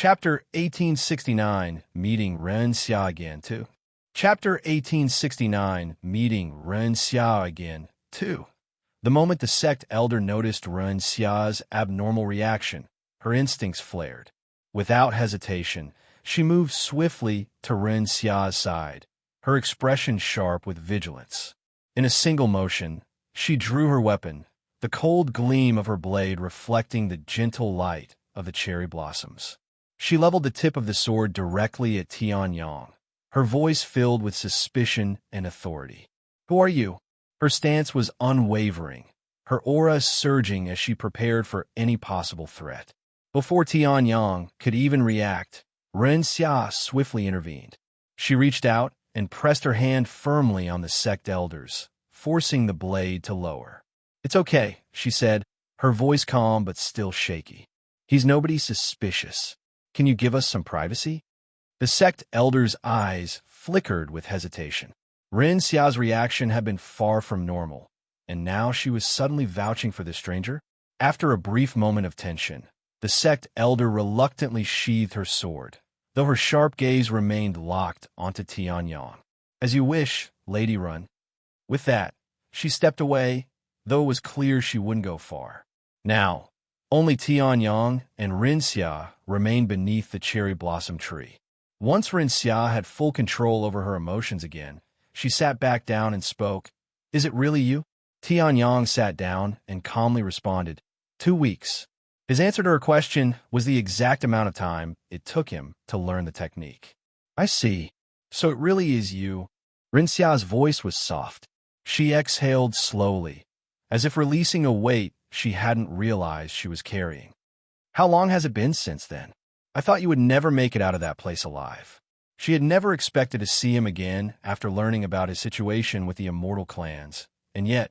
Chapter 1869, Meeting Ren Xia Again 2. Chapter 1869, Meeting Ren Xia Again 2. The moment the sect elder noticed Ren Xia's abnormal reaction, her instincts flared. Without hesitation, she moved swiftly to Ren Xia's side, her expression sharp with vigilance. In a single motion, she drew her weapon, the cold gleam of her blade reflecting the gentle light of the cherry blossoms. She leveled the tip of the sword directly at Tian, her voice filled with suspicion and authority. "Who are you?" Her stance was unwavering, her aura surging as she prepared for any possible threat. Before Tian could even react, Ren Xia swiftly intervened. She reached out and pressed her hand firmly on the sect elders, forcing the blade to lower. "It's okay," she said, her voice calm but still shaky. "He's nobody suspicious. Can you give us some privacy?" The sect elder's eyes flickered with hesitation. Ren Xia's reaction had been far from normal, and now she was suddenly vouching for the stranger. After a brief moment of tension, the sect elder reluctantly sheathed her sword, though her sharp gaze remained locked onto Tian. "As you wish, Lady Run." With that, she stepped away, though it was clear she wouldn't go far. Now, only Tian and Ren Xia remained beneath the cherry blossom tree. Once Ren Xia had full control over her emotions again, she sat back down and spoke. "Is it really you?" Tian sat down and calmly responded, 2 weeks. His answer to her question was the exact amount of time it took him to learn the technique. "I see. So it really is you." Ren Xia's voice was soft. She exhaled slowly, as if releasing a weight she hadn't realized she was carrying. "How long has it been since then? I thought you would never make it out of that place alive." She had never expected to see him again after learning about his situation with the Immortal clans, and yet,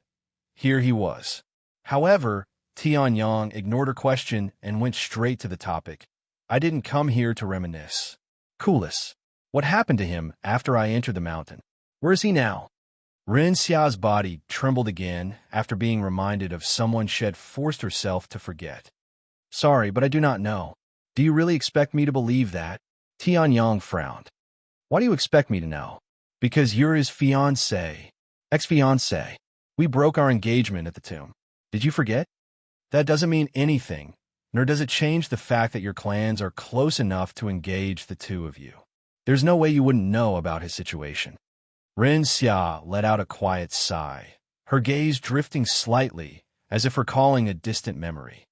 here he was. However, Tian ignored her question and went straight to the topic. "I didn't come here to reminisce. Kulas. What happened to him after I entered the mountain? Where is he now?" Ren Xia's body trembled again after being reminded of someone she had forced herself to forget. "Sorry, but I do not know." "Do you really expect me to believe that?" Tian frowned. "Why do you expect me to know?" "Because you're his fiancé." "Ex-fiancé. We broke our engagement at the tomb. Did you forget?" "That doesn't mean anything, nor does it change the fact that your clans are close enough to engage the two of you. There's no way you wouldn't know about his situation." Ren Xia let out a quiet sigh, her gaze drifting slightly, as if recalling a distant memory.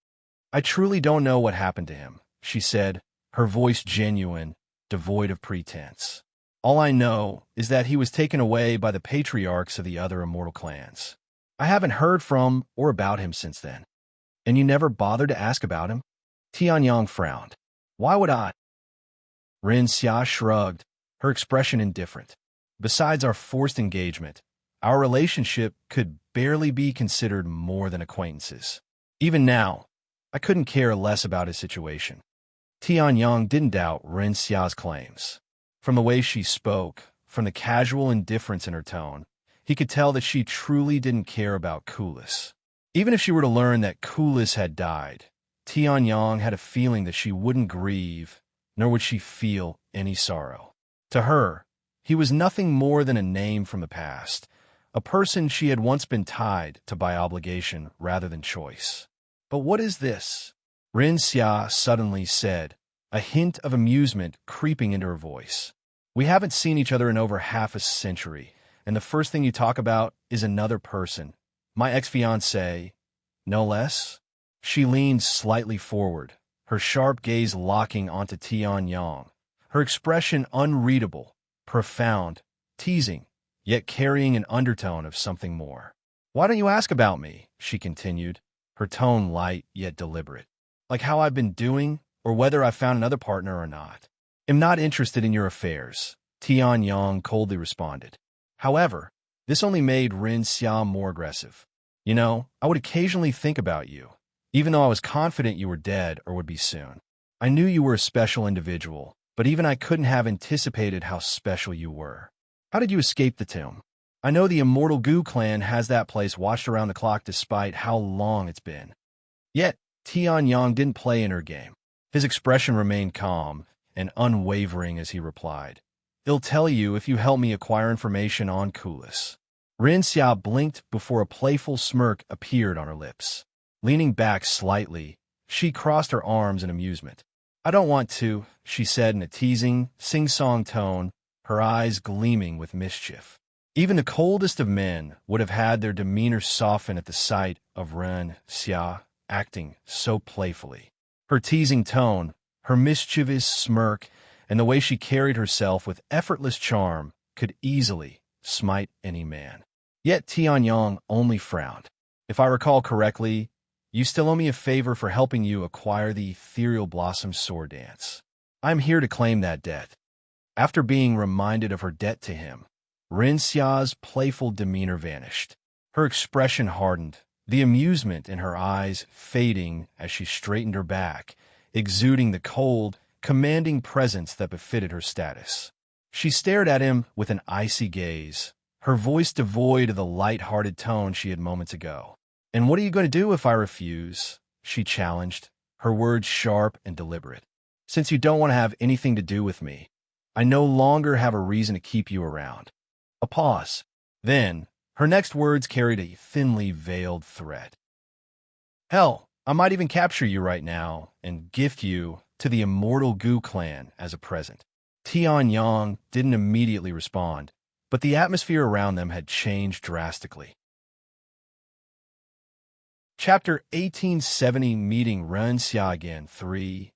"I truly don't know what happened to him," she said, her voice genuine, devoid of pretense. "All I know is that he was taken away by the patriarchs of the other Immortal clans. I haven't heard from or about him since then." "And you never bothered to ask about him?" Tian frowned. "Why would I?" Ren Xia shrugged, her expression indifferent. "Besides our forced engagement, our relationship could barely be considered more than acquaintances. Even now, I couldn't care less about his situation." Tian didn't doubt Ren Xia's claims. From the way she spoke, from the casual indifference in her tone, he could tell that she truly didn't care about Kulas. Even if she were to learn that Kulas had died, Tian had a feeling that she wouldn't grieve, nor would she feel any sorrow. To her, he was nothing more than a name from the past, a person she had once been tied to by obligation rather than choice. "But what is this?" Ren Xia suddenly said, a hint of amusement creeping into her voice. "We haven't seen each other in over half a century, and the first thing you talk about is another person. My ex-fiancé, no less?" She leaned slightly forward, her sharp gaze locking onto Tian, her expression unreadable, profound, teasing, yet carrying an undertone of something more. "Why don't you ask about me?" she continued, her tone light yet deliberate. "Like how I've been doing, or whether I found another partner or not." "Am not interested in your affairs," Tian coldly responded. However, this only made Ren Xia more aggressive. "You know, I would occasionally think about you, even though I was confident you were dead or would be soon. I knew you were a special individual, but even I couldn't have anticipated how special you were. How did you escape the tomb? I know the Immortal Gu clan has that place watched around the clock despite how long it's been." Yet, Tian didn't play in her game. His expression remained calm and unwavering as he replied, "I'll tell you if you help me acquire information on Kulas." Ren Xia blinked before a playful smirk appeared on her lips. Leaning back slightly, she crossed her arms in amusement. "I don't want to," she said in a teasing, sing-song tone, her eyes gleaming with mischief. Even the coldest of men would have had their demeanor soften at the sight of Ren Xia acting so playfully. Her teasing tone, her mischievous smirk, and the way she carried herself with effortless charm could easily smite any man. Yet Tianyang only frowned. "If I recall correctly, you still owe me a favor for helping you acquire the Ethereal Blossom Sword Dance. I'm here to claim that debt." After being reminded of her debt to him, Ren Xia's playful demeanor vanished. Her expression hardened, the amusement in her eyes fading as she straightened her back, exuding the cold, commanding presence that befitted her status. She stared at him with an icy gaze, her voice devoid of the light-hearted tone she had moments ago. "And what are you going to do if I refuse?" she challenged, her words sharp and deliberate. "Since you don't want to have anything to do with me, I no longer have a reason to keep you around." A pause. Then, her next words carried a thinly veiled threat. "Hell, I might even capture you right now and gift you to the Immortal Gu clan as a present." Tianyang didn't immediately respond, but the atmosphere around them had changed drastically. Chapter 1870 Meeting Ren Xia Again 3.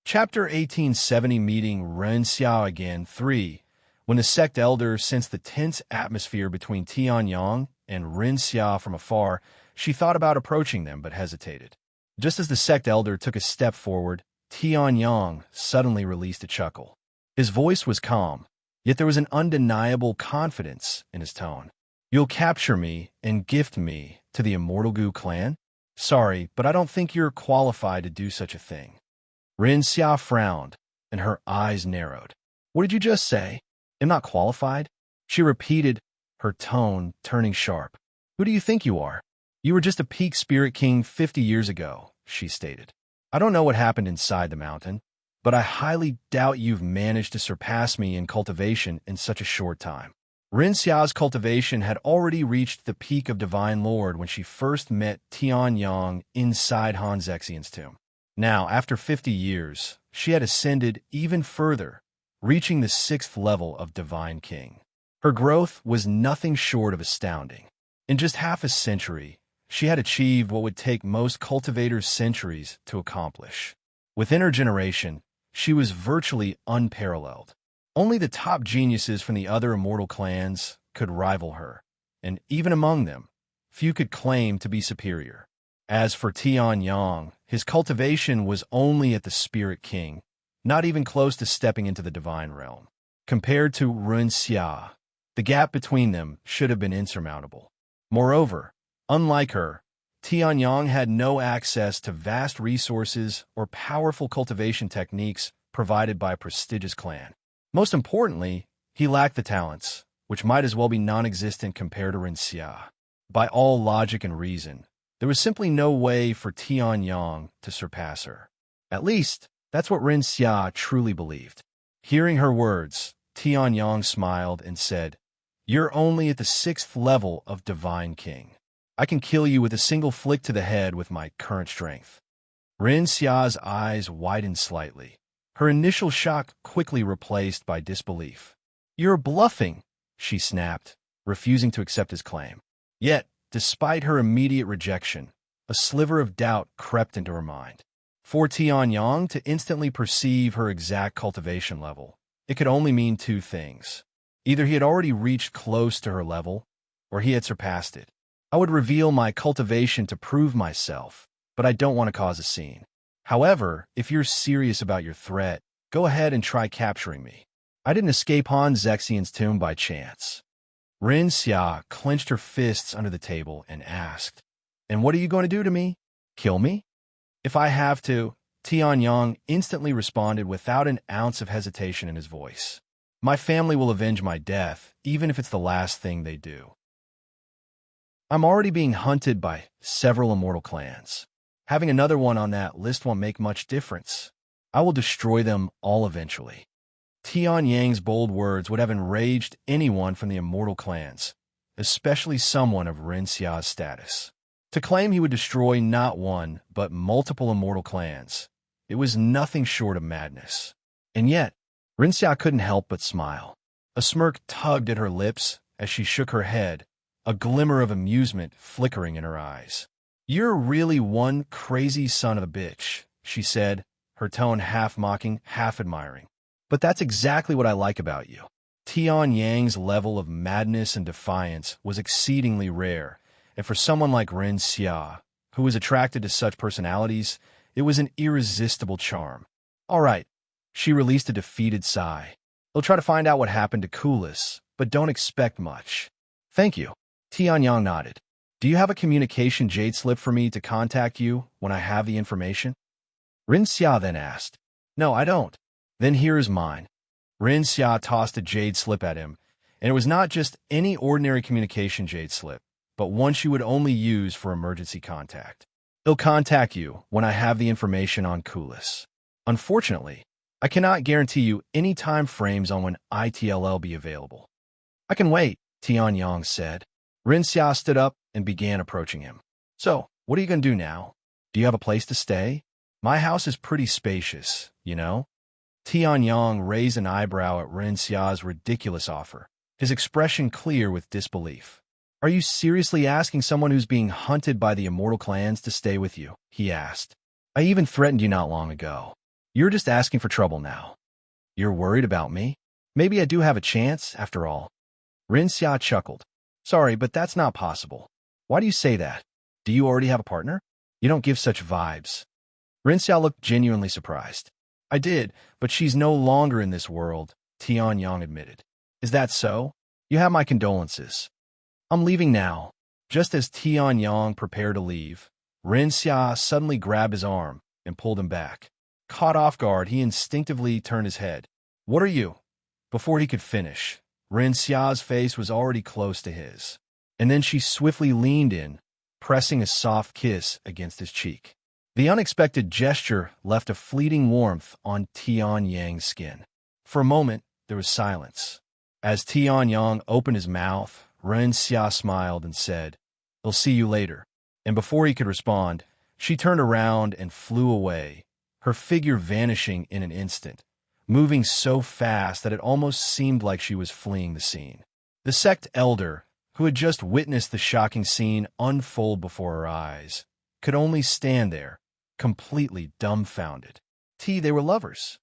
Chapter 1870 Meeting Ren Xia Again 3. When the sect elder sensed the tense atmosphere between Tianyang and Ren Xia from afar, she thought about approaching them but hesitated. Just as the sect elder took a step forward, Tianyang suddenly released a chuckle. His voice was calm, yet there was an undeniable confidence in his tone. "You'll capture me and gift me to the Immortal Gu clan? Sorry, but I don't think you're qualified to do such a thing." Ren Xia frowned, and her eyes narrowed. "What did you just say? I'm not qualified?" she repeated, her tone turning sharp. "Who do you think you are? You were just a peak spirit king 50 years ago," she stated. "I don't know what happened inside the mountain, but I highly doubt you've managed to surpass me in cultivation in such a short time." Ren Xia's cultivation had already reached the peak of Divine Lord when she first met Tianyang inside Han Zexian's tomb. Now, after 50 years, she had ascended even further, reaching the 6th level of Divine King. Her growth was nothing short of astounding. In just half a century, she had achieved what would take most cultivators centuries to accomplish. Within her generation, she was virtually unparalleled. Only the top geniuses from the other immortal clans could rival her, and even among them, few could claim to be superior. As for Tianyang, his cultivation was only at the Spirit King, not even close to stepping into the divine realm. Compared to Ren Xia, the gap between them should have been insurmountable. Moreover, unlike her, Tianyang had no access to vast resources or powerful cultivation techniques provided by a prestigious clan. Most importantly, he lacked the talents, which might as well be non-existent compared to Ren Xia. By all logic and reason, there was simply no way for Tianyang to surpass her. At least, that's what Ren Xia truly believed. Hearing her words, Tianyang smiled and said, "You're only at the 6th level of Divine King. I can kill you with a single flick to the head with my current strength." Ren Xia's eyes widened slightly, her initial shock quickly replaced by disbelief. "You're bluffing," she snapped, refusing to accept his claim. Yet, despite her immediate rejection, a sliver of doubt crept into her mind. For Tianyang to instantly perceive her exact cultivation level, it could only mean two things. Either he had already reached close to her level, or he had surpassed it. "I would reveal my cultivation to prove myself, but I don't want to cause a scene. However, if you're serious about your threat, go ahead and try capturing me. I didn't escape Han Zexian's tomb by chance." Ren Xia clenched her fists under the table and asked, "And what are you going to do to me? Kill me?" "If I have to," Tianyang instantly responded without an ounce of hesitation in his voice. "My family will avenge my death, even if it's the last thing they do. I'm already being hunted by several immortal clans. Having another one on that list won't make much difference." I will destroy them all eventually. Tian Yang's bold words would have enraged anyone from the Immortal clans, especially someone of Ren Xia's status. To claim he would destroy not one, but multiple Immortal clans, it was nothing short of madness. And yet, Ren Xia couldn't help but smile. A smirk tugged at her lips as she shook her head, a glimmer of amusement flickering in her eyes. "You're really one crazy son of a bitch," she said, her tone half mocking, half admiring. "But that's exactly what I like about you." Tian Yang's level of madness and defiance was exceedingly rare, and for someone like Ren Xia, who was attracted to such personalities, it was an irresistible charm. "All right," she released a defeated sigh. "We'll try to find out what happened to Kulas, but don't expect much." "Thank you." Tian Yang nodded. "Do you have a communication jade slip for me to contact you when I have the information?" Ren Xia then asked. "No, I don't." "Then here is mine." Ren Xia tossed a jade slip at him, and it was not just any ordinary communication jade slip, but one she would only use for emergency contact. "He'll contact you when I have the information on Kulas. Unfortunately, I cannot guarantee you any time frames on when ITLL be available." "I can wait," Tian Yang said. Ren Xia stood up and began approaching him. "So, what are you going to do now? Do you have a place to stay? My house is pretty spacious, you know?" Tian Yang raised an eyebrow at Ren Xia's ridiculous offer, his expression clear with disbelief. "Are you seriously asking someone who's being hunted by the Immortal clans to stay with you?" he asked. "I even threatened you not long ago. You're just asking for trouble now. You're worried about me? Maybe I do have a chance, after all." Ren Xia chuckled. "Sorry, but that's not possible." "Why do you say that? Do you already have a partner? You don't give such vibes." Ren Xia looked genuinely surprised. "I did, but she's no longer in this world," Tian Yang admitted. "Is that so? You have my condolences." "I'm leaving now." Just as Tian Yang prepared to leave, Ren Xia suddenly grabbed his arm and pulled him back. Caught off guard, he instinctively turned his head. "What are you?" Before he could finish, Ren Xia's face was already close to his, and then she swiftly leaned in, pressing a soft kiss against his cheek. The unexpected gesture left a fleeting warmth on Tian Yang's skin. For a moment, there was silence. As Tian Yang opened his mouth, Ren Xia smiled and said, "I'll see you later." And before he could respond, she turned around and flew away, her figure vanishing in an instant, moving so fast that it almost seemed like she was fleeing the scene. The Sect elder, who had just witnessed the shocking scene unfold before her eyes, could only stand there, completely dumbfounded. They were lovers.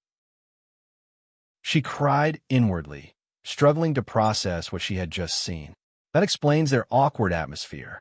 She cried inwardly, struggling to process what she had just seen. That explains their awkward atmosphere.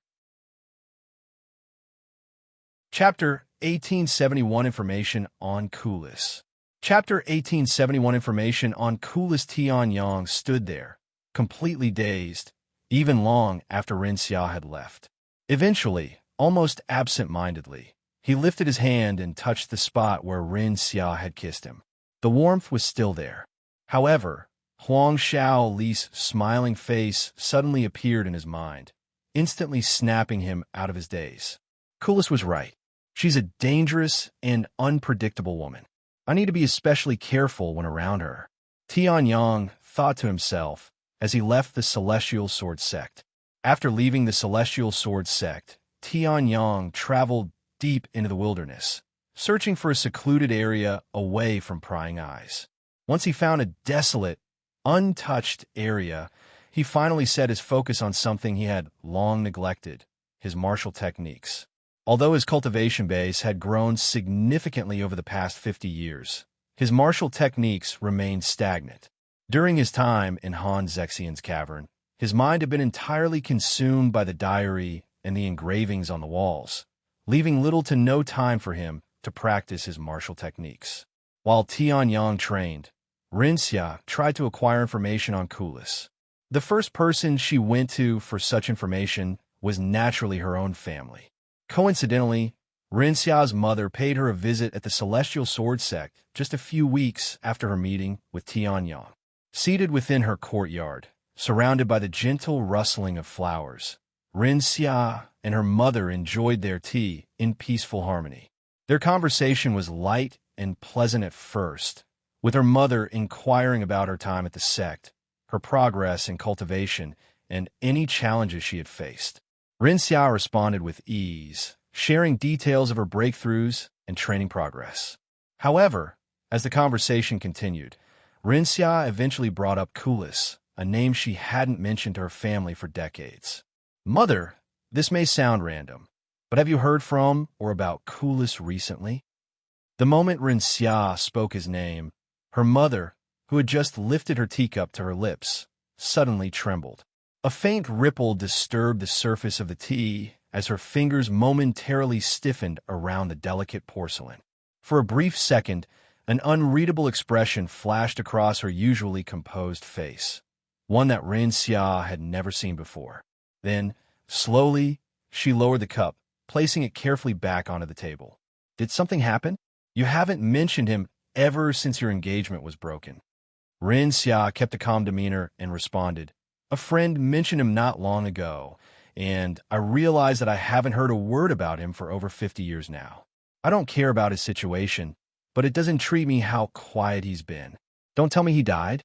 Chapter 1871 Information on Kulas. Chapter 1871 Information on Kulas. Tian Yang stood there, completely dazed, even long after Ren Xia had left. Eventually, almost absent-mindedly, he lifted his hand and touched the spot where Ren Xia had kissed him. The warmth was still there. However, Huang Xiao Li's smiling face suddenly appeared in his mind, instantly snapping him out of his daze. Kulas was right. She's a dangerous and unpredictable woman. I need to be especially careful when around her. Tian Yang thought to himself as he left the Celestial Sword Sect. After leaving the Celestial Sword Sect, Tian Yang traveled deep into the wilderness, searching for a secluded area away from prying eyes. Once he found a desolate, untouched area, he finally set his focus on something he had long neglected, his martial techniques. Although his cultivation base had grown significantly over the past 50 years, his martial techniques remained stagnant. During his time in Han Zexian's cavern, his mind had been entirely consumed by the diary and the engravings on the walls, leaving little to no time for him to practice his martial techniques. While Tian Yang trained, Ren Xia tried to acquire information on Kulas. The first person she went to for such information was naturally her own family. Coincidentally, Ren Xia's mother paid her a visit at the Celestial Sword Sect just a few weeks after her meeting with Tian Yang. Seated within her courtyard, surrounded by the gentle rustling of flowers, Ren Xia and her mother enjoyed their tea in peaceful harmony. Their conversation was light and pleasant at first, with her mother inquiring about her time at the sect, her progress in cultivation, and any challenges she had faced. Rinxia responded with ease, sharing details of her breakthroughs and training progress. However, as the conversation continued, Rinxia eventually brought up Kulas, a name she hadn't mentioned to her family for decades. "Mother, this may sound random, but have you heard from or about Kulas recently?" The moment Rinxia spoke his name, her mother, who had just lifted her teacup to her lips, suddenly trembled. A faint ripple disturbed the surface of the tea as her fingers momentarily stiffened around the delicate porcelain. For a brief second, an unreadable expression flashed across her usually composed face, one that Rinxia had never seen before. Then, slowly, she lowered the cup, placing it carefully back onto the table. "Did something happen? You haven't mentioned him ever since your engagement was broken." Rinxia kept a calm demeanor and responded, "A friend mentioned him not long ago, and I realized that I haven't heard a word about him for over 50 years now. I don't care about his situation, but it does intrigue me how quiet he's been. Don't tell me he died?"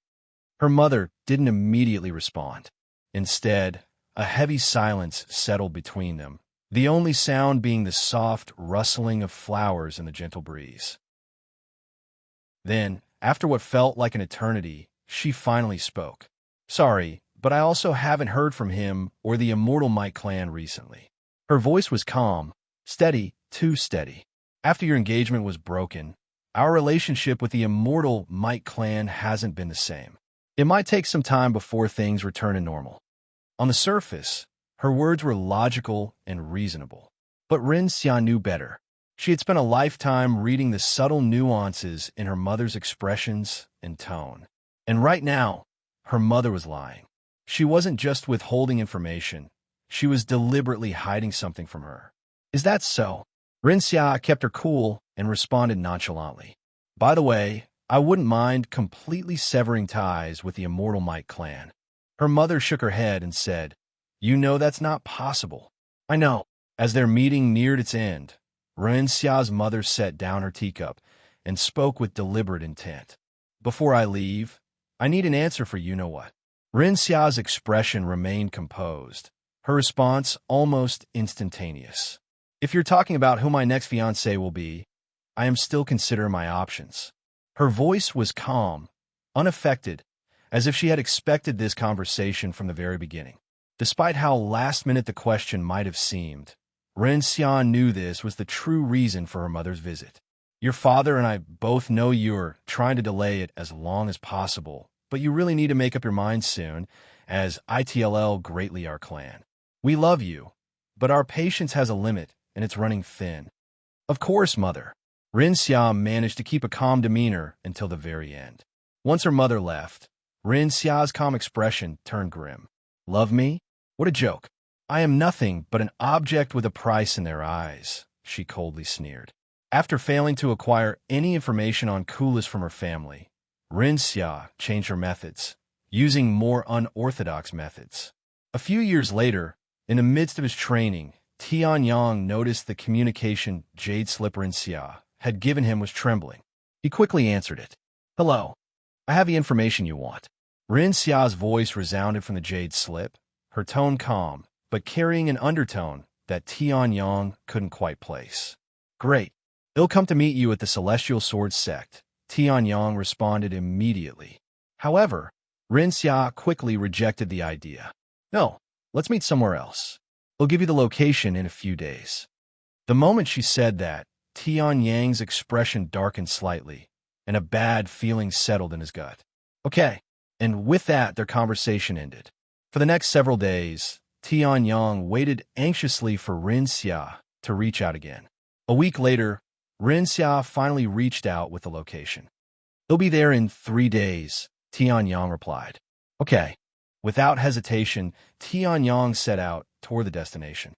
Her mother didn't immediately respond. Instead, a heavy silence settled between them, the only sound being the soft rustling of flowers in the gentle breeze. Then, after what felt like an eternity, she finally spoke. "Sorry, but I also haven't heard from him or the Immortal Might clan recently." Her voice was calm, steady, too steady. "After your engagement was broken, our relationship with the Immortal Might clan hasn't been the same. It might take some time before things return to normal." On the surface, her words were logical and reasonable. But Rinxia knew better. She had spent a lifetime reading the subtle nuances in her mother's expressions and tone. And right now, her mother was lying. She wasn't just withholding information. She was deliberately hiding something from her. "Is that so?" Rinxia kept her cool and responded nonchalantly. "By the way, I wouldn't mind completely severing ties with the Immortal Might clan." Her mother shook her head and said, "You know that's not possible." "I know." As their meeting neared its end, Rinxia's mother set down her teacup and spoke with deliberate intent. "Before I leave, I need an answer for you-know-what." Rinxia's expression remained composed, her response almost instantaneous. "If you're talking about who my next fiancé will be, I am still considering my options." Her voice was calm, unaffected, as if she had expected this conversation from the very beginning. Despite how last-minute the question might have seemed, Rinxia knew this was the true reason for her mother's visit. "Your father and I both know you're trying to delay it as long as possible, but you really need to make up your mind soon, as ITLL greatly our clan. We love you, but our patience has a limit, and it's running thin." "Of course, mother." Rinxia managed to keep a calm demeanor until the very end. Once her mother left, Rinxia's calm expression turned grim. "Love me? What a joke. I am nothing but an object with a price in their eyes," she coldly sneered. After failing to acquire any information on Kulas from her family, Rinxia changed her methods, using more unorthodox methods. A few years later, in the midst of his training, Tian noticed the communication jade slip Rinxia had given him was trembling. He quickly answered it. "Hello. I have the information you want." Rinxia's voice resounded from the jade slip, her tone calm, but carrying an undertone that Tian couldn't quite place. "Great. They'll come to meet you at the Celestial Sword Sect," Tian responded immediately. However, Rinxia quickly rejected the idea. "No, let's meet somewhere else. They'll give you the location in a few days." The moment she said that, Tian's expression darkened slightly, and a bad feeling settled in his gut. "Okay." And with that, their conversation ended. For the next several days, Tian waited anxiously for Rinxia to reach out again. A week later, Rinxia finally reached out with the location. "They'll be there in 3 days," Tian replied. "Okay." Without hesitation, Tian set out toward the destination.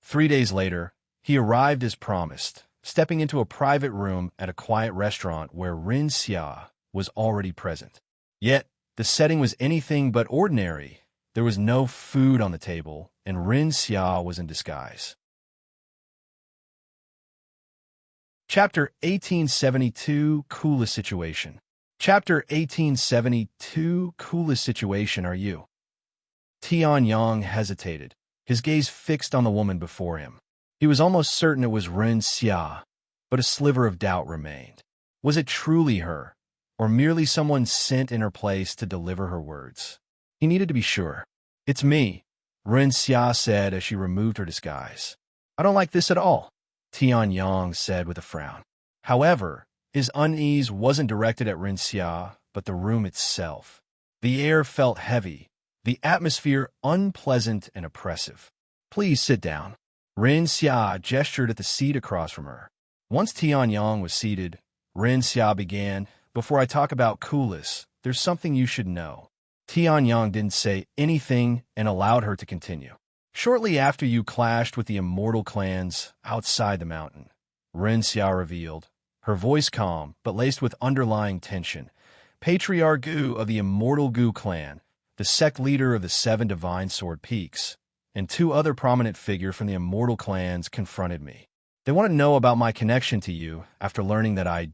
3 days later, he arrived as promised, stepping into a private room at a quiet restaurant where Rinxia was already present. Yet, the setting was anything but ordinary. There was no food on the table, and Rinxia was in disguise. Chapter 1872, Kulas Situation. Chapter 1872, Kulas Situation. Are you? Tian hesitated, his gaze fixed on the woman before him. He was almost certain it was Ren Xia, but a sliver of doubt remained. Was it truly her, or merely someone sent in her place to deliver her words? He needed to be sure. "It's me," Ren Xia said as she removed her disguise. "I don't like this at all," Tian said with a frown. However, his unease wasn't directed at Ren Xia, but the room itself. The air felt heavy, the atmosphere unpleasant and oppressive. "Please sit down." Ren Xia gestured at the seat across from her. Once Tian was seated, Ren Xia began, "Before I talk about Kulas, there's something you should know." Tian didn't say anything and allowed her to continue. "Shortly after you clashed with the Immortal clans outside the mountain," Ren Xia revealed, her voice calm but laced with underlying tension, "Patriarch Gu of the Immortal Gu clan, the Sect leader of the 7 Divine Sword Peaks, and 2 other prominent figures from the Immortal clans confronted me. They want to know about my connection to you after learning that I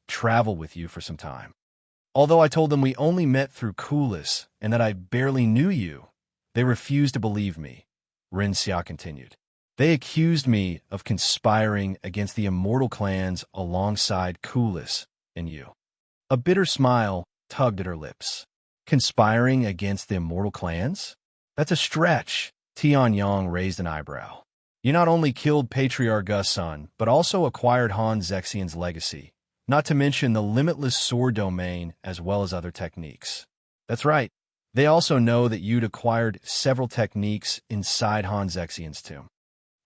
traveled with you for some time. Although I told them we only met through Kulas and that I barely knew you, they refused to believe me," Ren Xia continued. "They accused me of conspiring against the Immortal clans alongside Kulas and you." A bitter smile tugged at her lips. "Conspiring against the Immortal clans? That's a stretch." Tian raised an eyebrow. "You not only killed Patriarch Gu's son, but also acquired Han Zexian's legacy, not to mention the limitless sword domain as well as other techniques." "That's right. They also know that you'd acquired several techniques inside Han Zexian's tomb.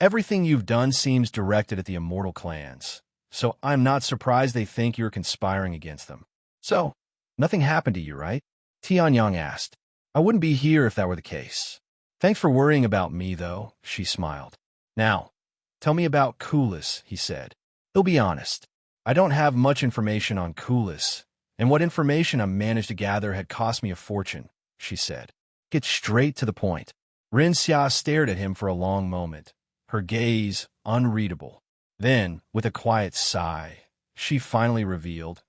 Everything you've done seems directed at the Immortal clans, so I'm not surprised they think you're conspiring against them." "So, nothing happened to you, right?" Tian asked. "I wouldn't be here if that were the case." "Thanks for worrying about me, though," she smiled. "Now, tell me about Kulas," he said. "He'll be honest. I don't have much information on Kulas, and what information I managed to gather had cost me a fortune," she said. "Get straight to the point." Ren Xia stared at him for a long moment, her gaze unreadable. Then, with a quiet sigh, she finally revealed,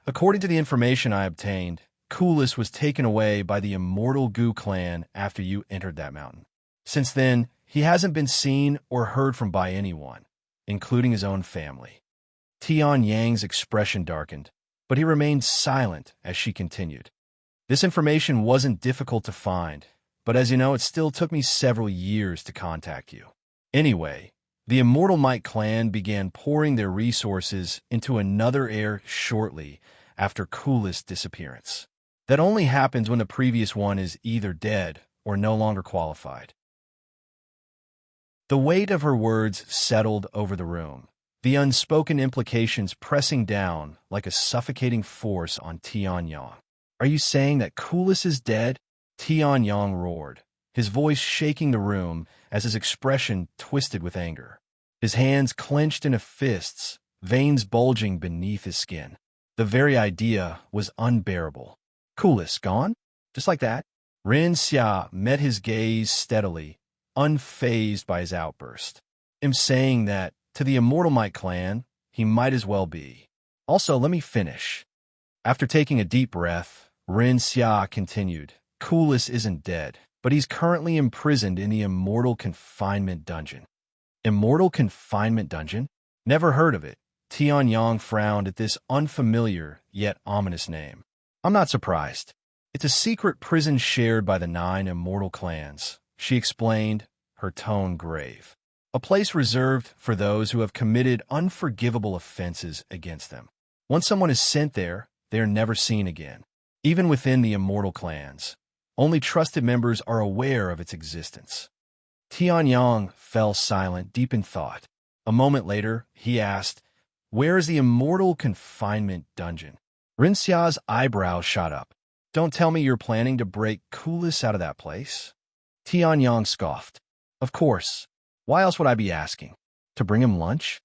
"According to the information I obtained, Kulas was taken away by the Immortal Gu clan after you entered that mountain. Since then, he hasn't been seen or heard from by anyone, including his own family." Tian's expression darkened, but he remained silent as she continued. "This information wasn't difficult to find, but as you know, it still took me several years to contact you. Anyway, the Immortal Might clan began pouring their resources into another heir shortly after Kulas' disappearance. That only happens when the previous one is either dead or no longer qualified." The weight of her words settled over the room, the unspoken implications pressing down like a suffocating force on Tian. "Are you saying that Kulas is dead?" Tian roared, his voice shaking the room as his expression twisted with anger. His hands clenched into fists, veins bulging beneath his skin. The very idea was unbearable. "Kulas gone? Just like that?" Ren Xia met his gaze steadily, unfazed by his outburst. "I'm saying that, to the Immortal Might clan, he might as well be. Also, let me finish." After taking a deep breath, Ren Xia continued, "Kulas isn't dead, but he's currently imprisoned in the Immortal Confinement Dungeon." "Immortal Confinement Dungeon? Never heard of it." Tian frowned at this unfamiliar yet ominous name. "I'm not surprised. It's a secret prison shared by the 9 Immortal clans," she explained, her tone grave. "A place reserved for those who have committed unforgivable offenses against them. Once someone is sent there, they are never seen again. Even within the Immortal clans, only trusted members are aware of its existence." Tian fell silent, deep in thought. A moment later, he asked, "Where is the Immortal Confinement Dungeon?" Ren Xia's eyebrows shot up. "Don't tell me you're planning to break Kulas out of that place?" Tian scoffed. "Of course. Why else would I be asking? To bring him lunch?"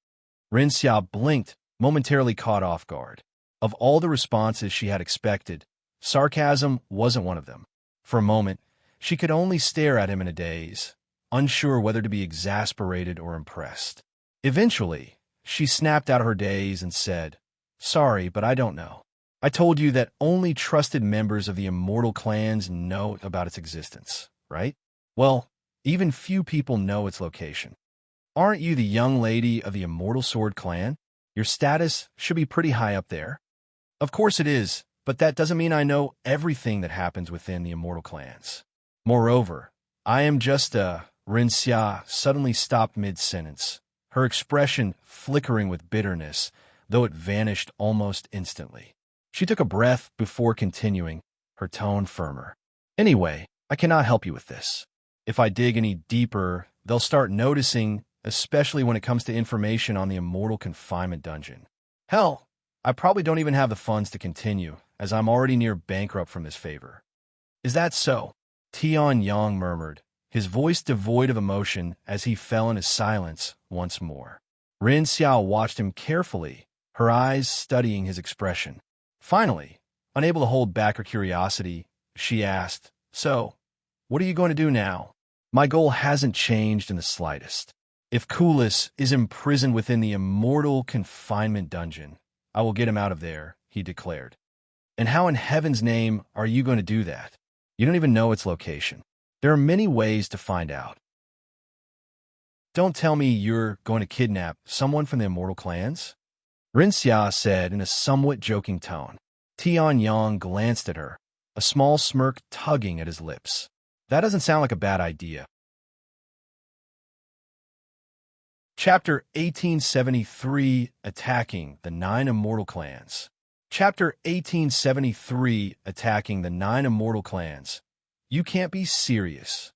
Ren Xia blinked, momentarily caught off guard. Of all the responses she had expected, sarcasm wasn't one of them. For a moment, she could only stare at him in a daze, unsure whether to be exasperated or impressed. Eventually, She snapped out of her daze and said, "Sorry, but I don't know. I told you that only trusted members of the Immortal clans know about its existence, right? Well, even few people know its location. Aren't you the young lady of the Immortal Sword clan? Your status should be pretty high up there." "Of course it is, but that doesn't mean I know everything that happens within the Immortal clans. Moreover, I am just a—" Renxia suddenly stopped mid-sentence, her expression flickering with bitterness, though it vanished almost instantly. She took a breath before continuing, her tone firmer. "Anyway, I cannot help you with this. If I dig any deeper, they'll start noticing, especially when it comes to information on the Immortal Confinement dungeon. Hell, I probably don't even have the funds to continue, as I'm already near bankrupt from this favor." "Is that so?" Tian murmured, his voice devoid of emotion as he fell into silence once more. Ren Xiao watched him carefully, her eyes studying his expression. Finally, unable to hold back her curiosity, she asked, "So, what are you going to do now?" "My goal hasn't changed in the slightest. If Kulas is imprisoned within the Immortal Confinement dungeon, I will get him out of there," he declared. "And how in heaven's name are you going to do that? You don't even know its location. There are many ways to find out." "Don't tell me you're going to kidnap someone from the Immortal clans?" Ren Xia said in a somewhat joking tone. Tian glanced at her, a small smirk tugging at his lips. "That doesn't sound like a bad idea." Chapter 1873, Attacking the 9 Immortal Clans. Chapter 1873, Attacking the 9 Immortal Clans. "You can't be serious,"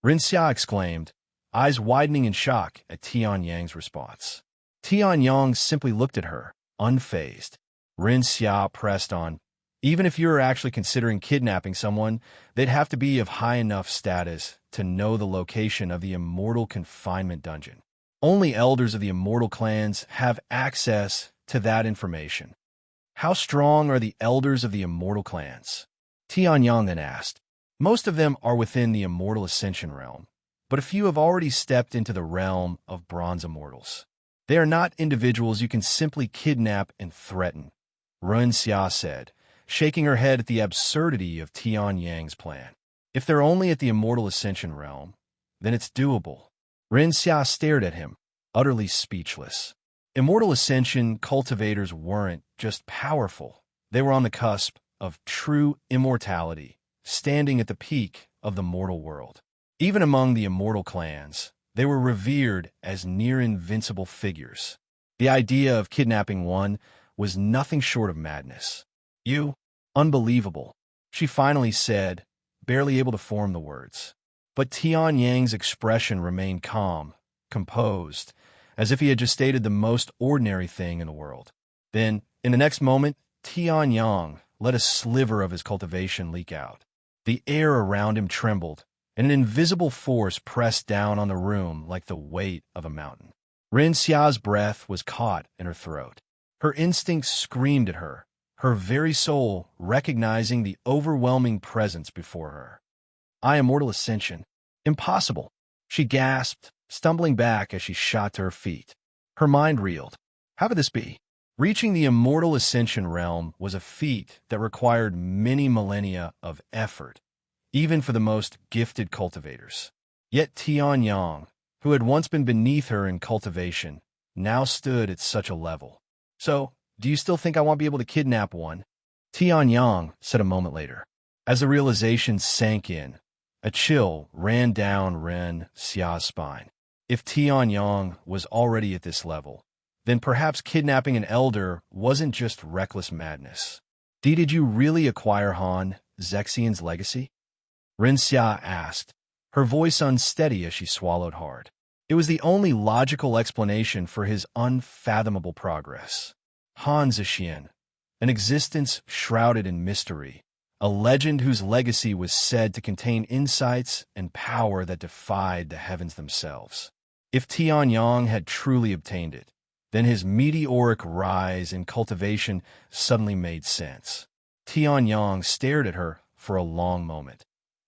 Ren Xia exclaimed, eyes widening in shock at Tian Yang's response. Tian simply looked at her, unfazed. Ren Xia pressed on, "Even if you're actually considering kidnapping someone, they'd have to be of high enough status to know the location of the Immortal Confinement dungeon. Only elders of the Immortal clans have access to that information." "How strong are the elders of the Immortal clans?" Tian then asked. "Most of them are within the Immortal Ascension realm, but a few have already stepped into the realm of Bronze Immortals. They are not individuals you can simply kidnap and threaten," Ren Xia said, shaking her head at the absurdity of Tian Yang's plan. "If they're only at the Immortal Ascension realm, then it's doable." Ren Xia stared at him, utterly speechless. Immortal Ascension cultivators weren't just powerful. They were on the cusp of true immortality, standing at the peak of the mortal world. Even among the Immortal clans, they were revered as near-invincible figures. The idea of kidnapping one was nothing short of madness. "You? Unbelievable," she finally said, barely able to form the words. But Tian Yang's expression remained calm, composed, as if he had just stated the most ordinary thing in the world. Then, in the next moment, Tian Yang let a sliver of his cultivation leak out. The air around him trembled, and an invisible force pressed down on the room like the weight of a mountain. Ren Xia's breath was caught in her throat. Her instincts screamed at her, her very soul recognizing the overwhelming presence before her. Immortal Ascension. Impossible, she gasped, stumbling back as she shot to her feet. Her mind reeled. How could this be? Reaching the Immortal Ascension realm was a feat that required many millennia of effort, even for the most gifted cultivators. Yet Tian Yang, who had once been beneath her in cultivation, now stood at such a level. "So, do you still think I won't be able to kidnap one?" Tian Yang said a moment later. As the realization sank in, a chill ran down Ren Xia's spine. If Tian Yang was already at this level, then perhaps kidnapping an elder wasn't just reckless madness. "Did you really acquire Han Zexian's legacy?" Ren Xia asked, her voice unsteady as she swallowed hard. It was the only logical explanation for his unfathomable progress. Han Zexian, an existence shrouded in mystery, a legend whose legacy was said to contain insights and power that defied the heavens themselves. If Tian Yang had truly obtained it, then his meteoric rise in cultivation suddenly made sense. Tian Yang stared at her for a long moment,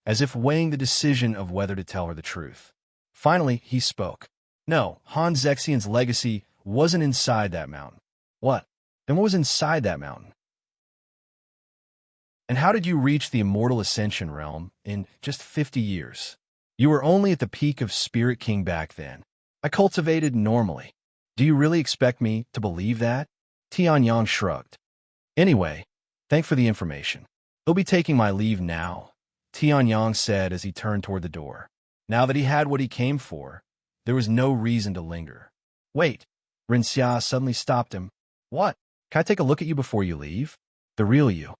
as if weighing the decision of whether to tell her the truth. Finally, he spoke. "No, Han Zexian's legacy wasn't inside that mountain. What? Then what was inside that mountain? And how did you reach the Immortal Ascension realm in just 50 years? You were only at the peak of Spirit King back then. I cultivated normally. Do you really expect me to believe that? Tian shrugged. Anyway, thanks for the information. He'll be taking my leave now, Tian said as he turned toward the door. Now that he had what he came for, there was no reason to linger. Wait, Renxia suddenly stopped him. What? Can I take a look at you before you leave? The real you.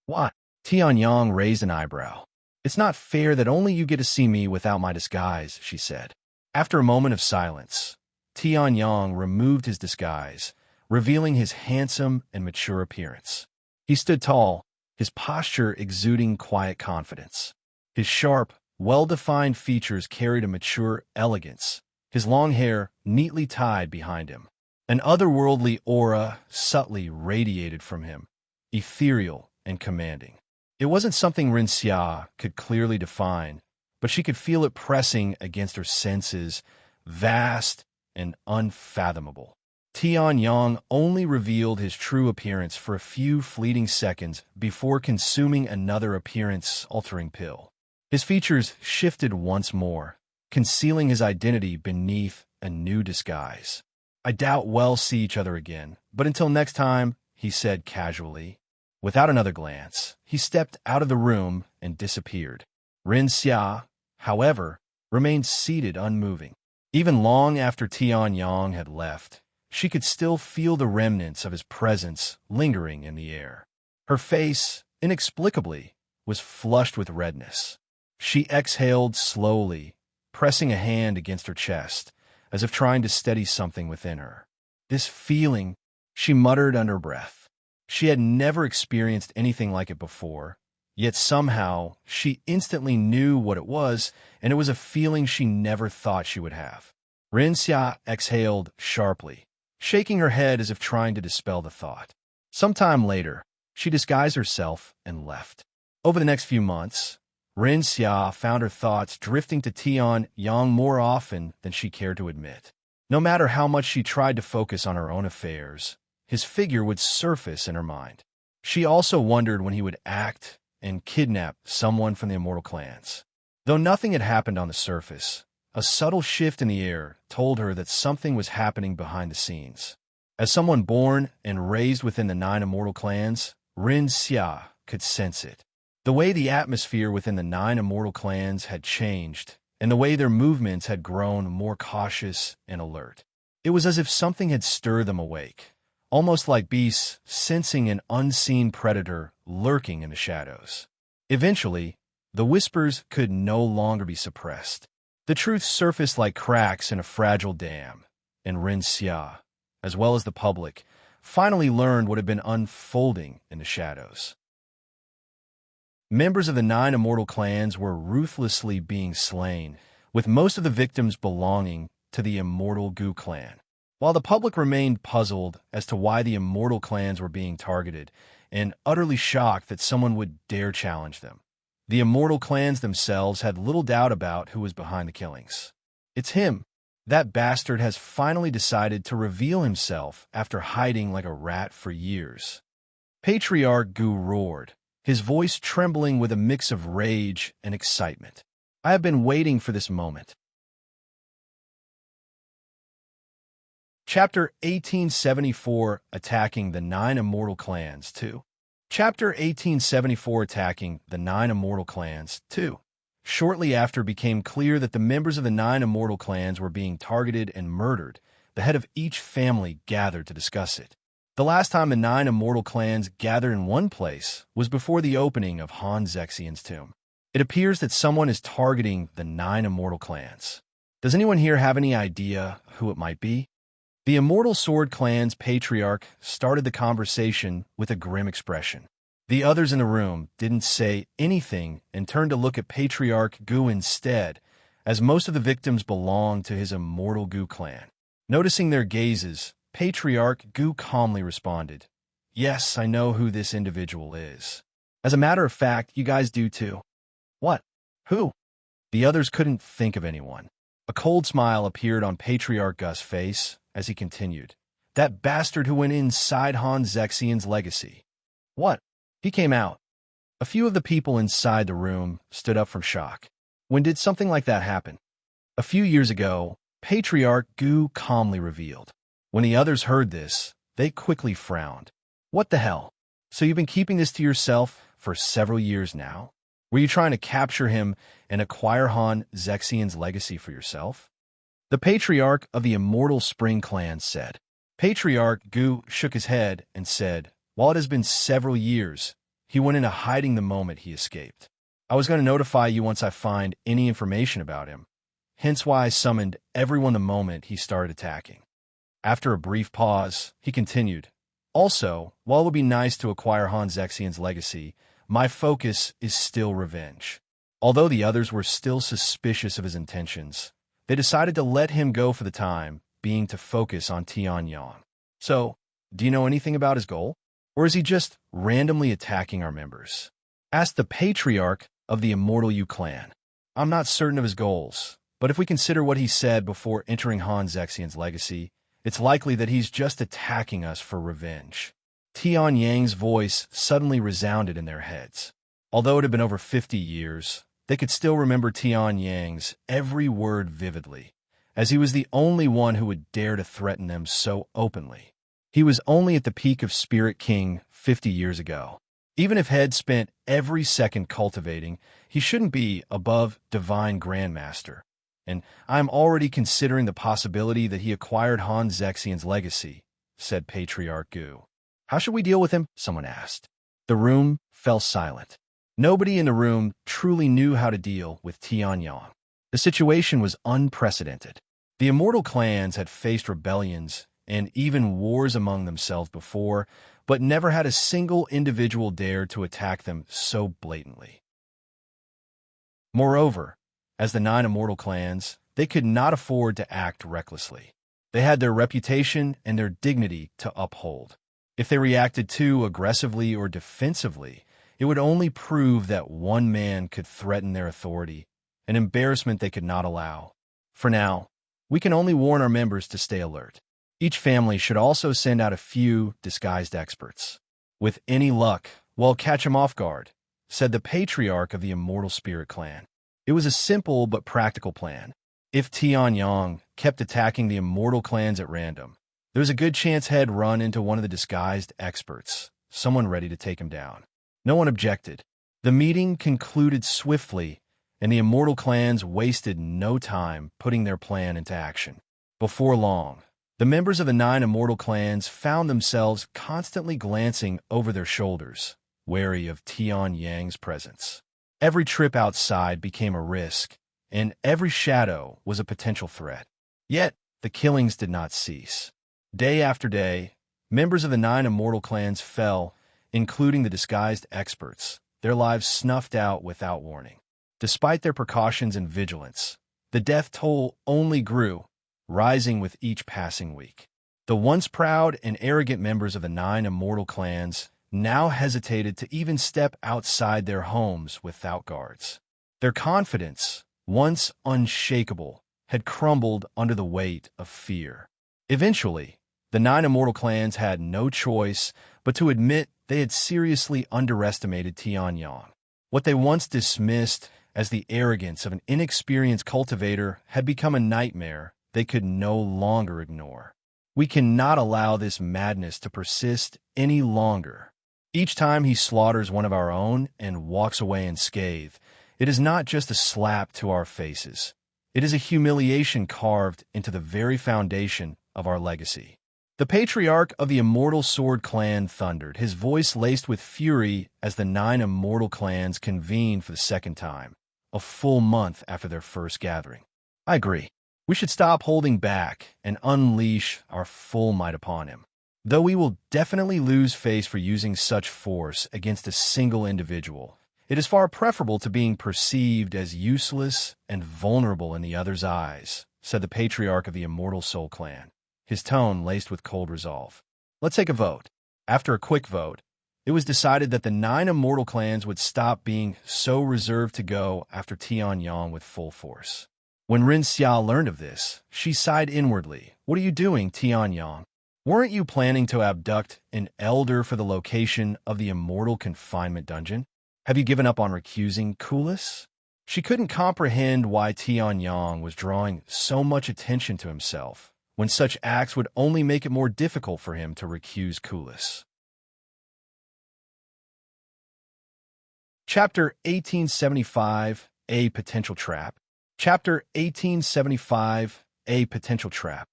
What? Tian raised an eyebrow. It's not fair that only you get to see me without my disguise, she said. After a moment of silence, Tian removed his disguise, revealing his handsome and mature appearance. He stood tall, his posture exuding quiet confidence. His sharp, well-defined features carried a mature elegance, his long hair neatly tied behind him. An otherworldly aura subtly radiated from him, ethereal and commanding. It wasn't something Renxia could clearly define, but she could feel it pressing against her senses, vast and unfathomable. Tian only revealed his true appearance for a few fleeting seconds before consuming another appearance-altering pill. His features shifted once more, concealing his identity beneath a new disguise. I doubt we'll see each other again, but until next time, he said casually. Without another glance, he stepped out of the room and disappeared. Renxia, however, remained seated unmoving. Even long after Tian had left, she could still feel the remnants of his presence lingering in the air. Her face, inexplicably, was flushed with redness. She exhaled slowly, pressing a hand against her chest, as if trying to steady something within her. This feeling, she muttered under breath. She had never experienced anything like it before, yet somehow she instantly knew what it was, and it was a feeling she never thought she would have. Renxia exhaled sharply, shaking her head as if trying to dispel the thought. Sometime later, she disguised herself and left. Over the next few months, Renxia found her thoughts drifting to Tian more often than she cared to admit. No matter how much she tried to focus on her own affairs, his figure would surface in her mind. She also wondered when he would act and kidnap someone from the Immortal clans. Though nothing had happened on the surface, a subtle shift in the air told her that something was happening behind the scenes. As someone born and raised within the 9 Immortal clans, Renxia could sense it. The way the atmosphere within the 9 Immortal clans had changed, and the way their movements had grown more cautious and alert. It was as if something had stirred them awake, almost like beasts sensing an unseen predator lurking in the shadows. Eventually, the whispers could no longer be suppressed. The truth surfaced like cracks in a fragile dam, and Renxia, as well as the public, finally learned what had been unfolding in the shadows. Members of the 9 Immortal clans were ruthlessly being slain, with most of the victims belonging to the Immortal Gu clan. While the public remained puzzled as to why the Immortal clans were being targeted, and utterly shocked that someone would dare challenge them, the Immortal clans themselves had little doubt about who was behind the killings. It's him. That bastard has finally decided to reveal himself after hiding like a rat for years. Patriarch Gu roared, his voice trembling with a mix of rage and excitement. I have been waiting for this moment. Chapter 1874, Attacking the 9 Immortal Clans 2. Chapter 1874, Attacking the 9 Immortal Clans 2. Shortly after it became clear that the members of the 9 Immortal Clans were being targeted and murdered, the head of each family gathered to discuss it. The last time the 9 Immortal Clans gathered in one place was before the opening of Han Zexian's tomb. It appears that someone is targeting the 9 Immortal Clans. Does anyone here have any idea who it might be? The Immortal Sword Clan's patriarch started the conversation with a grim expression. The others in the room didn't say anything and turned to look at Patriarch Gu instead, as most of the victims belonged to his Immortal Gu clan. Noticing their gazes, Patriarch Gu calmly responded, "Yes, I know who this individual is. As a matter of fact, you guys do too." "What? Who?" The others couldn't think of anyone. A cold smile appeared on Patriarch Gu's face as he continued. That bastard who went inside Han Zexian's legacy. What? He came out. A few of the people inside the room stood up from shock. When did something like that happen? A few years ago, Patriarch Gu calmly revealed. When the others heard this, they quickly frowned. What the hell? So you've been keeping this to yourself for several years now? Were you trying to capture him and acquire Han Zexian's legacy for yourself? The Patriarch of the Immortal Spring Clan said. Patriarch Gu shook his head and said, while it has been several years, he went into hiding the moment he escaped. I was going to notify you once I find any information about him, hence why I summoned everyone the moment he started attacking. After a brief pause, he continued, also, while it would be nice to acquire Han Zexian's legacy, my focus is still revenge. Although the others were still suspicious of his intentions, they decided to let him go for the time being to focus on Tian. So, do you know anything about his goal? Or is he just randomly attacking our members? Asked the Patriarch of the Immortal U clan. I'm not certain of his goals, but if we consider what he said before entering Han Zexian's legacy, it's likely that he's just attacking us for revenge. Tian Yang's voice suddenly resounded in their heads. Although it had been over 50 years, they could still remember Tian Yang's every word vividly, as he was the only one who would dare to threaten them so openly. He was only at the peak of Spirit King 50 years ago. Even if Head spent every second cultivating, he shouldn't be above Divine Grandmaster. And I'm already considering the possibility that he acquired Han Zexian's legacy, said Patriarch Gu. How should we deal with him? Someone asked. The room fell silent. Nobody in the room truly knew how to deal with Tian Yang. The situation was unprecedented. The Immortal clans had faced rebellions and even wars among themselves before, but never had a single individual dare to attack them so blatantly. Moreover, as the 9 Immortal clans, they could not afford to act recklessly. They had their reputation and their dignity to uphold. If they reacted too aggressively or defensively, it would only prove that one man could threaten their authority, an embarrassment they could not allow. For now, we can only warn our members to stay alert. Each family should also send out a few disguised experts. With any luck, we'll catch him off guard, said the Patriarch of the Immortal Spirit Clan. It was a simple but practical plan. If Tian Yang kept attacking the Immortal clans at random, there was a good chance He'd run into one of the disguised experts, someone ready to take him down. No one objected. The meeting concluded swiftly, and the Immortal clans wasted no time putting their plan into action. Before long, the members of the 9 Immortal clans found themselves constantly glancing over their shoulders, wary of Tian Yang's presence. Every trip outside became a risk, and every shadow was a potential threat. Yet, the killings did not cease. Day after day, members of the 9 Immortal clans fell, including the disguised experts, their lives snuffed out without warning. Despite their precautions and vigilance, the death toll only grew, rising with each passing week. The once proud and arrogant members of the 9 Immortal clans now hesitated to even step outside their homes without guards. Their confidence, once unshakable, had crumbled under the weight of fear. Eventually, the 9 Immortal clans had no choice but to admit they had seriously underestimated Tian Yang. What they once dismissed as the arrogance of an inexperienced cultivator had become a nightmare they could no longer ignore. We cannot allow this madness to persist any longer. Each time he slaughters one of our own and walks away unscathed, it is not just a slap to our faces. It is a humiliation carved into the very foundation of our legacy. The Patriarch of the Immortal Sword Clan thundered, his voice laced with fury as the 9 Immortal clans convened for the second time, a full month after their first gathering. I agree. We should stop holding back and unleash our full might upon him. Though we will definitely lose face for using such force against a single individual, it is far preferable to being perceived as useless and vulnerable in the other's eyes, said the Patriarch of the Immortal Soul Clan, his tone laced with cold resolve. Let's take a vote. After a quick vote, it was decided that the 9 Immortal clans would stop being so reserved to go after Tian Yang with full force. When Ren Xia learned of this, she sighed inwardly. What are you doing, Tian? Weren't you planning to abduct an elder for the location of the Immortal Confinement dungeon? Have you given up on recusing Kulas? She couldn't comprehend why Tian was drawing so much attention to himself, when such acts would only make it more difficult for him to recuse Kulas. Chapter 1875, A Potential Trap. Chapter 1875, A Potential Trap.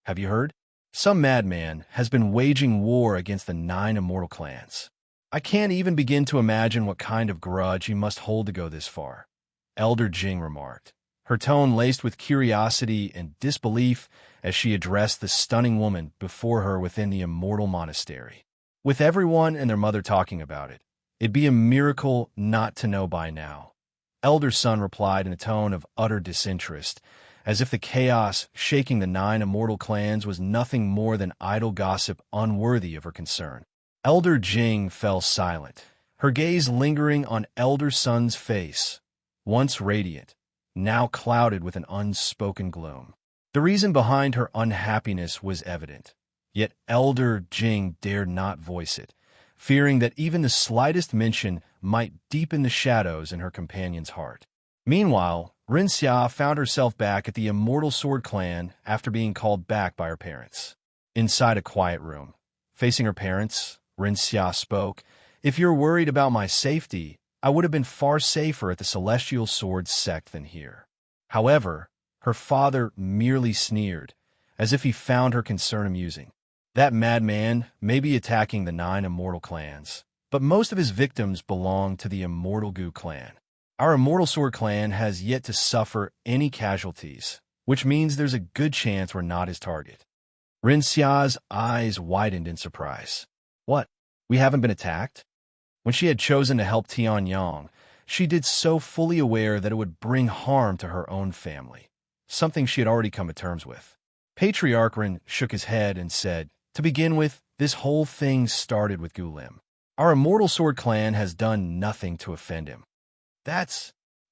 Have you heard? Some madman has been waging war against the 9 immortal clans. I can't even begin to imagine what kind of grudge he must hold to go this far, Elder Jing remarked, her tone laced with curiosity and disbelief as she addressed the stunning woman before her within the Immortal Monastery. With everyone and their mother talking about it, it'd be a miracle not to know by now. Elder Sun replied in a tone of utter disinterest, as if the chaos shaking the 9 immortal clans was nothing more than idle gossip unworthy of her concern. Elder Jing fell silent, her gaze lingering on Elder Sun's face, once radiant, now clouded with an unspoken gloom. The reason behind her unhappiness was evident, yet Elder Jing dared not voice it, fearing that even the slightest mention might deepen the shadows in her companion's heart. Meanwhile, Ren Xia found herself back at the Immortal Sword Clan after being called back by her parents. Inside a quiet room, facing her parents, Ren Xia spoke, "If you're worried about my safety, I would have been far safer at the Celestial Sword Sect than here." However, her father merely sneered, as if he found her concern amusing. That madman may be attacking the 9 immortal clans, but most of his victims belong to the Immortal Gu clan. Our Immortal Sword clan has yet to suffer any casualties, which means there's a good chance we're not his target. Ren Xia's eyes widened in surprise. What? We haven't been attacked? When she had chosen to help Tian, she did so fully aware that it would bring harm to her own family, something she had already come to terms with. Patriarch Ren shook his head and said, "To begin with, this whole thing started with Gulim. Our Immortal Sword clan has done nothing to offend him."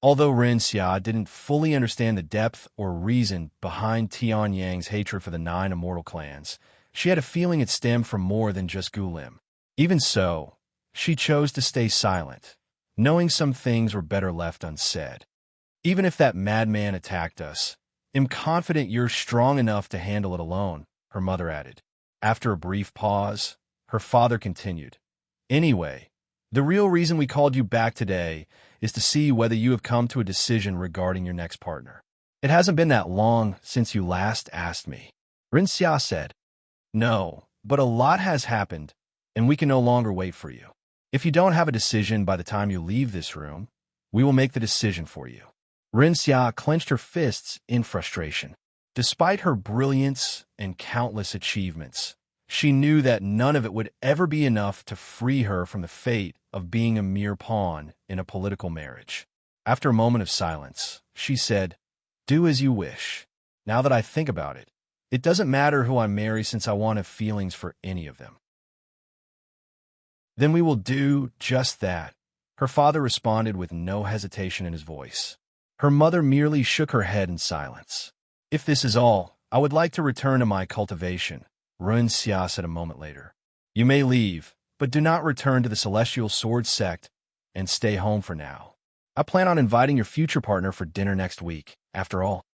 Although Ren Xia didn't fully understand the depth or reason behind Tian Yang's hatred for the 9 immortal clans, she had a feeling it stemmed from more than just Gulim. Even so, she chose to stay silent, knowing some things were better left unsaid. "Even if that madman attacked us, I'm confident you're strong enough to handle it alone," her mother added. After a brief pause, her father continued, "Anyway, the real reason we called you back today is to see whether you have come to a decision regarding your next partner. It hasn't been that long since you last asked me." Ren Xia said, "No, but a lot has happened, and we can no longer wait for you. If you don't have a decision by the time you leave this room, we will make the decision for you." Ren Xia clenched her fists in frustration. Despite her brilliance and countless achievements, she knew that none of it would ever be enough to free her from the fate of being a mere pawn in a political marriage. After a moment of silence, she said, "Do as you wish. Now that I think about it, it doesn't matter who I marry since I won't have feelings for any of them." "Then we will do just that," her father responded with no hesitation in his voice. Her mother merely shook her head in silence. "If this is all, I would like to return to my cultivation," Ren Xia said a moment later. "You may leave, but do not return to the Celestial Sword Sect and stay home for now. I plan on inviting your future partner for dinner next week, after all."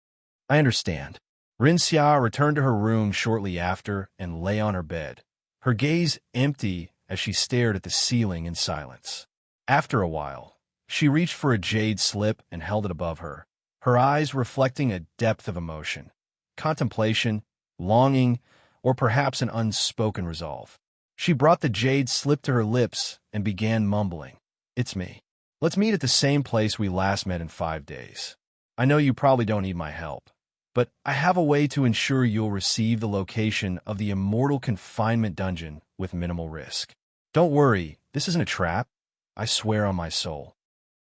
"I understand." Ren Xia returned to her room shortly after and lay on her bed, her gaze empty as she stared at the ceiling in silence. After a while, she reached for a jade slip and held it above her, her eyes reflecting a depth of emotion, contemplation, longing, or perhaps an unspoken resolve. She brought the jade slip to her lips and began mumbling, "It's me. Let's meet at the same place we last met in 5 days. I know you probably don't need my help, but I have a way to ensure you'll receive the location of the Immortal Confinement dungeon with minimal risk. Don't worry, this isn't a trap. I swear on my soul."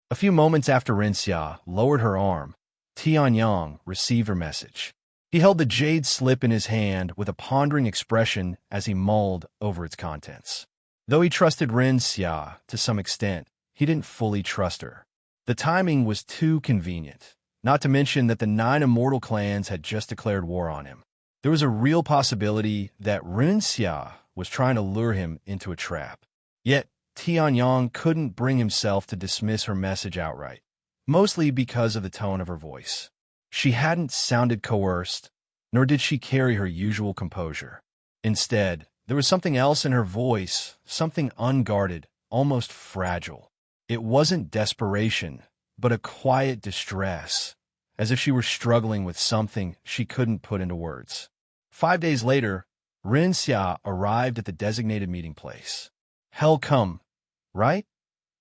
A few moments after Ren Xia lowered her arm, Tian received her message. He held the jade slip in his hand with a pondering expression as he mulled over its contents. Though he trusted Ren Xia to some extent, he didn't fully trust her. The timing was too convenient. not to mention that the 9 immortal clans had just declared war on him. There was a real possibility that Renxia was trying to lure him into a trap. Yet, Tianyang couldn't bring himself to dismiss her message outright, mostly because of the tone of her voice. She hadn't sounded coerced, nor did she carry her usual composure. Instead, there was something else in her voice, something unguarded, almost fragile. It wasn't desperation, but a quiet distress, as if she were struggling with something she couldn't put into words. 5 days later, Renxia arrived at the designated meeting place. "Hell come, right?"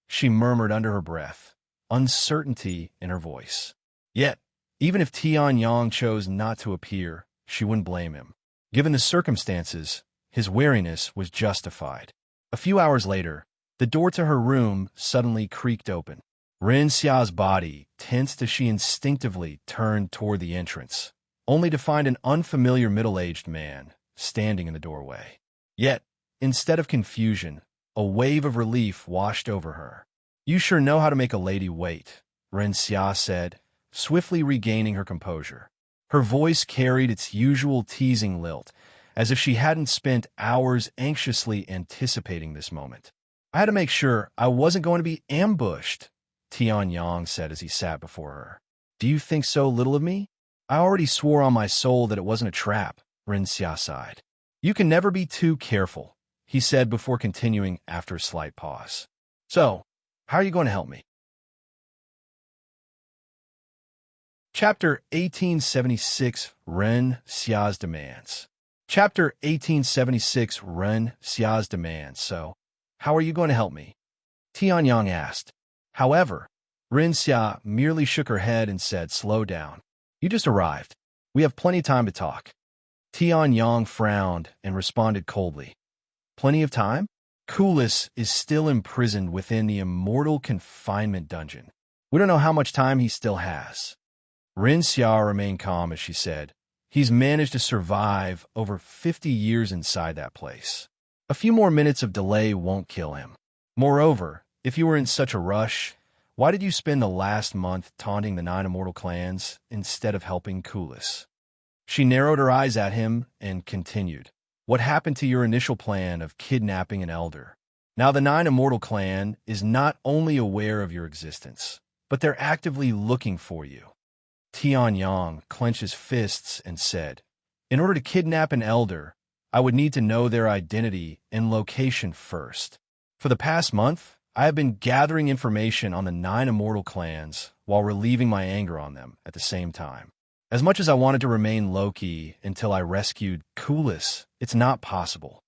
she murmured under her breath, uncertainty in her voice. Yet, even if Tianyang chose not to appear, she wouldn't blame him. Given the circumstances, his wariness was justified. A few hours later, the door to her room suddenly creaked open. Renxia's body tensed as she instinctively turned toward the entrance, only to find an unfamiliar middle-aged man standing in the doorway. Yet, instead of confusion, a wave of relief washed over her. "You sure know how to make a lady wait," Renxia said, swiftly regaining her composure. Her voice carried its usual teasing lilt, as if she hadn't spent hours anxiously anticipating this moment. "I had to make sure I wasn't going to be ambushed," Tianyang said as he sat before her. "Do you think so little of me? I already swore on my soul that it wasn't a trap," Renxia sighed. "You can never be too careful," he said before continuing after a slight pause. "So, how are you going to help me?" Chapter 1876, Ren Xia's Demands. Chapter 1876, Ren Xia's Demands. "So, how are you going to help me?" Tianyang asked. However, Ren Xia merely shook her head and said, "Slow down. You just arrived. We have plenty of time to talk." Tianyang frowned and responded coldly. "Plenty of time? Kulas is still imprisoned within the Immortal Confinement dungeon. We don't know how much time he still has." Ren Xia remained calm as she said, "He's managed to survive over 50 years inside that place. A few more minutes of delay won't kill him. Moreover, if you were in such a rush, why did you spend the last month taunting the 9 immortal clans instead of helping Kulas?" She narrowed her eyes at him and continued, "What happened to your initial plan of kidnapping an elder? Now the 9 immortal clan is not only aware of your existence, but they're actively looking for you." Tianyang clenched his fists and said, "In order to kidnap an elder, I would need to know their identity and location first. For the past month, I have been gathering information on the 9 immortal clans while relieving my anger on them at the same time. As much as I wanted to remain low-key until I rescued Kulas, it's not possible.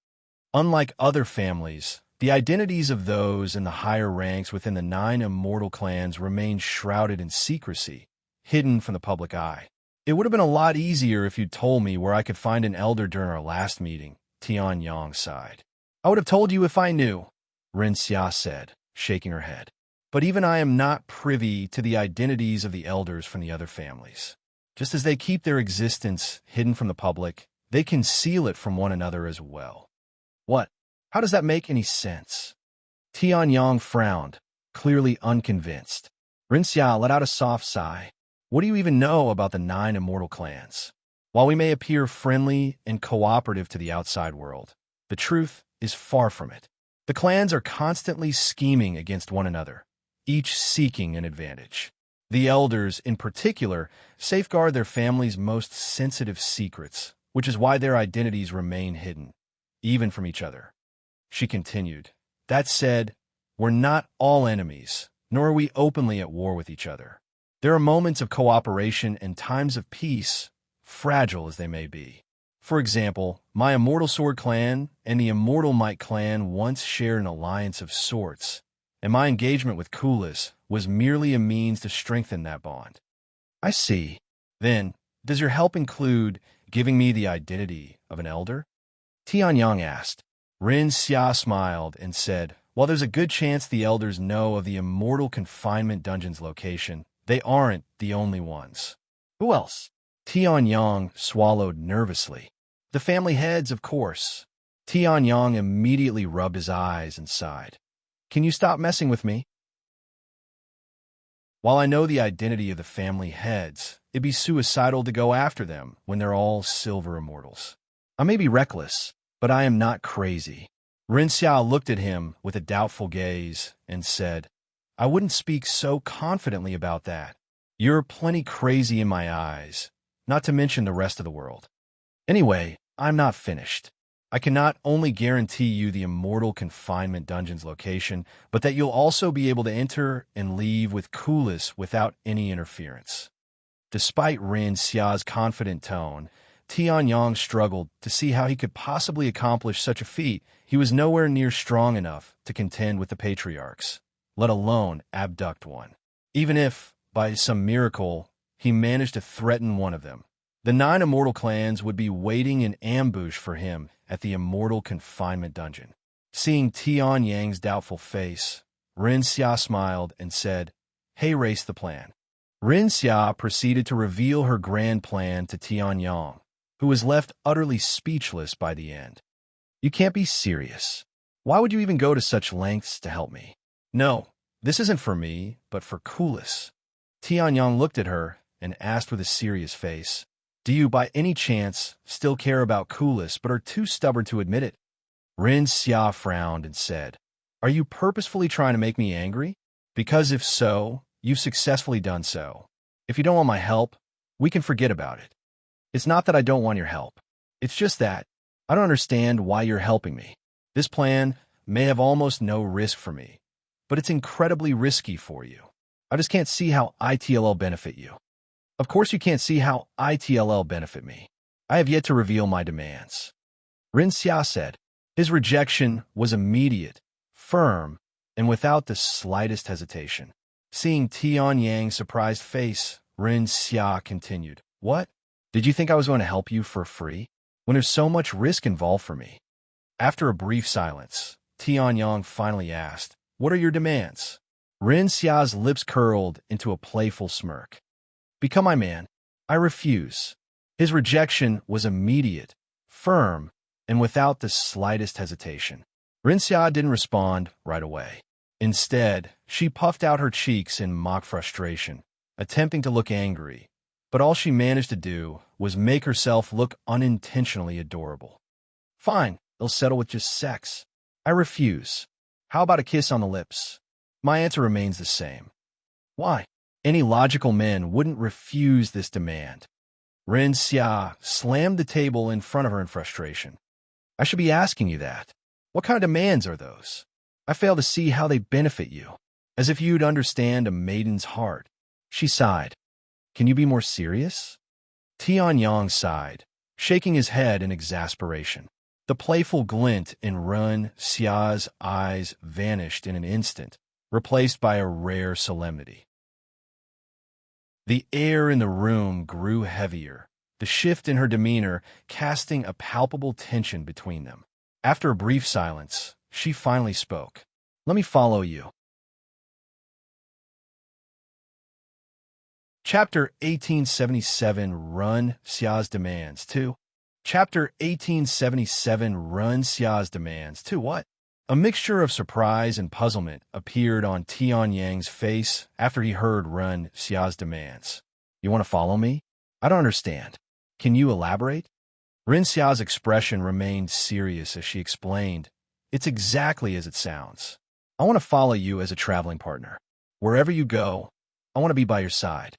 Unlike other families, the identities of those in the higher ranks within the 9 immortal clans remain shrouded in secrecy, hidden from the public eye. It would have been a lot easier if you'd told me where I could find an elder during our last meeting," Tianyang sighed. "I would have told you if I knew," Renxia said, shaking her head. "But even I am not privy to the identities of the elders from the other families. Just as they keep their existence hidden from the public, they conceal it from one another as well." "What? How does that make any sense?" Tianyang frowned, clearly unconvinced. Renxia let out a soft sigh. "What do you even know about the 9 immortal clans? While we may appear friendly and cooperative to the outside world, the truth is far from it. The clans are constantly scheming against one another, each seeking an advantage. The elders, in particular, safeguard their family's most sensitive secrets, which is why their identities remain hidden, even from each other." She continued, "That said, we're not all enemies, nor are we openly at war with each other. There are moments of cooperation and times of peace, fragile as they may be. For example, my Immortal Sword clan and the Immortal Might clan once shared an alliance of sorts, and my engagement with Kulas was merely a means to strengthen that bond." "I see. Then, does your help include giving me the identity of an elder?" Tianyang asked. Ren Xia smiled and said, "While there's a good chance the elders know of the Immortal Confinement dungeon's location, they aren't the only ones." "Who else?" Tianyang swallowed nervously. "The family heads, of course." Tianyang immediately rubbed his eyes and sighed. "Can you stop messing with me?" While I know the identity of the family heads, it'd be suicidal to go after them when they're all silver immortals. I may be reckless, but I am not crazy. Ren Xia looked at him with a doubtful gaze and said, I wouldn't speak so confidently about that. You're plenty crazy in my eyes, not to mention the rest of the world. Anyway, I'm not finished. I can not only guarantee you the Immortal Confinement Dungeon's location, but that you'll also be able to enter and leave with Kulas without any interference. Despite Ren Xia's confident tone, Tian struggled to see how he could possibly accomplish such a feat. He was nowhere near strong enough to contend with the patriarchs, let alone abduct one. Even if, by some miracle, he managed to threaten one of them, the 9 immortal clans would be waiting in ambush for him at the Immortal Confinement Dungeon. Seeing Tian's doubtful face, Ren Xia smiled and said, Hey, race the plan. Ren Xia proceeded to reveal her grand plan to Tian, who was left utterly speechless by the end. You can't be serious. Why would you even go to such lengths to help me? No, this isn't for me, but for Kulas. Tian looked at her and asked with a serious face, Do you by any chance still care about Kulas but are too stubborn to admit it? Ren Xia frowned and said, Are you purposefully trying to make me angry? Because if so, you've successfully done so. If you don't want my help, we can forget about it. It's not that I don't want your help. It's just that I don't understand why you're helping me. This plan may have almost no risk for me, but it's incredibly risky for you. I just can't see how ITLL benefit you. Of course you can't see how ITLL benefit me. I have yet to reveal my demands. Ren Xia said. His rejection was immediate, firm, and without the slightest hesitation. Seeing Tian's surprised face, Ren Xia continued, What? Did you think I was going to help you for free? When there's so much risk involved for me? After a brief silence, Tian finally asked, What are your demands? Ren Xia's lips curled into a playful smirk. Become my man. I refuse. His rejection was immediate, firm, and without the slightest hesitation. Ren Xia didn't respond right away. Instead, she puffed out her cheeks in mock frustration, attempting to look angry, but all she managed to do was make herself look unintentionally adorable. Fine, they'll settle with just sex. I refuse. How about a kiss on the lips? My answer remains the same. Why? Any logical man wouldn't refuse this demand. Ren Xia slammed the table in front of her in frustration. I should be asking you that. What kind of demands are those? I fail to see how they benefit you. As if you'd understand a maiden's heart. She sighed. Can you be more serious? Tian sighed, shaking his head in exasperation. The playful glint in Ren Xia's eyes vanished in an instant, replaced by a rare solemnity. The air in the room grew heavier, the shift in her demeanor casting a palpable tension between them. After a brief silence, she finally spoke. Let me follow you. Chapter 1877 Ren Xia's Demands 2. Chapter 1877 Ren Xia's Demands 2. What? A mixture of surprise and puzzlement appeared on Tian's face after he heard Ren Xia's demands. You want to follow me? I don't understand. Can you elaborate? Ren Xia's expression remained serious as she explained. It's exactly as it sounds. I want to follow you as a traveling partner. Wherever you go, I want to be by your side.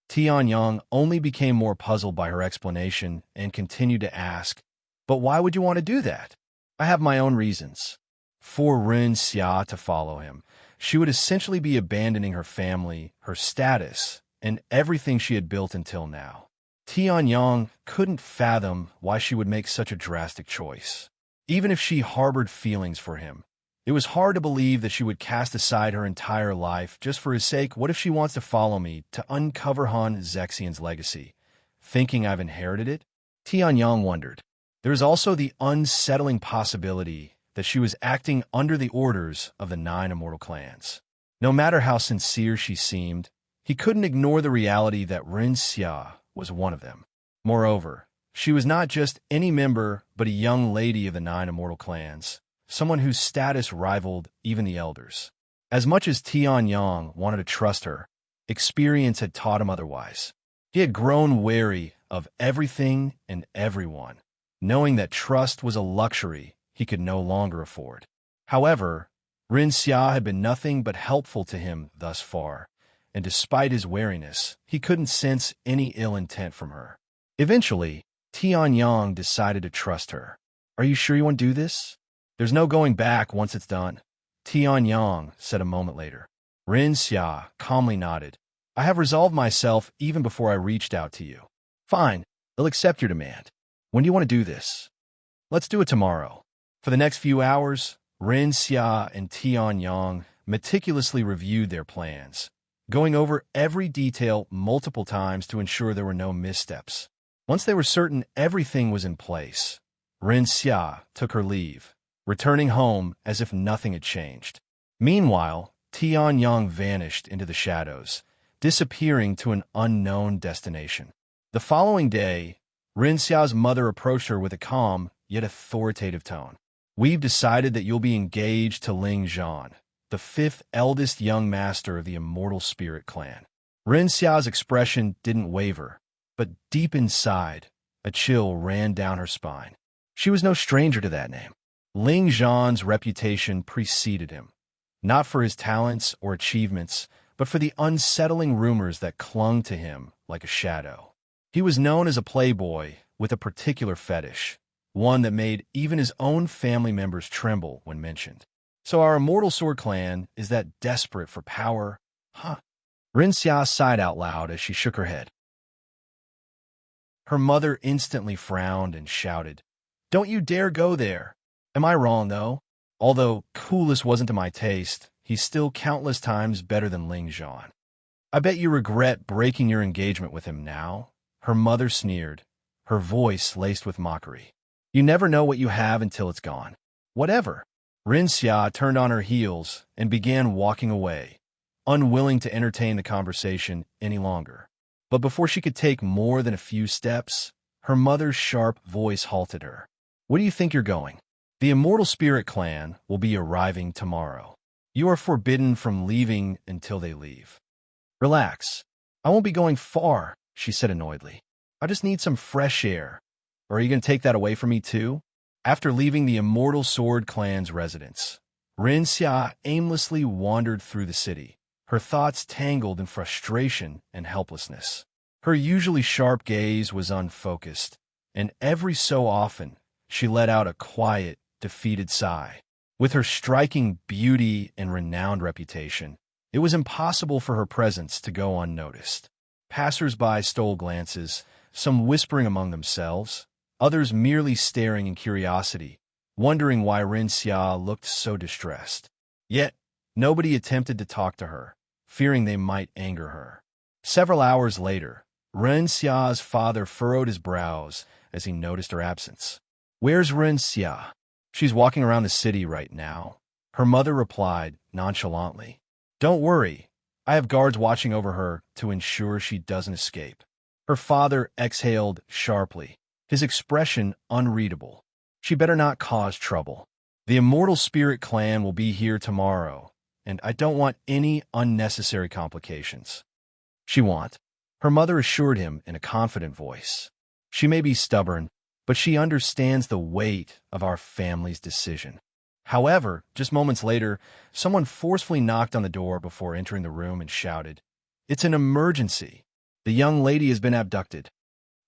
Tian only became more puzzled by her explanation and continued to ask, But why would you want to do that? I have my own reasons. For Ren Xia to follow him, she would essentially be abandoning her family, her status, and everything she had built until now. Tian couldn't fathom why she would make such a drastic choice. Even if she harbored feelings for him, it was hard to believe that she would cast aside her entire life just for his sake. What if she wants to follow me to uncover Han Zexian's legacy, thinking I've inherited it? Tian wondered. There is also the unsettling possibility that she was acting under the orders of the 9 immortal clans. No matter how sincere she seemed, he couldn't ignore the reality that Ren Xia was one of them. Moreover, she was not just any member, but a young lady of the 9 immortal clans, someone whose status rivaled even the elders. As much as Tian wanted to trust her, Experience had taught him otherwise. He had grown wary of everything and everyone, knowing that trust was a luxury he could no longer afford. However, Ren-Xia had been nothing but helpful to him thus far, and despite his wariness, he couldn't sense any ill intent from her. Eventually, Tian decided to trust her. "Are you sure you want to do this? There's no going back once it's done," Tian said a moment later. Ren-Xia calmly nodded. "I have resolved myself even before I reached out to you." "Fine, they'll accept your demand. When do you want to do this?" "Let's do it tomorrow." For the next few hours, Ren-Xia and Tian meticulously reviewed their plans, going over every detail multiple times to ensure there were no missteps. Once they were certain everything was in place, Ren-Xia took her leave, returning home as if nothing had changed. Meanwhile, Tian vanished into the shadows, disappearing to an unknown destination. The following day, Ren-Xia's mother approached her with a calm yet authoritative tone. "We've decided that you'll be engaged to Zhan, the fifth eldest young master of the Immortal Spirit clan." Ren-Xia's expression didn't waver, but deep inside, a chill ran down her spine. She was no stranger to that name. Zhan's reputation preceded him, not for his talents or achievements, but for the unsettling rumors that clung to him like a shadow. He was known as a playboy with a particular fetish, one that made even his own family members tremble when mentioned. "So our Immortal Sword clan is that desperate for power, huh?" Ren-Xia sighed out loud as she shook her head. Her mother instantly frowned and shouted, "Don't you dare go there! Am I wrong, though? Although Kulas wasn't to my taste, he's still countless times better than Zhan. I bet you regret breaking your engagement with him now." Her mother sneered, her voice laced with mockery. "You never know what you have until it's gone." "Whatever." Ren-Xia turned on her heels and began walking away, unwilling to entertain the conversation any longer. But before she could take more than a few steps, her mother's sharp voice halted her. "Where do you think you're going? The Immortal Spirit clan will be arriving tomorrow. You are forbidden from leaving until they leave." "Relax. I won't be going far," she said annoyedly. "I just need some fresh air. Or are you going to take that away from me too?" After leaving the Immortal Sword clan's residence, Ren-Xia aimlessly wandered through the city, her thoughts tangled in frustration and helplessness. Her usually sharp gaze was unfocused, and every so often she let out a quiet, defeated sigh. With her striking beauty and renowned reputation, it was impossible for her presence to go unnoticed. Passers-by stole glances, some whispering among themselves, others merely staring in curiosity, wondering why Ren-Xia looked so distressed. Yet, nobody attempted to talk to her, fearing they might anger her. Several hours later, Ren-Xia's father furrowed his brows as he noticed her absence. "Where's Ren-Xia?" "She's walking around the city right now," her mother replied nonchalantly. "Don't worry, I have guards watching over her to ensure she doesn't escape." Her father exhaled sharply, his expression unreadable. "She better not cause trouble. The Immortal Spirit clan will be here tomorrow, and I don't want any unnecessary complications." "She won't," her mother assured him in a confident voice. "She may be stubborn, but she understands the weight of our family's decision." However, just moments later, someone forcefully knocked on the door before entering the room and shouted, "It's an emergency. The young lady has been abducted."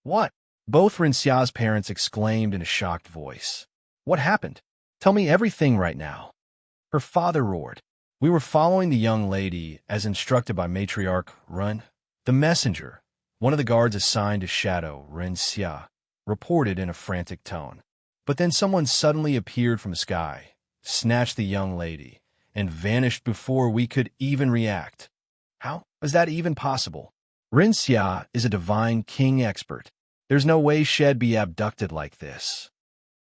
"What?" Both Ren-Xia's parents exclaimed in a shocked voice. "What happened? Tell me everything right now." Her father roared. "We were following the young lady as instructed by Matriarch Run. The messenger, one of the guards assigned to shadow Ren-Xia, reported in a frantic tone. But then someone suddenly appeared from the sky, snatched the young lady, and vanished before we could even react." "How is that even possible?" "Ren-Xia is a divine king expert. There's no way she'd be abducted like this."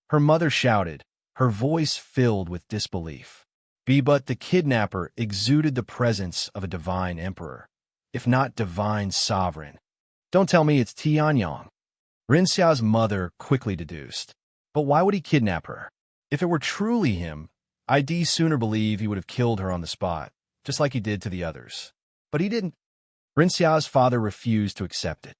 Her mother shouted, her voice filled with disbelief. But the kidnapper exuded the presence of a divine emperor, if not divine sovereign. "Don't tell me it's Tian." Ren-Xia's mother quickly deduced. "But why would he kidnap her? If it were truly him, I'd sooner believe he would have killed her on the spot, just like he did to the others. But he didn't." Rinxia's father refused to accept it.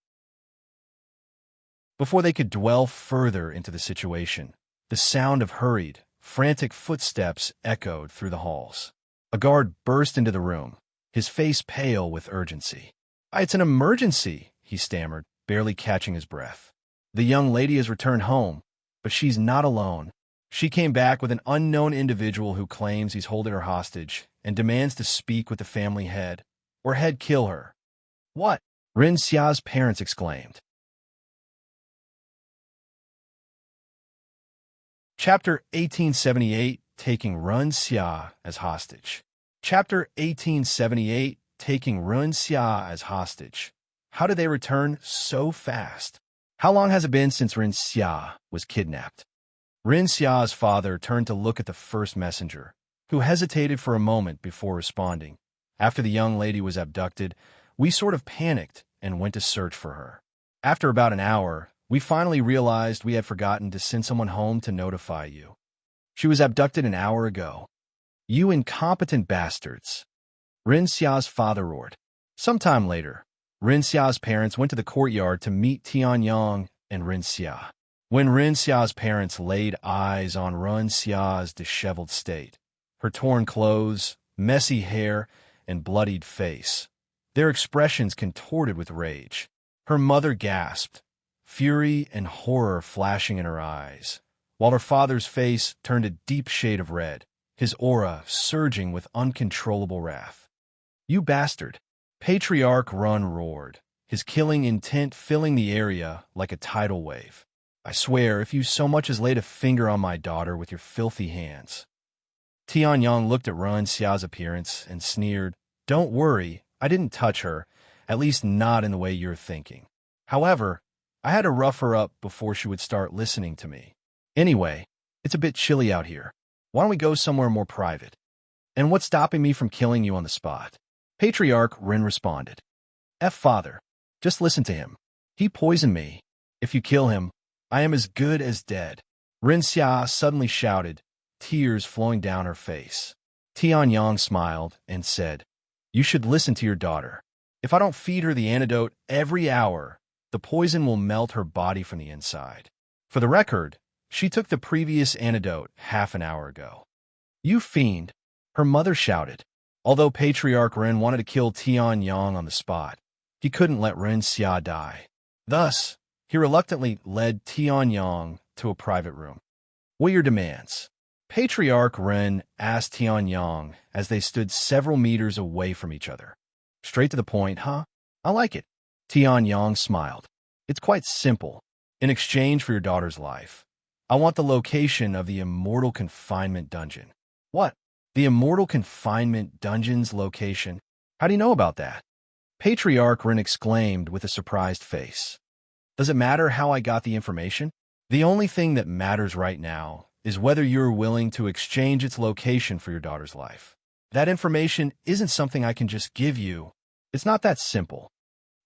Before they could dwell further into the situation, the sound of hurried, frantic footsteps echoed through the halls. A guard burst into the room, his face pale with urgency. It's an emergency," he stammered, barely catching his breath. "The young lady has returned home, but she's not alone. She came back with an unknown individual who claims he's holding her hostage and demands to speak with the family head, or head kill her." "What?" Ren Xia's parents exclaimed. Chapter 1878, Taking Ren Xia as Hostage. Chapter 1878, Taking Ren Xia as Hostage. How did they return so fast? How long has it been since Ren Xia was kidnapped? Ren Xia's father turned to look at the first messenger, who hesitated for a moment before responding. "After the young lady was abducted, we sort of panicked and went to search for her. After about an hour, we finally realized we had forgotten to send someone home to notify you. She was abducted an hour ago." "You incompetent bastards," Ren Xia's father roared. Sometime later, Ren Xia's parents went to the courtyard to meet Tian and Ren Xia. When Ren Xia's parents laid eyes on Ren Xia's disheveled state, her torn clothes, messy hair, and bloodied face, their expressions contorted with rage. Her mother gasped, fury and horror flashing in her eyes, while her father's face turned a deep shade of red, his aura surging with uncontrollable wrath. "You bastard!" Patriarch Run roared, his killing intent filling the area like a tidal wave. "I swear, if you so much as laid a finger on my daughter with your filthy hands." Tianyang looked at Ren Xia's appearance and sneered, "Don't worry, I didn't touch her, at least not in the way you're thinking. However, I had to rough her up before she would start listening to me. Anyway, it's a bit chilly out here. Why don't we go somewhere more private? And what's stopping me from killing you on the spot?" Patriarch Ren responded, "Father, just listen to him. He poisoned me. If you kill him, I am as good as dead." Ren Xia suddenly shouted, tears flowing down her face. Tianyang smiled and said, "You should listen to your daughter. If I don't feed her the antidote every hour, the poison will melt her body from the inside. For the record, she took the previous antidote half an hour ago." "You fiend," her mother shouted. Although Patriarch Ren wanted to kill Tianyang on the spot, he couldn't let Ren Xia die. Thus, he reluctantly led Tianyang to a private room. "What are your demands?" Patriarch Ren asked Tianyang as they stood several meters away from each other. "Straight to the point, huh? I like it." Tianyang smiled. "It's quite simple. In exchange for your daughter's life, I want the location of the Immortal Confinement Dungeon." "What? The Immortal Confinement Dungeon's location? How do you know about that?" Patriarch Ren exclaimed with a surprised face. "Does it matter how I got the information? The only thing that matters right now is whether you're willing to exchange its location for your daughter's life. That information isn't something I can just give you. It's not that simple."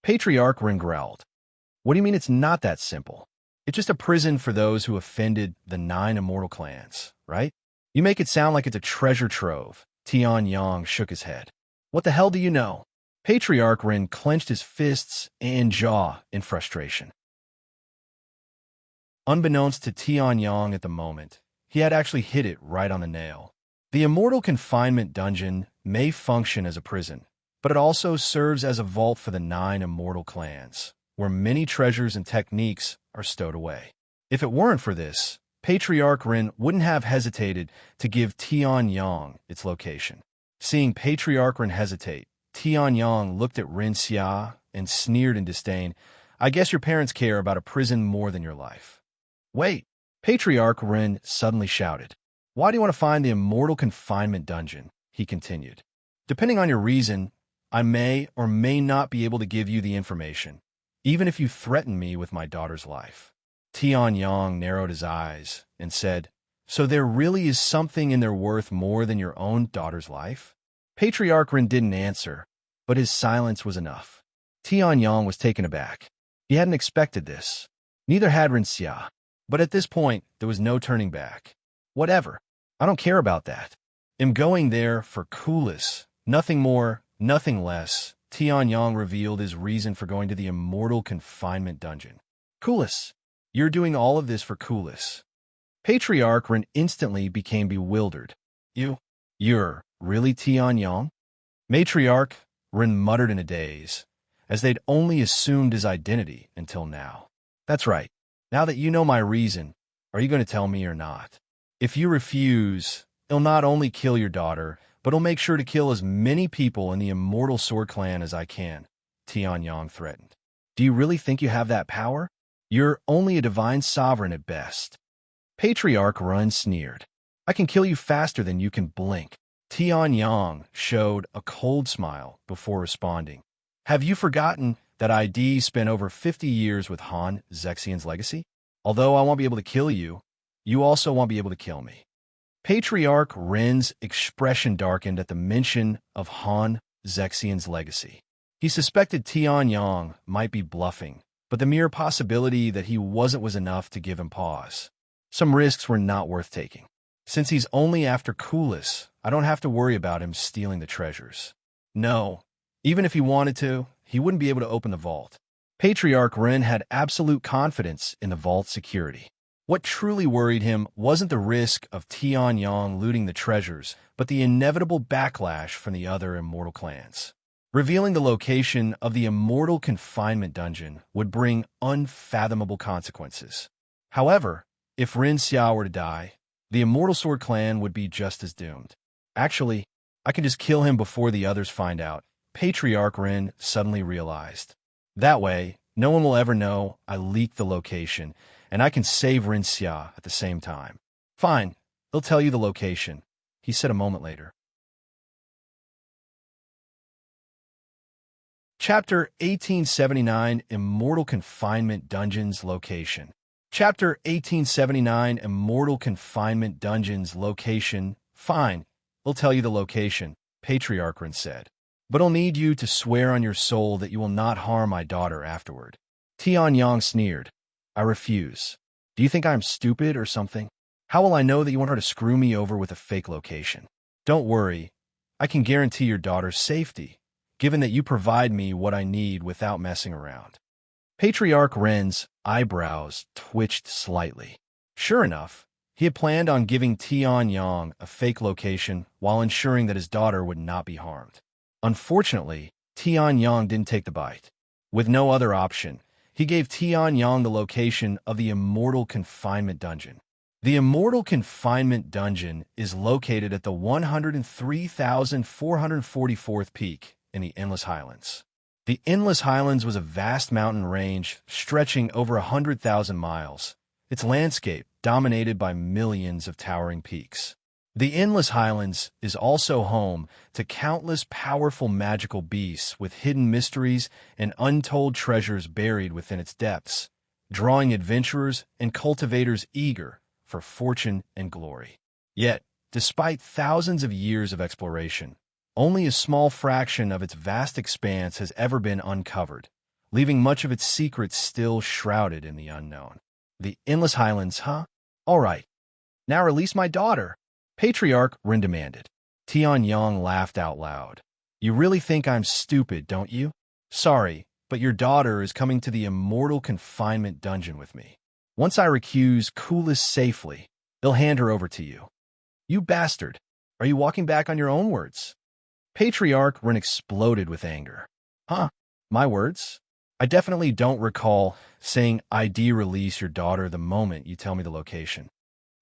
Patriarch Ren growled. "What do you mean it's not that simple? It's just a prison for those who offended the 9 immortal clans, right? You make it sound like it's a treasure trove." Tianyang shook his head. "What the hell do you know?" Patriarch Ren clenched his fists and jaw in frustration. Unbeknownst to Tianyang at the moment, he had actually hit it right on the nail. The Immortal Confinement Dungeon may function as a prison, but it also serves as a vault for the 9 immortal clans, where many treasures and techniques are stowed away. If it weren't for this, Patriarch Ren wouldn't have hesitated to give Tianyang its location. Seeing Patriarch Ren hesitate, Tianyang looked at Ren Xia and sneered in disdain. "I guess your parents care about a prison more than your life." "Wait!" Patriarch Ren suddenly shouted. "Why do you want to find the Immortal Confinement Dungeon?" he continued. "Depending on your reason, I may or may not be able to give you the information, even if you threaten me with my daughter's life." Tianyang narrowed his eyes and said, "So there really is something in there worth more than your own daughter's life?" Patriarch Ren didn't answer, but his silence was enough. Tianyang was taken aback. He hadn't expected this. Neither had Ren Xia. But at this point, there was no turning back. "Whatever. I don't care about that. I'm going there for Kulas. Nothing more, nothing less," Tianyang revealed his reason for going to the Immortal Confinement dungeon. Kulas, you're doing all of this for Kulas. Patriarch Ren instantly became bewildered. You're really Tianyang? Matriarch Ren muttered in a daze, as they'd only assumed his identity until now. That's right. Now that you know my reason, are you going to tell me or not? If you refuse, he'll not only kill your daughter, but he'll make sure to kill as many people in the Immortal Sword Clan as I can, Tianyang threatened. Do you really think you have that power? You're only a divine sovereign at best. Patriarch Ren sneered. I can kill you faster than you can blink. Tianyang showed a cold smile before responding. Have you forgotten that ID spent over 50 years with Han Zexian's legacy? Although I won't be able to kill you, you also won't be able to kill me. Patriarch Ren's expression darkened at the mention of Han Zexian's legacy. He suspected Tianyang might be bluffing, but the mere possibility that he wasn't was enough to give him pause. Some risks were not worth taking. Since he's only after Kulas, I don't have to worry about him stealing the treasures. No, even if he wanted to, he wouldn't be able to open the vault. Patriarch Ren had absolute confidence in the vault's security. What truly worried him wasn't the risk of Tianyang looting the treasures, but the inevitable backlash from the other immortal clans. Revealing the location of the Immortal Confinement dungeon would bring unfathomable consequences. However, if Ren Xia were to die, the Immortal Sword Clan would be just as doomed. Actually, I can just kill him before the others find out, Patriarch Ren suddenly realized. That way, no one will ever know I leaked the location, and I can save Ren Xia at the same time. Fine, they'll tell you the location, he said a moment later. Chapter 1879 Immortal Confinement Dungeons Location. Chapter 1879 Immortal Confinement Dungeons Location. Fine, they'll tell you the location, Patriarch Ren said. But I'll need you to swear on your soul that you will not harm my daughter afterward. Tianyang sneered. I refuse. Do you think I'm stupid or something? How will I know that you want her to screw me over with a fake location? Don't worry. I can guarantee your daughter's safety, given that you provide me what I need without messing around. Patriarch Ren's eyebrows twitched slightly. Sure enough, he had planned on giving Tianyang a fake location while ensuring that his daughter would not be harmed. Unfortunately, Tianyang didn't take the bite. With no other option, he gave Tianyang the location of the Immortal Confinement Dungeon. The Immortal Confinement Dungeon is located at the 103,444th peak in the Endless Highlands. The Endless Highlands was a vast mountain range stretching over 100,000 miles, its landscape dominated by millions of towering peaks. The Endless Highlands is also home to countless powerful magical beasts with hidden mysteries and untold treasures buried within its depths, drawing adventurers and cultivators eager for fortune and glory. Yet, despite thousands of years of exploration, only a small fraction of its vast expanse has ever been uncovered, leaving much of its secrets still shrouded in the unknown. The Endless Highlands, huh? All right. Now release my daughter, Patriarch Ren demanded. Tianyang laughed out loud. You really think I'm stupid, don't you? Sorry, but your daughter is coming to the Immortal Confinement Dungeon with me. Once I recuse Kulas safely, they'll hand her over to you. You bastard! Are you walking back on your own words? Patriarch Ren exploded with anger. Huh? My words? I definitely don't recall saying ID release your daughter the moment you tell me the location.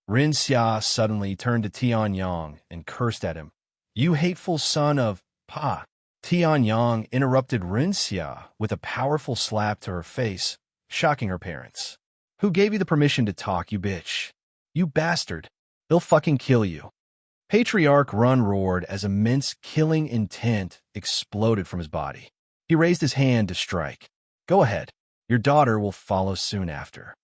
Ren Xia suddenly turned to Tianyang and cursed at him. You hateful son of Pa! Tianyang interrupted Ren Xia with a powerful slap to her face, shocking her parents. Who gave you the permission to talk, you bitch? You bastard! They'll fucking kill you. Patriarch Ren roared as immense killing intent exploded from his body. He raised his hand to strike. Go ahead. Your daughter will follow soon after.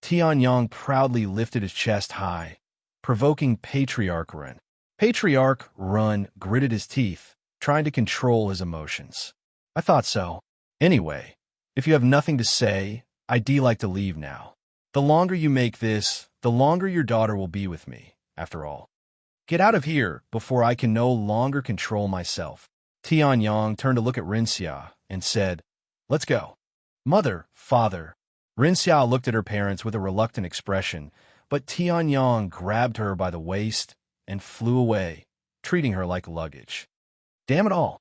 Tianyang proudly lifted his chest high, provoking Patriarch Ren. Patriarch Ren gritted his teeth, trying to control his emotions. I thought so. Anyway, if you have nothing to say, I'd like to leave now. The longer you make this, the longer your daughter will be with me, after all. Get out of here before I can no longer control myself. Tian Yang turned to look at Rinxia and said, "Let's go." "Mother, father." Rinxia looked at her parents with a reluctant expression, but Tian Yang grabbed her by the waist and flew away, treating her like luggage. Damn it all.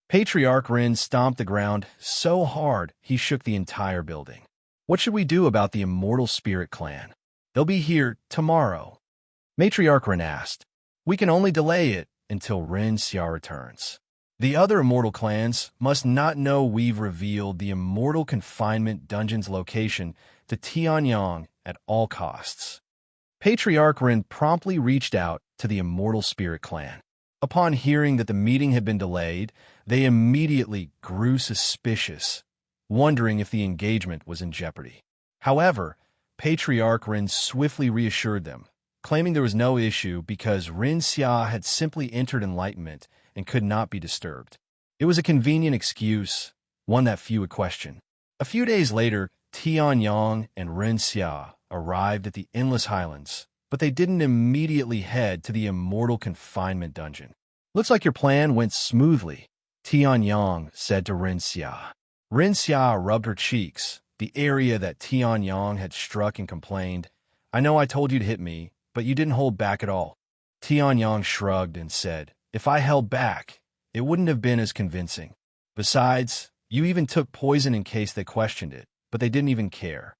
Patriarch Rin stomped the ground so hard he shook the entire building. "What should we do about the Immortal Spirit Clan? They'll be here tomorrow." Matriarch Rin asked. "We can only delay it until Rin Xia returns. The other Immortal clans must not know we've revealed the Immortal Confinement Dungeon's location to Tian Yang at all costs." Patriarch Rin promptly reached out to the Immortal Spirit Clan. Upon hearing that the meeting had been delayed, they immediately grew suspicious, wondering if the engagement was in jeopardy. However, Patriarch Rin swiftly reassured them, claiming there was no issue because Rin Xia had simply entered enlightenment and could not be disturbed. It was a convenient excuse, one that few would question. A few days later, Tian Yang and Rin Xia arrived at the Endless Highlands, but they didn't immediately head to the Immortal Confinement Dungeon. "Looks like your plan went smoothly," Tian Yang said to Rin Xia. Rin Xia rubbed her cheeks, the area that Tian Yang had struck, and complained, "I know I told you to hit me, but you didn't hold back at all." Tian Yang shrugged and said, "If I held back, it wouldn't have been as convincing. Besides, you even took poison in case they questioned it, but they didn't even care."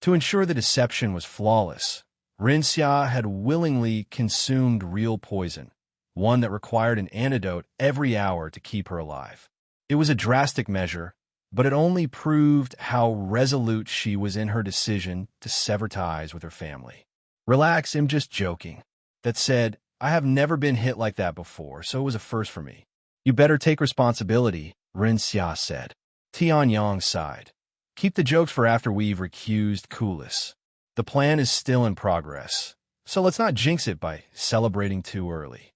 To ensure the deception was flawless, Rin Xia had willingly consumed real poison, one that required an antidote every hour to keep her alive. It was a drastic measure, but it only proved how resolute she was in her decision to sever ties with her family. "Relax, I'm just joking." That said, I have never been hit like that before, so it was a first for me. "You better take responsibility," Rin Xia said. Tian Yang sighed. "Keep the jokes for after we've recused Kulas. The plan is still in progress, so let's not jinx it by celebrating too early."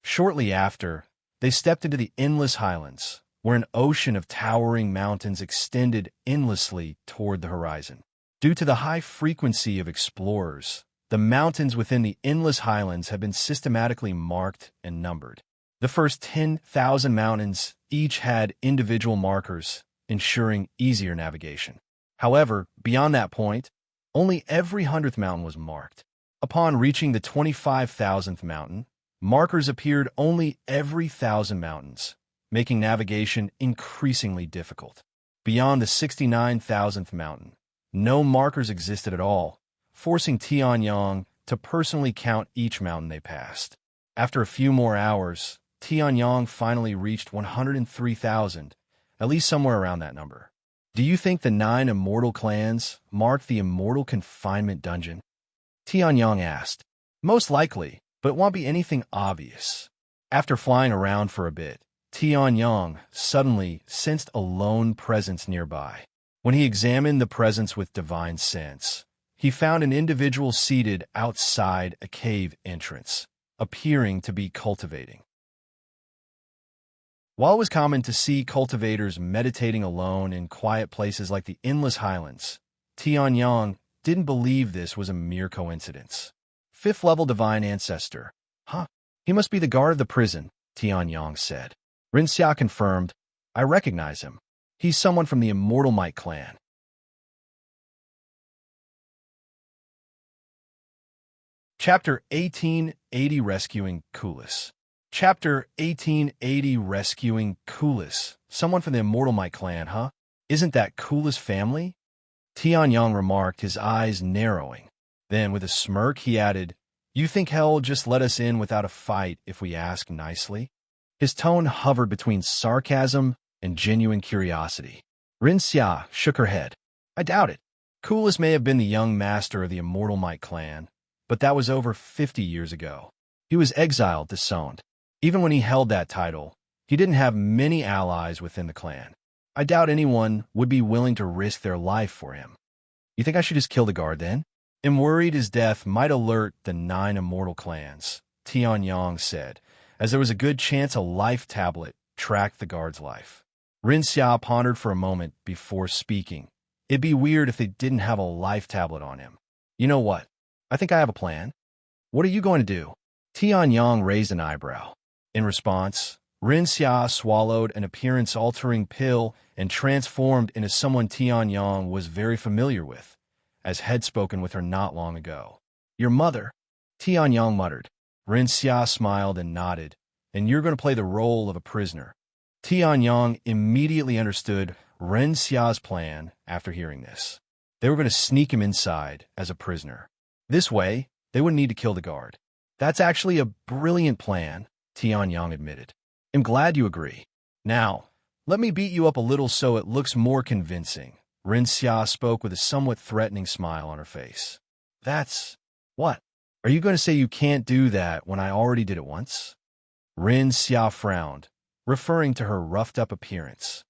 Shortly after, they stepped into the Endless Highlands, where an ocean of towering mountains extended endlessly toward the horizon. Due to the high frequency of explorers, the mountains within the Endless Highlands have been systematically marked and numbered. The first 10,000 mountains each had individual markers, ensuring easier navigation. However, beyond that point, only every 100th mountain was marked. Upon reaching the 25,000th mountain, markers appeared only every 1,000 mountains, making navigation increasingly difficult. Beyond the 69,000th mountain, no markers existed at all, forcing Tian Yang to personally count each mountain they passed. After a few more hours, Tian Yang finally reached 103,000, at least somewhere around that number. "Do you think the 9 Immortal clans marked the Immortal Confinement Dungeon?" Tian Yang asked. "Most likely, but it won't be anything obvious." After flying around for a bit, Tian Yang suddenly sensed a lone presence nearby. When he examined the presence with divine sense, he found an individual seated outside a cave entrance, appearing to be cultivating. While it was common to see cultivators meditating alone in quiet places like the Endless Highlands, Tian Yang didn't believe this was a mere coincidence. 5th level divine ancestor. "Huh, he must be the guard of the prison," Tian Yang said. Rin Xia confirmed, "I recognize him. He's someone from the Immortal Might clan." Chapter 1880 Rescuing Kulas. Chapter 1880 Rescuing Kulas. "Someone from the Immortal Might clan, huh? Isn't that Kulas' family?" Tian Yang remarked, his eyes narrowing. Then, with a smirk, he added, "You think hell will just let us in without a fight if we ask nicely?" His tone hovered between sarcasm and genuine curiosity. Rin Xia shook her head. "I doubt it. Kulas may have been the young master of the Immortal Might clan, but that was over 50 years ago. He was exiled, disowned. Even when he held that title, he didn't have many allies within the clan. I doubt anyone would be willing to risk their life for him." "You think I should just kill the guard then?" "I'm worried his death might alert the 9 Immortal clans," Tian Yang said, as there was a good chance a life tablet tracked the guard's life. Rin Xia pondered for a moment before speaking. "It'd be weird if they didn't have a life tablet on him. You know what? I think I have a plan." "What are you going to do?" Tian Yang raised an eyebrow. In response, Ren Xia swallowed an appearance-altering pill and transformed into someone Tian Yang was very familiar with, as had spoken with her not long ago. "Your mother," Tian Yang muttered. Ren Xia smiled and nodded. "And you're going to play the role of a prisoner." Tian Yang immediately understood Ren Xia's plan after hearing this. They were going to sneak him inside as a prisoner. This way, they wouldn't need to kill the guard. "That's actually a brilliant plan," Tian Yang admitted. "I'm glad you agree. Now, let me beat you up a little so it looks more convincing." Ren Xia spoke with a somewhat threatening smile on her face. "That's... what? Are you going to say you can't do that when I already did it once?" Ren Xia frowned, referring to her roughed-up appearance.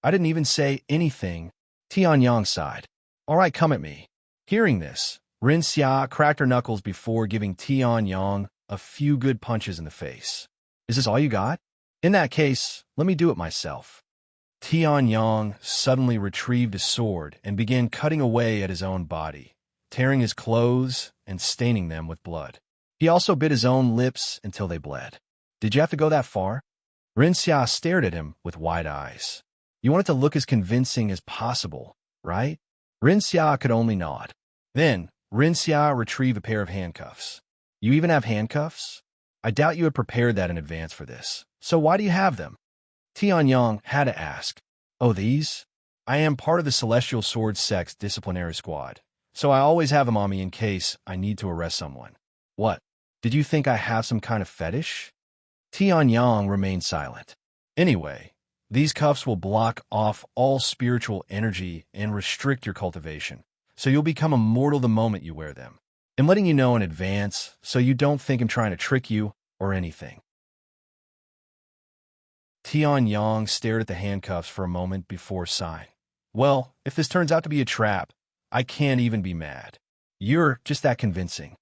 "I didn't even say anything," Tian Yang sighed. "All right, come at me." Hearing this, Ren Xia cracked her knuckles before giving Tian Yang a few good punches in the face. "Is this all you got? In that case, let me do it myself." Tian Yang suddenly retrieved a sword and began cutting away at his own body, tearing his clothes and staining them with blood. He also bit his own lips until they bled. "Did you have to go that far?" Ren Xia stared at him with wide eyes. "You want it to look as convincing as possible, right?" Ren Xia could only nod. Then, Ren Xia retrieved a pair of handcuffs. "You even have handcuffs? I doubt you had prepared that in advance for this. So why do you have them?" Tian Yang had to ask. "Oh, these? I am part of the Celestial Sword Sect's disciplinary squad, so I always have them on me in case I need to arrest someone." "What? Did you think I have some kind of fetish?" Tian Yang remained silent. "Anyway, these cuffs will block off all spiritual energy and restrict your cultivation, so you'll become immortal the moment you wear them. I'm letting you know in advance so you don't think I'm trying to trick you or anything." Tian Yang stared at the handcuffs for a moment before sighing. "Well, if this turns out to be a trap, I can't even be mad. You're just that convincing."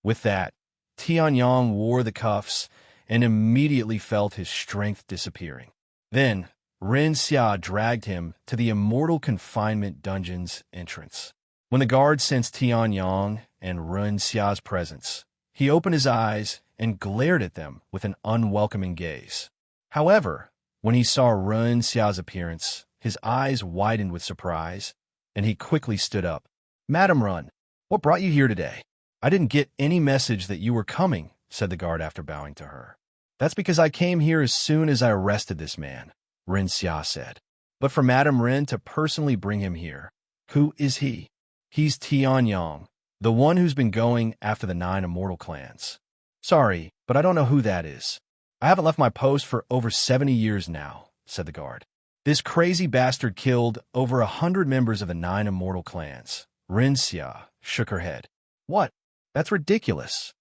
With that, Tian Yang wore the cuffs and immediately felt his strength disappearing. Then, Ren Xia dragged him to the Immortal Confinement dungeon's entrance. When the guard sensed Tian Yang and Ren Xia's presence, he opened his eyes and glared at them with an unwelcoming gaze. However, when he saw Ren Xia's appearance, his eyes widened with surprise, and he quickly stood up. "Madam Ren, what brought you here today?" "I didn't get any message that you were coming," said the guard after bowing to her. "That's because I came here as soon as I arrested this man," Ren Xia said. "But for Madam Ren to personally bring him here, who is he?" "He's Tian Yang, the one who's been going after the 9 immortal clans." "Sorry, but I don't know who that is. I haven't left my post for over 70 years now," said the guard. "This crazy bastard killed over 100 members of the 9 immortal clans." Ren Xia shook her head. "What? That's ridiculous.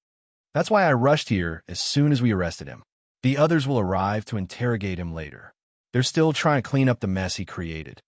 That's why I rushed here as soon as we arrested him. The others will arrive to interrogate him later. They're still trying to clean up the mess he created."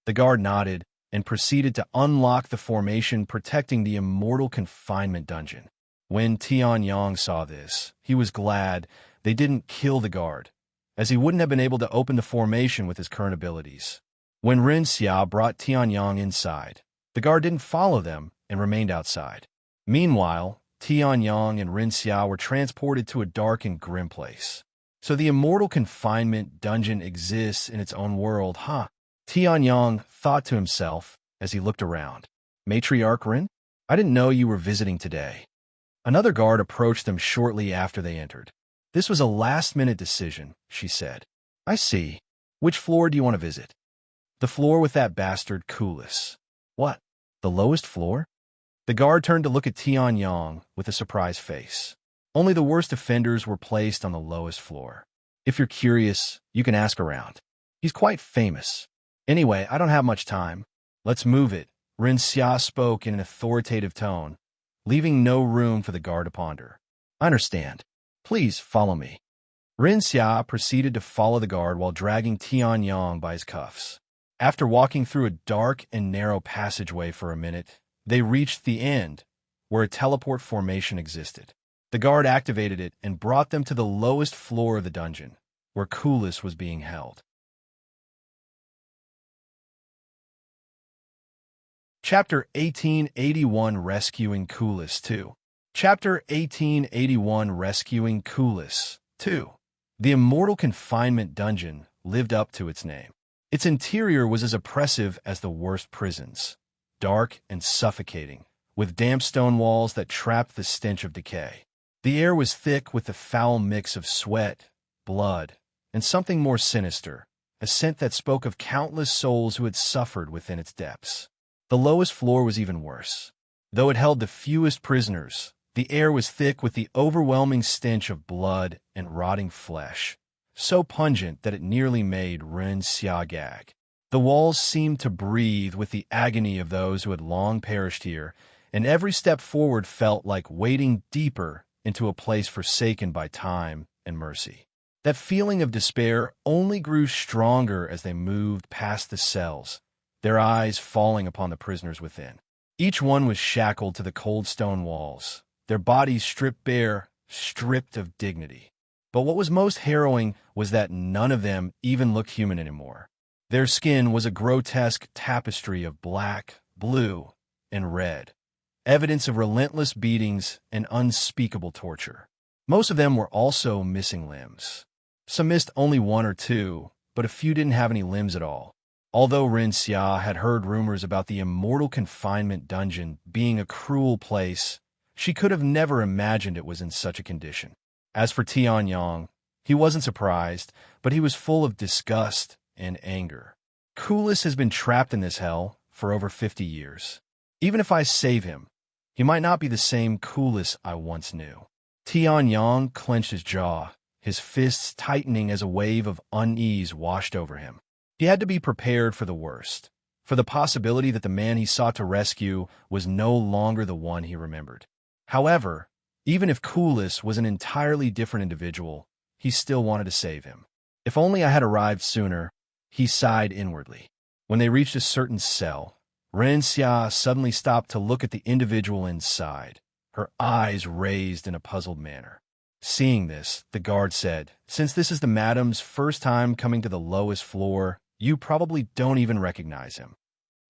The guard nodded and proceeded to unlock the formation protecting the Immortal Confinement dungeon. When Tian Yang saw this, he was glad they didn't kill the guard, as he wouldn't have been able to open the formation with his current abilities. When Ren Xia brought Tian Yang inside, the guard didn't follow them and remained outside. Meanwhile, Tian Yang and Ren Xia were transported to a dark and grim place. "So the Immortal Confinement dungeon exists in its own world, huh?" Tian Yang thought to himself as he looked around. "Matriarch Ren? I didn't know you were visiting today." Another guard approached them shortly after they entered. "This was a last-minute decision," she said. "I see. Which floor do you want to visit?" "The floor with that bastard Kulas." "What? The lowest floor?" The guard turned to look at Tian Yang with a surprised face. Only the worst offenders were placed on the lowest floor. "If you're curious, you can ask around. He's quite famous. Anyway, I don't have much time. Let's move it," Ren Xia spoke in an authoritative tone, leaving no room for the guard to ponder. "I understand. Please follow me." Ren Xia proceeded to follow the guard while dragging Tian Yang by his cuffs. After walking through a dark and narrow passageway for a minute, they reached the end, where a teleport formation existed. The guard activated it and brought them to the lowest floor of the dungeon, where Kulas was being held. Chapter 1881 Rescuing Kulas 2. Chapter 1881 Rescuing Kulas 2. The Immortal Confinement dungeon lived up to its name. Its interior was as oppressive as the worst prisons, dark and suffocating, with damp stone walls that trapped the stench of decay. The air was thick with the foul mix of sweat, blood, and something more sinister, a scent that spoke of countless souls who had suffered within its depths. The lowest floor was even worse. Though it held the fewest prisoners, the air was thick with the overwhelming stench of blood and rotting flesh, so pungent that it nearly made Ren Xia gag. The walls seemed to breathe with the agony of those who had long perished here, and every step forward felt like wading deeper into a place forsaken by time and mercy. That feeling of despair only grew stronger as they moved past the cells, their eyes falling upon the prisoners within. Each one was shackled to the cold stone walls, their bodies stripped bare, stripped of dignity. But what was most harrowing was that none of them even looked human anymore. Their skin was a grotesque tapestry of black, blue, and red, evidence of relentless beatings and unspeakable torture. Most of them were also missing limbs. Some missed only one or two, but a few didn't have any limbs at all. Although Ren Xia had heard rumors about the Immortal Confinement dungeon being a cruel place, she could have never imagined it was in such a condition. As for Tian, he wasn't surprised, but he was full of disgust and anger. Kulas has been trapped in this hell for over 50 years. Even if I save him, he might not be the same Kulas I once knew. Tian clenched his jaw, his fists tightening as a wave of unease washed over him. He had to be prepared for the worst, for the possibility that the man he sought to rescue was no longer the one he remembered. However, even if Kulas was an entirely different individual, he still wanted to save him. If only I had arrived sooner, he sighed inwardly. When they reached a certain cell, Ren Xia suddenly stopped to look at the individual inside, her eyes raised in a puzzled manner. Seeing this, the guard said, "Since this is the madam's first time coming to the lowest floor, you probably don't even recognize him."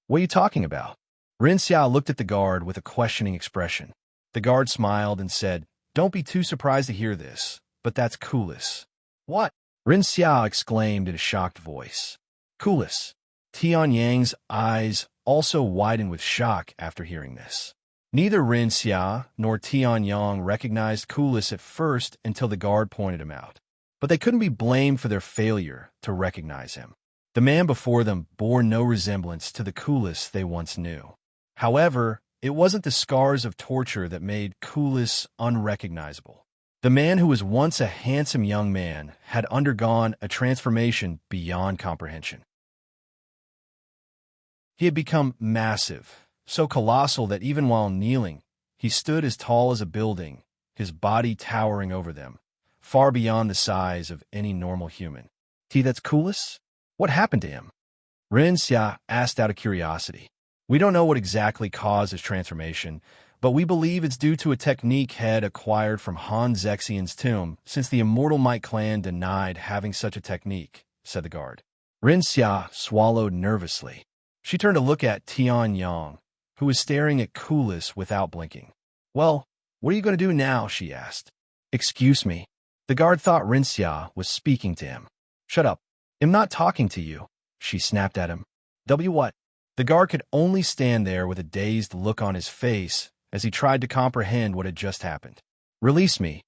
"What are you talking about?" Ren Xia looked at the guard with a questioning expression. The guard smiled and said, "Don't be too surprised to hear this, but that's Kulas." "What?" Ren Xia exclaimed in a shocked voice. "Kulas." Tianyang's eyes also widened with shock after hearing this. Neither Ren Xia nor Tianyang recognized Kulas at first until the guard pointed him out. But they couldn't be blamed for their failure to recognize him. The man before them bore no resemblance to the Kulas they once knew. However, it wasn't the scars of torture that made Kulas unrecognizable. The man who was once a handsome young man had undergone a transformation beyond comprehension. He had become massive, so colossal that even while kneeling, he stood as tall as a building, his body towering over them, far beyond the size of any normal human. "That's Kulas? What happened to him?" Ren Xia asked out of curiosity. "We don't know what exactly caused his transformation, but we believe it's due to a technique had acquired from Han Zexian's tomb, since the Immortal Might clan denied having such a technique," said the guard. Ren Xia swallowed nervously. She turned to look at Tianyang, who was staring at Kulas without blinking. "Well, what are you going to do now?" she asked. "Excuse me." The guard thought Ren Xia was speaking to him. "Shut up. I'm not talking to you," she snapped at him. What?" The guard could only stand there with a dazed look on his face as he tried to comprehend what had just happened. "Release me,"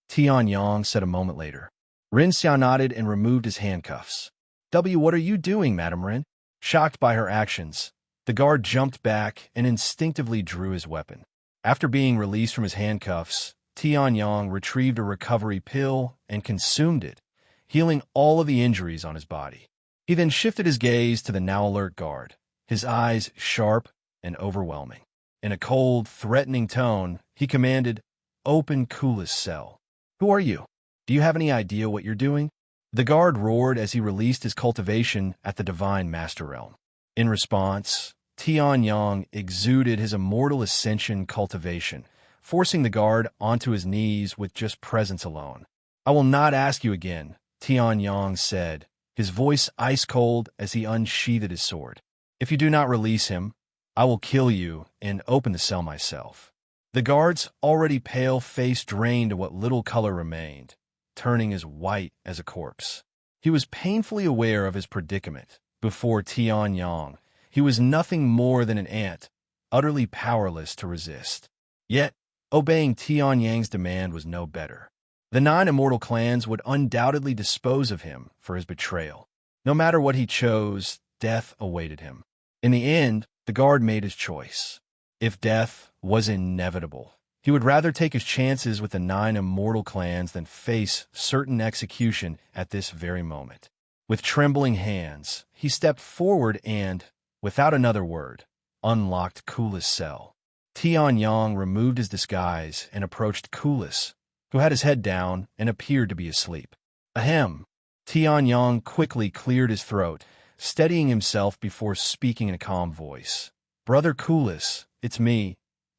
Tianyang said a moment later. Ren Xia nodded and removed his handcuffs. What are you doing, Madame Ren?" Shocked by her actions, the guard jumped back and instinctively drew his weapon. After being released from his handcuffs, Tianyang retrieved a recovery pill and consumed it, healing all of the injuries on his body. He then shifted his gaze to the now alert guard, his eyes sharp and overwhelming. In a cold, threatening tone, he commanded, "Open Kulas' cell." "Who are you? Do you have any idea what you're doing?" The guard roared as he released his cultivation at the Divine Master Realm. In response, Tianyang exuded his Immortal Ascension cultivation, forcing the guard onto his knees with just presence alone. "I will not ask you again," Tianyang said, his voice ice-cold as he unsheathed his sword. "If you do not release him, I will kill you and open the cell myself." The guard's already pale face drained to what little color remained, turning as white as a corpse. He was painfully aware of his predicament. Before Tian Yang, he was nothing more than an ant, utterly powerless to resist. Yet, obeying Tian Yang's demand was no better. The 9 immortal clans would undoubtedly dispose of him for his betrayal. No matter what he chose, death awaited him. In the end, the guard made his choice. If death was inevitable, he would rather take his chances with the 9 immortal clans than face certain execution at this very moment. With trembling hands, he stepped forward and, without another word, unlocked Kulas' cell. Tian Yang removed his disguise and approached Kulas, who had his head down and appeared to be asleep. Ahem! Tian Yang quickly cleared his throat, steadying himself before speaking in a calm voice. "Brother Kulas, it's me,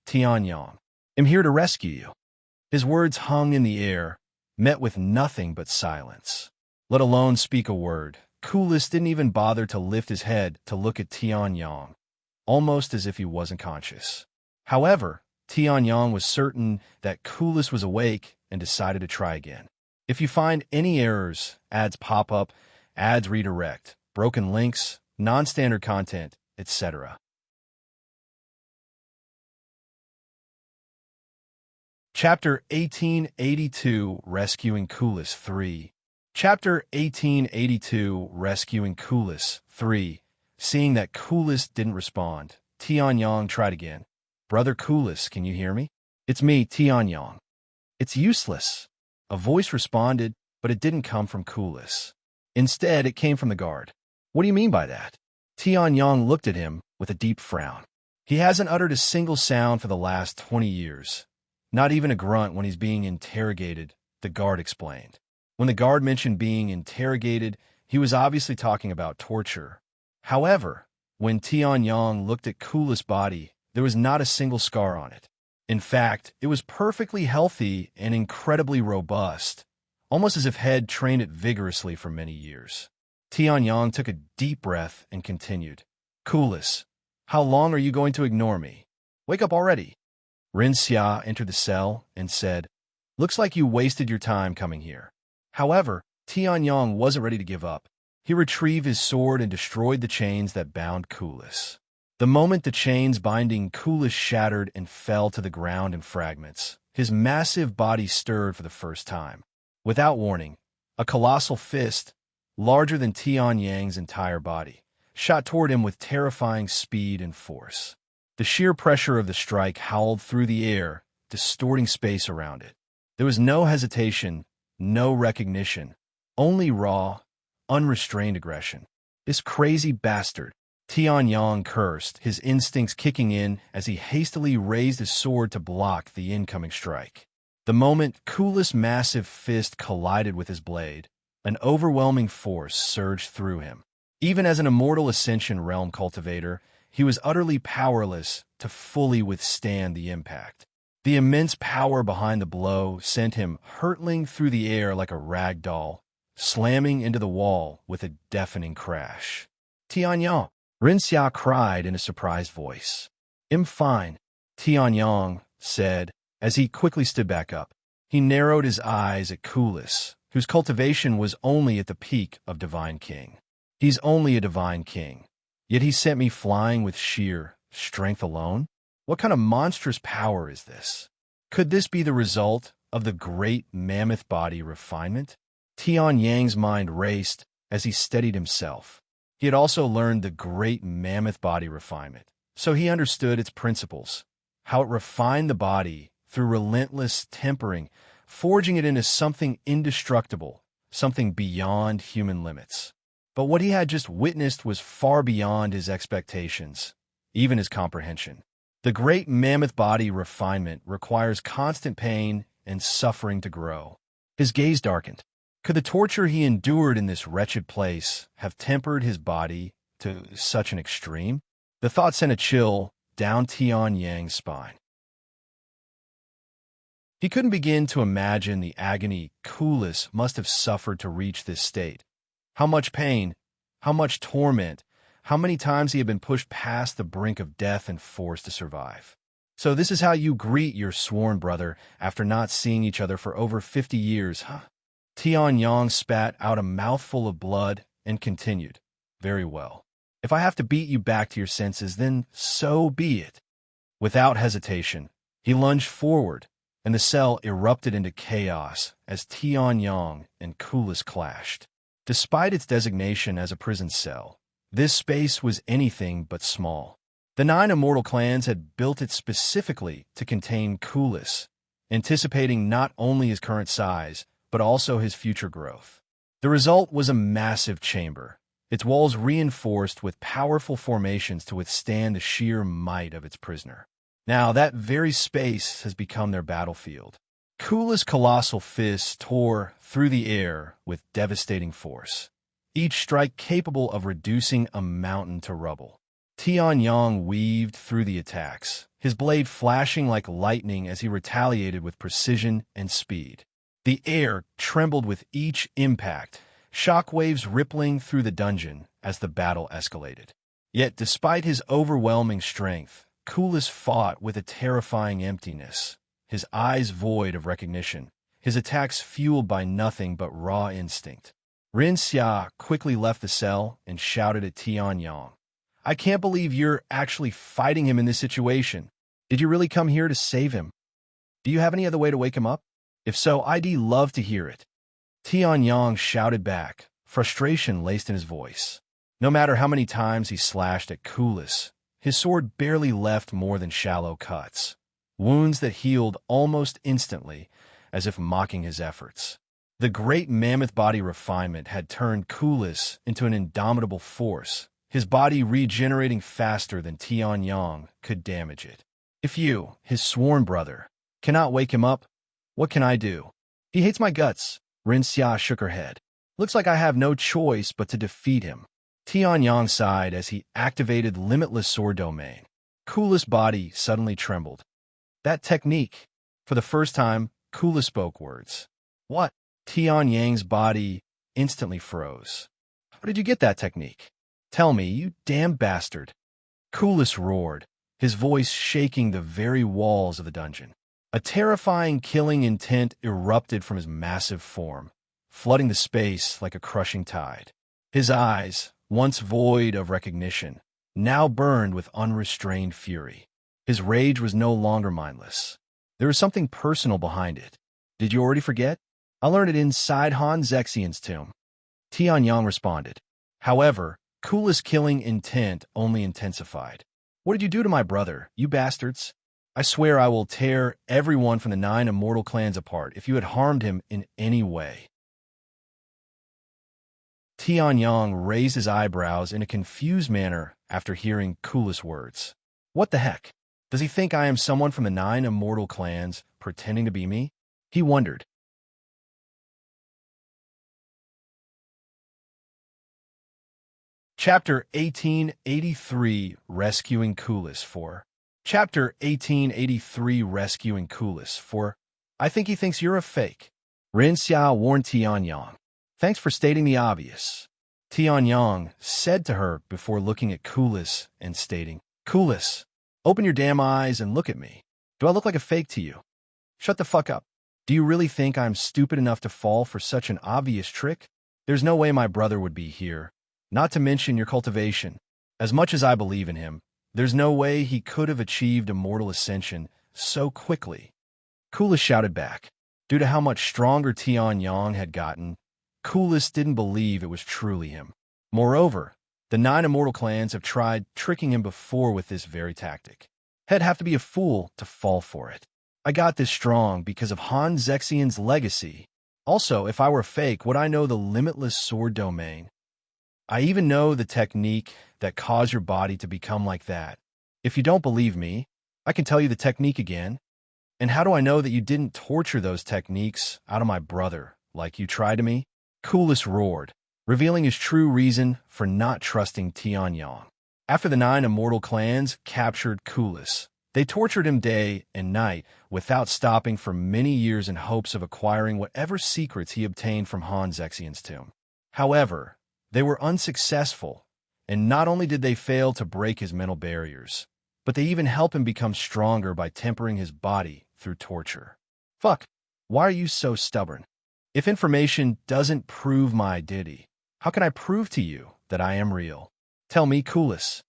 Tian Yang. I'm here to rescue you." His words hung in the air, met with nothing but silence. Let alone speak a word, Kulas didn't even bother to lift his head to look at Tian Yang, almost as if he wasn't conscious. However, Tian Yang was certain that Kulas was awake and decided to try again. If you find any errors, ads pop up, ads redirect, broken links, non-standard content, etc. Chapter 1882, Rescuing Kulas 3. Chapter 1882, Rescuing Kulas 3. Seeing that Kulas didn't respond, Tian Yang tried again. "Brother Kulas, can you hear me? It's me, Tian Yang." "It's useless." A voice responded, but it didn't come from Kulas. Instead, it came from the guard. "What do you mean by that?" Tian Yang looked at him with a deep frown. "He hasn't uttered a single sound for the last 20 years. Not even a grunt when he's being interrogated," the guard explained. When the guard mentioned being interrogated, he was obviously talking about torture. However, when Tian Yang looked at Kulas' body, there was not a single scar on it. In fact, it was perfectly healthy and incredibly robust, almost as if Head trained it vigorously for many years. Tian Yang took a deep breath and continued. "Kulas, how long are you going to ignore me? Wake up already." Ren Xia entered the cell and said, "Looks like you wasted your time coming here." However, Tian Yang wasn't ready to give up. He retrieved his sword and destroyed the chains that bound Kulas. The moment the chains binding Kulas shattered and fell to the ground in fragments, his massive body stirred for the first time. Without warning, a colossal fist, larger than Tian Yang's entire body, shot toward him with terrifying speed and force. The sheer pressure of the strike howled through the air, distorting space around it. There was no hesitation, no recognition, only raw, unrestrained aggression. "This crazy bastard," Tian Yang cursed, his instincts kicking in as he hastily raised his sword to block the incoming strike. The moment Kulas' massive fist collided with his blade, an overwhelming force surged through him. Even as an immortal Ascension realm cultivator, he was utterly powerless to fully withstand the impact. The immense power behind the blow sent him hurtling through the air like a rag doll, slamming into the wall with a deafening crash. "Tian Yang!" Ren Xia cried in a surprised voice. "I'm fine," Tian Yang said, as he quickly stood back up. He narrowed his eyes at Kulas, whose cultivation was only at the peak of Divine King. "He's only a Divine King, yet he sent me flying with sheer strength alone? What kind of monstrous power is this? Could this be the result of the great mammoth body refinement?" Tian Yang's mind raced as he steadied himself. He had also learned the great mammoth body refinement, so he understood its principles, how it refined the body through relentless tempering, forging it into something indestructible, something beyond human limits. But what he had just witnessed was far beyond his expectations, even his comprehension. The great mammoth body refinement requires constant pain and suffering to grow. His gaze darkened. Could the torture he endured in this wretched place have tempered his body to such an extreme? The thought sent a chill down Tian Yang's spine. He couldn't begin to imagine the agony Kulas must have suffered to reach this state. How much pain, how much torment, how many times he had been pushed past the brink of death and forced to survive. "So this is how you greet your sworn brother after not seeing each other for over 50 years, huh?" Tian Yang spat out a mouthful of blood and continued, "Very well. If I have to beat you back to your senses, then so be it." Without hesitation, he lunged forward, and the cell erupted into chaos as Tian Yang and Kulas clashed. Despite its designation as a prison cell, this space was anything but small. The 9 immortal clans had built it specifically to contain Kulas, anticipating not only his current size, but also his future growth. The result was a massive chamber, its walls reinforced with powerful formations to withstand the sheer might of its prisoner. Now that very space has become their battlefield. Kulas' colossal fists tore through the air with devastating force, each strike capable of reducing a mountain to rubble. Tian Yang weaved through the attacks, his blade flashing like lightning as he retaliated with precision and speed. The air trembled with each impact, shockwaves rippling through the dungeon as the battle escalated. Yet despite his overwhelming strength, Kulas fought with a terrifying emptiness, his eyes void of recognition, his attacks fueled by nothing but raw instinct. Ren Xia quickly left the cell and shouted at Tian Yang, "I can't believe you're actually fighting him in this situation. Did you really come here to save him? Do you have any other way to wake him up? If so, I'd love to hear it." Tian Yang shouted back, frustration laced in his voice. No matter how many times he slashed at Kulas, his sword barely left more than shallow cuts, wounds that healed almost instantly, as if mocking his efforts. The great mammoth body refinement had turned Kulas into an indomitable force, his body regenerating faster than Tian Yang could damage it. If you, his sworn brother, cannot wake him up, what can I do? He hates my guts. Ren Xia shook her head. Looks like I have no choice but to defeat him. Tian Yang sighed as he activated limitless sword domain. Kulas' body suddenly trembled. That technique. For the first time, Kulas spoke words. What? Tian Yang's body instantly froze. How did you get that technique? Tell me, you damn bastard. Kulas roared, his voice shaking the very walls of the dungeon. A terrifying killing intent erupted from his massive form, flooding the space like a crushing tide. His eyes, once void of recognition, now burned with unrestrained fury. His rage was no longer mindless. There was something personal behind it. Did you already forget? I learned it inside Han Zexian's tomb. Tian Yang responded. However, Kulas' killing intent only intensified. What did you do to my brother, you bastards? I swear I will tear everyone from the 9 immortal clans apart if you had harmed him in any way. Tian Yang raised his eyebrows in a confused manner after hearing Kulas' words. What the heck? Does he think I am someone from the 9 immortal clans pretending to be me? He wondered. Chapter 1883, Rescuing Kulas 4. Chapter 1883, Rescuing Kulas 4. I think he thinks you're a fake. Ren Xia warned Tian Yang. Thanks for stating the obvious. Tian Yang said to her before looking at Kulas and stating, Kulas, open your damn eyes and look at me. Do I look like a fake to you? Shut the fuck up. Do you really think I'm stupid enough to fall for such an obvious trick? There's no way my brother would be here. Not to mention your cultivation. As much as I believe in him, there's no way he could have achieved immortal ascension so quickly. Kulas shouted back. Due to how much stronger Tian Yang had gotten, Kulas didn't believe it was truly him. Moreover, the 9 immortal clans have tried tricking him before with this very tactic. He'd have to be a fool to fall for it. I got this strong because of Han Zexian's legacy. Also, if I were fake, would I know the limitless sword domain? I even know the technique that caused your body to become like that. If you don't believe me, I can tell you the technique again. And how do I know that you didn't torture those techniques out of my brother, like you tried to me? Kulas roared, revealing his true reason for not trusting Tian Yang. After the 9 immortal clans captured Kulas, they tortured him day and night without stopping for many years in hopes of acquiring whatever secrets he obtained from Han Zexian's tomb. However, they were unsuccessful, and not only did they fail to break his mental barriers, but they even helped him become stronger by tempering his body through torture. Fuck, why are you so stubborn? If information doesn't prove my identity, how can I prove to you that I am real? Tell me, Kulas.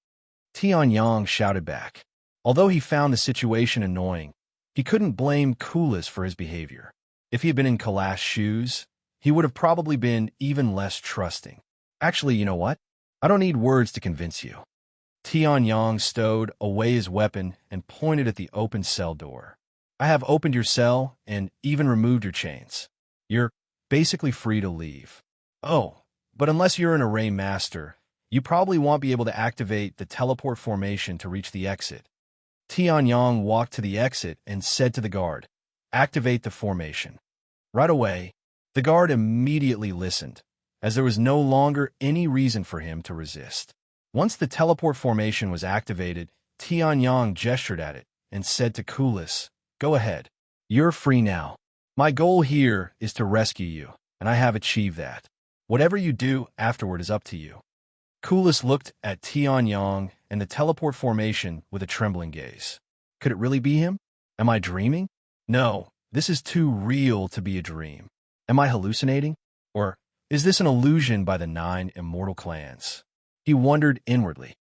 Tian shouted back. Although he found the situation annoying, he couldn't blame Kulas for his behavior. If he had been in Kulas' shoes, he would have probably been even less trusting. Actually, you know what? I don't need words to convince you. Tian stowed away his weapon and pointed at the open cell door. I have opened your cell and even removed your chains. You're basically free to leave. Oh, but unless you're an array master, you probably won't be able to activate the teleport formation to reach the exit. Tian walked to the exit and said to the guard, "Activate the formation." Right away, the guard immediately listened, as there was no longer any reason for him to resist. Once the teleport formation was activated, Tian gestured at it and said to Kulas, "Go ahead. You're free now. My goal here is to rescue you, and I have achieved that. Whatever you do afterward is up to you." Kulas looked at Tian and the teleport formation with a trembling gaze. Could it really be him? Am I dreaming? No, this is too real to be a dream. Am I hallucinating? Or is this an illusion by the 9 immortal clans? He wondered inwardly.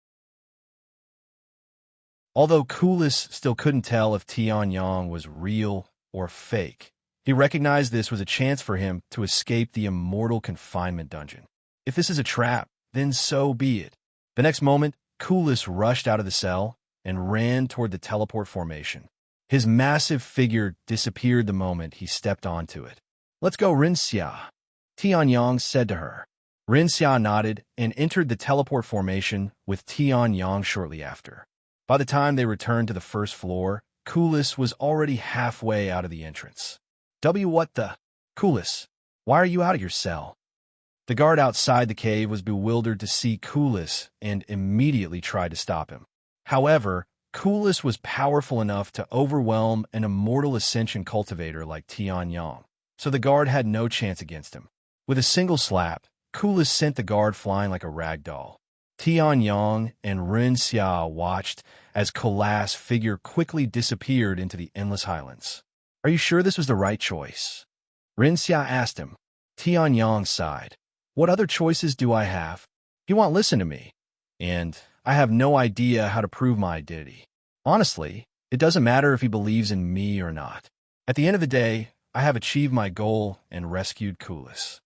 Although Kulas still couldn't tell if Tian was real or fake, he recognized this was a chance for him to escape the immortal confinement dungeon. If this is a trap, then so be it. The next moment, Kulas rushed out of the cell and ran toward the teleport formation. His massive figure disappeared the moment he stepped onto it. "Let's go, Rashira," Tian said to her. Rashira nodded and entered the teleport formation with Tian shortly after. By the time they returned to the first floor, Kulas was already halfway out of the entrance. What the? Kulas, why are you out of your cell?" The guard outside the cave was bewildered to see Kulas and immediately tried to stop him. However, Kulas was powerful enough to overwhelm an immortal ascension cultivator like Tian, so the guard had no chance against him. With a single slap, Kulas sent the guard flying like a rag doll. Tian and Rashira watched as Kulas' figure quickly disappeared into the endless highlands. "Are you sure this was the right choice?" Rashira asked him. Tian sighed. "What other choices do I have? He won't listen to me, and I have no idea how to prove my identity. Honestly, it doesn't matter if he believes in me or not. At the end of the day, I have achieved my goal and rescued Kulas.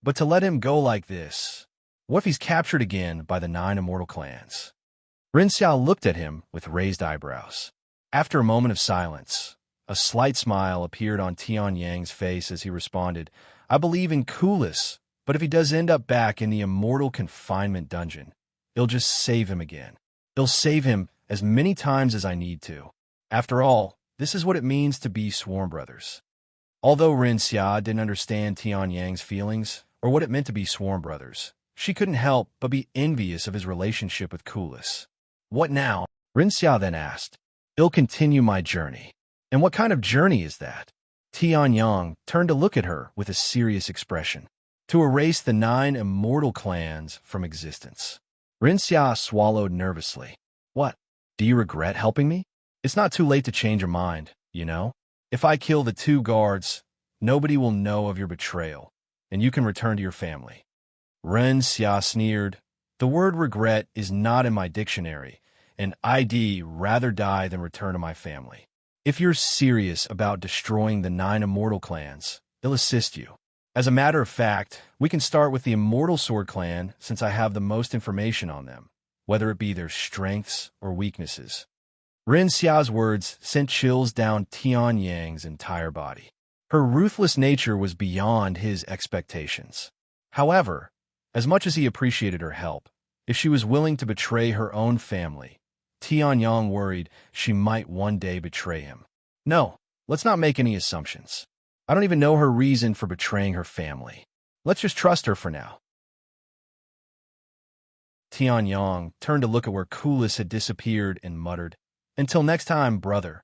But to let him go like this, what if he's captured again by the 9 immortal clans?" Rashira looked at him with raised eyebrows. After a moment of silence, a slight smile appeared on Tian's face as he responded, "I believe in Kulas, but if he does end up back in the immortal confinement dungeon, it'll just save him again. It'll save him as many times as I need to. After all, this is what it means to be sworn brothers." Although Rashira didn't understand Tian's feelings or what it meant to be sworn brothers, she couldn't help but be envious of his relationship with Kulas. "What now?" Rashira then asked. "It'll continue my journey." "And what kind of journey is that?" Tian turned to look at her with a serious expression. "To erase the 9 immortal clans from existence." Rashira swallowed nervously. "What? Do you regret helping me? It's not too late to change your mind, you know? If I kill the 2 guards, nobody will know of your betrayal, and you can return to your family." Rashira sneered. "The word regret is not in my dictionary, and I'd rather die than return to my family. If you're serious about destroying the 9 immortal clans, they'll assist you. As a matter of fact, we can start with the Immortal Sword Clan since I have the most information on them, whether it be their strengths or weaknesses." Rashira's words sent chills down Tian's entire body. Her ruthless nature was beyond his expectations. However, as much as he appreciated her help, if she was willing to betray her own family, Tian worried she might one day betray him. "No, let's not make any assumptions. I don't even know her reason for betraying her family. Let's just trust her for now." Tian turned to look at where Kulas had disappeared and muttered, "Until next time, brother."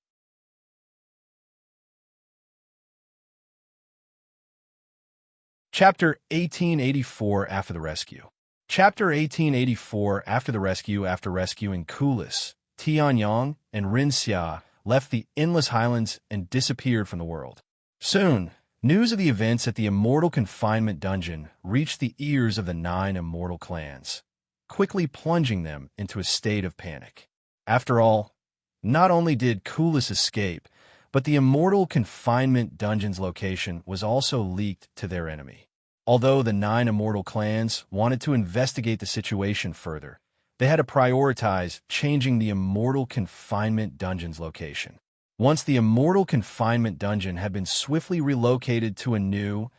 Chapter 1884 After the Rescue. Chapter 1884 After the Rescue. After rescuing Kulas, Tian and Rashira left the endless highlands and disappeared from the world. Soon, News of the events at the Immortal Confinement dungeon reached the ears of the 9 Immortal clans, quickly plunging them into a state of panic. After all, not only did Kulas escape, but the Immortal Confinement dungeon's location was also leaked to their enemy. Although the 9 Immortal clans wanted to investigate the situation further, they had to prioritize changing the Immortal Confinement dungeon's location. Once the Immortal Confinement dungeon had been swiftly relocated to a new,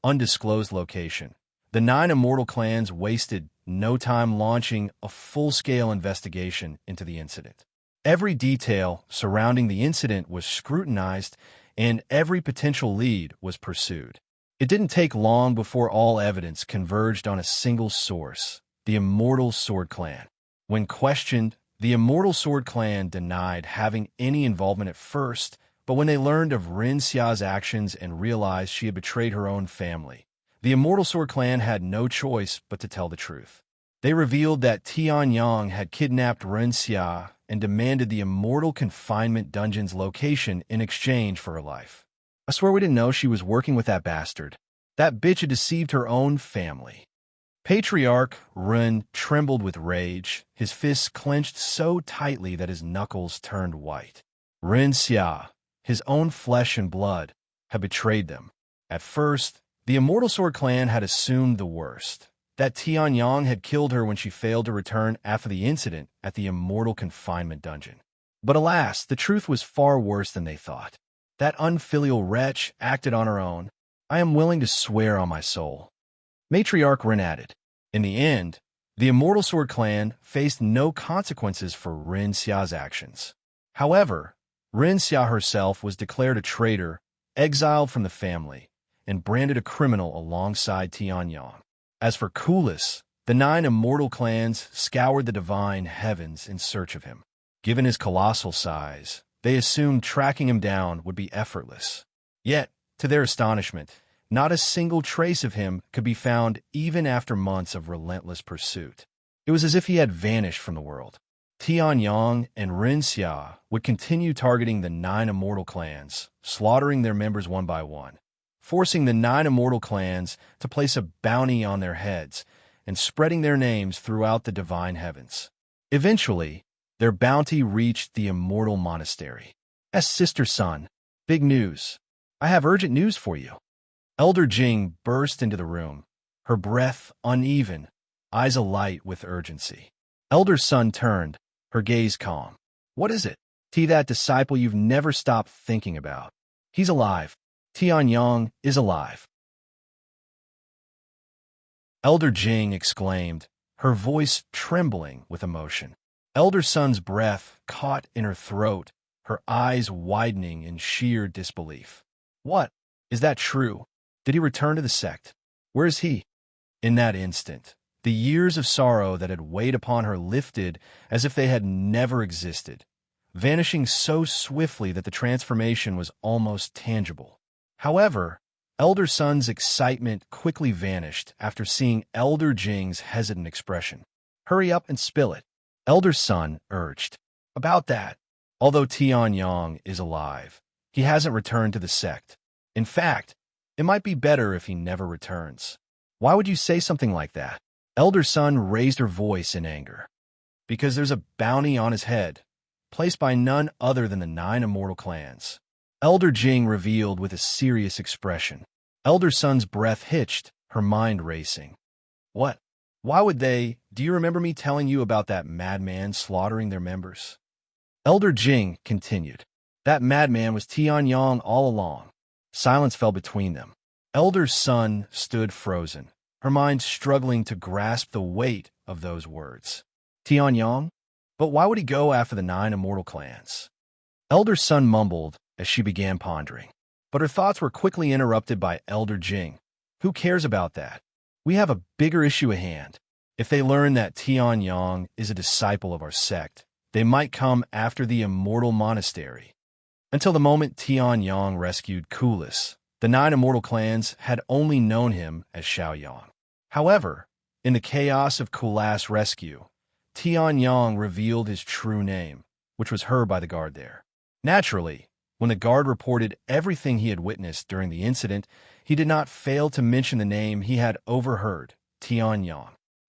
undisclosed location, the 9 Immortal clans wasted no time launching a full-scale investigation into the incident. Every detail surrounding the incident was scrutinized, and every potential lead was pursued. It didn't take long before all evidence converged on a single source, the Immortal Sword Clan. When questioned, the Immortal Sword Clan denied having any involvement at first, but when they learned of Renxia's actions and realized she had betrayed her own family, the Immortal Sword Clan had no choice but to tell the truth. They revealed that Tian had kidnapped Renxia and demanded the Immortal Confinement dungeon's location in exchange for her life. I swear we didn't know she was working with that bastard. That bitch had deceived her own family. Patriarch Ren trembled with rage, his fists clenched so tightly that his knuckles turned white. Renxia, his own flesh and blood, had betrayed them. At first, the Immortal Sword Clan had assumed the worst, that Tian had killed her when she failed to return after the incident at the Immortal Confinement dungeon. But alas, the truth was far worse than they thought. That unfilial wretch acted on her own. I am willing to swear on my soul. Matriarch Ren added. In the end, the Immortal Sword Clan faced no consequences for Renxia's actions. However, Renxia herself was declared a traitor, exiled from the family, and branded a criminal alongside Tian. As for Kulas, the 9 Immortal clans scoured the divine heavens in search of him. Given his colossal size, they assumed tracking him down would be effortless. Yet, to their astonishment, not a single trace of him could be found even after months of relentless pursuit. It was as if he had vanished from the world. Tian and Renxia would continue targeting the 9 Immortal clans, slaughtering their members one by one, forcing the 9 Immortal clans to place a bounty on their heads and spreading their names throughout the divine heavens. Eventually, their bounty reached the Immortal Monastery. As sister son, big news. I have urgent news for you. Elder Jing burst into the room, her breath uneven, eyes alight with urgency. Elder Sun turned, her gaze calm. What is it? That disciple you've never stopped thinking about. He's alive. Tian is alive. Elder Jing exclaimed, her voice trembling with emotion. Elder Sun's breath caught in her throat, her eyes widening in sheer disbelief. What? Is that true? Did he return to the sect? Where is he? In that instant, the years of sorrow that had weighed upon her lifted as if they had never existed, vanishing so swiftly that the transformation was almost tangible. However, Elder Sun's excitement quickly vanished after seeing Elder Jing's hesitant expression. Hurry up and spill it, Elder Sun urged. About that, although Tian is alive, he hasn't returned to the sect. In fact, it might be better if he never returns. Why would you say something like that? Elder Sun raised her voice in anger. Because there's a bounty on his head, placed by none other than the 9 Immortal clans. Elder Jing revealed with a serious expression. Elder Sun's breath hitched, her mind racing. What? Why would they? Do you remember me telling you about that madman slaughtering their members? Elder Jing continued. That madman was Tian all along. Silence fell between them. Elder Sun stood frozen, her mind struggling to grasp the weight of those words. Tian? But why would he go after the 9 Immortal clans? Elder Sun mumbled as she began pondering. But her thoughts were quickly interrupted by Elder Jing. Who cares about that? We have a bigger issue at hand. If they learn that Tian is a disciple of our sect, they might come after the Immortal Monastery. Until the moment Tian rescued Kulas, the 9 Immortal clans had only known him as Xiaoyang. However, in the chaos of Kulas' rescue, Tian revealed his true name, which was heard by the guard there. Naturally, When the guard reported everything he had witnessed during the incident, he did not fail to mention the name he had overheard, Tian.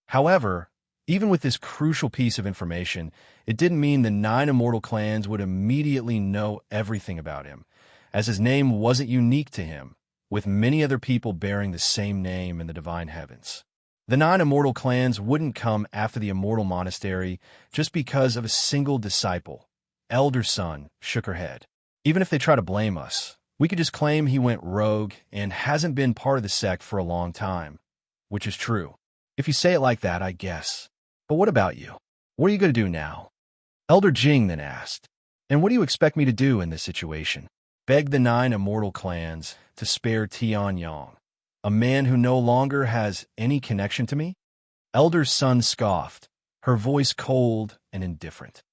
However, even with this crucial piece of information, it didn't mean the 9 immortal clans would immediately know everything about him, as his name wasn't unique to him, with many other people bearing the same name in the divine heavens. The 9 immortal clans wouldn't come after the Immortal Monastery just because of a single disciple. Elder Zhan shook her head. Even if they try to blame us, we could just claim he went rogue and hasn't been part of the sect for a long time, which is true. If you say it like that, I guess. But what about you? What are you going to do now? Elder Jing then asked. And what do you expect me to do in this situation? Beg the 9 immortal clans to spare Tian, a man who no longer has any connection to me? Elder Zhan scoffed, her voice cold and indifferent.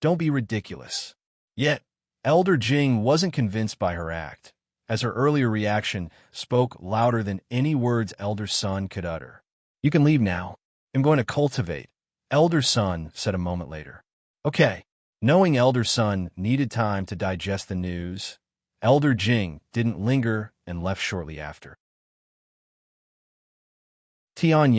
Don't be ridiculous. Yet, Elder Jing wasn't convinced by her act, as her earlier reaction spoke louder than any words Elder Zhan could utter. You can leave now. I'm going to cultivate, Elder Zhan said a moment later. Okay. Knowing Elder Zhan needed time to digest the news, Elder Jing didn't linger and left shortly after. Tian,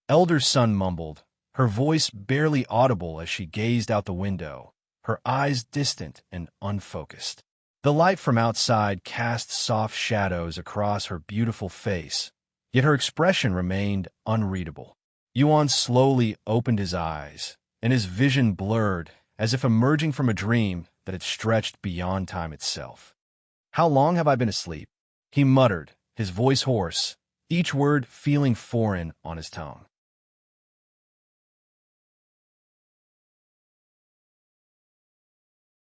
Elder Zhan mumbled, her voice barely audible as she gazed out the window, her eyes distant and unfocused. The light from outside cast soft shadows across her beautiful face, yet her expression remained unreadable. Yuan slowly opened his eyes, and his vision blurred as if emerging from a dream that had stretched beyond time itself. How long have I been asleep? He muttered, his voice hoarse, each word feeling foreign on his tongue.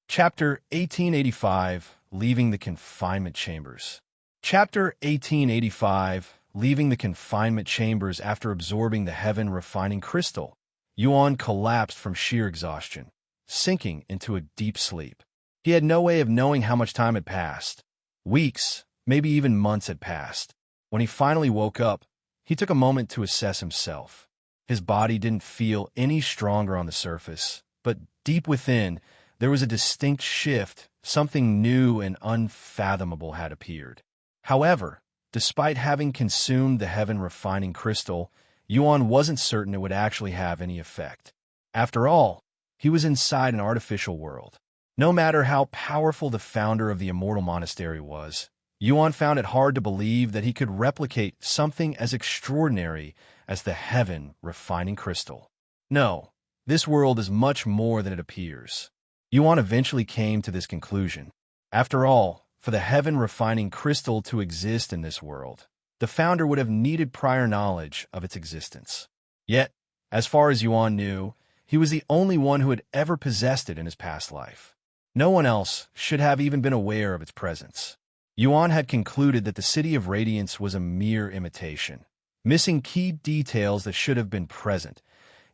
Chapter 1885, Leaving the Confinement Chambers. Chapter 1885, Leaving the Confinement Chambers after absorbing the heaven-refining crystal. Yuan collapsed from sheer exhaustion, sinking into a deep sleep. He had no way of knowing how much time had passed. Weeks, maybe even months had passed. When he finally woke up, he took a moment to assess himself. His body didn't feel any stronger on the surface, but deep within, there was a distinct shift. Something new and unfathomable had appeared. However, despite having consumed the heaven-refining crystal, Yuan wasn't certain it would actually have any effect. After all, he was inside an artificial world. No matter how powerful the founder of the Immortal Monastery was, Yuan found it hard to believe that he could replicate something as extraordinary as the heaven-refining crystal. No, this world is much more than it appears. Yuan eventually came to this conclusion. After all, for the heaven-refining crystal to exist in this world, the founder would have needed prior knowledge of its existence. Yet, as far as Yuan knew, he was the only one who had ever possessed it in his past life. No one else should have even been aware of its presence. Yuan had concluded that the City of Radiance was a mere imitation, missing key details that should have been present,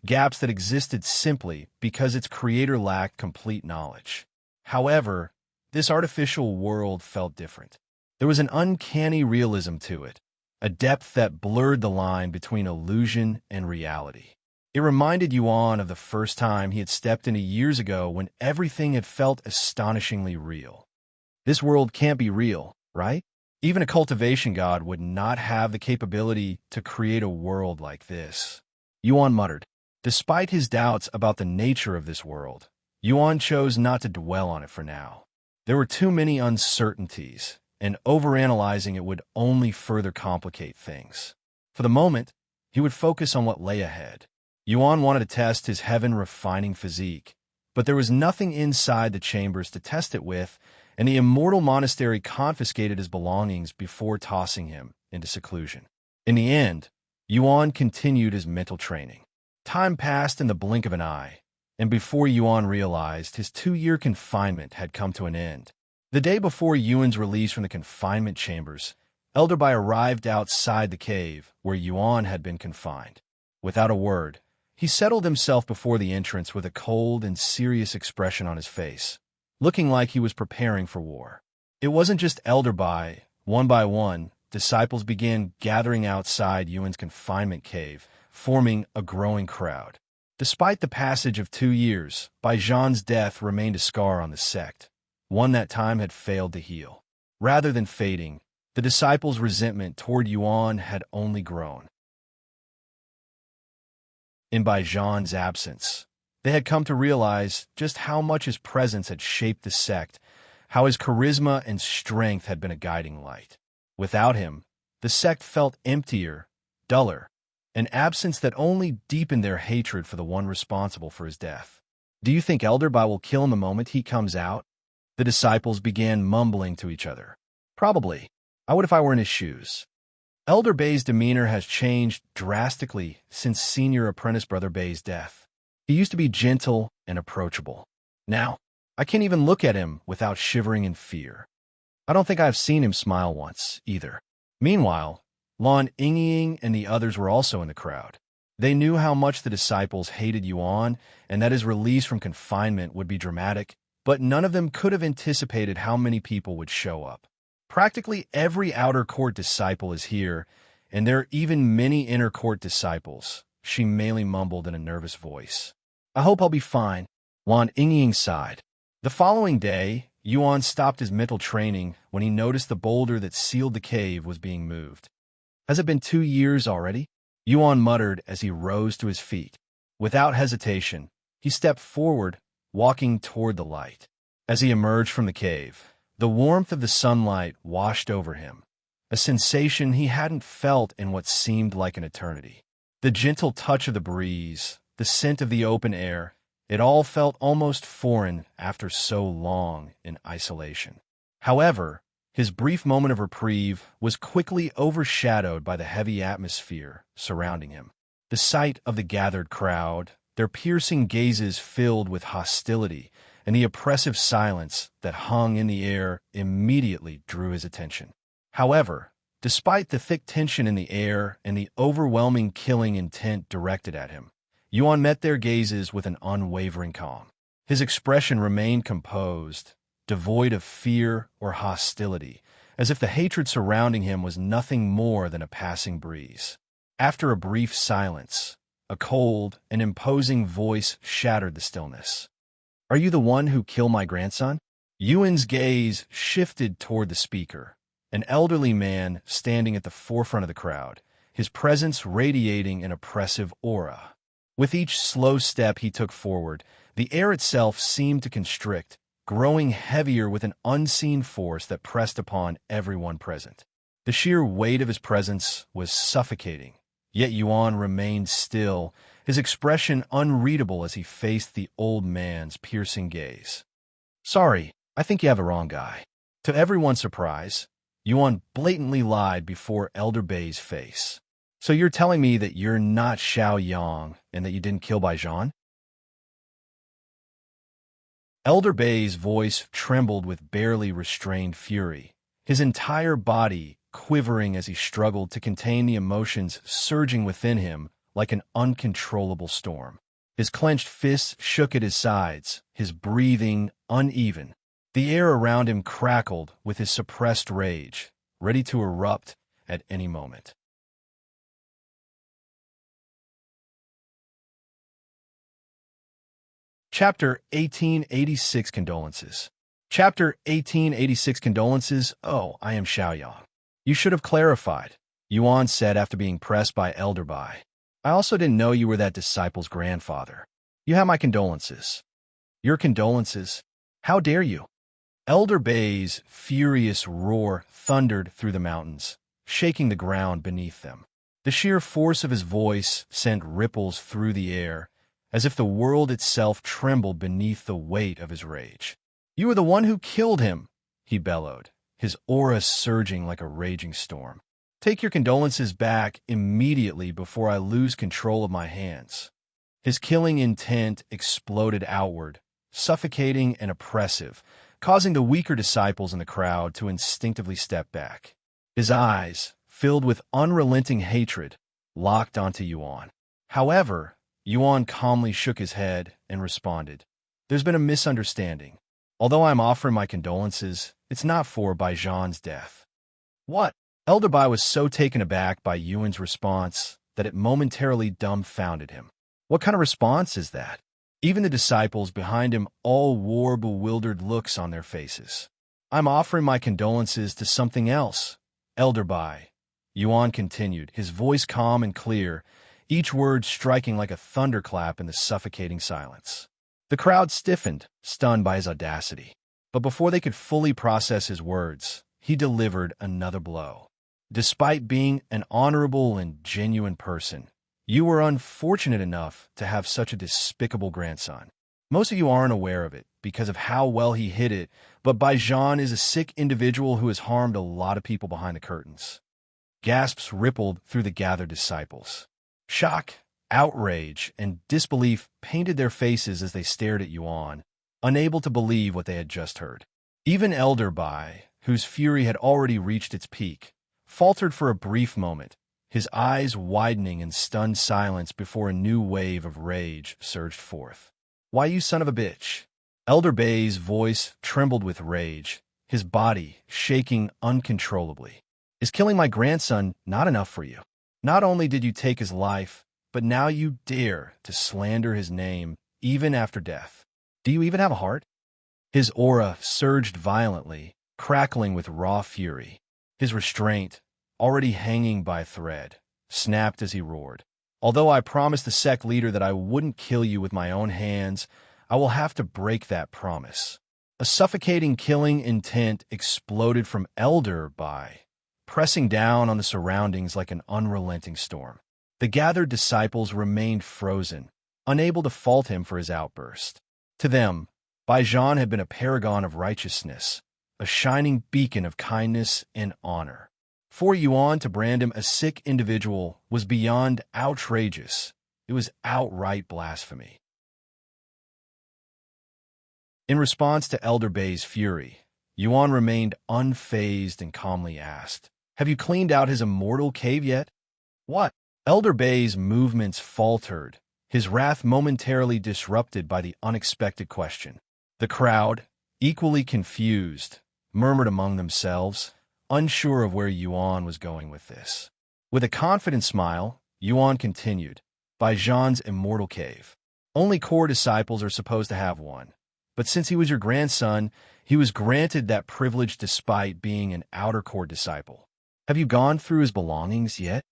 gaps that existed simply because its creator lacked complete knowledge. However, this artificial world felt different. There was an uncanny realism to it, a depth that blurred the line between illusion and reality. It reminded Yuan of the first time he had stepped into years ago when everything had felt astonishingly real. This world can't be real, right? Even a cultivation god would not have the capability to create a world like this. Yuan muttered. Despite his doubts about the nature of this world, Yuan chose not to dwell on it for now. There were too many uncertainties, and overanalyzing it would only further complicate things. For the moment, he would focus on what lay ahead. Yuan wanted to test his heaven-refining physique, but there was nothing inside the chambers to test it with, and the Immortal Monastery confiscated his belongings before tossing him into seclusion. In the end, Yuan continued his mental training. Time passed in the blink of an eye, and before Yuan realized, his 2-year confinement had come to an end. The day before Yuan's release from the confinement chambers, Elder Bai arrived outside the cave where Yuan had been confined. Without a word, he settled himself before the entrance with a cold and serious expression on his face, looking like he was preparing for war. It wasn't just Elder Bai. One by one, disciples began gathering outside Yuan's confinement cave, forming a growing crowd. Despite the passage of 2 years, Bai Zhan's death remained a scar on the sect. one that time had failed to heal. Rather than fading, the disciples' resentment toward Yuan had only grown. And by Zhan's absence, they had come to realize just how much his presence had shaped the sect, how his charisma and strength had been a guiding light. Without him, the sect felt emptier, duller, an absence that only deepened their hatred for the one responsible for his death. "Do you think Elder Bai will kill him the moment he comes out?" The disciples began mumbling to each other. "Probably. I would if I were in his shoes." Elder Bai's demeanor has changed drastically since senior apprentice brother Bai's death. He used to be gentle and approachable. Now, I can't even look at him without shivering in fear. I don't think I've seen him smile once, either. Meanwhile, Lan Yingying and the others were also in the crowd. They knew how much the disciples hated Yuan and that his release from confinement would be dramatic, but none of them could have anticipated how many people would show up. Practically every outer court disciple is here, and there are even many inner court disciples, she mainly mumbled in a nervous voice. "I hope I'll be fine," Lan Yingying sighed. The following day, Yuan stopped his mental training when he noticed the boulder that sealed the cave was being moved. "Has it been 2 years already?" Yuan muttered as he rose to his feet. Without hesitation, he stepped forward, walking toward the light. As he emerged from the cave, the warmth of the sunlight washed over him, a sensation he hadn't felt in what seemed like an eternity. The gentle touch of the breeze, the scent of the open air, it all felt almost foreign after so long in isolation. However, his brief moment of reprieve was quickly overshadowed by the heavy atmosphere surrounding him. The sight of the gathered crowd, their piercing gazes filled with hostility, and the oppressive silence that hung in the air immediately drew his attention. However, despite the thick tension in the air and the overwhelming killing intent directed at him, Yuan met their gazes with an unwavering calm. His expression remained composed, devoid of fear or hostility, as if the hatred surrounding him was nothing more than a passing breeze. After a brief silence, a cold and imposing voice shattered the stillness. "Are you the one who killed my grandson?" Yuan's gaze shifted toward the speaker, an elderly man standing at the forefront of the crowd, his presence radiating an oppressive aura. With each slow step he took forward, the air itself seemed to constrict, growing heavier with an unseen force that pressed upon everyone present. The sheer weight of his presence was suffocating, yet Yuan remained still, his expression unreadable as he faced the old man's piercing gaze. "Sorry, I think you have the wrong guy." To everyone's surprise, Yuan blatantly lied before Elder Bai's face. "So you're telling me that you're not Xiao Yang and that you didn't kill by Zhan?" Elder Bai's voice trembled with barely restrained fury, his entire body quivering as he struggled to contain the emotions surging within him like an uncontrollable storm. His clenched fists shook at his sides, his breathing uneven. The air around him crackled with his suppressed rage, ready to erupt at any moment. Chapter 1886 Condolences. Chapter 1886 Condolences. "Oh, I am Xiaoyang. You should have clarified," Yuan said after being pressed by Elder Bai. "I also didn't know you were that disciple's grandfather. You have my condolences." "Your condolences? How dare you?" Elder Bai's furious roar thundered through the mountains, shaking the ground beneath them. The sheer force of his voice sent ripples through the air, as if the world itself trembled beneath the weight of his rage. "You were the one who killed him," he bellowed, his aura surging like a raging storm. "Take your condolences back immediately before I lose control of my hands." His killing intent exploded outward, suffocating and oppressive, causing the weaker disciples in the crowd to instinctively step back. His eyes, filled with unrelenting hatred, locked onto Yuan. However, Yuan calmly shook his head and responded, "There's been a misunderstanding. Although I'm offering my condolences, it's not for Bai Zhan's death." "What?" Elder Bai was so taken aback by Yuan's response that it momentarily dumbfounded him. "What kind of response is that?" Even the disciples behind him all wore bewildered looks on their faces. "I'm offering my condolences to something else, Elder Bai," Yuan continued, his voice calm and clear, each word striking like a thunderclap in the suffocating silence. The crowd stiffened, stunned by his audacity. But before they could fully process his words, he delivered another blow. "Despite being an honorable and genuine person, you were unfortunate enough to have such a despicable grandson. Most of you aren't aware of it because of how well he hid it, but Zhan is a sick individual who has harmed a lot of people behind the curtains." Gasps rippled through the gathered disciples. Shock, outrage, and disbelief painted their faces as they stared at Yuan, unable to believe what they had just heard. Even Elder Bai, whose fury had already reached its peak, faltered for a brief moment, his eyes widening in stunned silence before a new wave of rage surged forth. "Why, you son of a bitch!" Elder Bai's voice trembled with rage, his body shaking uncontrollably. "Is killing my grandson not enough for you? Not only did you take his life, but now you dare to slander his name even after death. Do you even have a heart?" His aura surged violently, crackling with raw fury. His restraint, already hanging by a thread, snapped as he roared. "Although I promised the Sect leader that I wouldn't kill you with my own hands, I will have to break that promise." A suffocating killing intent exploded from Elder Bai, pressing down on the surroundings like an unrelenting storm. The gathered disciples remained frozen, unable to fault him for his outburst. To them, Zhan had been a paragon of righteousness, a shining beacon of kindness and honor. For Yuan to brand him a sick individual was beyond outrageous. It was outright blasphemy. In response to Elder Bai's fury, Yuan remained unfazed and calmly asked, "Have you cleaned out his immortal cave yet?" "What?" Elder Bai's movements faltered, his wrath momentarily disrupted by the unexpected question. The crowd, equally confused, murmured among themselves, unsure of where Yuan was going with this. With a confident smile, Yuan continued, "Zhan's immortal cave. Only core disciples are supposed to have one. But since he was your grandson, he was granted that privilege despite being an outer core disciple. Have you gone through his belongings yet?"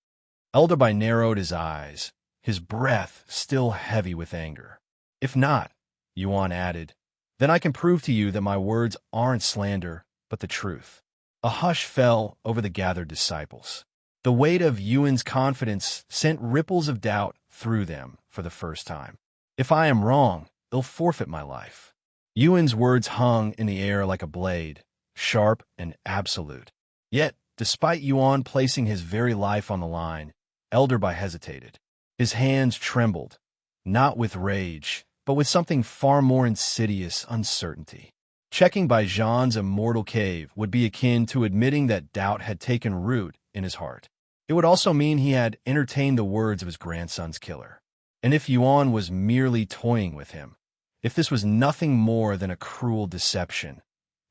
Elder Bai narrowed his eyes, his breath still heavy with anger. "If not," Yuan added, "then I can prove to you that my words aren't slander, but the truth." A hush fell over the gathered disciples. The weight of Yuan's confidence sent ripples of doubt through them for the first time. "If I am wrong, they'll forfeit my life." Yuan's words hung in the air like a blade, sharp and absolute. Yet, despite Yuan placing his very life on the line, Elder Bai hesitated. His hands trembled, not with rage, but with something far more insidious, uncertainty. Checking Zhan's immortal cave would be akin to admitting that doubt had taken root in his heart. It would also mean he had entertained the words of his grandson's killer. And if Yuan was merely toying with him, if this was nothing more than a cruel deception,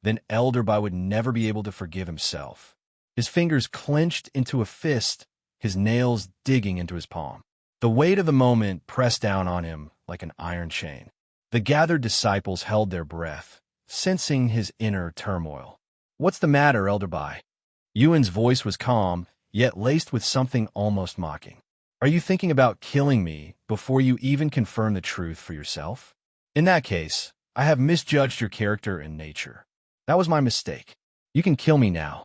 then Elder Bai would never be able to forgive himself. His fingers clenched into a fist, his nails digging into his palm. The weight of the moment pressed down on him like an iron chain. The gathered disciples held their breath, sensing his inner turmoil. "What's the matter, Elder Bai?" Yuan's voice was calm, yet laced with something almost mocking. "Are you thinking about killing me before you even confirm the truth for yourself? In that case, I have misjudged your character and nature. That was my mistake. You can kill me now."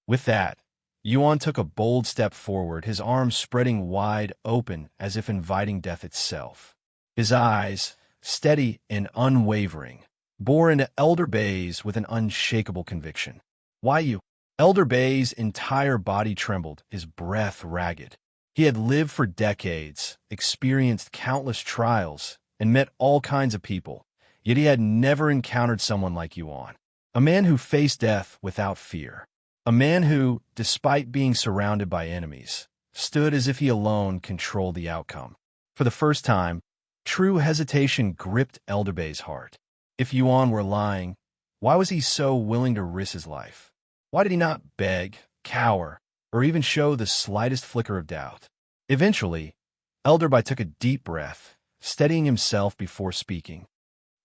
With that, Yuan took a bold step forward, his arms spreading wide open as if inviting death itself. His eyes, steady and unwavering, bore into Elder Bai's with an unshakable conviction. "Why you?" Elder Bai's entire body trembled, his breath ragged. He had lived for decades, experienced countless trials, and met all kinds of people, yet he had never encountered someone like Yuan. A man who faced death without fear. A man who, despite being surrounded by enemies, stood as if he alone controlled the outcome. For the first time, true hesitation gripped Elder Bai's heart. If Yuan were lying, why was he so willing to risk his life? Why did he not beg, cower, or even show the slightest flicker of doubt? Eventually, Elder Bai took a deep breath, steadying himself before speaking.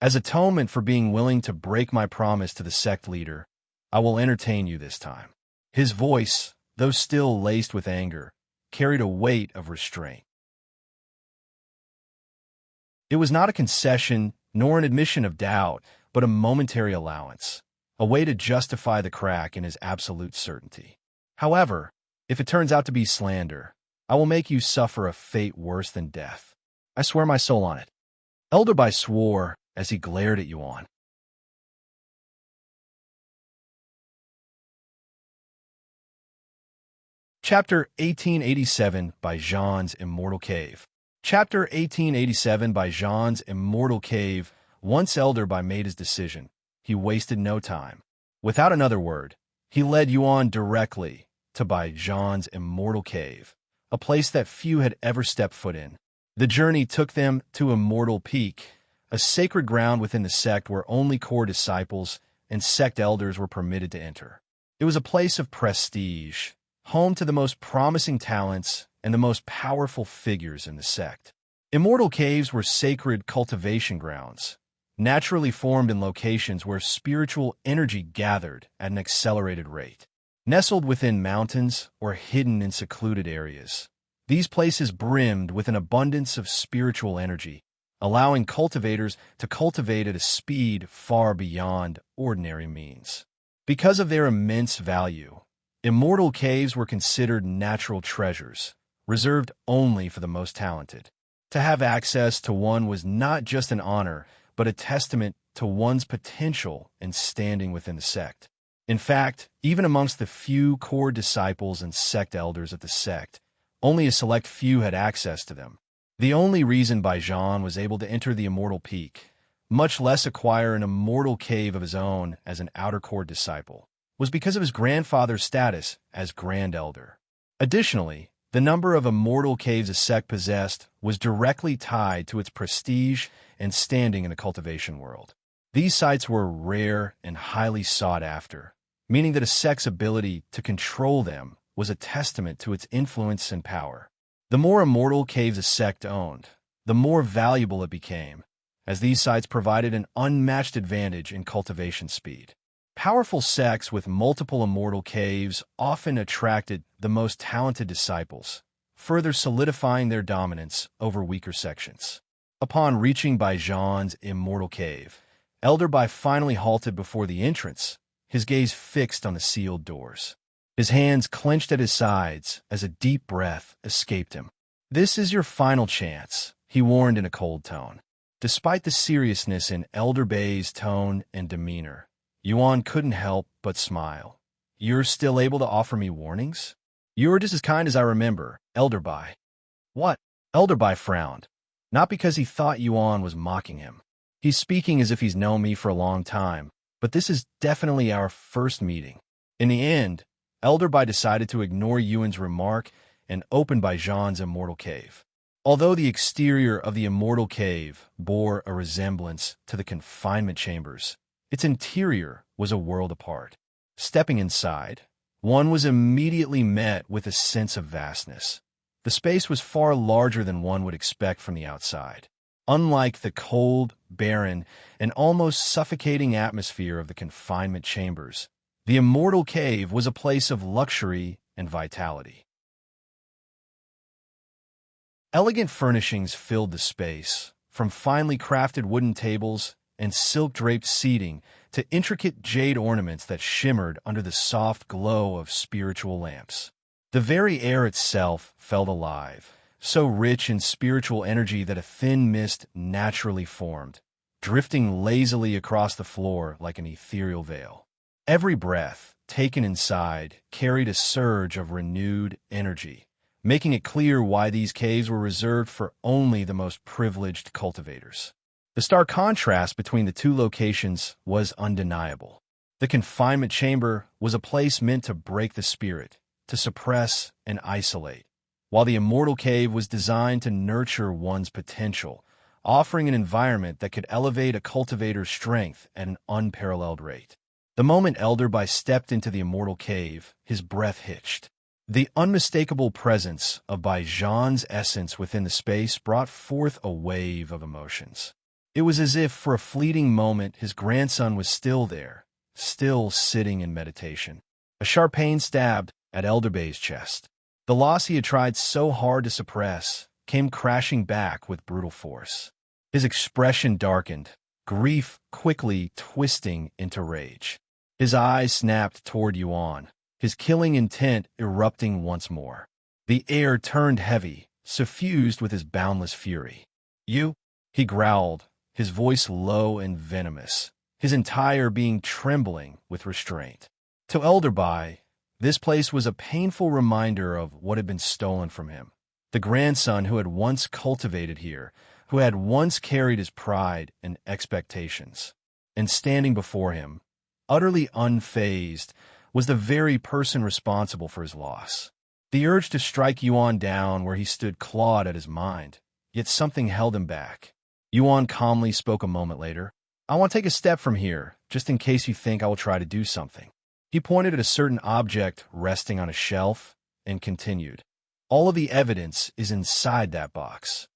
As atonement for being willing to break my promise to the sect leader, I will entertain you this time. His voice, though still laced with anger, carried a weight of restraint. It was not a concession, nor an admission of doubt, but a momentary allowance, a way to justify the crack in his absolute certainty. However, if it turns out to be slander, I will make you suffer a fate worse than death. I swear my soul on it. Elderby swore as he glared at Yuan. Chapter 1887 by Zhan's Immortal Cave. Chapter 1887 by Zhan's Immortal Cave. Once Elderby made his decision, he wasted no time. Without another word, he led Yuan directly to by Zhan's Immortal Cave, a place that few had ever stepped foot in. The journey took them to Immortal Peak, a sacred ground within the sect where only core disciples and sect elders were permitted to enter. It was a place of prestige, home to the most promising talents and the most powerful figures in the sect. Immortal Caves were sacred cultivation grounds, naturally formed in locations where spiritual energy gathered at an accelerated rate. Nestled within mountains or hidden in secluded areas, these places brimmed with an abundance of spiritual energy, allowing cultivators to cultivate at a speed far beyond ordinary means. Because of their immense value, Immortal Caves were considered natural treasures, reserved only for the most talented. To have access to one was not just an honor, but a testament to one's potential and standing within the sect. In fact, even amongst the few core disciples and sect elders of the sect, only a select few had access to them. The only reason Zhan was able to enter the Immortal Peak, much less acquire an immortal cave of his own as an outer core disciple, was because of his grandfather's status as Grand Elder. Additionally, the number of immortal caves a sect possessed was directly tied to its prestige and standing in the cultivation world. These sites were rare and highly sought after, meaning that a sect's ability to control them was a testament to its influence and power. The more immortal caves a sect owned, the more valuable it became, as these sites provided an unmatched advantage in cultivation speed. Powerful sects with multiple immortal caves often attracted the most talented disciples, further solidifying their dominance over weaker sections. Upon reaching Zhan's Immortal Cave, Elderby finally halted before the entrance, his gaze fixed on the sealed doors. His hands clenched at his sides as a deep breath escaped him. "This is your final chance," he warned in a cold tone. Despite the seriousness in Elderbay's tone and demeanor, Yuan couldn't help but smile. "You're still able to offer me warnings? You're just as kind as I remember, Elderby." "What?" Elderby frowned, not because he thought Yuan was mocking him. "He's speaking as if he's known me for a long time, but this is definitely our first meeting." In the end, Elderby decided to ignore Yuan's remark and open Zhan's Immortal Cave. Although the exterior of the Immortal Cave bore a resemblance to the confinement chambers, its interior was a world apart. Stepping inside, one was immediately met with a sense of vastness. The space was far larger than one would expect from the outside. Unlike the cold, barren, and almost suffocating atmosphere of the confinement chambers, the Immortal Cave was a place of luxury and vitality. Elegant furnishings filled the space, from finely crafted wooden tables and silk-draped seating to intricate jade ornaments that shimmered under the soft glow of spiritual lamps. The very air itself felt alive, so rich in spiritual energy that a thin mist naturally formed, drifting lazily across the floor like an ethereal veil. Every breath taken inside carried a surge of renewed energy, making it clear why these caves were reserved for only the most privileged cultivators. The stark contrast between the two locations was undeniable. The confinement chamber was a place meant to break the spirit, to suppress and isolate, while the Immortal Cave was designed to nurture one's potential, offering an environment that could elevate a cultivator's strength at an unparalleled rate. The moment Elderby stepped into the Immortal Cave, his breath hitched. The unmistakable presence of Bai Zhan's essence within the space brought forth a wave of emotions. It was as if, for a fleeting moment, his grandson was still there, still sitting in meditation. A sharp pain stabbed at Elder Bai's chest. The loss he had tried so hard to suppress came crashing back with brutal force. His expression darkened, grief quickly twisting into rage. His eyes snapped toward Yuan, his killing intent erupting once more. The air turned heavy, suffused with his boundless fury. "You?" he growled, his voice low and venomous, his entire being trembling with restraint. To Elder Bai, this place was a painful reminder of what had been stolen from him. The grandson who had once cultivated here, who had once carried his pride and expectations. And standing before him, utterly unfazed, was the very person responsible for his loss. The urge to strike Yuan down where he stood clawed at his mind, yet something held him back. Yuan calmly spoke a moment later. "I want to take a step from here, just in case you think I will try to do something." He pointed at a certain object resting on a shelf and continued. "All of the evidence is inside that box."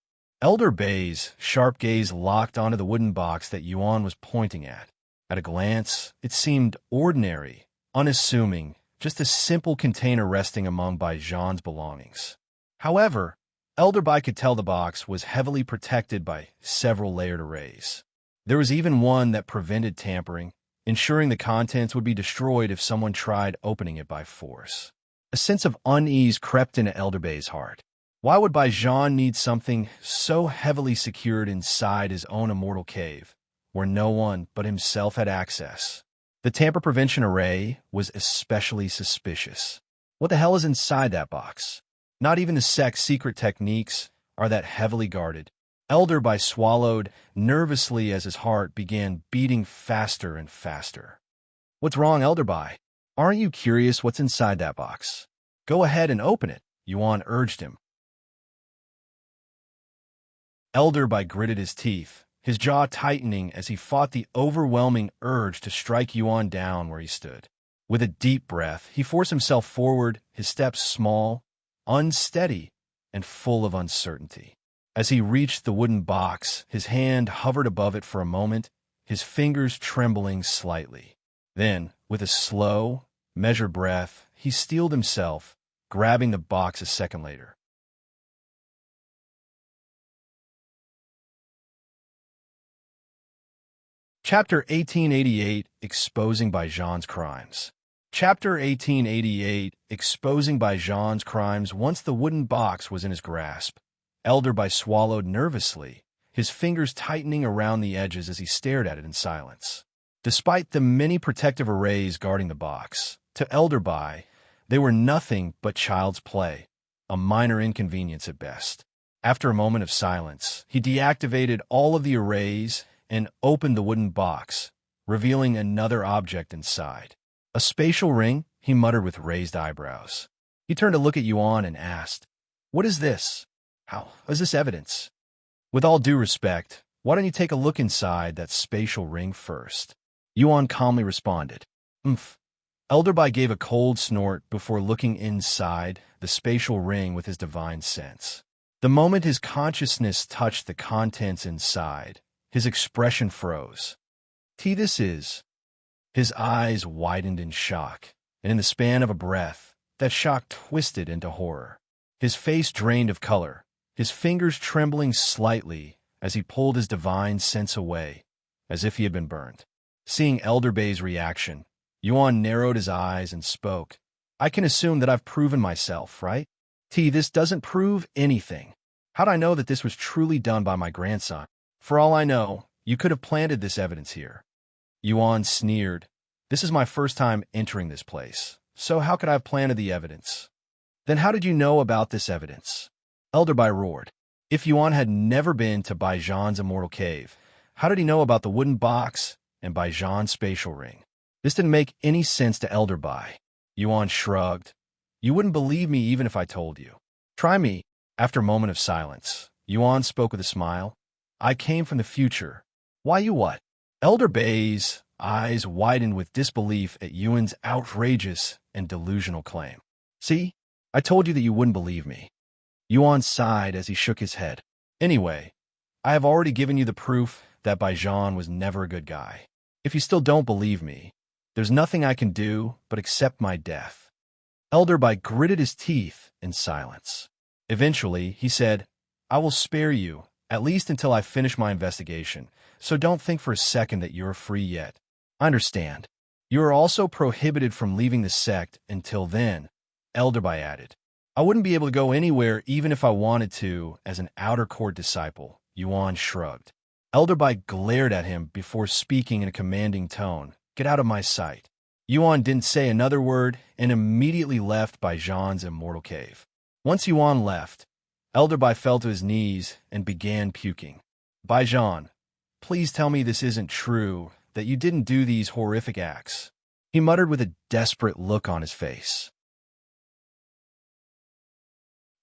Elder Bai's sharp gaze locked onto the wooden box that Yuan was pointing at. At a glance, it seemed ordinary, unassuming, just a simple container resting among Bai Zhan's belongings. However, Elder Bai could tell the box was heavily protected by several layered arrays. There was even one that prevented tampering, ensuring the contents would be destroyed if someone tried opening it by force. A sense of unease crept into Elder Bai's heart. Why would Bai Zhan need something so heavily secured inside his own immortal cave, where no one but himself had access? The tamper prevention array was especially suspicious. What the hell is inside that box? Not even the Sect's secret techniques are that heavily guarded. Elder Bai swallowed nervously as his heart began beating faster and faster. "What's wrong, Elder Bai? Aren't you curious what's inside that box? Go ahead and open it," Yuan urged him. Elder Bai gritted his teeth, his jaw tightening as he fought the overwhelming urge to strike Yuan down where he stood. With a deep breath, he forced himself forward, his steps small, unsteady, and full of uncertainty. As he reached the wooden box, his hand hovered above it for a moment, his fingers trembling slightly. Then, with a slow, measured breath, he steeled himself, grabbing the box a second later. Chapter 1888, Exposing Bai Zhan's Crimes. Chapter 1888, Exposing Bai Zhan's Crimes. Once the wooden box was in his grasp, Elder Bai swallowed nervously, his fingers tightening around the edges as he stared at it in silence. Despite the many protective arrays guarding the box, to Elder Bai, they were nothing but child's play, a minor inconvenience at best. After a moment of silence, he deactivated all of the arrays and opened the wooden box, revealing another object inside. "A spatial ring," he muttered with raised eyebrows. He turned to look at Yuan and asked, "What is this? How is this evidence?" "With all due respect, why don't you take a look inside that spatial ring first?" Yuan calmly responded. "Umph." Elder Bai gave a cold snort before looking inside the spatial ring with his divine sense. The moment his consciousness touched the contents inside, his expression froze. "This is..." His eyes widened in shock, and in the span of a breath, that shock twisted into horror. His face drained of color, his fingers trembling slightly as he pulled his divine sense away, as if he had been burned. Seeing Elder Bai's reaction, Yuan narrowed his eyes and spoke. "I can assume that I've proven myself, right? This doesn't prove anything. How'd I know that this was truly done by my grandson? For all I know, you could have planted this evidence here." Yuan sneered. "This is my first time entering this place, so how could I have planted the evidence?" "Then how did you know about this evidence?" Elder Bai roared. If Yuan had never been to Bai Zhan's immortal cave, how did he know about the wooden box and Bai Zhan's spatial ring? This didn't make any sense to Elder Bai. Yuan shrugged. "You wouldn't believe me even if I told you. Try me." After a moment of silence, Yuan spoke with a smile. "I came from the future. Why you what?" Elder Bai's eyes widened with disbelief at Yuan's outrageous and delusional claim. "See, I told you that you wouldn't believe me. Yuan sighed as he shook his head. Anyway, I have already given you the proof that Zhan was never a good guy. If you still don't believe me, there's nothing I can do but accept my death. Elder Bai gritted his teeth in silence. Eventually, he said, I will spare you, at least until I finish my investigation, so don't think for a second that you're free yet. I understand. You are also prohibited from leaving the sect until then, Elder Bai added. I wouldn't be able to go anywhere even if I wanted to as an outer court disciple, Yuan shrugged. Elder Bai glared at him before speaking in a commanding tone. Get out of my sight. Yuan didn't say another word and immediately left Zhan's immortal cave. Once Yuan left, Elder Bai fell to his knees and began puking. Zhan, please tell me this isn't true, that you didn't do these horrific acts. He muttered with a desperate look on his face.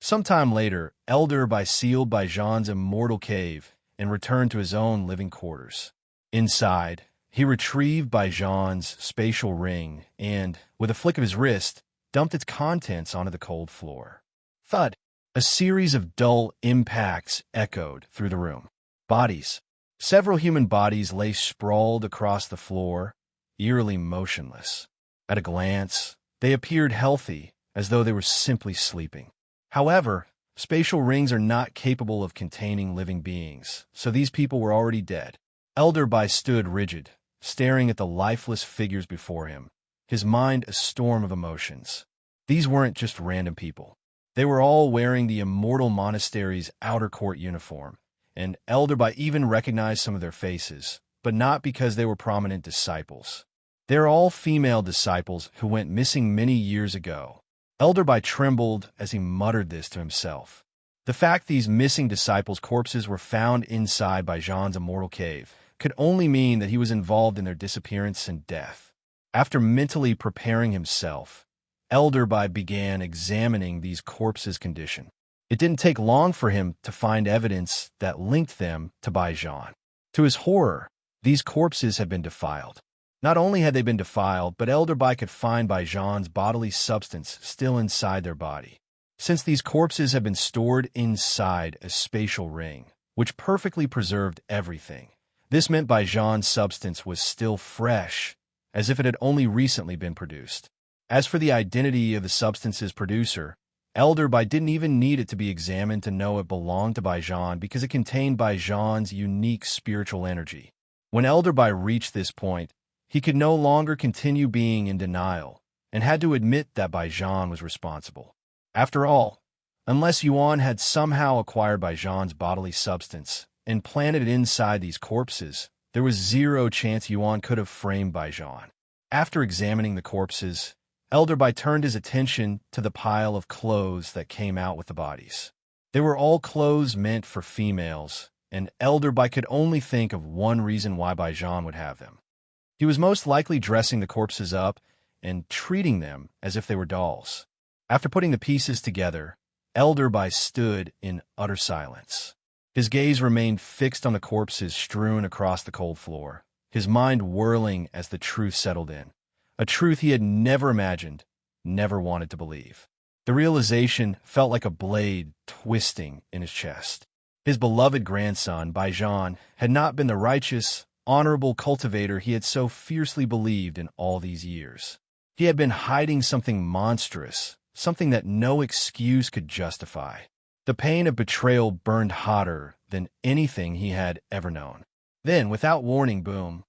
Sometime later, Elder Bai sealed Zhan's immortal cave and returned to his own living quarters. Inside, he retrieved Zhan's spatial ring and, with a flick of his wrist, dumped its contents onto the cold floor. Thud! A series of dull impacts echoed through the room. Bodies. Several human bodies lay sprawled across the floor, eerily motionless. At a glance, they appeared healthy, as though they were simply sleeping. However, spatial rings are not capable of containing living beings, so these people were already dead. Elder Bai stood rigid, staring at the lifeless figures before him, his mind a storm of emotions. These weren't just random people. They were all wearing the Immortal Monastery's outer court uniform, and Elder Bai even recognized some of their faces, but not because they were prominent disciples. They're all female disciples who went missing many years ago. Elder Bai trembled as he muttered this to himself. The fact these missing disciples' corpses were found inside Zhan's immortal cave could only mean that he was involved in their disappearance and death. After mentally preparing himself, Elder Bai began examining these corpses' condition. It didn't take long for him to find evidence that linked them to Zhan. To his horror, these corpses had been defiled. Not only had they been defiled, but Elder Bai could find Zhan's bodily substance still inside their body. Since these corpses had been stored inside a spatial ring, which perfectly preserved everything, this meant Zhan's substance was still fresh, as if it had only recently been produced. As for the identity of the substance's producer, Elder Bai didn't even need it to be examined to know it belonged to Zhan because it contained Zhan's unique spiritual energy. When Elder Bai reached this point, he could no longer continue being in denial and had to admit that Zhan was responsible. After all, unless Yuan had somehow acquired Zhan's bodily substance and planted it inside these corpses, there was zero chance Yuan could have framed Zhan. After examining the corpses, Elder Bai turned his attention to the pile of clothes that came out with the bodies. They were all clothes meant for females, and Elder Bai could only think of one reason why Zhan would have them. He was most likely dressing the corpses up and treating them as if they were dolls. After putting the pieces together, Elder Bai stood in utter silence. His gaze remained fixed on the corpses strewn across the cold floor, his mind whirling as the truth settled in. A truth he had never imagined, never wanted to believe. The realization felt like a blade twisting in his chest. His beloved grandson, Zhan, had not been the righteous, honorable cultivator he had so fiercely believed in all these years. He had been hiding something monstrous, something that no excuse could justify. The pain of betrayal burned hotter than anything he had ever known. Then, without warning, boom.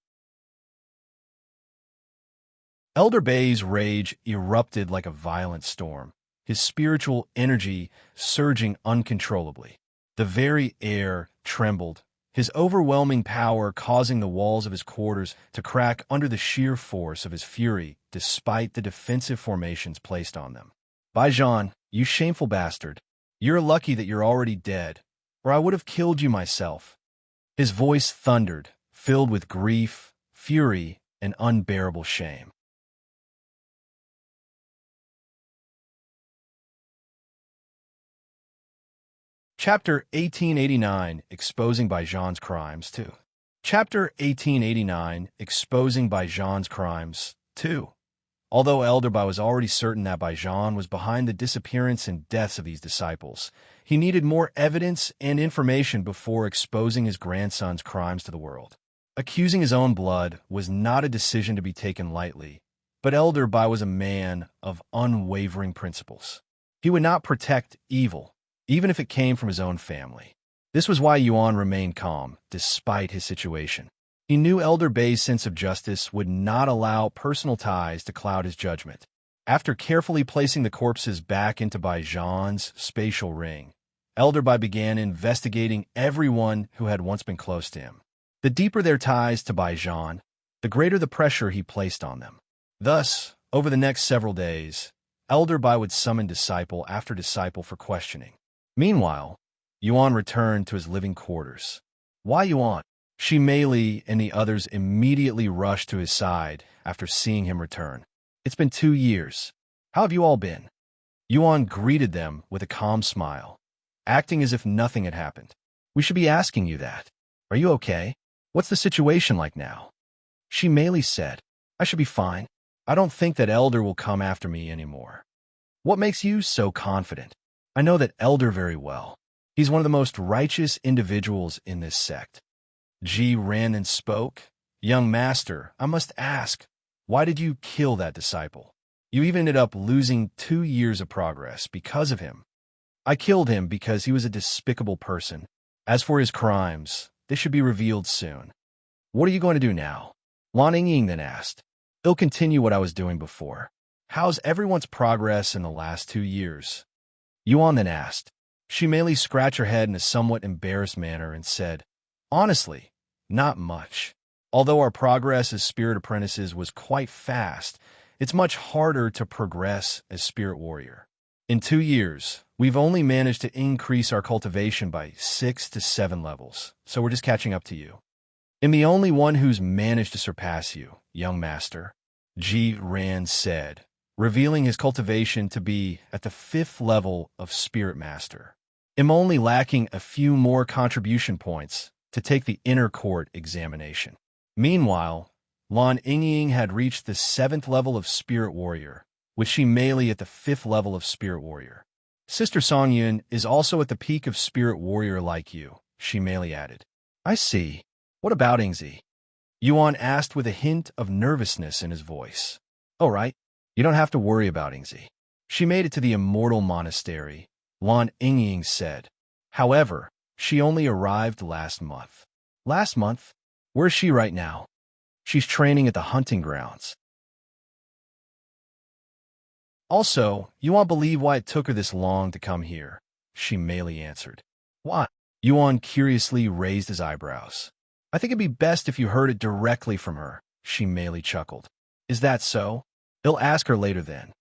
Elder Bai's rage erupted like a violent storm, his spiritual energy surging uncontrollably. The very air trembled, his overwhelming power causing the walls of his quarters to crack under the sheer force of his fury despite the defensive formations placed on them. Zhan, you shameful bastard, you're lucky that you're already dead, or I would have killed you myself. His voice thundered, filled with grief, fury, and unbearable shame. Chapter 1889, Exposing Zhan's Crimes 2. Chapter 1889, Exposing Zhan's Crimes 2. Although Elder Bai was already certain that Zhan was behind the disappearance and deaths of these disciples, he needed more evidence and information before exposing his grandson's crimes to the world. Accusing his own blood was not a decision to be taken lightly, but Elder Bai was a man of unwavering principles. He would not protect evil, even if it came from his own family. This was why Yuan remained calm, despite his situation. He knew Elder Bai's sense of justice would not allow personal ties to cloud his judgment. After carefully placing the corpses back into Zhan's spatial ring, Elder Bai began investigating everyone who had once been close to him. The deeper their ties to Zhan, the greater the pressure he placed on them. Thus, over the next several days, Elder Bai would summon disciple after disciple for questioning. Meanwhile, Yuan returned to his living quarters. Why Yuan? Lili and the others immediately rushed to his side after seeing him return. It's been 2 years. How have you all been? Yuan greeted them with a calm smile, acting as if nothing had happened. We should be asking you that. Are you okay? What's the situation like now? Lili said, I should be fine. I don't think that Elder will come after me anymore. What makes you so confident? I know that Elder very well. He's one of the most righteous individuals in this sect. Ji ran and spoke. Young master, I must ask, why did you kill that disciple? You even ended up losing 2 years of progress because of him. I killed him because he was a despicable person. As for his crimes, they should be revealed soon. What are you going to do now? Lan Yingying then asked. I'll continue what I was doing before. How's everyone's progress in the last 2 years? Yuan then asked. Lili scratched her head in a somewhat embarrassed manner and said, Honestly, not much. Although our progress as spirit apprentices was quite fast, it's much harder to progress as spirit warrior. In 2 years, we've only managed to increase our cultivation by 6 to 7 levels, so we're just catching up to you. I'm the only one who's managed to surpass you, young master, Ji Ran said, revealing his cultivation to be at the 5th level of spirit master. I'm only lacking a few more contribution points to take the inner court examination. Meanwhile, Lan Yingying had reached the 7th level of spirit warrior, with Lili at the 5th level of spirit warrior. Sister Songyun is also at the peak of spirit warrior like you, Lili added. I see. What about Yingzi? Yuan asked with a hint of nervousness in his voice. All right, you don't have to worry about Yingzi. She made it to the Immortal Monastery, Lan Yingying said. However, she only arrived last month. Last month? Where's she right now? She's training at the hunting grounds. Also, you won't believe why it took her this long to come here, Lili answered. What? Yuan curiously raised his eyebrows. I think it'd be best if you heard it directly from her, Lili chuckled. Is that so? I'll ask her later then.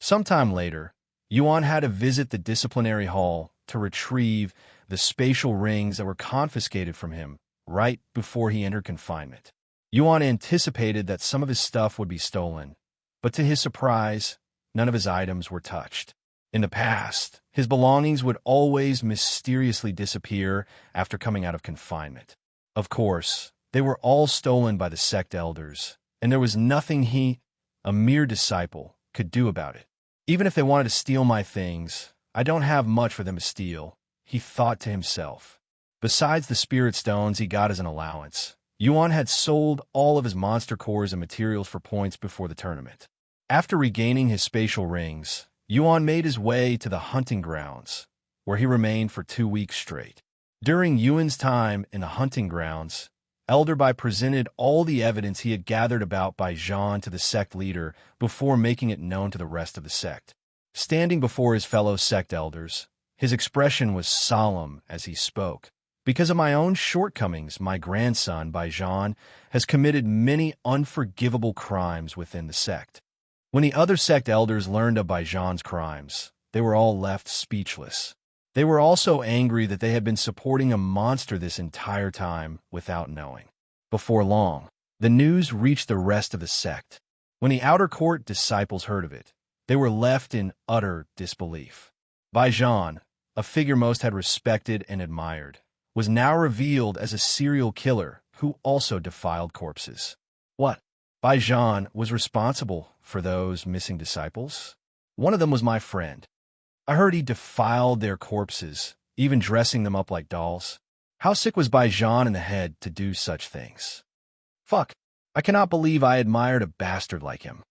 Sometime later, Yuan had to visit the disciplinary hall to retrieve the spatial rings that were confiscated from him right before he entered confinement. Yuan anticipated that some of his stuff would be stolen, but to his surprise, none of his items were touched. In the past, his belongings would always mysteriously disappear after coming out of confinement. Of course, they were all stolen by the sect elders, and there was nothing he, a mere disciple, could do about it. Even if they wanted to steal my things, I don't have much for them to steal, he thought to himself. Besides the spirit stones he got as an allowance, Yuan had sold all of his monster cores and materials for points before the tournament. After regaining his spatial rings, Yuan made his way to the hunting grounds, where he remained for 2 weeks straight. During Yuan's time in the hunting grounds, Elder Bai presented all the evidence he had gathered about Zhan to the sect leader before making it known to the rest of the sect. Standing before his fellow sect elders, his expression was solemn as he spoke. Because of my own shortcomings, my grandson, Zhan, has committed many unforgivable crimes within the sect. When the other sect elders learned of Zhan's crimes, they were all left speechless. They were also angry that they had been supporting a monster this entire time without knowing. Before long, the news reached the rest of the sect. When the outer court disciples heard of it, they were left in utter disbelief. Zhan, a figure most had respected and admired, was now revealed as a serial killer who also defiled corpses. What? Bai Zhan was responsible for those missing disciples. One of them was my friend. I heard he defiled their corpses, even dressing them up like dolls. How sick was Bai Zhan in the head to do such things? Fuck, I cannot believe I admired a bastard like him.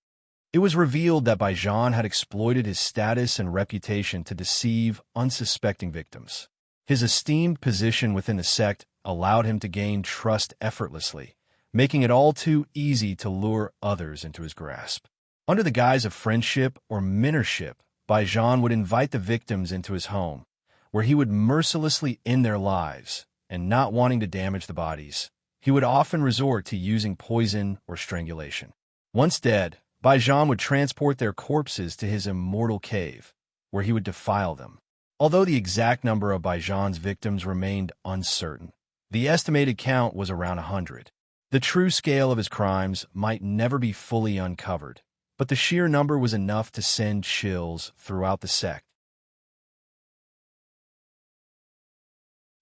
It was revealed that Bai Zhan had exploited his status and reputation to deceive unsuspecting victims. His esteemed position within the sect allowed him to gain trust effortlessly, making it all too easy to lure others into his grasp. Under the guise of friendship or mentorship, Bai Zhan would invite the victims into his home, where he would mercilessly end their lives, and not wanting to damage the bodies, he would often resort to using poison or strangulation. Once dead, Bai Zhan would transport their corpses to his immortal cave, where he would defile them. Although the exact number of Bai Zhan's victims remained uncertain, the estimated count was around 100. The true scale of his crimes might never be fully uncovered, but the sheer number was enough to send chills throughout the sect.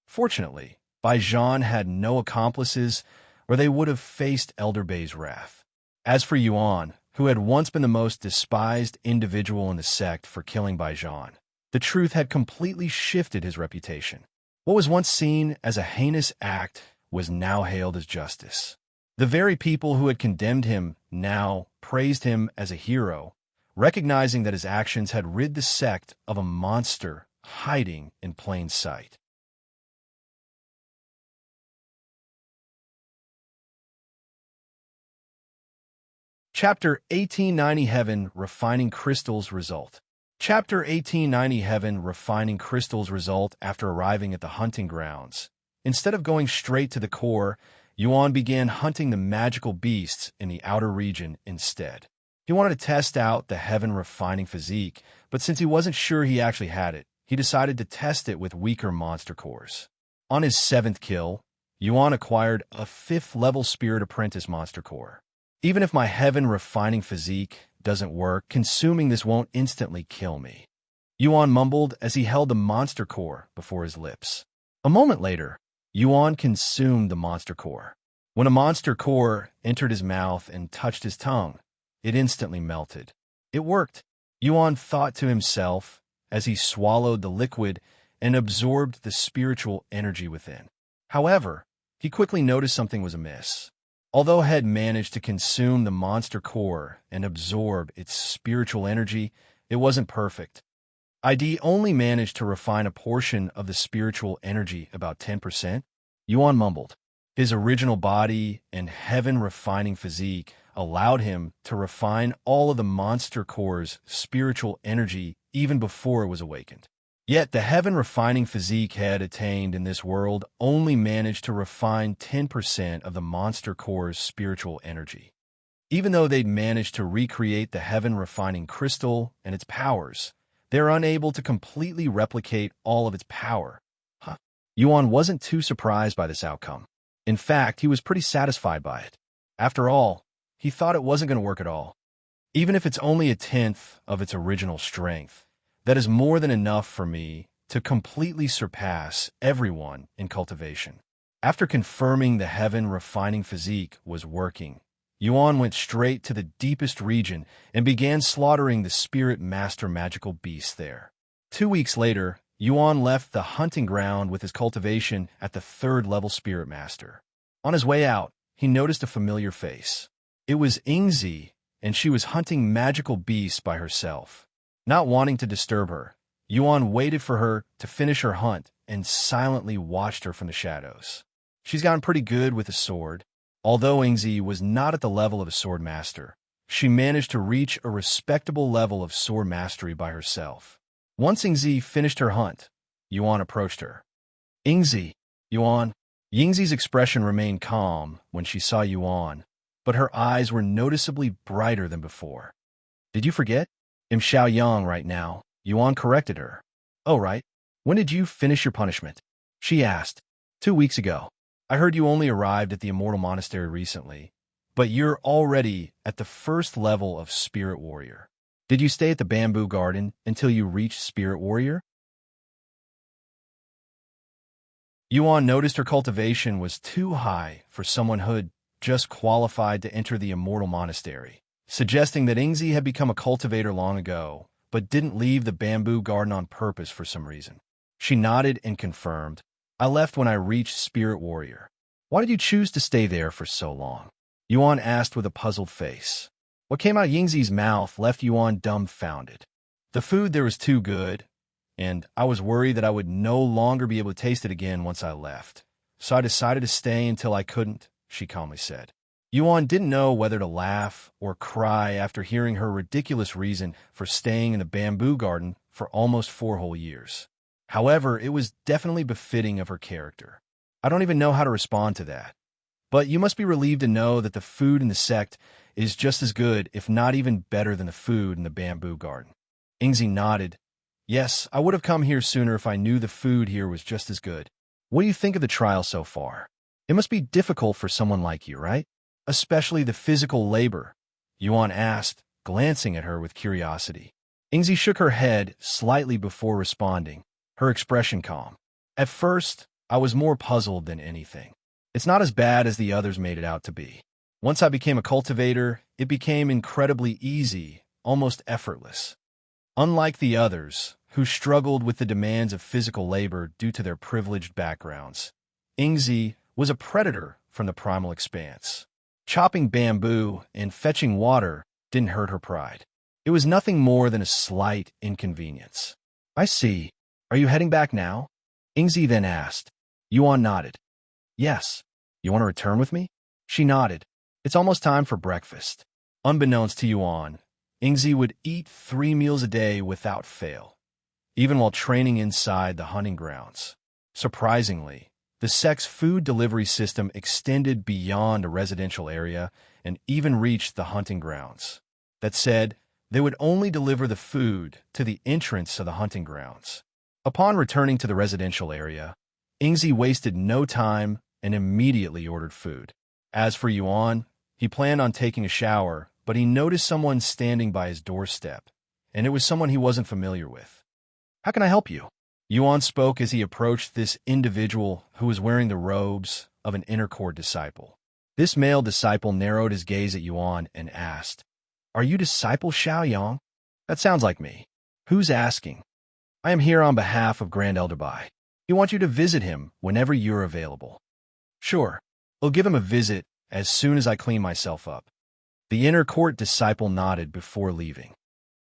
Fortunately, Bai Zhan had no accomplices, or they would have faced Elder Bai's wrath. As for Yuan, who had once been the most despised individual in the sect for killing Bai Zhan, the truth had completely shifted his reputation. What was once seen as a heinous act was now hailed as justice. The very people who had condemned him now praised him as a hero, recognizing that his actions had rid the sect of a monster hiding in plain sight. Chapter 1890 Heaven Refining Crystals Result. Chapter 1890 Heaven Refining Crystals Result after arriving at the hunting grounds. Instead of going straight to the core, Yuan began hunting the magical beasts in the outer region instead. He wanted to test out the Heaven Refining Physique, but since he wasn't sure he actually had it, he decided to test it with weaker monster cores. On his 7th kill, Yuan acquired a 5th-level Spirit Apprentice monster core. Even if my Heaven Refining Physique doesn't work, consuming this won't instantly kill me, Yuan mumbled as he held the monster core before his lips. A moment later, Yuan consumed the monster core. When a monster core entered his mouth and touched his tongue, it instantly melted. It worked, Yuan thought to himself as he swallowed the liquid and absorbed the spiritual energy within. However, he quickly noticed something was amiss. Although he had managed to consume the monster core and absorb its spiritual energy, it wasn't perfect. ID only managed to refine a portion of the spiritual energy, about 10%. Yuan mumbled. His original body and Heaven Refining Physique allowed him to refine all of the monster core's spiritual energy even before it was awakened. Yet the Heaven Refining Physique had attained in this world only managed to refine 10% of the monster core's spiritual energy. Even though they'd managed to recreate the Heaven Refining Crystal and its powers, they're unable to completely replicate all of its power. Yuan wasn't too surprised by this outcome. In fact, he was pretty satisfied by it. After all, he thought it wasn't going to work at all. Even if it's only a 10th of its original strength, that is more than enough for me to completely surpass everyone in cultivation. After confirming the Heaven Refining Physique was working, Yuan went straight to the deepest region and began slaughtering the Spirit Master magical beasts there. 2 weeks later, Yuan left the hunting ground with his cultivation at the 3rd-level Spirit Master. On his way out, he noticed a familiar face. It was Ingzi, and she was hunting magical beasts by herself. Not wanting to disturb her, Yuan waited for her to finish her hunt and silently watched her from the shadows. She's gotten pretty good with a sword. Although Ingzi was not at the level of a sword master, she managed to reach a respectable level of sword mastery by herself. Once Ingzi finished her hunt, Yuan approached her. Ingzi, Yuan. Yingzi's expression remained calm when she saw Yuan, but her eyes were noticeably brighter than before. Did you forget? I'm Xiaoyang right now, Yuan corrected her. Oh, right. When did you finish your punishment? She asked. 2 weeks ago. I heard you only arrived at the Immortal Monastery recently, but you're already at the 1st level of Spirit Warrior. Did you stay at the Bamboo Garden until you reached Spirit Warrior? Yuan noticed her cultivation was too high for someone who'd just qualified to enter the Immortal Monastery, suggesting that Ingzi had become a cultivator long ago, but didn't leave the bamboo garden on purpose for some reason. She nodded and confirmed, "I left when I reached Spirit Warrior." "Why did you choose to stay there for so long?" Yuan asked with a puzzled face. What came out of Yingzi's mouth left Yuan dumbfounded. The food there was too good, and I was worried that I would no longer be able to taste it again once I left. So I decided to stay until I couldn't, she calmly said. Yuan didn't know whether to laugh or cry after hearing her ridiculous reason for staying in the bamboo garden for almost 4 whole years. However, it was definitely befitting of her character. I don't even know how to respond to that. But you must be relieved to know that the food in the sect is just as good, if not even better than the food in the bamboo garden. Ingzi nodded. Yes, I would have come here sooner if I knew the food here was just as good. What do you think of the trial so far? It must be difficult for someone like you, right? Especially the physical labor, Yuan asked, glancing at her with curiosity. Ingzi shook her head slightly before responding, her expression calm. At first, I was more puzzled than anything. It's not as bad as the others made it out to be. Once I became a cultivator, it became incredibly easy, almost effortless. Unlike the others, who struggled with the demands of physical labor due to their privileged backgrounds, Ingzi was a predator from the primal expanse. Chopping bamboo and fetching water didn't hurt her pride. It was nothing more than a slight inconvenience. I see. Are you heading back now? Ingzi then asked. Yuan nodded. Yes. You want to return with me? She nodded. It's almost time for breakfast. Unbeknownst to Yuan, Ingzi would eat 3 meals a day without fail, even while training inside the hunting grounds. Surprisingly, the Sect's food delivery system extended beyond a residential area and even reached the hunting grounds. That said, they would only deliver the food to the entrance of the hunting grounds. Upon returning to the residential area, Ingzi wasted no time and immediately ordered food. As for Yuan, he planned on taking a shower, but he noticed someone standing by his doorstep, and it was someone he wasn't familiar with. How can I help you? Yuan spoke as he approached this individual who was wearing the robes of an inner court disciple. This male disciple narrowed his gaze at Yuan and asked, Are you disciple Xiaoyang? That sounds like me. Who's asking? I am here on behalf of Grand Elder Bai. We want you to visit him whenever you're available. Sure, I'll give him a visit as soon as I clean myself up. The inner court disciple nodded before leaving.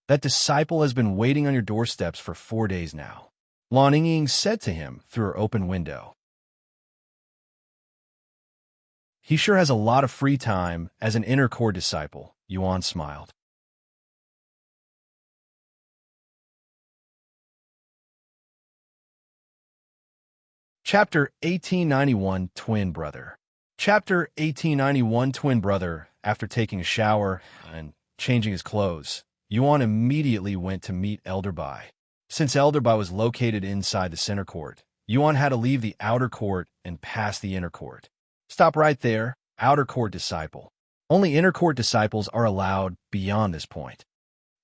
That disciple has been waiting on your doorsteps for 4 days now, Lan Ying said to him through her open window. He sure has a lot of free time as an inner court disciple, Yuan smiled. Chapter 1891 Twin Brother. Chapter 1891 Twin Brother. After taking a shower and changing his clothes, Yuan immediately went to meet Elder Bai. Since Elder Bai was located inside the center court, Yuan had to leave the outer court and pass the inner court. Stop right there, outer court disciple. Only inner court disciples are allowed beyond this point.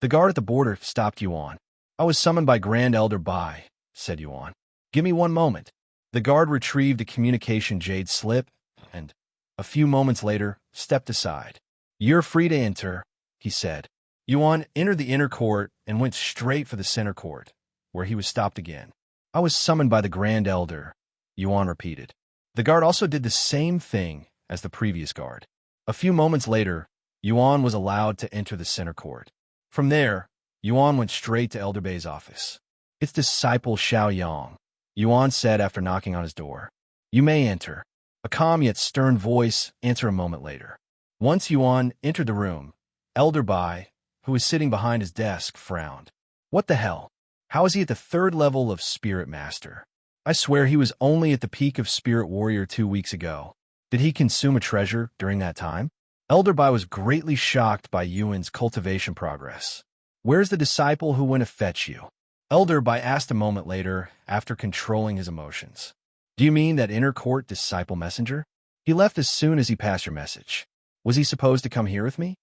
The guard at the border stopped Yuan. I was summoned by Grand Elder Bai, said Yuan. Give me 1 moment. The guard retrieved a communication jade slip and, a few moments later, stepped aside. You're free to enter, he said. Yuan entered the inner court and went straight for the center court, where he was stopped again. I was summoned by the Grand Elder, Yuan repeated. The guard also did the same thing as the previous guard. A few moments later, Yuan was allowed to enter the center court. From there, Yuan went straight to Elder Bai's office. It's disciple Xiaoyang, Yuan said after knocking on his door. You may enter. A calm yet stern voice answered a moment later. Once Yuan entered the room, Elder Bai, who was sitting behind his desk, frowned. What the hell? How is he at the 3rd level of Spirit Master? I swear he was only at the peak of Spirit Warrior 2 weeks ago. Did he consume a treasure during that time? Elder Bai was greatly shocked by Yuan's cultivation progress. Where's the disciple who went to fetch you? Elder Bai asked a moment later after controlling his emotions. Do you mean that inner court disciple messenger? He left as soon as he passed your message. Was he supposed to come here with me?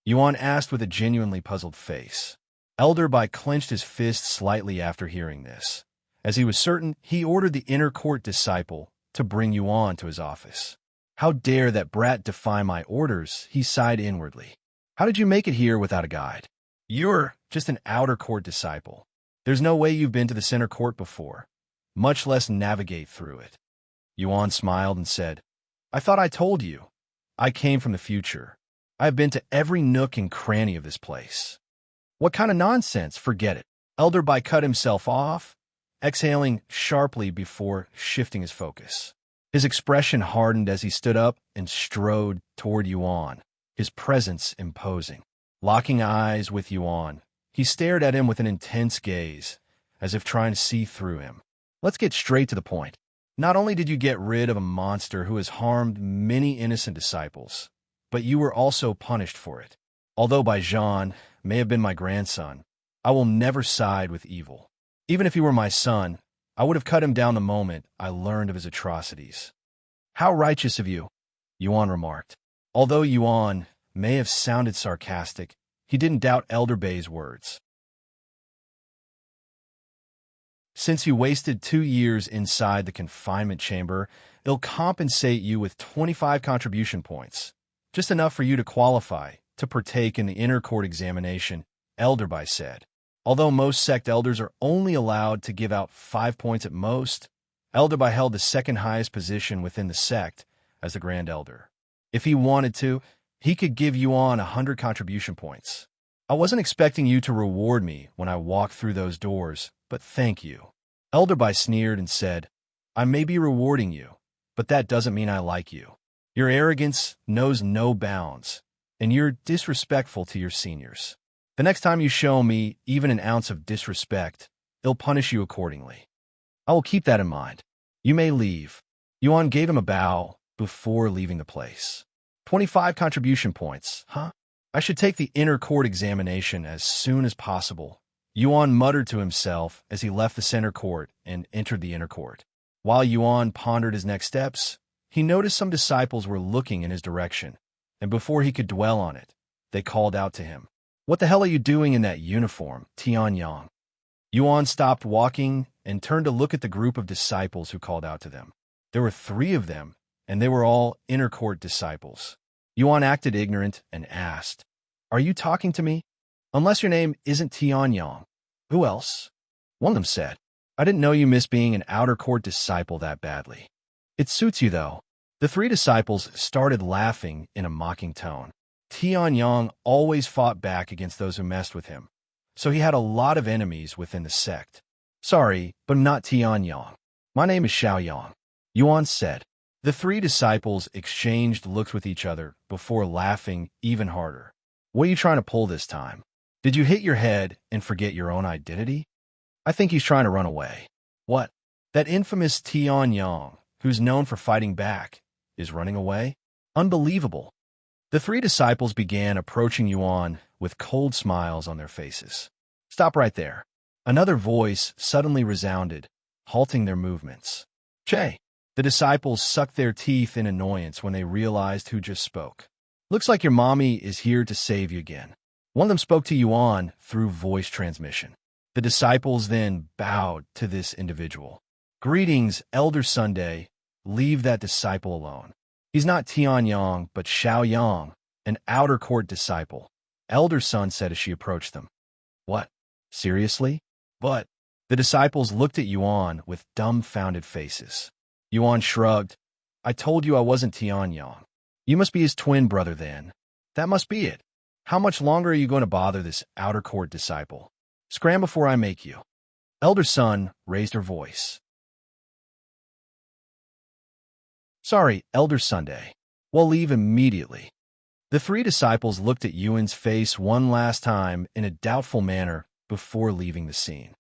Yuan asked with a genuinely puzzled face. Elder Bai clenched his fist slightly after hearing this, as he was certain he ordered the inner court disciple to bring Yuan to his office. How dare that brat defy my orders, he sighed inwardly. How did you make it here without a guide? You're just an outer court disciple. There's no way you've been to the center court before, much less navigate through it. Yuan smiled and said, I thought I told you. I came from the future. I've been to every nook and cranny of this place. What kind of nonsense? Forget it. Elder Bai cut himself off, exhaling sharply before shifting his focus. His expression hardened as he stood up and strode toward Yuan, his presence imposing. Locking eyes with Yuan, he stared at him with an intense gaze, as if trying to see through him. Let's get straight to the point. Not only did you get rid of a monster who has harmed many innocent disciples, but you were also punished for it. Although by Zhan may have been my grandson, I will never side with evil. Even if he were my son, I would have cut him down the moment I learned of his atrocities. How righteous of you, Yuan remarked. Although Yuan may have sounded sarcastic, he didn't doubt Elder Bai's words. Since you wasted 2 years inside the confinement chamber, it'll compensate you with 25 contribution points, just enough for you to qualify to partake in the inner court examination, Elder Bai said. Although most sect elders are only allowed to give out 5 points at most, Elder Bai held the second highest position within the sect as the Grand Elder. If he wanted to, he could give Yuan 100 contribution points. I wasn't expecting you to reward me when I walked through those doors, but thank you. Elder Bai sneered and said, I may be rewarding you, but that doesn't mean I like you. Your arrogance knows no bounds, and you're disrespectful to your seniors. The next time you show me even an ounce of disrespect, it'll punish you accordingly. I will keep that in mind. You may leave. Yuan gave him a bow before leaving the place. 25 contribution points, huh? I should take the inner court examination as soon as possible. Yuan muttered to himself as he left the center court and entered the inner court. While Yuan pondered his next steps, he noticed some disciples were looking in his direction, and before he could dwell on it, they called out to him. What the hell are you doing in that uniform, Tian? Yuan stopped walking and turned to look at the group of disciples who called out to them. There were 3 of them, and they were all inner court disciples. Yuan acted ignorant and asked, Are you talking to me? Unless your name isn't Tian. Who else? One of them said, I didn't know you miss being an outer court disciple that badly. It suits you, though. The 3 disciples started laughing in a mocking tone. Tian always fought back against those who messed with him, so he had a lot of enemies within the sect. Sorry, but I'm not Tian. My name is Xiaoyang, Yuan said. The 3 disciples exchanged looks with each other before laughing even harder. What are you trying to pull this time? Did you hit your head and forget your own identity? I think he's trying to run away. What? That infamous Tian, who's known for fighting back, is running away? Unbelievable. The 3 disciples began approaching Yuan with cold smiles on their faces. Stop right there. Another voice suddenly resounded, halting their movements. Che! The disciples sucked their teeth in annoyance when they realized who just spoke. Looks like your mommy is here to save you again. One of them spoke to Yuan through voice transmission. The disciples then bowed to this individual. Greetings, Elder Sunday. Leave that disciple alone. He's not Tian, but Xiaoyang, an outer court disciple, Elder Sun said as she approached them. What? Seriously? But the disciples looked at Yuan with dumbfounded faces. Yuan shrugged. I told you I wasn't Tian. You must be his twin brother then. That must be it. How much longer are you going to bother this outer court disciple? Scram before I make you. Elder Sun raised her voice. Sorry, Elder Sunday. We'll leave immediately. The 3 disciples looked at Yuan's face one last time in a doubtful manner before leaving the scene.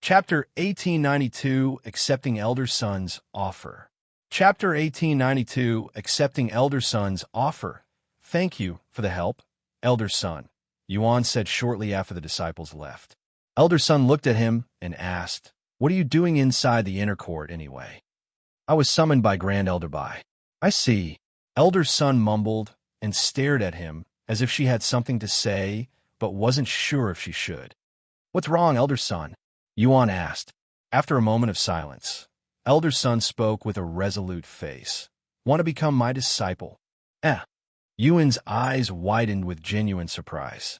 Chapter 1892, Accepting Elder Sun's Offer. Chapter 1892, Accepting Elder Sun's Offer. Thank you for the help, Elder Sun, Yuan said shortly after the disciples left. Elder Sun looked at him and asked, What are you doing inside the inner court anyway? I was summoned by Grand Elder Bai. I see. Elder Sun mumbled and stared at him as if she had something to say but wasn't sure if she should. What's wrong, Elder Son? Yuan asked. After a moment of silence, Elder Son spoke with a resolute face. Want to become my disciple? Yuan's eyes widened with genuine surprise.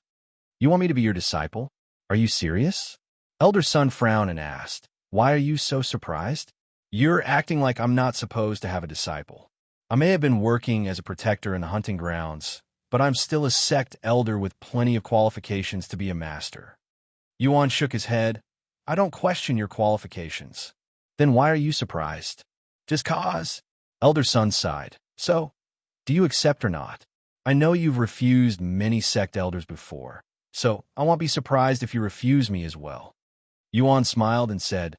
You want me to be your disciple? Are you serious? Elder Son frowned and asked, why are you so surprised? You're acting like I'm not supposed to have a disciple. I may have been working as a protector in the hunting grounds, but I'm still a sect elder with plenty of qualifications to be a master. Yuan shook his head. I don't question your qualifications. Then why are you surprised? Just cause. Elder Son sighed. So, do you accept or not? I know you've refused many sect elders before, so I won't be surprised if you refuse me as well. Yuan smiled and said,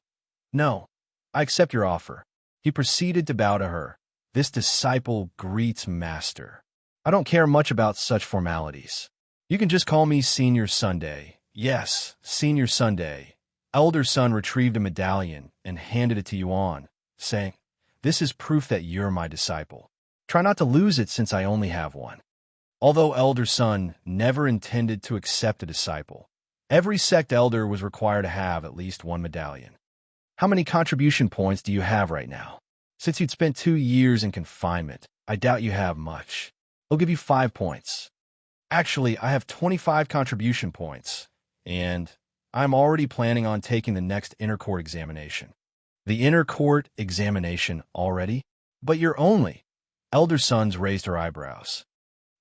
No, I accept your offer. He proceeded to bow to her. This disciple greets master. I don't care much about such formalities. You can just call me Senior Sunday. Yes, Senior Sunday. Elder Son retrieved a medallion and handed it to Yuan, saying, This is proof that you're my disciple. Try not to lose it since I only have one. Although Elder Son never intended to accept a disciple, every sect elder was required to have at least one medallion. How many contribution points do you have right now? Since you'd spent 2 years in confinement, I doubt you have much. I'll give you 5 points. Actually, I have 25 contribution points, and I'm already planning on taking the next inner court examination. The inner court examination already? But you're only. Elder Sons raised her eyebrows.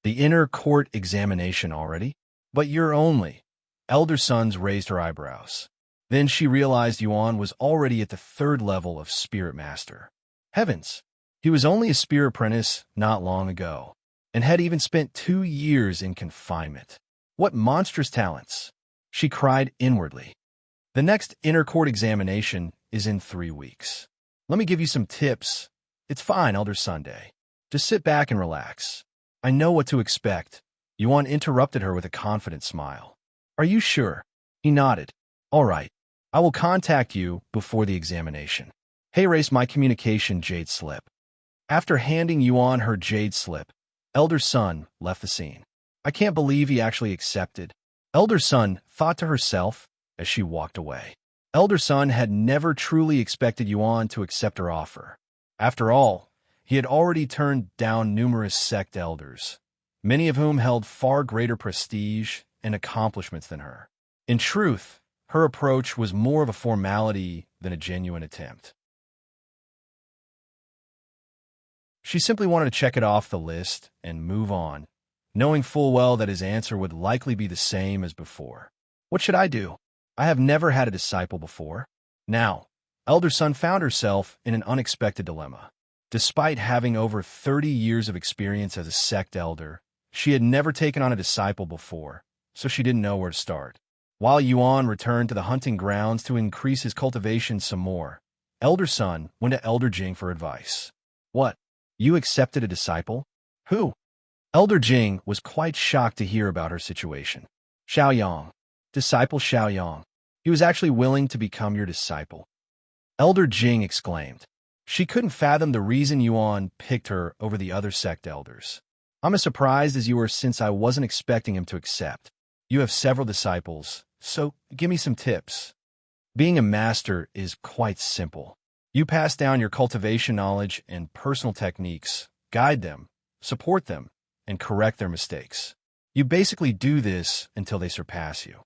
The inner court examination already? But you're only. Elder Sons raised her eyebrows. Then she realized Yuan was already at the 3rd level of Spirit Master. Heavens! He was only a Spirit Apprentice not long ago, and had even spent 2 years in confinement. What monstrous talents! She cried inwardly. The next inner court examination is in 3 weeks. Let me give you some tips. It's fine, Elder Sunday. Just sit back and relax. I know what to expect. Yuan interrupted her with a confident smile. Are you sure? He nodded. All right. I will contact you before the examination. Hey, erase my communication jade slip. After handing Yuan her jade slip, Elder Son left the scene. I can't believe he actually accepted. Elder Son thought to herself as she walked away. Elder Son had never truly expected Yuan to accept her offer. After all, he had already turned down numerous sect elders, many of whom held far greater prestige and accomplishments than her. In truth, her approach was more of a formality than a genuine attempt. She simply wanted to check it off the list and move on, knowing full well that his answer would likely be the same as before. What should I do? I have never had a disciple before. Now, Elder Son found herself in an unexpected dilemma. Despite having over 30 years of experience as a sect elder, she had never taken on a disciple before, so she didn't know where to start. While Yuan returned to the hunting grounds to increase his cultivation some more, Elder Son went to Elder Jing for advice. What? You accepted a disciple? Who? Elder Jing was quite shocked to hear about her situation. Xiaoyang. Disciple Xiaoyang. He was actually willing to become your disciple. Elder Jing exclaimed. She couldn't fathom the reason Yuan picked her over the other sect elders. I'm as surprised as you were since I wasn't expecting him to accept. You have several disciples, so give me some tips. Being a master is quite simple. You pass down your cultivation knowledge and personal techniques, guide them, support them, and correct their mistakes. You basically do this until they surpass you.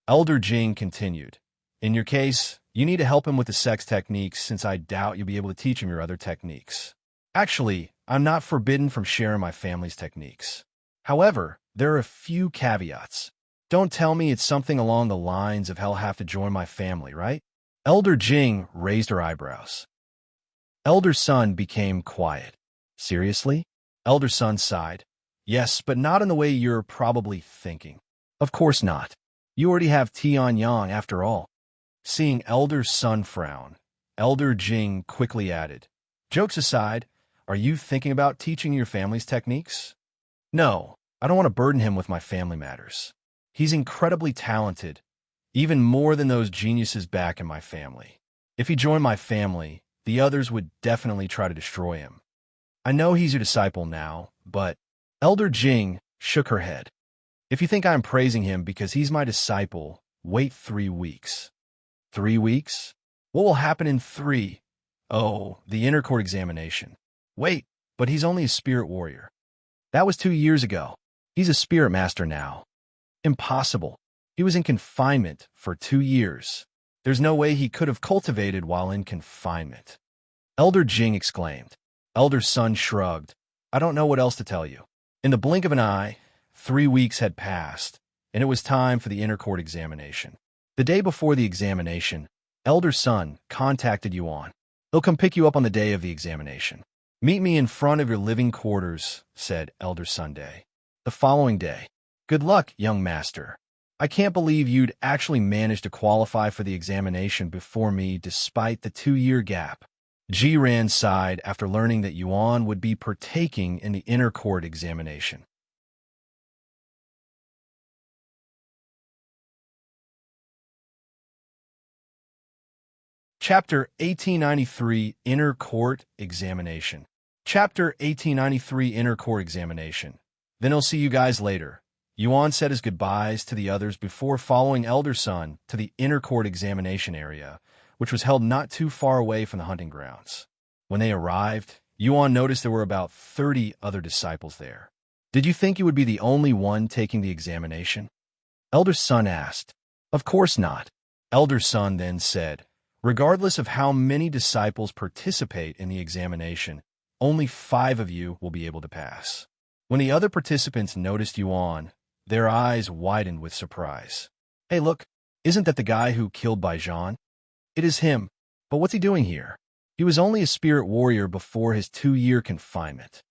Elder Jing continued. In your case, you need to help him with the Sect's techniques since I doubt you'll be able to teach him your other techniques. Actually, I'm not forbidden from sharing my family's techniques. However, there are a few caveats. Don't tell me it's something along the lines of I'll have to join my family, right? Elder Jing raised her eyebrows. Elder Son became quiet. Seriously? Elder Son sighed. Yes, but not in the way you're probably thinking. Of course not. You already have Tian after all. Seeing Elder Son frown, Elder Jing quickly added, Jokes aside, are you thinking about teaching your family's techniques? No, I don't want to burden him with my family matters. He's incredibly talented, even more than those geniuses back in my family. If he joined my family, the others would definitely try to destroy him. I know he's your disciple now, but Elder Jing shook her head. If you think I'm praising him because he's my disciple, Wait 3 weeks. 3 weeks? What will happen in 3? Oh, the inner court examination. Wait, but he's only a spirit warrior. That was 2 years ago. He's a spirit master now. Impossible. He was in confinement for 2 years. There's no way he could have cultivated while in confinement. Elder Jing exclaimed. Elder Sun shrugged. I don't know what else to tell you. In the blink of an eye, 3 weeks had passed, and it was time for the inner court examination. The day before the examination, Elder Sun contacted Yuan. He'll come pick you up on the day of the examination. Meet me in front of your living quarters, said Elder Sunday. The following day. Good luck, young master. I can't believe you'd actually managed to qualify for the examination before me despite the 2-year gap. Jiran sighed after learning that Yuan would be partaking in the inner court examination. Chapter 1893 Inner Court Examination. Chapter 1893 Inner Court Examination. Then I'll see you guys later. Yuan said his goodbyes to the others before following Elder Sun to the inner court examination area, which was held not too far away from the hunting grounds. When they arrived, Yuan noticed there were about 30 other disciples there. Did you think you would be the only one taking the examination? Elder Sun asked. Of course not. Elder Sun then said, regardless of how many disciples participate in the examination, only 5 of you will be able to pass. When the other participants noticed Yuan, their eyes widened with surprise. Hey, look, isn't that the guy who killed by Zhan? It is him, but what's he doing here? He was only a spirit warrior before his 2-year confinement.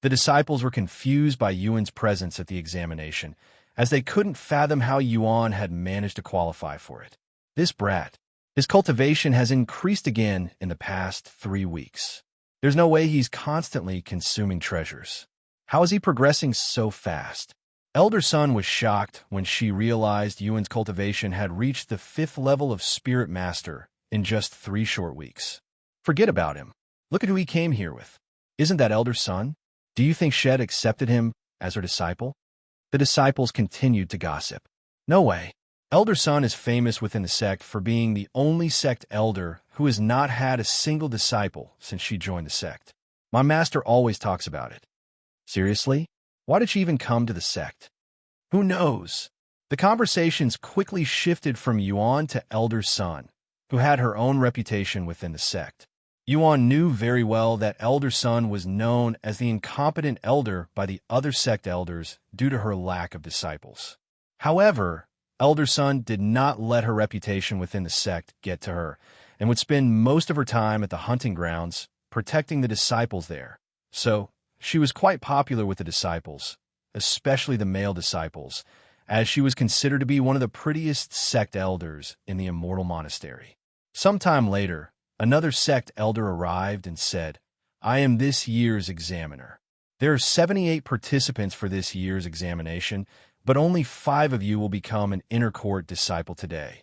The disciples were confused by Yuan's presence at the examination, as they couldn't fathom how Yuan had managed to qualify for it. This brat, his cultivation has increased again in the past 3 weeks. There's no way he's constantly consuming treasures. How is he progressing so fast? Elder Sun was shocked when she realized Yuan's cultivation had reached the 5th level of Spirit Master in just 3 short weeks. Forget about him. Look at who he came here with. Isn't that Elder Sun? Do you think Shed accepted him as her disciple? The disciples continued to gossip. No way. Elder Sun is famous within the sect for being the only sect elder who has not had a single disciple since she joined the sect. My master always talks about it. Seriously? Why did she even come to the sect? Who knows? The conversations quickly shifted from Yuan to Elder Sun, who had her own reputation within the sect. Yuan knew very well that Elder Sun was known as the incompetent elder by the other sect elders due to her lack of disciples. However, Elder Sun did not let her reputation within the sect get to her, and would spend most of her time at the hunting grounds, protecting the disciples there. So, she was quite popular with the disciples, especially the male disciples, as she was considered to be one of the prettiest sect elders in the Immortal Monastery. Sometime later, another sect elder arrived and said, I am this year's examiner. There are 78 participants for this year's examination, but only 5 of you will become an inner court disciple today.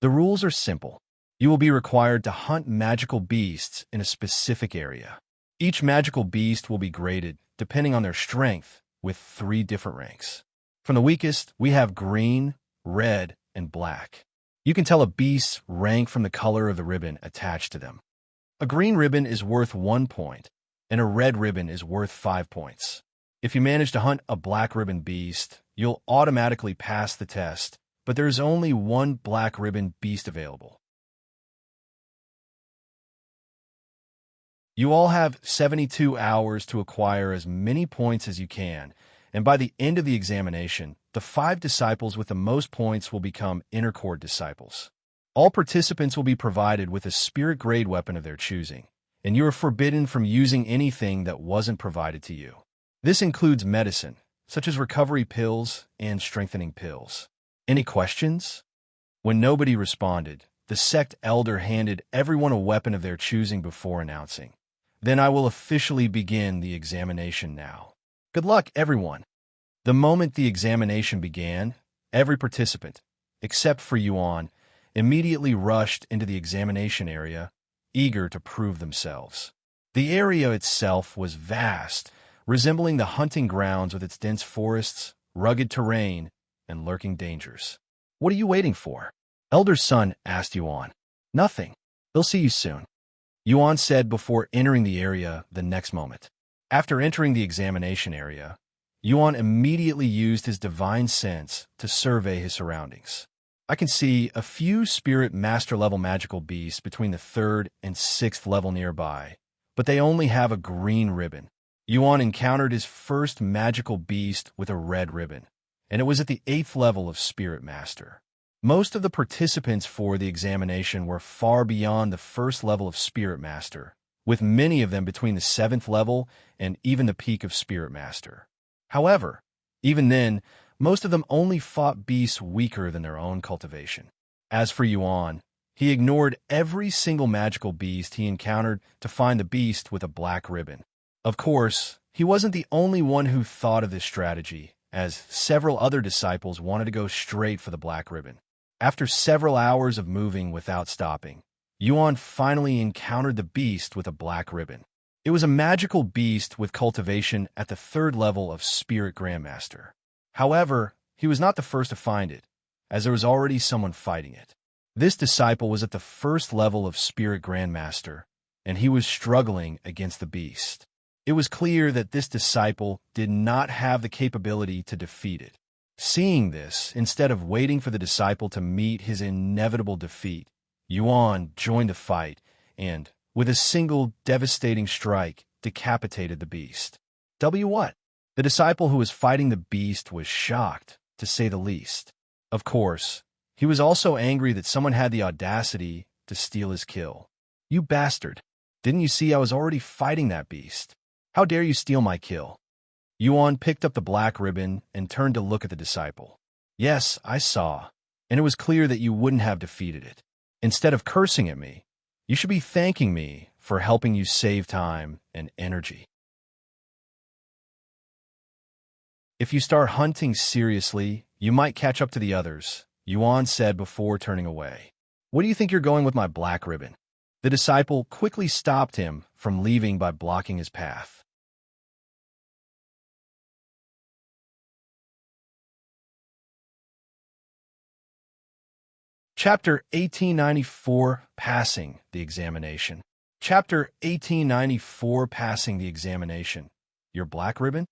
The rules are simple. You will be required to hunt magical beasts in a specific area. Each magical beast will be graded depending on their strength with 3 different ranks. From the weakest, we have green, red, and black. You can tell a beast's rank from the color of the ribbon attached to them. A green ribbon is worth 1 point, and a red ribbon is worth 5 points. If you manage to hunt a black ribbon beast, you'll automatically pass the test, but there is only 1 black ribbon beast available. You all have 72 hours to acquire as many points as you can, and by the end of the examination, the 5 disciples with the most points will become inner court disciples. All participants will be provided with a spirit grade weapon of their choosing, and you are forbidden from using anything that wasn't provided to you. This includes medicine, such as recovery pills and strengthening pills. Any questions? When nobody responded, the sect elder handed everyone a weapon of their choosing before announcing, Then I will officially begin the examination now. Good luck, everyone. The moment the examination began, every participant, except for Yuan, immediately rushed into the examination area, eager to prove themselves. The area itself was vast, resembling the hunting grounds with its dense forests, rugged terrain, and lurking dangers. What are you waiting for? Elder's son asked Yuan. Nothing. They'll see you soon, Yuan said before entering the area the next moment. After entering the examination area, Yuan immediately used his divine sense to survey his surroundings. I can see a few spirit master-level magical beasts between the 3rd and 6th level nearby, but they only have a green ribbon. Yuan encountered his first magical beast with a red ribbon, and it was at the 8th level of Spirit Master. Most of the participants for the examination were far beyond the 1st level of Spirit Master, with many of them between the 7th level and even the peak of Spirit Master. However, even then, most of them only fought beasts weaker than their own cultivation. As for Yuan, he ignored every single magical beast he encountered to find the beast with a black ribbon. Of course, he wasn't the only one who thought of this strategy, as several other disciples wanted to go straight for the black ribbon. After several hours of moving without stopping, Yuan finally encountered the beast with a black ribbon. It was a magical beast with cultivation at the 3rd level of Spirit Grandmaster. However, he was not the first to find it, as there was already someone fighting it. This disciple was at the 1st level of Spirit Grandmaster, and he was struggling against the beast. It was clear that this disciple did not have the capability to defeat it. Seeing this, instead of waiting for the disciple to meet his inevitable defeat, Yuan joined the fight and, with a single devastating strike, decapitated the beast. What? The disciple who was fighting the beast was shocked, to say the least. Of course, he was also angry that someone had the audacity to steal his kill. You bastard! Didn't you see I was already fighting that beast? How dare you steal my kill? Yuan picked up the black ribbon and turned to look at the disciple. Yes, I saw, and it was clear that you wouldn't have defeated it. Instead of cursing at me, you should be thanking me for helping you save time and energy. If you start hunting seriously, you might catch up to the others, Yuan said before turning away. Where do you think you're going with my black ribbon? The disciple quickly stopped him from leaving by blocking his path. Chapter 1894, Passing the Examination. Chapter 1894, Passing the Examination. Your black ribbon?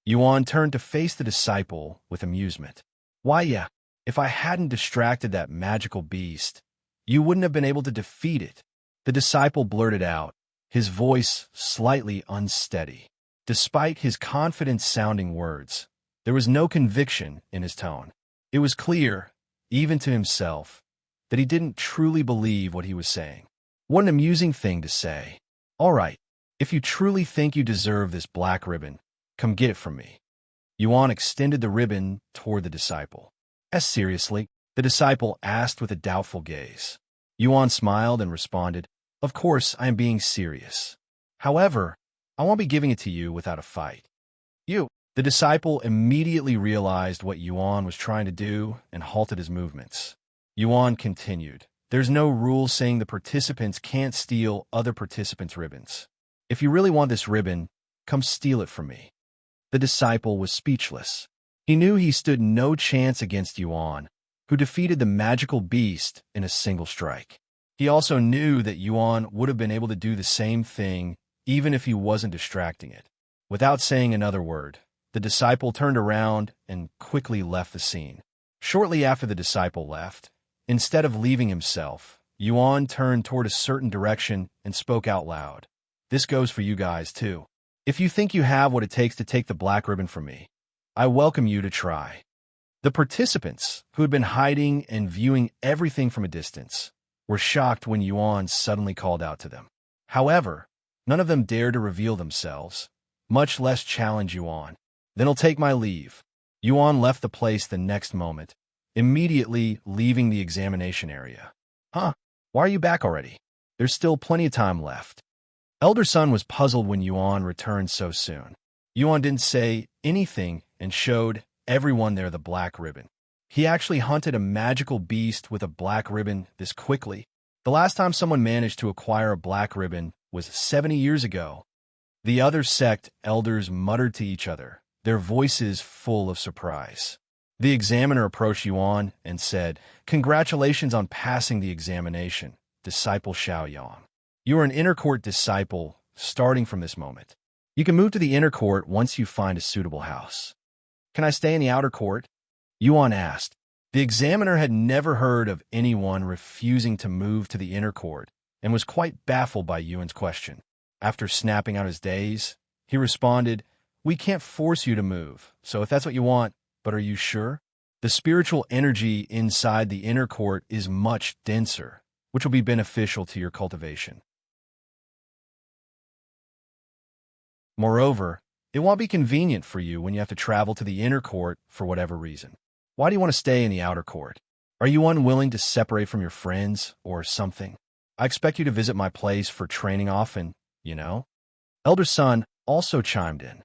Yuan turned to face the disciple with amusement. Why, yeah, if I hadn't distracted that magical beast, you wouldn't have been able to defeat it. The disciple blurted out, his voice slightly unsteady. Despite his confident-sounding words, there was no conviction in his tone. It was clear, even to himself, that he didn't truly believe what he was saying. What an amusing thing to say. All right, if you truly think you deserve this black ribbon, come get it from me. Yuan extended the ribbon toward the disciple. As seriously, the disciple asked with a doubtful gaze. Yuan smiled and responded, Of course, I am being serious. However, I won't be giving it to you without a fight. The disciple immediately realized what Yuan was trying to do and halted his movements. Yuan continued, There's no rule saying the participants can't steal other participants' ribbons. If you really want this ribbon, come steal it from me. The disciple was speechless. He knew he stood no chance against Yuan, who defeated the magical beast in a single strike. He also knew that Yuan would have been able to do the same thing even if he wasn't distracting it. Without saying another word, the disciple turned around and quickly left the scene. Shortly after the disciple left, instead of leaving himself, Yuan turned toward a certain direction and spoke out loud. This goes for you guys, too. If you think you have what it takes to take the black ribbon from me, I welcome you to try. The participants, who had been hiding and viewing everything from a distance, were shocked when Yuan suddenly called out to them. However, none of them dared to reveal themselves, much less challenge Yuan. Then I'll take my leave. Yuan left the place the next moment, immediately leaving the examination area. Why are you back already? There's still plenty of time left. Elder Son was puzzled when Yuan returned so soon. Yuan didn't say anything and showed everyone there the black ribbon. He actually hunted a magical beast with a black ribbon this quickly. The last time someone managed to acquire a black ribbon was 70 years ago. The other sect elders muttered to each other, their voices full of surprise. The examiner approached Yuan and said, "Congratulations on passing the examination, disciple Xiaoyang. You are an inner court disciple starting from this moment. You can move to the inner court once you find a suitable house." "Can I stay in the outer court?" Yuan asked. The examiner had never heard of anyone refusing to move to the inner court and was quite baffled by Yuan's question. After snapping out his days, he responded, "We can't force you to move, so if that's what you want, but are you sure? The spiritual energy inside the inner court is much denser, which will be beneficial to your cultivation. Moreover, it won't be convenient for you when you have to travel to the inner court for whatever reason. Why do you want to stay in the outer court? Are you unwilling to separate from your friends or something? I expect you to visit my place for training often, you know?" Elder Son also chimed in.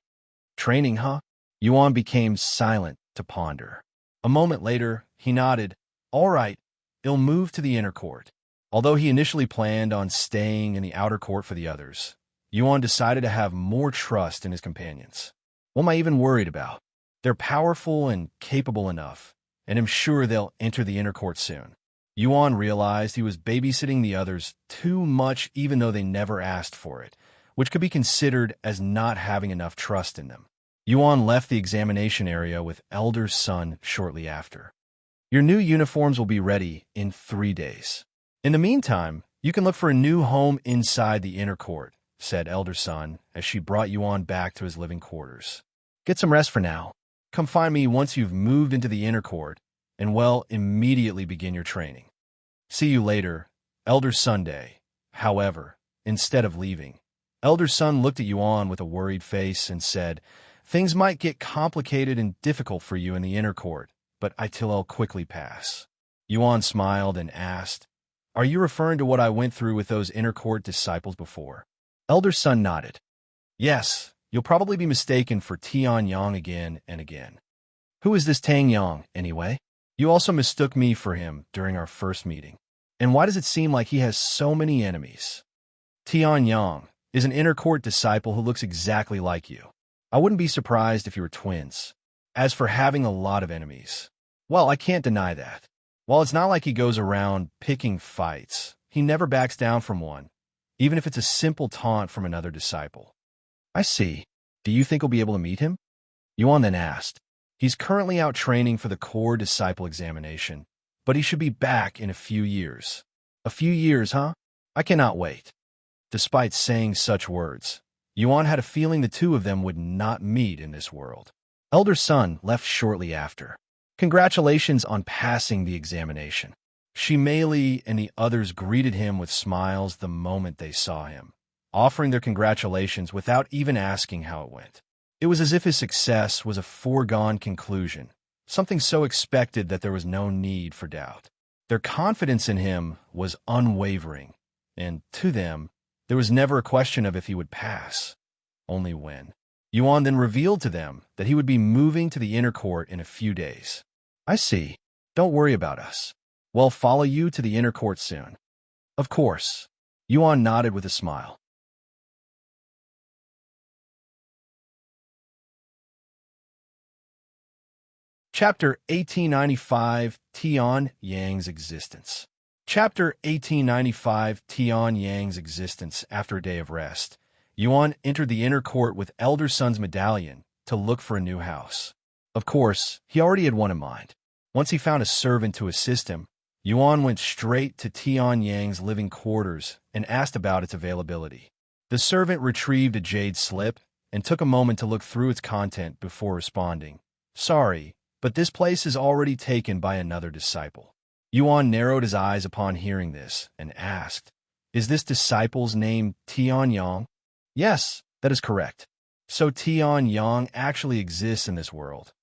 "Training, huh?" Yuan became silent to ponder. A moment later, he nodded. "All right, he'll move to the inner court." Although he initially planned on staying in the outer court for the others, Yuan decided to have more trust in his companions. "What am I even worried about? They're powerful and capable enough, and I'm sure they'll enter the inner court soon." Yuan realized he was babysitting the others too much even though they never asked for it, which could be considered as not having enough trust in them. Yuan left the examination area with Elder Son shortly after. "Your new uniforms will be ready in 3 days. In the meantime, you can look for a new home inside the inner court," said Elder Son as she brought Yuan back to his living quarters. "Get some rest for now. Come find me once you've moved into the inner court, and immediately begin your training. See you later, Elder Sunday." However, instead of leaving, Elder Son looked at Yuan with a worried face and said, "Things might get complicated and difficult for you in the inner court, but I'll quickly pass." Yuan smiled and asked, "Are you referring to what I went through with those inner court disciples before?" Elder Son nodded. "Yes, you'll probably be mistaken for Tian Yang again and again." "Who is this Tang Yang, anyway? You also mistook me for him during our first meeting. And why does it seem like he has so many enemies?" "Tian Yang is an inner court disciple who looks exactly like you. I wouldn't be surprised if you were twins. As for having a lot of enemies, well, I can't deny that. While it's not like he goes around picking fights, he never backs down from one, even if it's a simple taunt from another disciple." "I see. Do you think we'll be able to meet him?" Yuan then asked. "He's currently out training for the core disciple examination, but he should be back in a few years." "A few years, huh? I cannot wait." Despite saying such words, Yuan had a feeling the two of them would not meet in this world. Elder Son left shortly after. "Congratulations on passing the examination." Shimei and the others greeted him with smiles the moment they saw him, offering their congratulations without even asking how it went. It was as if his success was a foregone conclusion, something so expected that there was no need for doubt. Their confidence in him was unwavering, and to them, there was never a question of if he would pass, only when. Yuan then revealed to them that he would be moving to the inner court in a few days. "I see. Don't worry about us. We'll follow you to the inner court soon." "Of course." Yuan nodded with a smile. Chapter 1895, Tian Yang's Existence. Chapter 1895, Tian Yang's Existence. After a day of rest, Yuan entered the inner court with Elder Son's medallion to look for a new house. Of course, he already had one in mind. Once he found a servant to assist him, Yuan went straight to Tian Yang's living quarters and asked about its availability. The servant retrieved a jade slip and took a moment to look through its content before responding, "Sorry, but this place is already taken by another disciple." Yuan narrowed his eyes upon hearing this and asked, "Is this disciple's name Tian Yang?" "Yes, that is correct." "So Tian Yang actually exists in this world.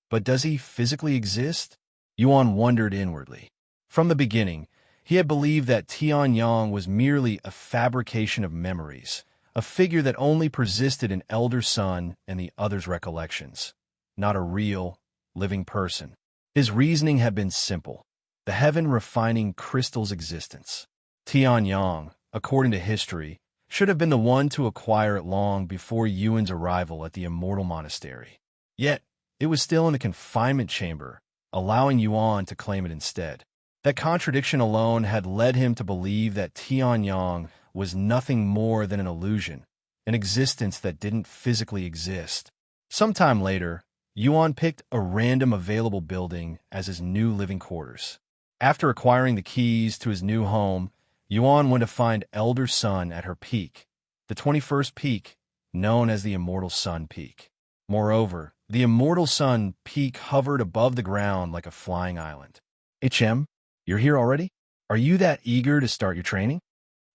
But does he physically exist?" Yuan wondered inwardly. From the beginning, he had believed that Tian Yang was merely a fabrication of memories, a figure that only persisted in Elder Son and the others' recollections, not a real, living person. His reasoning had been simple: the heaven-refining crystal's existence. Tian Yang, according to history, should have been the one to acquire it long before Yuan's arrival at the Immortal Monastery. Yet, it was still in the confinement chamber, allowing Yuan to claim it instead. That contradiction alone had led him to believe that Tianyang was nothing more than an illusion, an existence that didn't physically exist. Sometime later, Yuan picked a random available building as his new living quarters. After acquiring the keys to his new home, Yuan went to find Elder Sun at her peak, the 21st peak, known as the Immortal Sun Peak. Moreover, the Immortal Sun Peak hovered above the ground like a flying island. "HM, you're here already? Are you that eager to start your training?"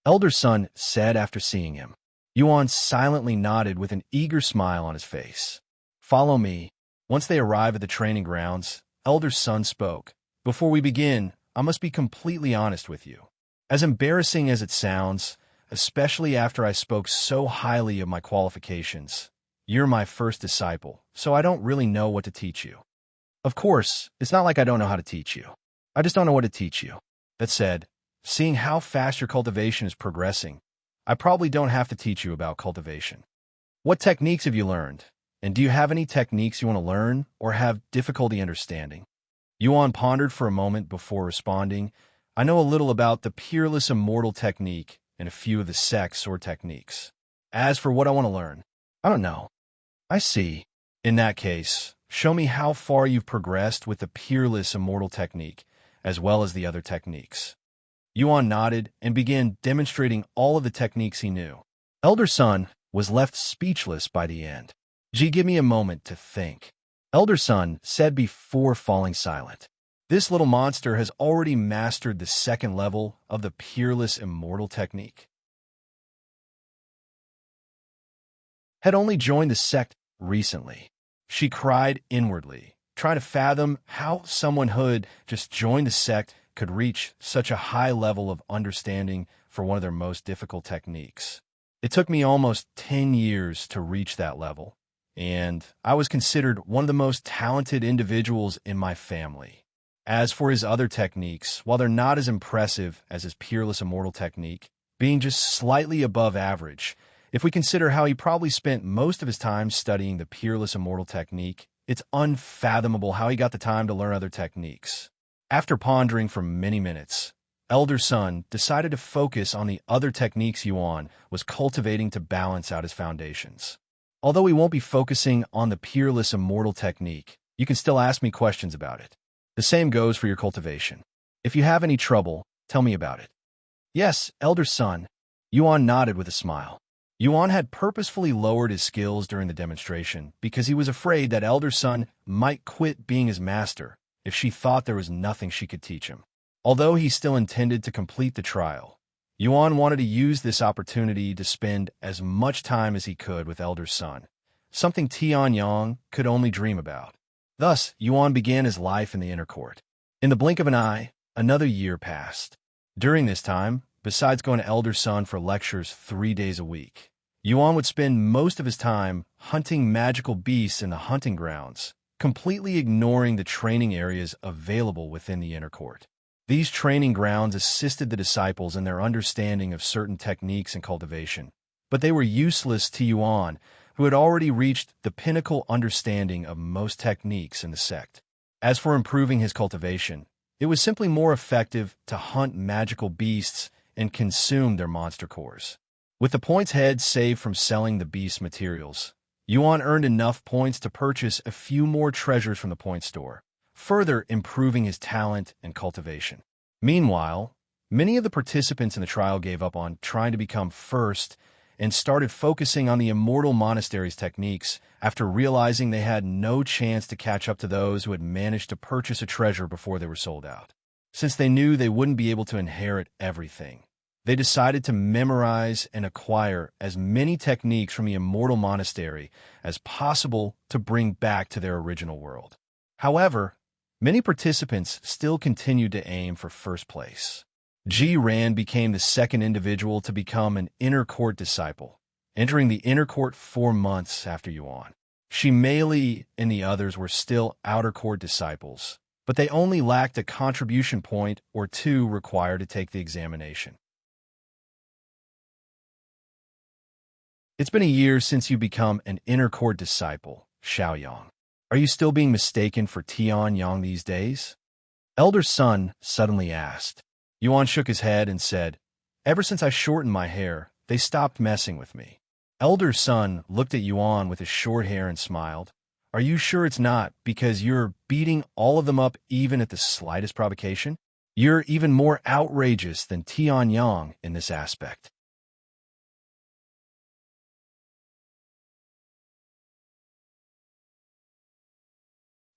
Elder Sun said after seeing him. Yuan silently nodded with an eager smile on his face. "Follow me." Once they arrived at the training grounds, Elder Sun spoke. "Before we begin, I must be completely honest with you. As embarrassing as it sounds, especially after I spoke so highly of my qualifications, you're my first disciple, so I don't really know what to teach you. Of course, it's not like I don't know how to teach you. I just don't know what to teach you. That said, seeing how fast your cultivation is progressing, I probably don't have to teach you about cultivation. What techniques have you learned? And do you have any techniques you want to learn or have difficulty understanding?" Yuan pondered for a moment before responding. "I know a little about the Peerless Immortal technique and a few of the Sect's sword techniques. As for what I want to learn, I don't know." "I see. In that case, show me how far you've progressed with the Peerless Immortal technique, as well as the other techniques." Yuan nodded and began demonstrating all of the techniques he knew. Elder Sun was left speechless by the end. "Give me a moment to think," Elder Sun said before falling silent. "This little monster has already mastered the second level of the Peerless Immortal technique. Had only joined the sect recently." She cried inwardly, trying to fathom how someone who'd just joined the sect could reach such a high level of understanding for one of their most difficult techniques. "It took me almost 10 years to reach that level, and I was considered one of the most talented individuals in my family. As for his other techniques, while they're not as impressive as his Peerless Immortal technique, being just slightly above average, if we consider how he probably spent most of his time studying the Peerless Immortal technique, it's unfathomable how he got the time to learn other techniques." After pondering for many minutes, Elder Sun decided to focus on the other techniques Yuan was cultivating to balance out his foundations. "Although we won't be focusing on the Peerless Immortal technique, you can still ask me questions about it. The same goes for your cultivation. If you have any trouble, tell me about it." "Yes, Elder Sun." Yuan nodded with a smile. Yuan had purposefully lowered his skills during the demonstration because he was afraid that Elder Sun might quit being his master if she thought there was nothing she could teach him. Although he still intended to complete the trial, Yuan wanted to use this opportunity to spend as much time as he could with Elder Sun, something Tianyang could only dream about. Thus, Yuan began his life in the inner court. In the blink of an eye, another year passed. During this time, besides going to Elder Sun for lectures 3 days a week, Yuan would spend most of his time hunting magical beasts in the hunting grounds, completely ignoring the training areas available within the inner court. These training grounds assisted the disciples in their understanding of certain techniques and cultivation, but they were useless to Yuan, who had already reached the pinnacle understanding of most techniques in the sect. As for improving his cultivation, it was simply more effective to hunt magical beasts and consume their monster cores. With the points heads saved from selling the beast materials, Yuan earned enough points to purchase a few more treasures from the point store, further improving his talent and cultivation. Meanwhile, many of the participants in the trial gave up on trying to become first and started focusing on the Immortal Monastery's techniques after realizing they had no chance to catch up to those who had managed to purchase a treasure before they were sold out. Since they knew they wouldn't be able to inherit everything, they decided to memorize and acquire as many techniques from the Immortal Monastery as possible to bring back to their original world. However, many participants still continued to aim for first place. Zhan became the second individual to become an inner court disciple, entering the inner court 4 months after Yuan. Lili and the others were still outer court disciples, but they only lacked a contribution point or 2 required to take the examination. "It's been a year since you become an inner court disciple, Xiaoyang. Are you still being mistaken for Tian Yang these days? Elder Sun suddenly asked. Yuan shook his head and said, Ever since I shortened my hair, they stopped messing with me. Elder Sun looked at Yuan with his short hair and smiled. Are you sure it's not because you're beating all of them up even at the slightest provocation? You're even more outrageous than Tian Yang in this aspect.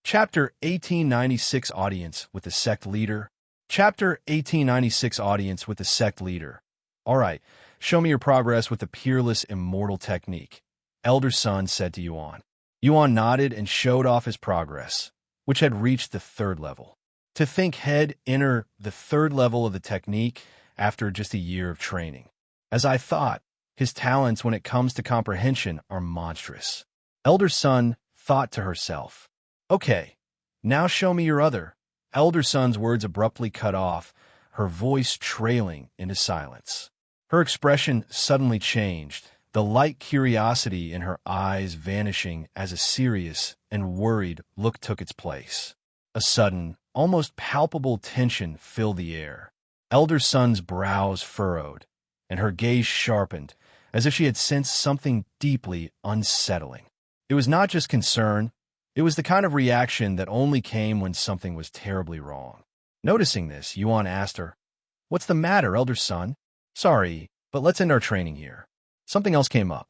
Chapter 1896 Audience with the Sect Leader. Chapter 1896 Audience with the Sect Leader. All right, show me your progress with the peerless immortal technique, Elder Sun said to Yuan. Yuan nodded and showed off his progress, which had reached the 3rd level. To think he'd enter the 3rd level of the technique after just a year of training. As I thought, his talents when it comes to comprehension are monstrous. Elder Sun thought to herself. Okay, now show me your other. Elder Sun's words abruptly cut off, her voice trailing into silence. Her expression suddenly changed, the light curiosity in her eyes vanishing as a serious and worried look took its place. A sudden, almost palpable tension filled the air. Elder Sun's brows furrowed, and her gaze sharpened, as if she had sensed something deeply unsettling. It was not just concern. It was the kind of reaction that only came when something was terribly wrong. Noticing this, Yuan asked her, What's the matter, Elder Sun? Sorry, but let's end our training here. Something else came up.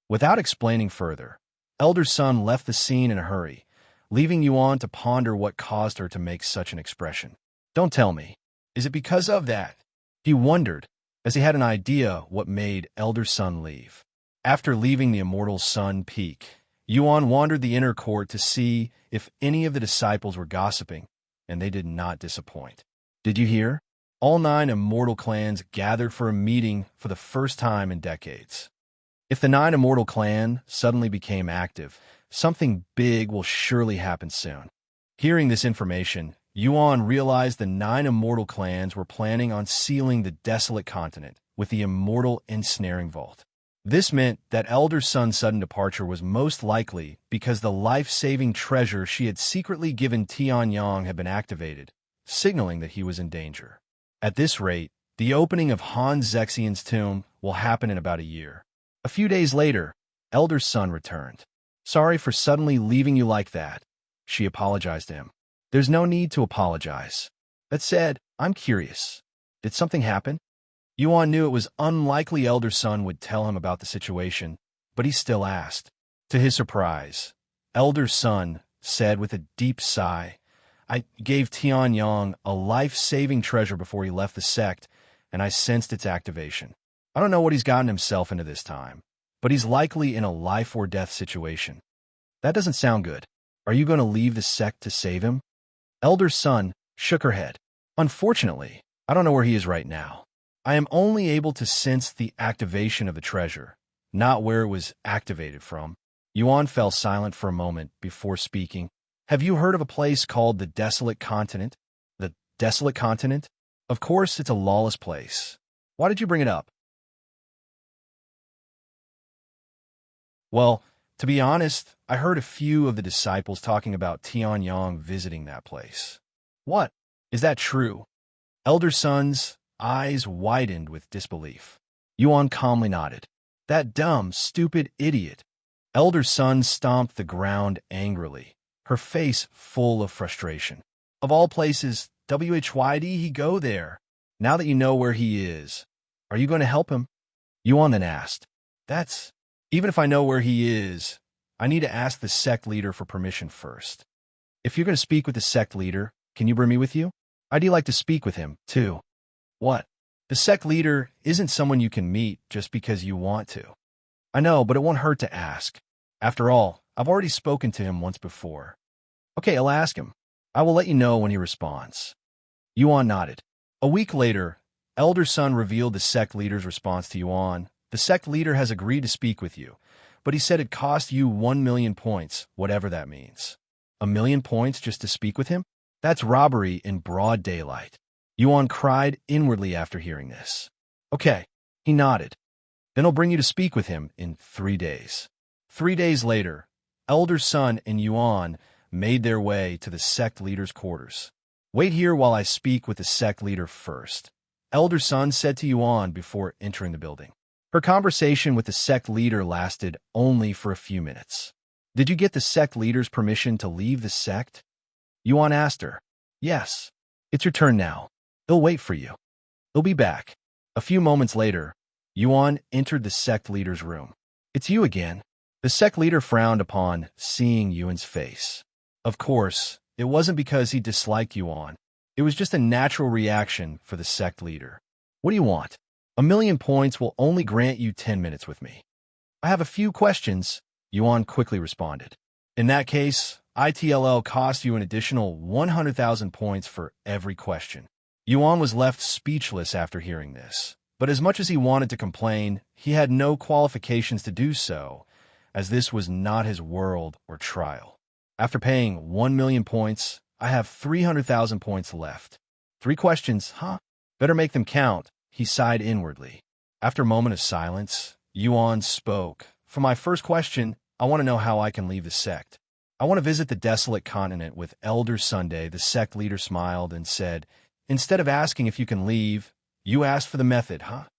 Without explaining further, Elder Sun left the scene in a hurry, leaving Yuan to ponder what caused her to make such an expression. Don't tell me. Is it because of that? He wondered, as he had an idea what made Elder Sun leave. After leaving the Immortal Sun Peak, Yuan wandered the inner court to see if any of the disciples were gossiping, and they did not disappoint. Did you hear? All 9 immortal clans gathered for a meeting for the first time in decades. If the 9 immortal clan suddenly became active, something big will surely happen soon. Hearing this information, Yuan realized the 9 immortal clans were planning on sealing the Desolate continent with the immortal ensnaring vault. This meant that Elder Sun's sudden departure was most likely because the life-saving treasure she had secretly given Tian Yang had been activated, signaling that he was in danger. At this rate, the opening of Han Zexian's tomb will happen in about a year. A few days later, Elder Sun returned. Sorry for suddenly leaving you like that, she apologized to him. There's no need to apologize. That said, I'm curious. Did something happen? Yuan knew it was unlikely Elder Sun would tell him about the situation, but he still asked. To his surprise, Elder Sun said with a deep sigh, I gave Tian Yang a life-saving treasure before he left the sect, and I sensed its activation. I don't know what he's gotten himself into this time, but he's likely in a life-or-death situation. That doesn't sound good. Are you going to leave the sect to save him? Elder Sun shook her head. Unfortunately, I don't know where he is right now. I am only able to sense the activation of the treasure, not where it was activated from. Yuan fell silent for a moment before speaking. Have you heard of a place called the Desolate Continent? The Desolate Continent? Of course, it's a lawless place. Why did you bring it up? Well, to be honest, I heard a few of the disciples talking about Tian Yang visiting that place. What? Is that true? Elder Sun's eyes widened with disbelief. Yuan calmly nodded. That dumb, stupid idiot. Elder Sun stomped the ground angrily, her face full of frustration. Of all places, why'd he go there? Now that you know where he is, are you going to help him? Yuan then asked. Even if I know where he is, I need to ask the sect leader for permission first. If you're going to speak with the sect leader, can you bring me with you? I'd like to speak with him, too. What? The sect leader isn't someone you can meet just because you want to. I know, but it won't hurt to ask. After all, I've already spoken to him once before. Okay, I'll ask him. I will let you know when he responds. Yuan nodded. A week later, Elder Sun revealed the sect leader's response to Yuan. The sect leader has agreed to speak with you, but he said it cost you 1,000,000 points, whatever that means. 1,000,000 points just to speak with him? That's robbery in broad daylight. Yuan cried inwardly after hearing this. Okay, he nodded. Then I'll bring you to speak with him in 3 days. 3 days later, Elder Sun and Yuan made their way to the sect leader's quarters. "Wait here while I speak with the sect leader first," Elder Sun said to Yuan before entering the building. Her conversation with the sect leader lasted only for a few minutes. "Did you get the sect leader's permission to leave the sect?" Yuan asked her. "Yes. It's your turn now. They'll wait for you. They'll be back." A few moments later, Yuan entered the sect leader's room. "It's you again." The sect leader frowned upon seeing Yuan's face. Of course, it wasn't because he disliked Yuan. It was just a natural reaction for the sect leader. "What do you want?" "1,000,000 points will only grant you 10 minutes with me." "I have a few questions," Yuan quickly responded. "In that case, ITLL costs you an additional 100,000 points for every question." Yuan was left speechless after hearing this, but as much as he wanted to complain, he had no qualifications to do so, as this was not his world or trial. "After paying 1,000,000 points, I have 300,000 points left. 3 questions, huh? Better make them count," he sighed inwardly. After a moment of silence, Yuan spoke. "For my first question, I want to know how I can leave the sect. I want to visit the Desolate continent with Elder Sunday." The sect leader smiled and said, "Instead of asking if you can leave, you asked for the method, huh?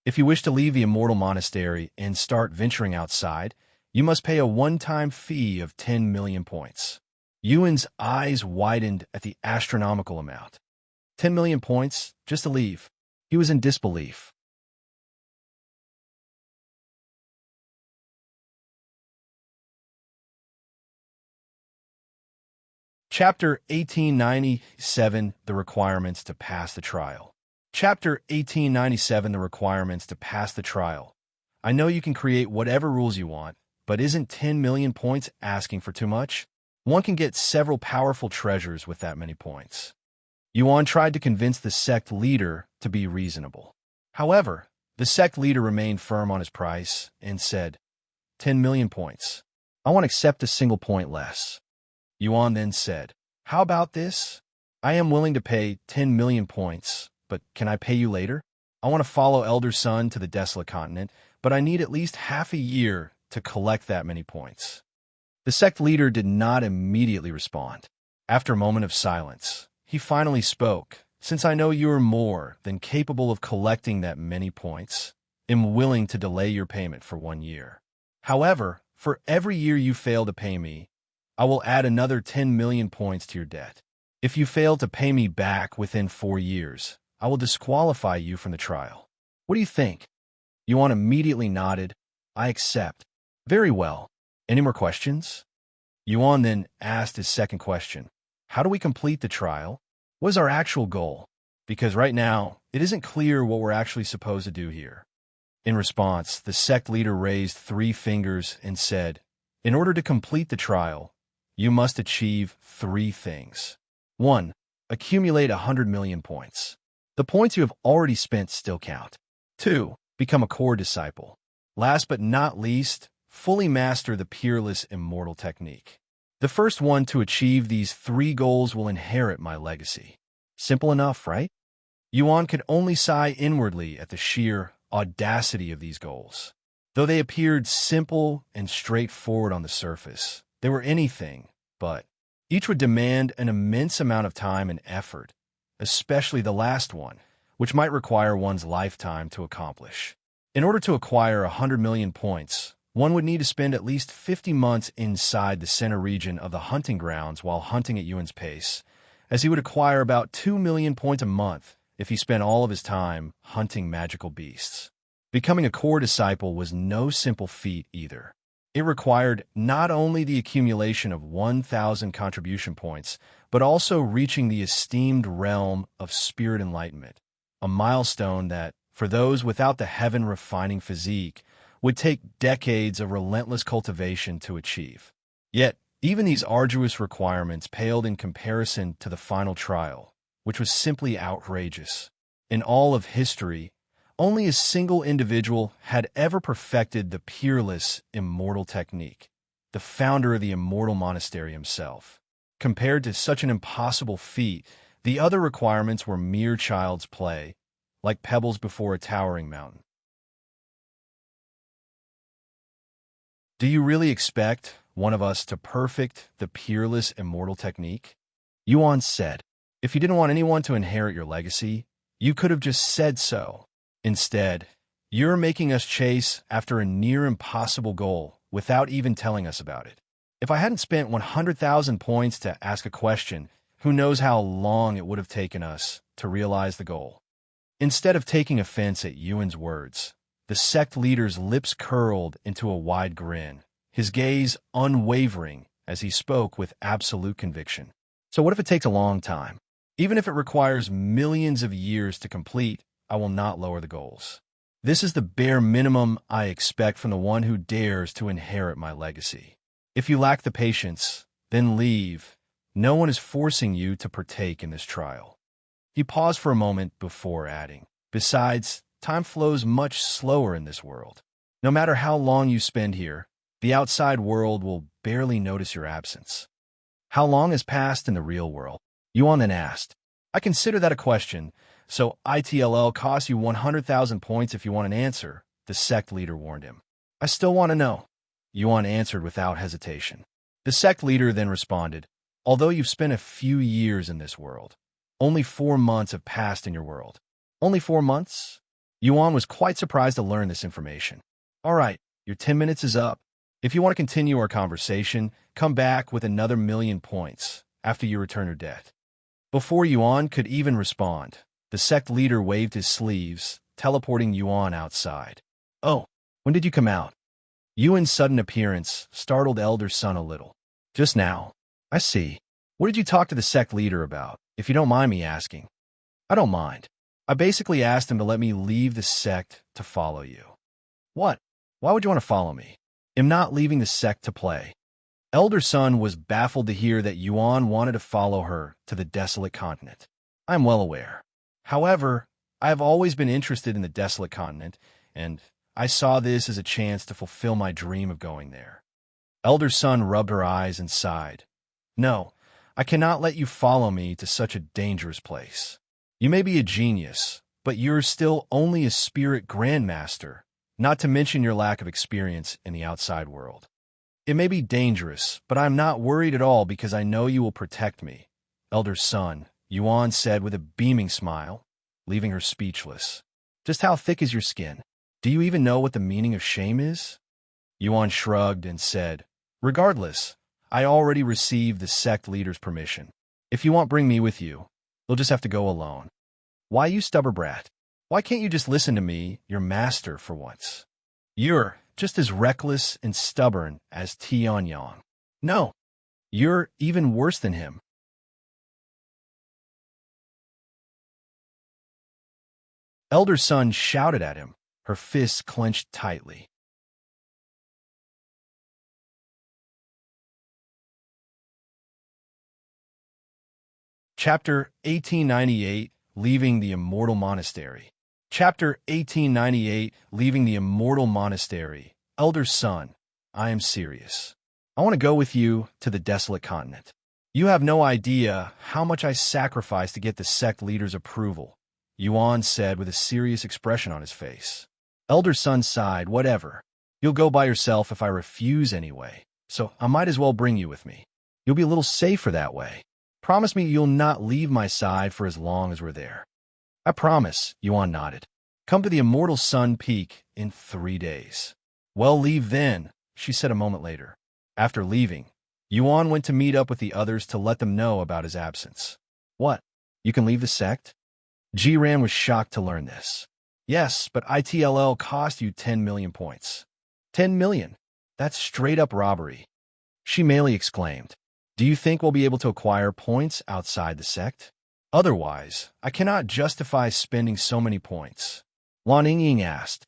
If you wish to leave the Immortal Monastery and start venturing outside, you must pay a one-time fee of 10,000,000 points." Yuan's eyes widened at the astronomical amount. 10,000,000 points just to leave. He was in disbelief. Chapter 1897, The Requirements to Pass the Trial. Chapter 1897, The Requirements to Pass the Trial. "I know you can create whatever rules you want, but isn't 10,000,000 points asking for too much? One can get several powerful treasures with that many points." Yuan tried to convince the sect leader to be reasonable. However, the sect leader remained firm on his price and said, 10,000,000 points. I won't accept a single point less." Yuan then said, "How about this? I am willing to pay 10,000,000 points, but can I pay you later? I want to follow Elder Sun to the Desolate continent, but I need at least half a year to collect that many points." The sect leader did not immediately respond. After a moment of silence, he finally spoke. "Since I know you are more than capable of collecting that many points, I'm willing to delay your payment for 1 year. However, for every year you fail to pay me, I will add another 10,000,000 points to your debt. If you fail to pay me back within 4 years, I will disqualify you from the trial. What do you think?" Yuan immediately nodded. "I accept." "Very well. Any more questions?" Yuan then asked his second question. "How do we complete the trial? What is our actual goal? Because right now, it isn't clear what we're actually supposed to do here." In response, the sect leader raised 3 fingers and said, "In order to complete the trial, you must achieve 3 things. 1. Accumulate 100,000,000 points. The points you have already spent still count. 2. Become a core disciple. Last but not least, fully master the peerless Immortal technique. The first one to achieve these 3 goals will inherit my legacy." Simple enough, right? Yuan could only sigh inwardly at the sheer audacity of these goals. Though they appeared simple and straightforward on the surface, they were anything but. Each would demand an immense amount of time and effort, especially the last one, which might require one's lifetime to accomplish. In order to acquire 100,000,000 points, one would need to spend at least 50 months inside the center region of the hunting grounds while hunting at Yuan's pace, as he would acquire about 2,000,000 points a month if he spent all of his time hunting magical beasts. Becoming a core disciple was no simple feat either. It required not only the accumulation of 1,000 contribution points, but also reaching the esteemed realm of spirit enlightenment, a milestone that, for those without the heaven-refining physique, would take decades of relentless cultivation to achieve. Yet, even these arduous requirements paled in comparison to the final trial, which was simply outrageous. In all of history, only a single individual had ever perfected the peerless Immortal technique, the founder of the Immortal Monastery himself. Compared to such an impossible feat, the other requirements were mere child's play, like pebbles before a towering mountain. Do you really expect one of us to perfect the peerless immortal technique? Yuan said, if you didn't want anyone to inherit your legacy, you could have just said so. Instead, you're making us chase after a near impossible goal without even telling us about it. If I hadn't spent 100,000 points to ask a question, who knows how long it would have taken us to realize the goal. Instead of taking offense at Yuan's words, the sect leader's lips curled into a wide grin, his gaze unwavering as he spoke with absolute conviction. So what if it takes a long time? Even if it requires millions of years to complete, I will not lower the goals. This is the bare minimum I expect from the one who dares to inherit my legacy. If you lack the patience, then leave. No one is forcing you to partake in this trial. He paused for a moment before adding, besides, time flows much slower in this world. No matter how long you spend here, the outside world will barely notice your absence. How long has passed in the real world? Yuan then asked. I consider that a question, so ITLL costs you 100,000 points if you want an answer, the sect leader warned him. I still want to know. Yuan answered without hesitation. The sect leader then responded, although you've spent a few years in this world, only 4 months have passed in your world. Only 4 months? Yuan was quite surprised to learn this information. All right, your 10 minutes is up. If you want to continue our conversation, come back with another 1,000,000 points after you return your debt. Before Yuan could even respond, the sect leader waved his sleeves, teleporting Yuan outside. Oh, when did you come out? Yuan's sudden appearance startled Elder Sun a little. Just now. I see. What did you talk to the sect leader about, if you don't mind me asking? I don't mind. I basically asked him to let me leave the sect to follow you. What? Why would you want to follow me? I'm not leaving the sect to play. Elder Sun was baffled to hear that Yuan wanted to follow her to the Desolate Continent. I am well aware. However, I have always been interested in the Desolate Continent, and I saw this as a chance to fulfill my dream of going there. Elder Sun rubbed her eyes and sighed. No, I cannot let you follow me to such a dangerous place. You may be a genius, but you're still only a spirit grandmaster, not to mention your lack of experience in the outside world. It may be dangerous, but I'm not worried at all because I know you will protect me. Elder Sun, Yuan said with a beaming smile, leaving her speechless. Just how thick is your skin? Do you even know what the meaning of shame is? Yuan shrugged and said, regardless, I already received the sect leader's permission. If you won't bring me with you, you'll just have to go alone. Why, you stubborn brat? Why can't you just listen to me, your master, for once? You're just as reckless and stubborn as Tian. No, you're even worse than him. Elder Sun shouted at him, her fists clenched tightly. Chapter 1898, Leaving the Immortal Monastery. Chapter 1898, Leaving the Immortal Monastery. Elder Sun, I am serious. I want to go with you to the Desolate Continent. You have no idea how much I sacrificed to get the sect leader's approval, Yuan said with a serious expression on his face. Elder Sun sighed, whatever. You'll go by yourself if I refuse anyway, so I might as well bring you with me. You'll be a little safer that way. Promise me you'll not leave my side for as long as we're there. I promise, Yuan nodded. Come to the Immortal Sun Peak in 3 days. Well, leave then, she said a moment later. After leaving, Yuan went to meet up with the others to let them know about his absence. What? You can leave the sect? Jiran was shocked to learn this. Yes, but ITLL cost you 10 million points. 10 million? That's straight up robbery. She merely exclaimed. Do you think we'll be able to acquire points outside the sect? Otherwise, I cannot justify spending so many points. Lan Yingying asked.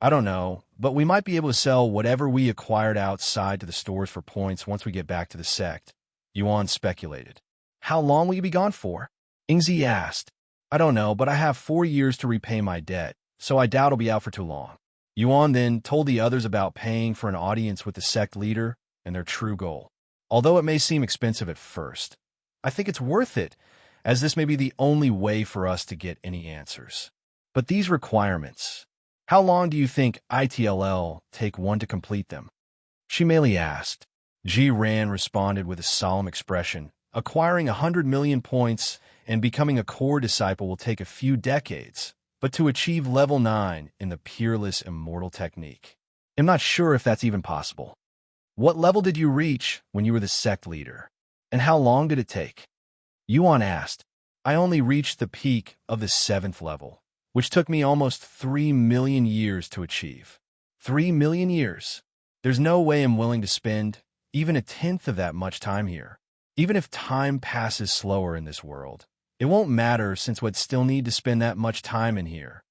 I don't know, but we might be able to sell whatever we acquired outside to the stores for points once we get back to the sect, Yuan speculated. How long will you be gone for? Yingzi asked. I don't know, but I have 4 years to repay my debt, so I doubt I'll be out for too long. Yuan then told the others about paying for an audience with the sect leader and their true goal. Although it may seem expensive at first, I think it's worth it, as this may be the only way for us to get any answers. But these requirements, how long do you think ITLL take one to complete them? She merely asked. Zhan responded with a solemn expression. Acquiring 100 million points and becoming a core disciple will take a few decades, but to achieve level 9 in the peerless Immortal technique, I'm not sure if that's even possible. What level did you reach when you were the sect leader? And how long did it take? Yuan asked. I only reached the peak of the 7th level, which took me almost 3 million years to achieve. 3 million years? There's no way I'm willing to spend even a tenth of that much time here. Even if time passes slower in this world, it won't matter since we'd still need to spend that much time in here.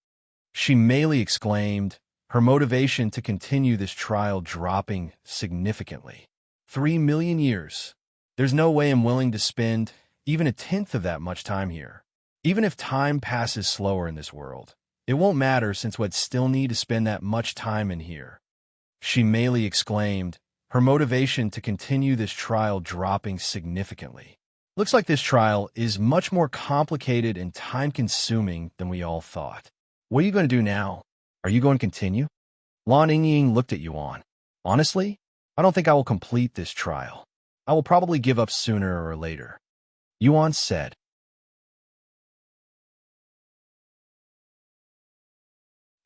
She merely exclaimed, her motivation to continue this trial dropping significantly. 3 million years. There's no way I'm willing to spend even a tenth of that much time here. Even if time passes slower in this world, it won't matter since we'd still need to spend that much time in here. She merely exclaimed, her motivation to continue this trial dropping significantly. Looks like this trial is much more complicated and time-consuming than we all thought. What are you going to do now? Are you going to continue? Lan Yingying looked at Yuan. Honestly, I don't think I will complete this trial. I will probably give up sooner or later. Yuan said.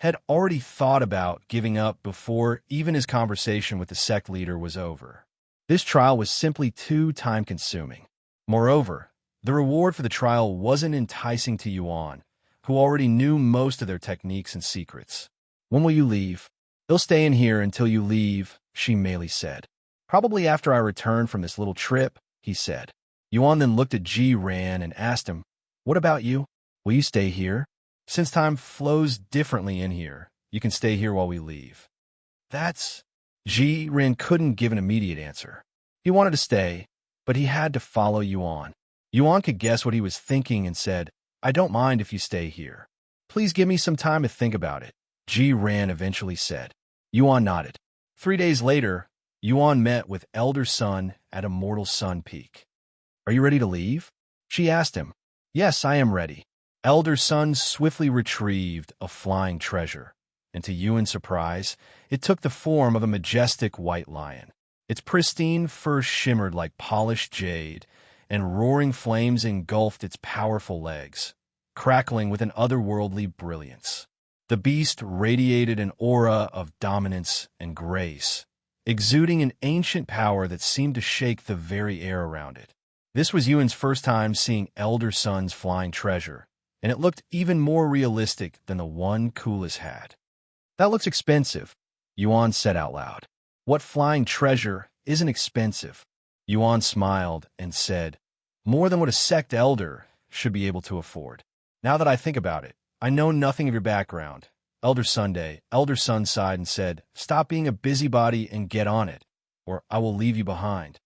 Had already thought about giving up before even his conversation with the sect leader was over. This trial was simply too time-consuming. Moreover, the reward for the trial wasn't enticing to Yuan, who already knew most of their techniques and secrets. When will you leave? He'll stay in here until you leave, she merely said. Probably after I return from this little trip, he said. Yuan then looked at Zhan and asked him, what about you? Will you stay here? Since time flows differently in here, you can stay here while we leave. That's... Zhan couldn't give an immediate answer. He wanted to stay, but he had to follow Yuan. Yuan could guess what he was thinking and said, I don't mind if you stay here. Please give me some time to think about it, Zhan eventually said. Yuan nodded. 3 days later, Yuan met with Elder Sun at Immortal Sun Peak. Are you ready to leave? She asked him. Yes, I am ready. Elder Sun swiftly retrieved a flying treasure, and to Yuan's surprise, it took the form of a majestic white lion. Its pristine fur shimmered like polished jade, and roaring flames engulfed its powerful legs, crackling with an otherworldly brilliance. The beast radiated an aura of dominance and grace, exuding an ancient power that seemed to shake the very air around it. This was Yuan's first time seeing Elder Sun's flying treasure, and it looked even more realistic than the one Kulas had. That looks expensive, Yuan said out loud. What flying treasure isn't expensive? Yuan smiled and said, more than what a sect elder should be able to afford. Now that I think about it, I know nothing of your background. Elder Sun sighed and said, stop being a busybody and get on it, or I will leave you behind.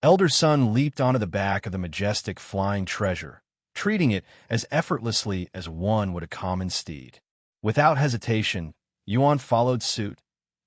Elder Sun leaped onto the back of the majestic flying treasure, treating it as effortlessly as one would a common steed. Without hesitation, Yuan followed suit,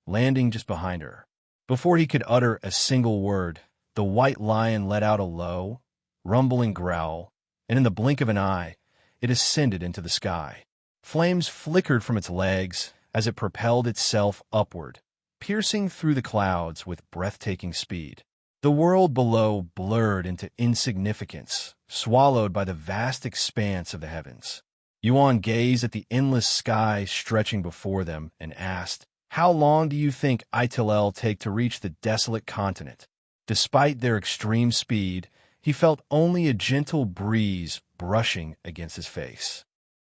landing just behind her. Before he could utter a single word, the white lion let out a low, rumbling growl, and in the blink of an eye, it ascended into the sky. Flames flickered from its legs as it propelled itself upward, piercing through the clouds with breathtaking speed. The world below blurred into insignificance, swallowed by the vast expanse of the heavens. Yuan gazed at the endless sky stretching before them and asked, how long do you think Italel take to reach the desolate continent? Despite their extreme speed, he felt only a gentle breeze brushing against his face.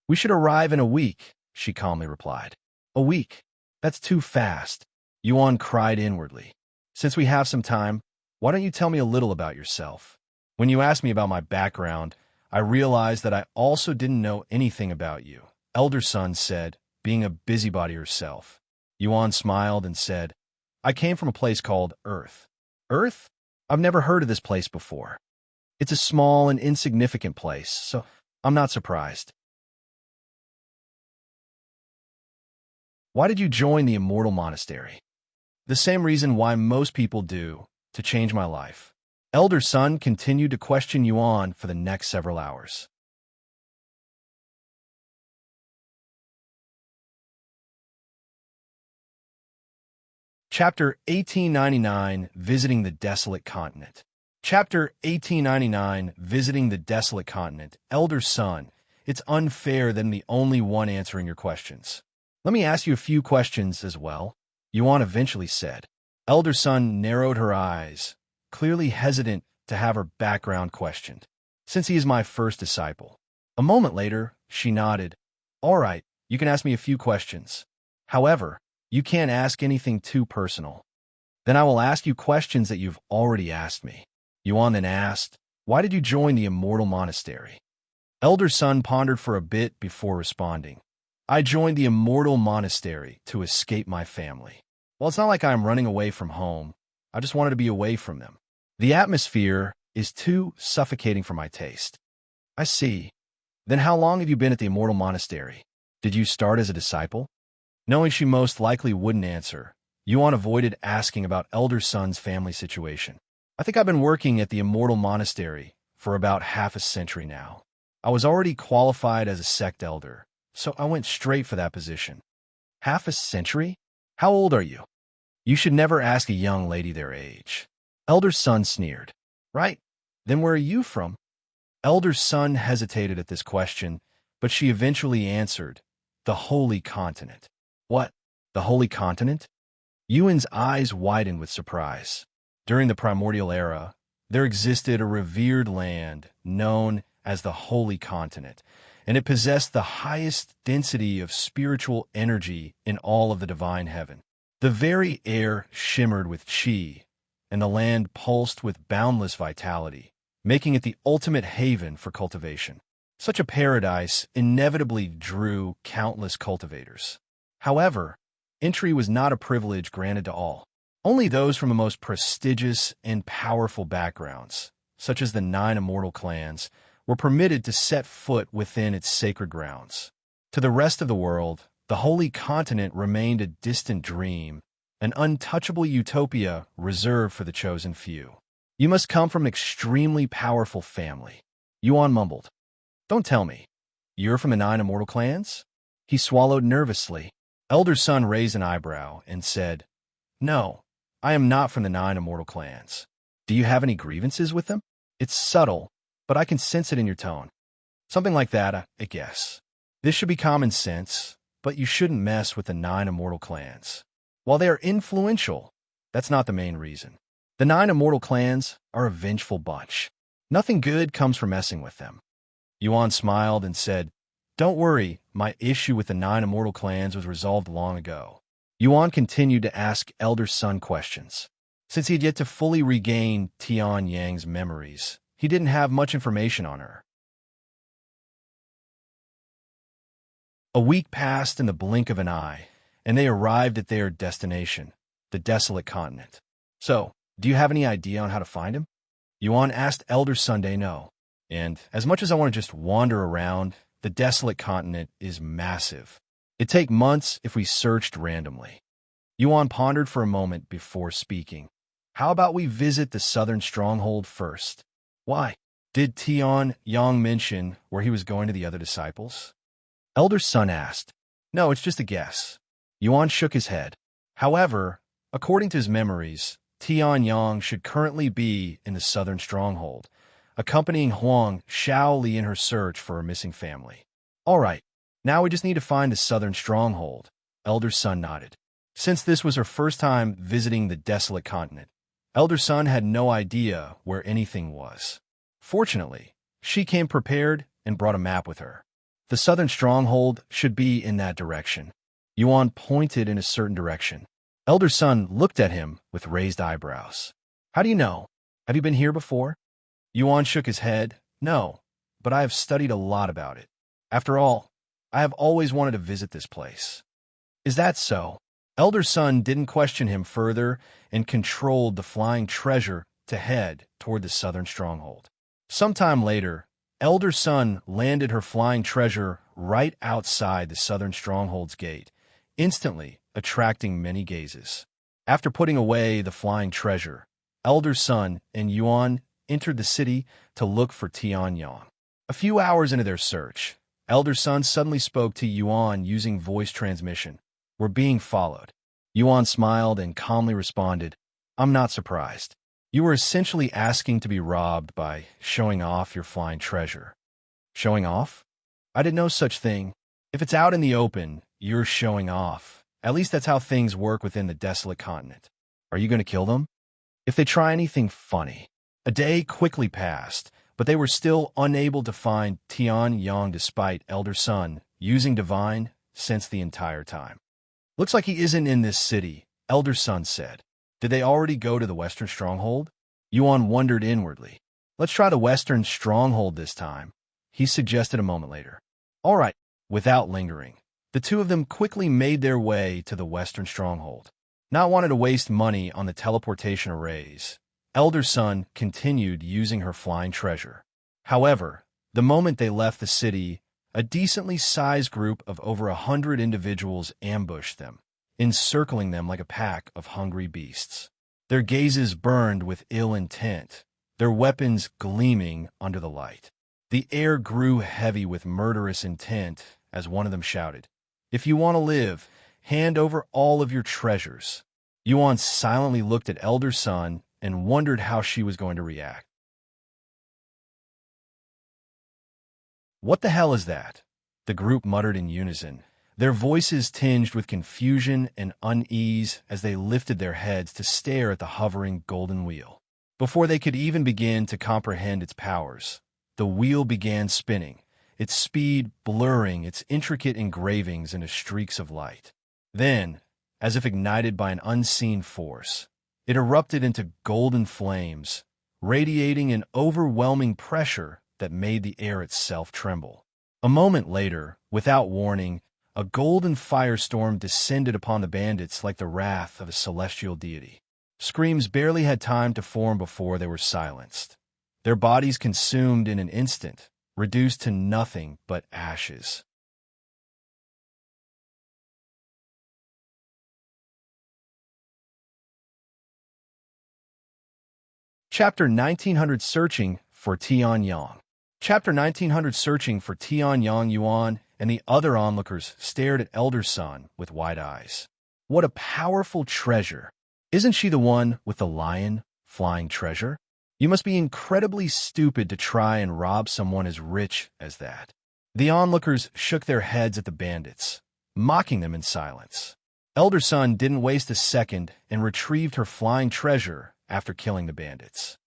We should arrive in a week, she calmly replied. A week? That's too fast, Yuan cried inwardly. Since we have some time, why don't you tell me a little about yourself? When you asked me about my background, I realized that I also didn't know anything about you, Elder Sun said, being a busybody herself. Yuan smiled and said, I came from a place called Earth. Earth? I've never heard of this place before. It's a small and insignificant place, so I'm not surprised. Why did you join the Immortal Monastery? The same reason why most people do, to change my life. Elder Sun continued to question Yuan for the next several hours. Chapter 1899, Visiting the Desolate Continent. Chapter 1899, Visiting the Desolate Continent. Elder son, it's unfair that I'm the only one answering your questions. Let me ask you a few questions as well, Yuan eventually said. Elder son narrowed her eyes, clearly hesitant to have her background questioned, since he is my first disciple. A moment later, she nodded. All right, you can ask me a few questions. However, you can't ask anything too personal. Then I will ask you questions that you've already asked me. Yuan then asked, why did you join the Immortal Monastery? Elder son pondered for a bit before responding. I joined the Immortal Monastery to escape my family. Well, it's not like I'm running away from home. I just wanted to be away from them. The atmosphere is too suffocating for my taste. I see. Then how long have you been at the Immortal Monastery? Did you start as a disciple? Knowing she most likely wouldn't answer, Yuan avoided asking about Elder son's family situation. I think I've been working at the Immortal Monastery for about half a century now. I was already qualified as a Sect elder, so I went straight for that position. Half a century? How old are you? You should never ask a young lady their age. Elder son sneered. Right? Then where are you from? Elder son hesitated at this question, but she eventually answered, the Holy Continent. What? The Holy Continent? Yuan's eyes widened with surprise. During the primordial era, there existed a revered land known as the Holy Continent, and it possessed the highest density of spiritual energy in all of the divine heaven. The very air shimmered with qi, and the land pulsed with boundless vitality, making it the ultimate haven for cultivation. Such a paradise inevitably drew countless cultivators. However, entry was not a privilege granted to all. Only those from the most prestigious and powerful backgrounds, such as the 9 immortal clans, were permitted to set foot within its sacred grounds. To the rest of the world, the Holy Continent remained a distant dream, an untouchable utopia reserved for the chosen few. You must come from an extremely powerful family. Yuan mumbled. Don't tell me. You're from the 9 immortal clans? He swallowed nervously. Elder son raised an eyebrow and said, No, I am not from the 9 immortal clans. Do you have any grievances with them? It's subtle, but I can sense it in your tone. Something like that, I guess. This should be common sense, but you shouldn't mess with the 9 immortal clans. While they are influential, that's not the main reason. The 9 immortal clans are a vengeful bunch. Nothing good comes from messing with them. Yuan smiled and said, Don't worry, my issue with the 9 immortal clans was resolved long ago. Yuan continued to ask Elder son questions. Since he had yet to fully regain Tian Yang's memories, he didn't have much information on her. A week passed in the blink of an eye, and they arrived at their destination, the Desolate Continent. So, do you have any idea on how to find him? Yuan asked Elder Sunday no. And as much as I want to just wander around, the Desolate Continent is massive. It'd take months if we searched randomly. Yuan pondered for a moment before speaking. How about we visit the southern stronghold first? Why? Did Tian Yang mention where he was going to the other disciples? Elder son asked. No, it's just a guess. Yuan shook his head. However, according to his memories, Tian Yang should currently be in the southern stronghold, accompanying Huang Shaoli in her search for her missing family. All right, now we just need to find the southern stronghold. Elder son nodded. Since this was her first time visiting the Desolate Continent, Elder son had no idea where anything was. Fortunately, she came prepared and brought a map with her. The southern stronghold should be in that direction. Yuan pointed in a certain direction. Elder son looked at him with raised eyebrows. How do you know? Have you been here before? Yuan shook his head. No, but I have studied a lot about it. After all, I have always wanted to visit this place. Is that so? Elder son didn't question him further and controlled the flying treasure to head toward the southern stronghold. Sometime later, Elder son landed her flying treasure right outside the southern stronghold's gate, instantly attracting many gazes. After putting away the flying treasure, Elder son and Yuan entered the city to look for Tian Yang. A few hours into their search, Elder son suddenly spoke to Yuan using voice transmission. We're being followed. Yuan smiled and calmly responded, I'm not surprised. You were essentially asking to be robbed by showing off your flying treasure. Showing off? I did no such thing. If it's out in the open, you're showing off. At least that's how things work within the Desolate continent. Are you going to kill them? If they try anything funny. A day quickly passed, but they were still unable to find Tian Yang despite Elder Sun using divine sense the entire time. Looks like he isn't in this city, Elder Sun said. Did they already go to the Western Stronghold? Yuan wondered inwardly. Let's try the Western Stronghold this time, he suggested a moment later. All right, without lingering. The two of them quickly made their way to the Western Stronghold. Not wanting to waste money on the teleportation arrays, Elder Sun continued using her flying treasure. However, the moment they left the city, a decently sized group of over 100 individuals ambushed them, encircling them like a pack of hungry beasts. Their gazes burned with ill intent, their weapons gleaming under the light. The air grew heavy with murderous intent as one of them shouted, If you want to live, hand over all of your treasures. Yuan silently looked at Elder Sun and wondered how she was going to react. What the hell is that? The group muttered in unison, their voices tinged with confusion and unease as they lifted their heads to stare at the hovering golden wheel. Before they could even begin to comprehend its powers, the wheel began spinning, its speed blurring its intricate engravings into streaks of light. Then, as if ignited by an unseen force, it erupted into golden flames, radiating an overwhelming pressure that made the air itself tremble. A moment later, without warning, a golden firestorm descended upon the bandits like the wrath of a celestial deity. Screams barely had time to form before they were silenced, their bodies consumed in an instant, reduced to nothing but ashes. Chapter 1900 Searching for Tian Yang. Chapter 1900 Searching for Tian Yang. Yuan and the other onlookers stared at Elder Sun with wide eyes. What a powerful treasure! Isn't she the one with the lion flying treasure? You must be incredibly stupid to try and rob someone as rich as that. The onlookers shook their heads at the bandits, mocking them in silence. Elder Sun didn't waste a second and retrieved her flying treasure after killing the bandits.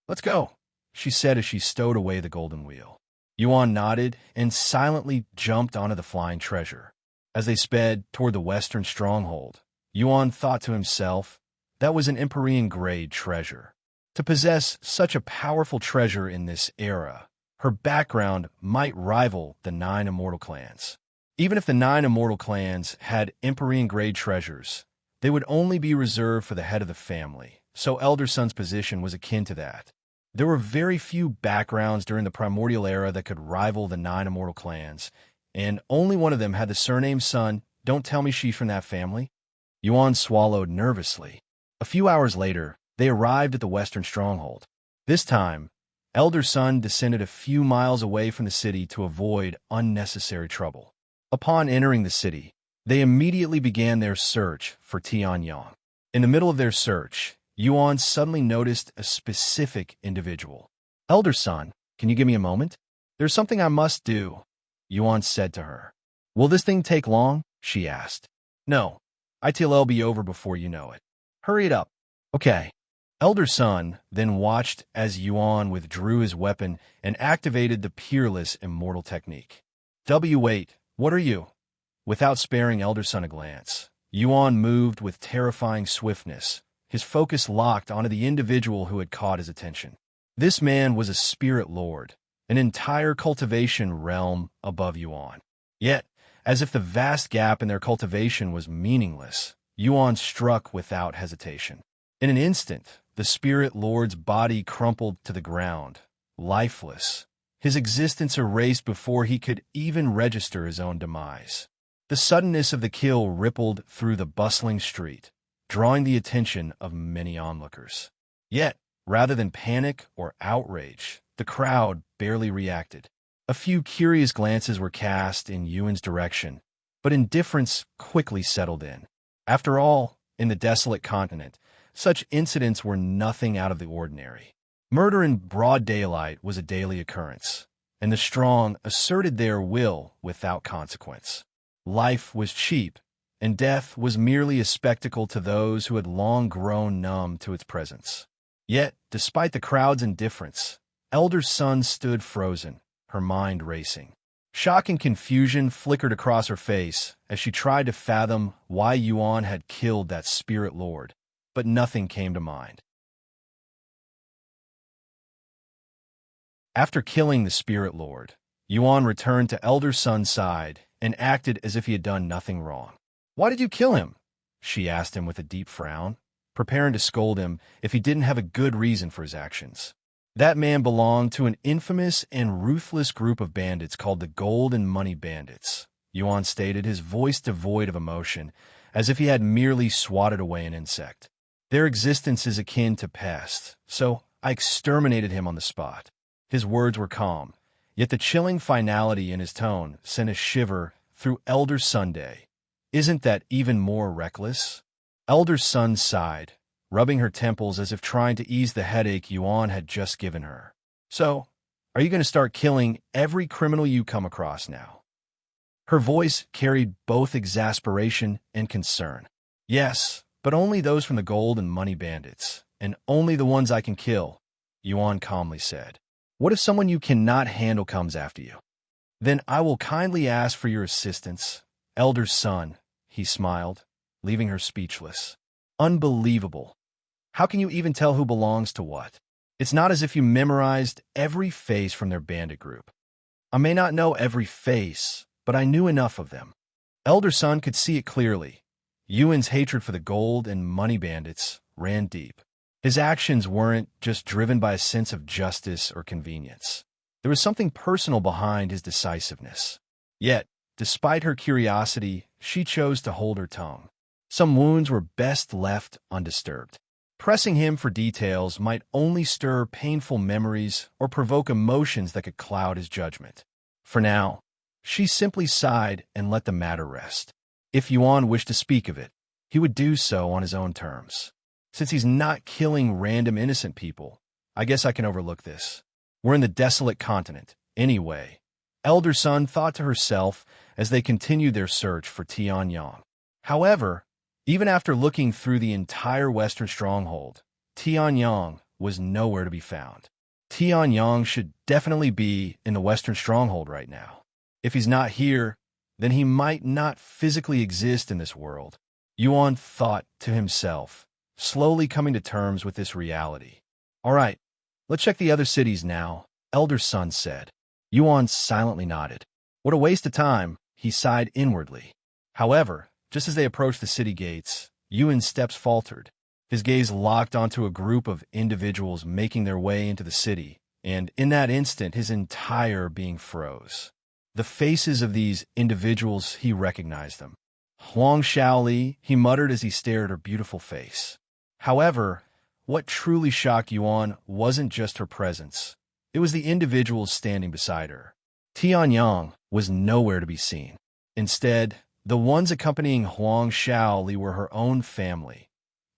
Let's go, she said as she stowed away the golden wheel. Yuan nodded and silently jumped onto the flying treasure. As they sped toward the Western Stronghold, Yuan thought to himself, that was an Empyrean-grade treasure. To possess such a powerful treasure in this era, her background might rival the 9 Immortal clans. Even if the 9 Immortal clans had Empyrean-grade treasures, they would only be reserved for the head of the family, so Elder Sun's position was akin to that. There were very few backgrounds during the primordial era that could rival the 9 Immortal clans, and only one of them had the surname Sun. Don't tell me she's from that family. Yuan swallowed nervously. A few hours later, they arrived at the Western Stronghold. This time, Elder Sun descended a few miles away from the city to avoid unnecessary trouble. Upon entering the city, they immediately began their search for Tian Yang. In the middle of their search, Yuan suddenly noticed a specific individual. Elder Sun, can you give me a moment? There's something I must do, Yuan said to her. Will this thing take long? She asked. No, ITL'll be over before you know it. Hurry it up. Okay. Elder Sun then watched as Yuan withdrew his weapon and activated the peerless Immortal technique. Wait, what are you? Without sparing Elder Sun a glance, Yuan moved with terrifying swiftness, his focus locked onto the individual who had caught his attention. This man was a spirit lord, an entire cultivation realm above Yuan. Yet, as if the vast gap in their cultivation was meaningless, Yuan struck without hesitation. In an instant, the spirit lord's body crumpled to the ground, lifeless, his existence erased before he could even register his own demise. The suddenness of the kill rippled through the bustling street, drawing the attention of many onlookers. Yet, rather than panic or outrage, the crowd barely reacted. A few curious glances were cast in Yuan's direction, but indifference quickly settled in. After all, In the Desolate continent, such incidents were nothing out of the ordinary. Murder in broad daylight was a daily occurrence, and the strong asserted their will without consequence. Life was cheap, and death was merely a spectacle to those who had long grown numb to its presence. Yet, despite the crowd's indifference, Elder Sun stood frozen, her mind racing. Shock and confusion flickered across her face as she tried to fathom why Yuan had killed that spirit lord, but nothing came to mind. After killing the spirit lord, Yuan returned to Elder Sun's side and acted as if he had done nothing wrong. "Why did you kill him?" she asked him with a deep frown, preparing to scold him if he didn't have a good reason for his actions. That man belonged to an infamous and ruthless group of bandits called the Gold and Money Bandits, Yuan stated, his voice devoid of emotion, as if he had merely swatted away an insect. "Their existence is akin to pest, so I exterminated him on the spot." His words were calm, yet the chilling finality in his tone sent a shiver through Elder Sunday. "Isn't that even more reckless?" Elder Sun sighed, rubbing her temples as if trying to ease the headache Yuan had just given her. "So, are you going to start killing every criminal you come across now?" Her voice carried both exasperation and concern. "Yes, but only those from the Gold and Money Bandits, and only the ones I can kill," Yuan calmly said. "What if someone you cannot handle comes after you?" "Then I will kindly ask for your assistance, Elder Sun," he smiled, leaving her speechless. "Unbelievable. How can you even tell who belongs to what? It's not as if you memorized every face from their bandit group." "I may not know every face, but I knew enough of them." Elder Sun could see it clearly. Yuan's hatred for the Gold and Money Bandits ran deep. His actions weren't just driven by a sense of justice or convenience. There was something personal behind his decisiveness. Yet, despite her curiosity, she chose to hold her tongue. Some wounds were best left undisturbed. Pressing him for details might only stir painful memories or provoke emotions that could cloud his judgment. For now, she simply sighed and let the matter rest. If Yuan wished to speak of it, he would do so on his own terms. "Since he's not killing random innocent people, I guess I can overlook this. We're in the Desolate continent, anyway," Elder Sun thought to herself as they continued their search for Tian. However, even after looking through the entire western stronghold, Tian was nowhere to be found. Tian should definitely be in the western stronghold right now. If he's not here, then he might not physically exist in this world, Yuan thought to himself, slowly coming to terms with this reality. "All right, let's check the other cities now," Elder Sun said. Yuan silently nodded. "What a waste of time," he sighed inwardly. However, just as they approached the city gates, Yuan's steps faltered. His gaze locked onto a group of individuals making their way into the city, and in that instant his entire being froze. The faces of these individuals, he recognized them. "Huang Shaoli," he muttered as he stared at her beautiful face. However, what truly shocked Yuan wasn't just her presence. It was the individuals standing beside her. Tian was nowhere to be seen. Instead, the ones accompanying Huang Shaoli were her own family,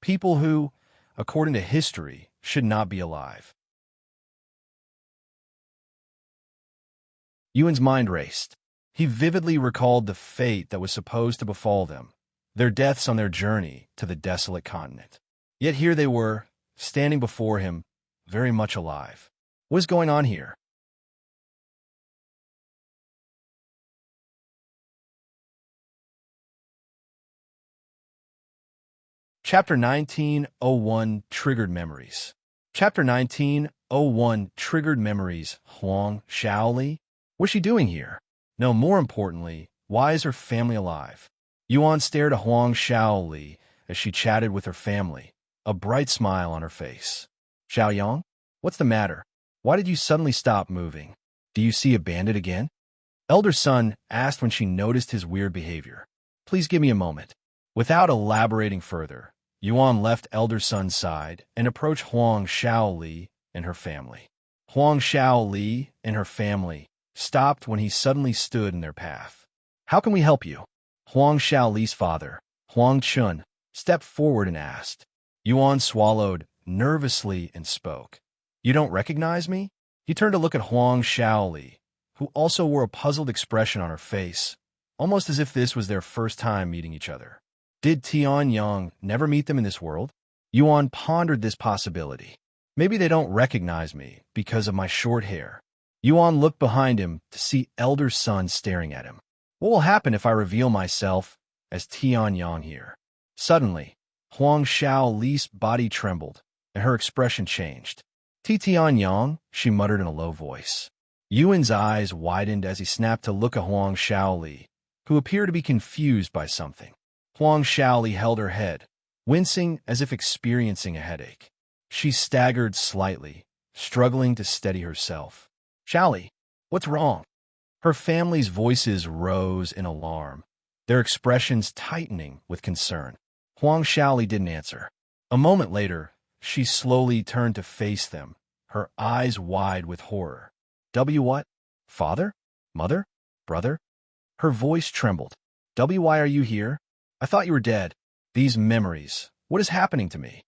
people who, according to history, should not be alive. Yuan's mind raced. He vividly recalled the fate that was supposed to befall them, their deaths on their journey to the Desolate continent. Yet here they were, standing before him, very much alive. What is going on here? Chapter 1901 Triggered Memories. Chapter 1901 Triggered Memories. Huang Shaoli? What's she doing here? No, more importantly, why is her family alive? Yuan stared at Huang Shaoli as she chatted with her family, a bright smile on her face. "Xiaoyang, what's the matter? Why did you suddenly stop moving? Do you see a bandit again?" Elder Sun asked when she noticed his weird behavior. "Please give me a moment." Without elaborating further, Yuan left Elder Sun's side and approached Huang Shaoli and her family. Huang Shaoli and her family stopped when he suddenly stood in their path. "How can we help you?" Huang Shaoli's father, Huang Chun, stepped forward and asked. Yuan swallowed nervously and spoke. You don't recognize me? He turned to look at Huang Shaoli, who also wore a puzzled expression on her face, almost as if this was their first time meeting each other. Did Tian Yang never meet them in this world? Yuan pondered this possibility. Maybe they don't recognize me because of my short hair. Yuan looked behind him to see Elder Sun staring at him. What will happen if I reveal myself as Tian Yang here? Suddenly, Huang Shaoli's body trembled, and her expression changed. Tian Yang, she muttered in a low voice. Yuan's eyes widened as he snapped to look at Huang Shaoli, who appeared to be confused by something. Huang Shaoli held her head, wincing as if experiencing a headache. She staggered slightly, struggling to steady herself. Shaoli, what's wrong? Her family's voices rose in alarm, their expressions tightening with concern. Huang Shaoli didn't answer. A moment later, she slowly turned to face them, her eyes wide with horror. What? Father? Mother? Brother? Her voice trembled. Why are you here? I thought you were dead. These memories. What is happening to me?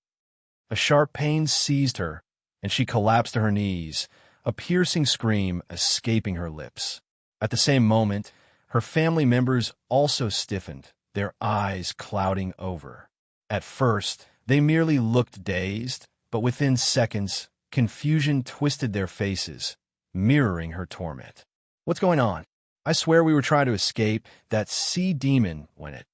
A sharp pain seized her, and she collapsed to her knees, a piercing scream escaping her lips. At the same moment, her family members also stiffened, their eyes clouding over. At first, they merely looked dazed, but within seconds, confusion twisted their faces, mirroring her torment. What's going on? I swear we were trying to escape that sea demon when it...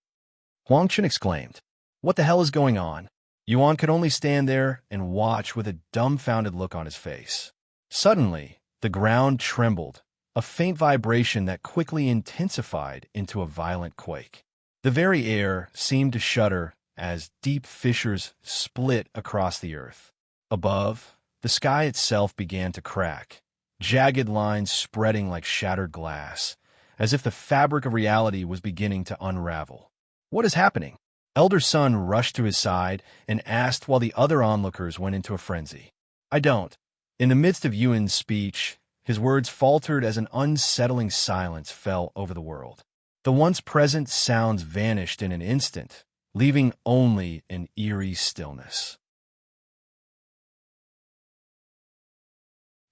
Huang Chen exclaimed. What the hell is going on? Yuan could only stand there and watch with a dumbfounded look on his face. Suddenly, the ground trembled, a faint vibration that quickly intensified into a violent quake. The very air seemed to shudder as deep fissures split across the earth. Above, the sky itself began to crack, jagged lines spreading like shattered glass, as if the fabric of reality was beginning to unravel. What is happening? Elder Sun rushed to his side and asked while the other onlookers went into a frenzy. I don't. In the midst of Yuan's speech, his words faltered as an unsettling silence fell over the world. The once present sounds vanished in an instant, leaving only an eerie stillness.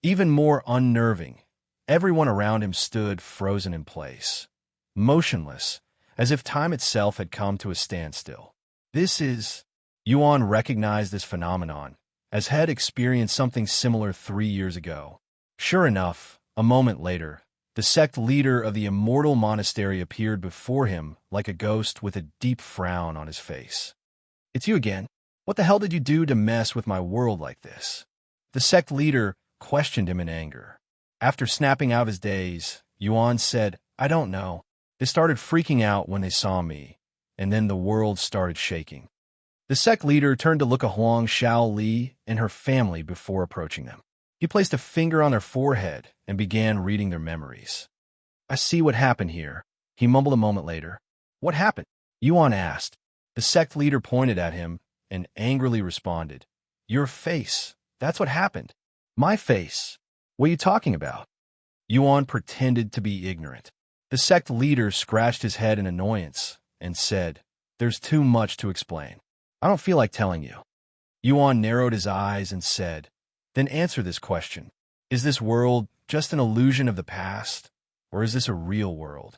Even more unnerving, everyone around him stood frozen in place, motionless, as if time itself had come to a standstill. This is... Yuan recognized this phenomenon, as had experienced something similar 3 years ago. Sure enough, a moment later, the sect leader of the Immortal Monastery appeared before him like a ghost with a deep frown on his face. It's you again. What the hell did you do to mess with my world like this? The sect leader questioned him in anger. After snapping out his daze, Yuan said, I don't know. They started freaking out when they saw me, and then the world started shaking. The sect leader turned to look at Huang Shaoli and her family before approaching them. He placed a finger on their forehead and began reading their memories. I see what happened here, he mumbled a moment later. What happened? Yuan asked. The sect leader pointed at him and angrily responded. Your face. That's what happened. My face. What are you talking about? Yuan pretended to be ignorant. The sect leader scratched his head in annoyance and said, There's too much to explain. I don't feel like telling you. Yuan narrowed his eyes and said, Then answer this question. Is this world just an illusion of the past, or is this a real world?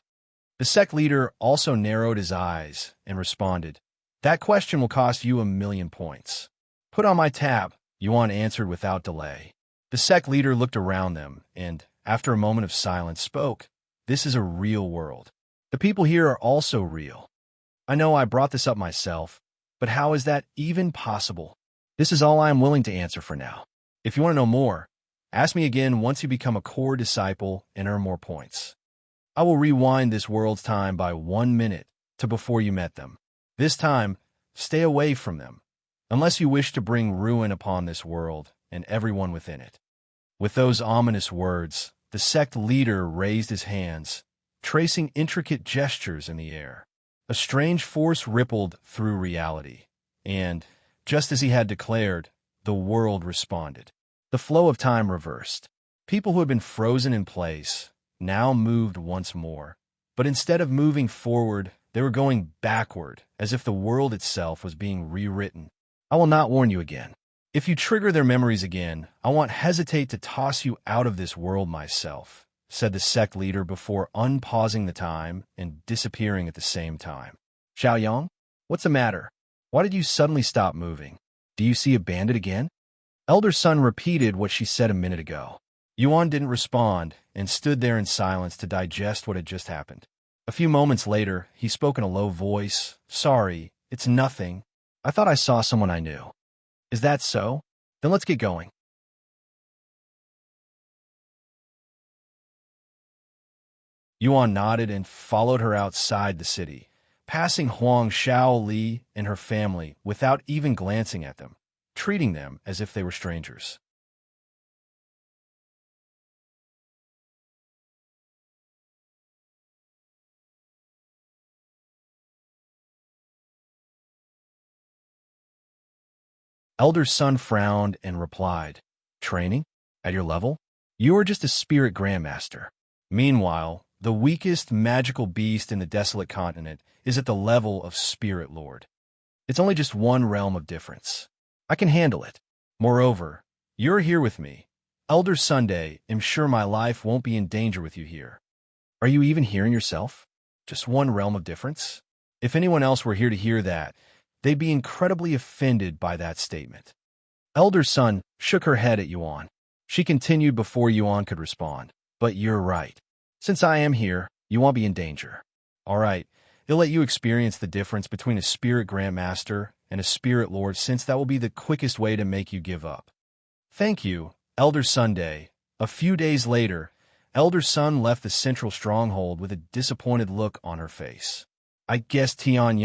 The sect leader also narrowed his eyes and responded, That question will cost you 1,000,000 points. Put on my tab, Yuan answered without delay. The sect leader looked around them and, after a moment of silence, spoke. This is a real world. The people here are also real. I know I brought this up myself, but how is that even possible? This is all I am willing to answer for now. If you want to know more, ask me again once you become a core disciple and earn more points. I will rewind this world's time by 1 minute to before you met them. This time, stay away from them, unless you wish to bring ruin upon this world and everyone within it. With those ominous words, the sect leader raised his hands, tracing intricate gestures in the air. A strange force rippled through reality, and, just as he had declared, the world responded. The flow of time reversed. People who had been frozen in place now moved once more, but instead of moving forward, They were going backward, as if the world itself was being rewritten. I will not warn you again. If you trigger their memories again, I won't hesitate to toss you out of this world myself, said the sect leader before unpausing the time and disappearing at the same time. Xiaoyang, what's the matter? Why did you suddenly stop moving? Do you see a bandit again? Elder Sun repeated what she said a minute ago. Yuan didn't respond and stood there in silence to digest what had just happened. A few moments later, he spoke in a low voice. Sorry, it's nothing. I thought I saw someone I knew. Is that so? Then let's get going. Yuan nodded and followed her outside the city, passing Huang Xiaoli and her family without even glancing at them, treating them as if they were strangers. Elder Sun frowned and replied, Training? At your level? You are just a spirit grandmaster. Meanwhile, the weakest magical beast in the Desolate continent is at the level of Spirit Lord. It's only just one realm of difference. I can handle it. Moreover, you're here with me. Elder Sunday, I'm sure my life won't be in danger with you here. Are you even hearing yourself? Just one realm of difference? If anyone else were here to hear that, they'd be incredibly offended by that statement. Elder Sun shook her head at Yuan. She continued before Yuan could respond. But you're right. Since I am here, you won't be in danger. All right, they'll let you experience the difference between a Spirit Grandmaster and a Spirit Lord, since that will be the quickest way to make you give up. Thank you, Elder Sunday. A few days later, Elder Sun left the central stronghold with a disappointed look on her face. I guess Tian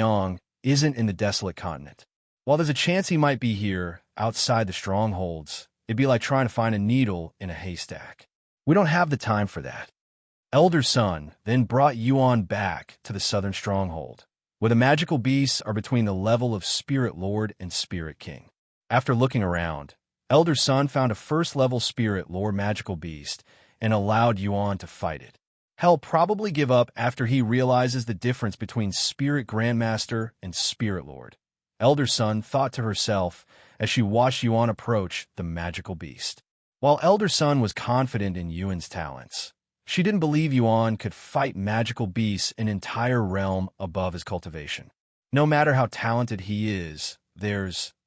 isn't in the Desolate continent. While there's a chance he might be here, outside the strongholds, it'd be like trying to find a needle in a haystack. We don't have the time for that. Elder Sun then brought Yuan back to the southern stronghold, where the magical beasts are between the level of Spirit Lord and Spirit King. After looking around, Elder Sun found a first-level Spirit Lord magical beast and allowed Yuan to fight it. He'll probably give up after he realizes the difference between Spirit Grandmaster and Spirit Lord. Elder Sun thought to herself as she watched Yuan approach the magical beast. While Elder Sun was confident in Yuan's talents, she didn't believe Yuan could fight magical beasts an entire realm above his cultivation. No matter how talented he is,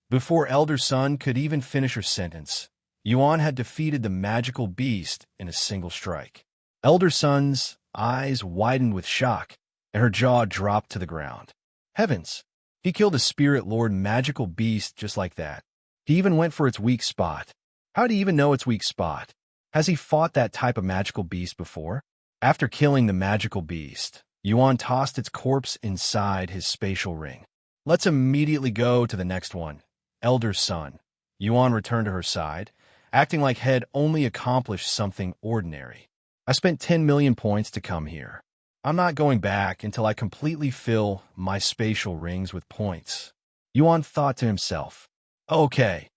Before Elder Sun could even finish her sentence, Yuan had defeated the magical beast in a single strike. Elder Sun's eyes widened with shock, and her jaw dropped to the ground. Heavens! He killed a Spirit Lord magical beast just like that. He even went for its weak spot. How do you even know its weak spot? Has he fought that type of magical beast before? After killing the magical beast, Yuan tossed its corpse inside his spatial ring. Let's immediately go to the next one. Elder Sun. Yuan returned to her side, acting like he'd only accomplished something ordinary. I spent 10 million points to come here. I'm not going back until I completely fill my spatial rings with points. Yuan thought to himself. Okay.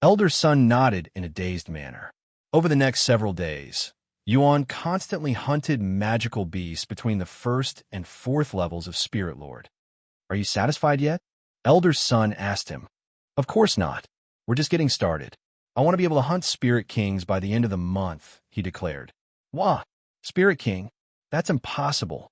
Elder Sun nodded in a dazed manner. Over the next several days, Yuan constantly hunted magical beasts between the first and fourth levels of Spirit Lord. Are you satisfied yet? Elder Sun asked him. Of course not. We're just getting started. I want to be able to hunt Spirit Kings by the end of the month, he declared. Wah! Spirit King? That's impossible.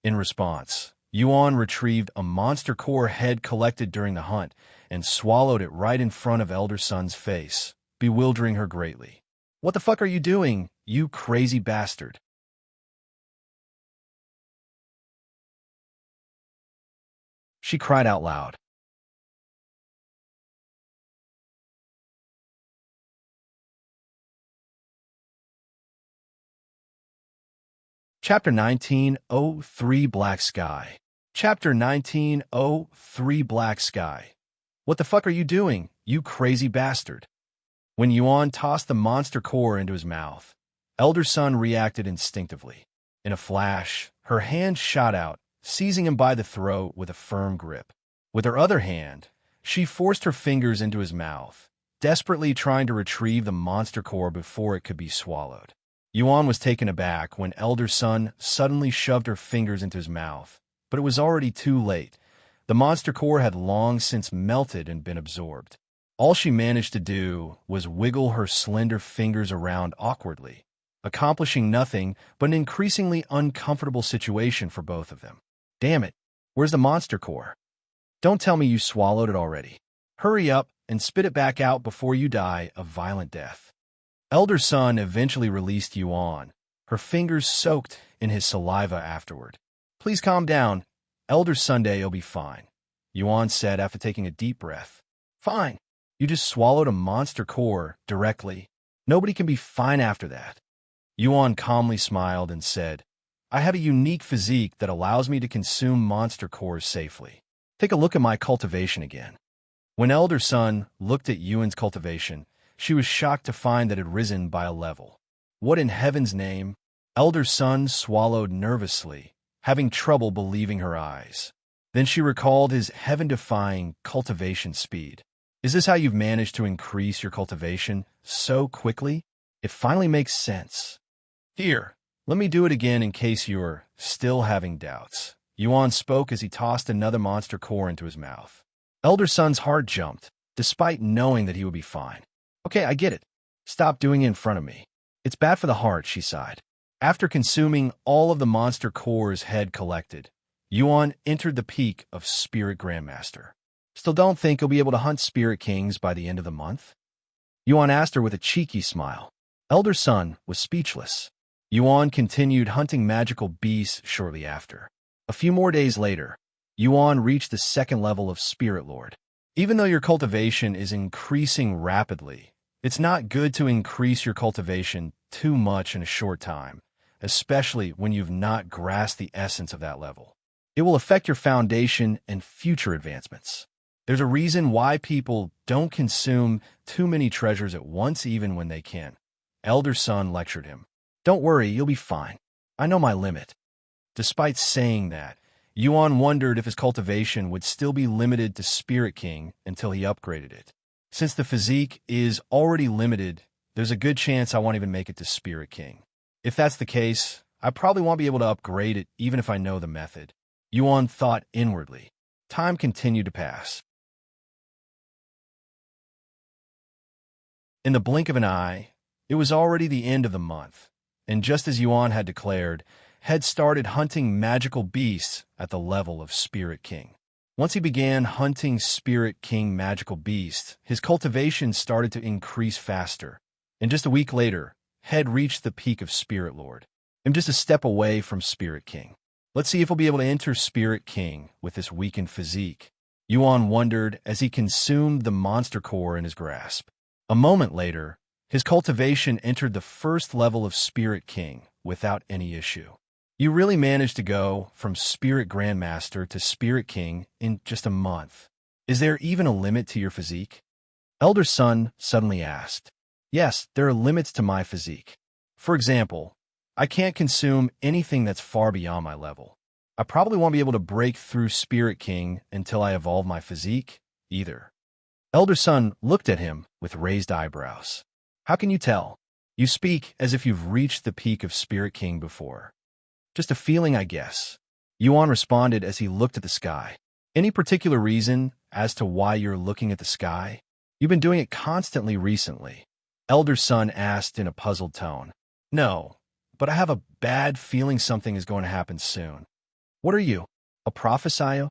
In response, Yuan retrieved a monster core head collected during the hunt and swallowed it right in front of Elder Sun's face, bewildering her greatly. What the fuck are you doing, you crazy bastard? She cried out loud. Chapter 1903 Black Sky. Chapter 1903 Black Sky. What the fuck are you doing, you crazy bastard? When Yuan tossed the monster core into his mouth, Elder Sun reacted instinctively. In a flash, her hand shot out, seizing him by the throat with a firm grip. With her other hand, she forced her fingers into his mouth, desperately trying to retrieve the monster core before it could be swallowed. Yuan was taken aback when Elder Sun suddenly shoved her fingers into his mouth, but it was already too late. The monster core had long since melted and been absorbed. All she managed to do was wiggle her slender fingers around awkwardly, accomplishing nothing but an increasingly uncomfortable situation for both of them. Damn it, where's the monster core? Don't tell me you swallowed it already. Hurry up and spit it back out before you die a violent death. Elder Sun eventually released Yuan, her fingers soaked in his saliva afterward. Please calm down. Elder Sunday'll be fine, Yuan said after taking a deep breath. Fine. You just swallowed a monster core directly. Nobody can be fine after that. Yuan calmly smiled and said, I have a unique physique that allows me to consume monster cores safely. Take a look at my cultivation again. When Elder Sun looked at Yuan's cultivation, she was shocked to find that it had risen by a level. What in heaven's name? Elder Sun swallowed nervously, having trouble believing her eyes. Then she recalled his heaven-defying cultivation speed. Is this how you've managed to increase your cultivation so quickly? It finally makes sense. Here, let me do it again in case you're still having doubts. Yuan spoke as he tossed another monster core into his mouth. Elder Sun's heart jumped, despite knowing that he would be fine. Okay, I get it. Stop doing it in front of me. It's bad for the heart, she sighed. After consuming all of the monster cores Head collected, Yuan entered the peak of Spirit Grandmaster. Still don't think he'll be able to hunt Spirit Kings by the end of the month? Yuan asked her with a cheeky smile. Elder Sun was speechless. Yuan continued hunting magical beasts shortly after. A few more days later, Yuan reached the second level of Spirit Lord. Even though your cultivation is increasing rapidly, it's not good to increase your cultivation too much in a short time, especially when you've not grasped the essence of that level. It will affect your foundation and future advancements. There's a reason why people don't consume too many treasures at once even when they can. Elder Sun lectured him. Don't worry, you'll be fine. I know my limit. Despite saying that, Yuan wondered if his cultivation would still be limited to Spirit King until he upgraded it. Since the physique is already limited, there's a good chance I won't even make it to Spirit King. If that's the case, I probably won't be able to upgrade it even if I know the method. Yuan thought inwardly. Time continued to pass. In the blink of an eye, it was already the end of the month, and just as Yuan had declared, Head started hunting magical beasts at the level of Spirit King. Once he began hunting Spirit King magical beasts, his cultivation started to increase faster, and just a week later, Head reached the peak of Spirit Lord. I'm just a step away from Spirit King. Let's see if he'll be able to enter Spirit King with this weakened physique. Yuan wondered as he consumed the monster core in his grasp. A moment later, his cultivation entered the first level of Spirit King without any issue. You really managed to go from Spirit Grandmaster to Spirit King in just a month. Is there even a limit to your physique? Elder Sun suddenly asked. Yes, there are limits to my physique. For example, I can't consume anything that's far beyond my level. I probably won't be able to break through Spirit King until I evolve my physique, either. Elder Sun looked at him with raised eyebrows. How can you tell? You speak as if you've reached the peak of Spirit King before. Just a feeling, I guess. Yuan responded as he looked at the sky. Any particular reason as to why you're looking at the sky? You've been doing it constantly recently. Elder Sun asked in a puzzled tone. No, but I have a bad feeling something is going to happen soon. What are you, a prophesio?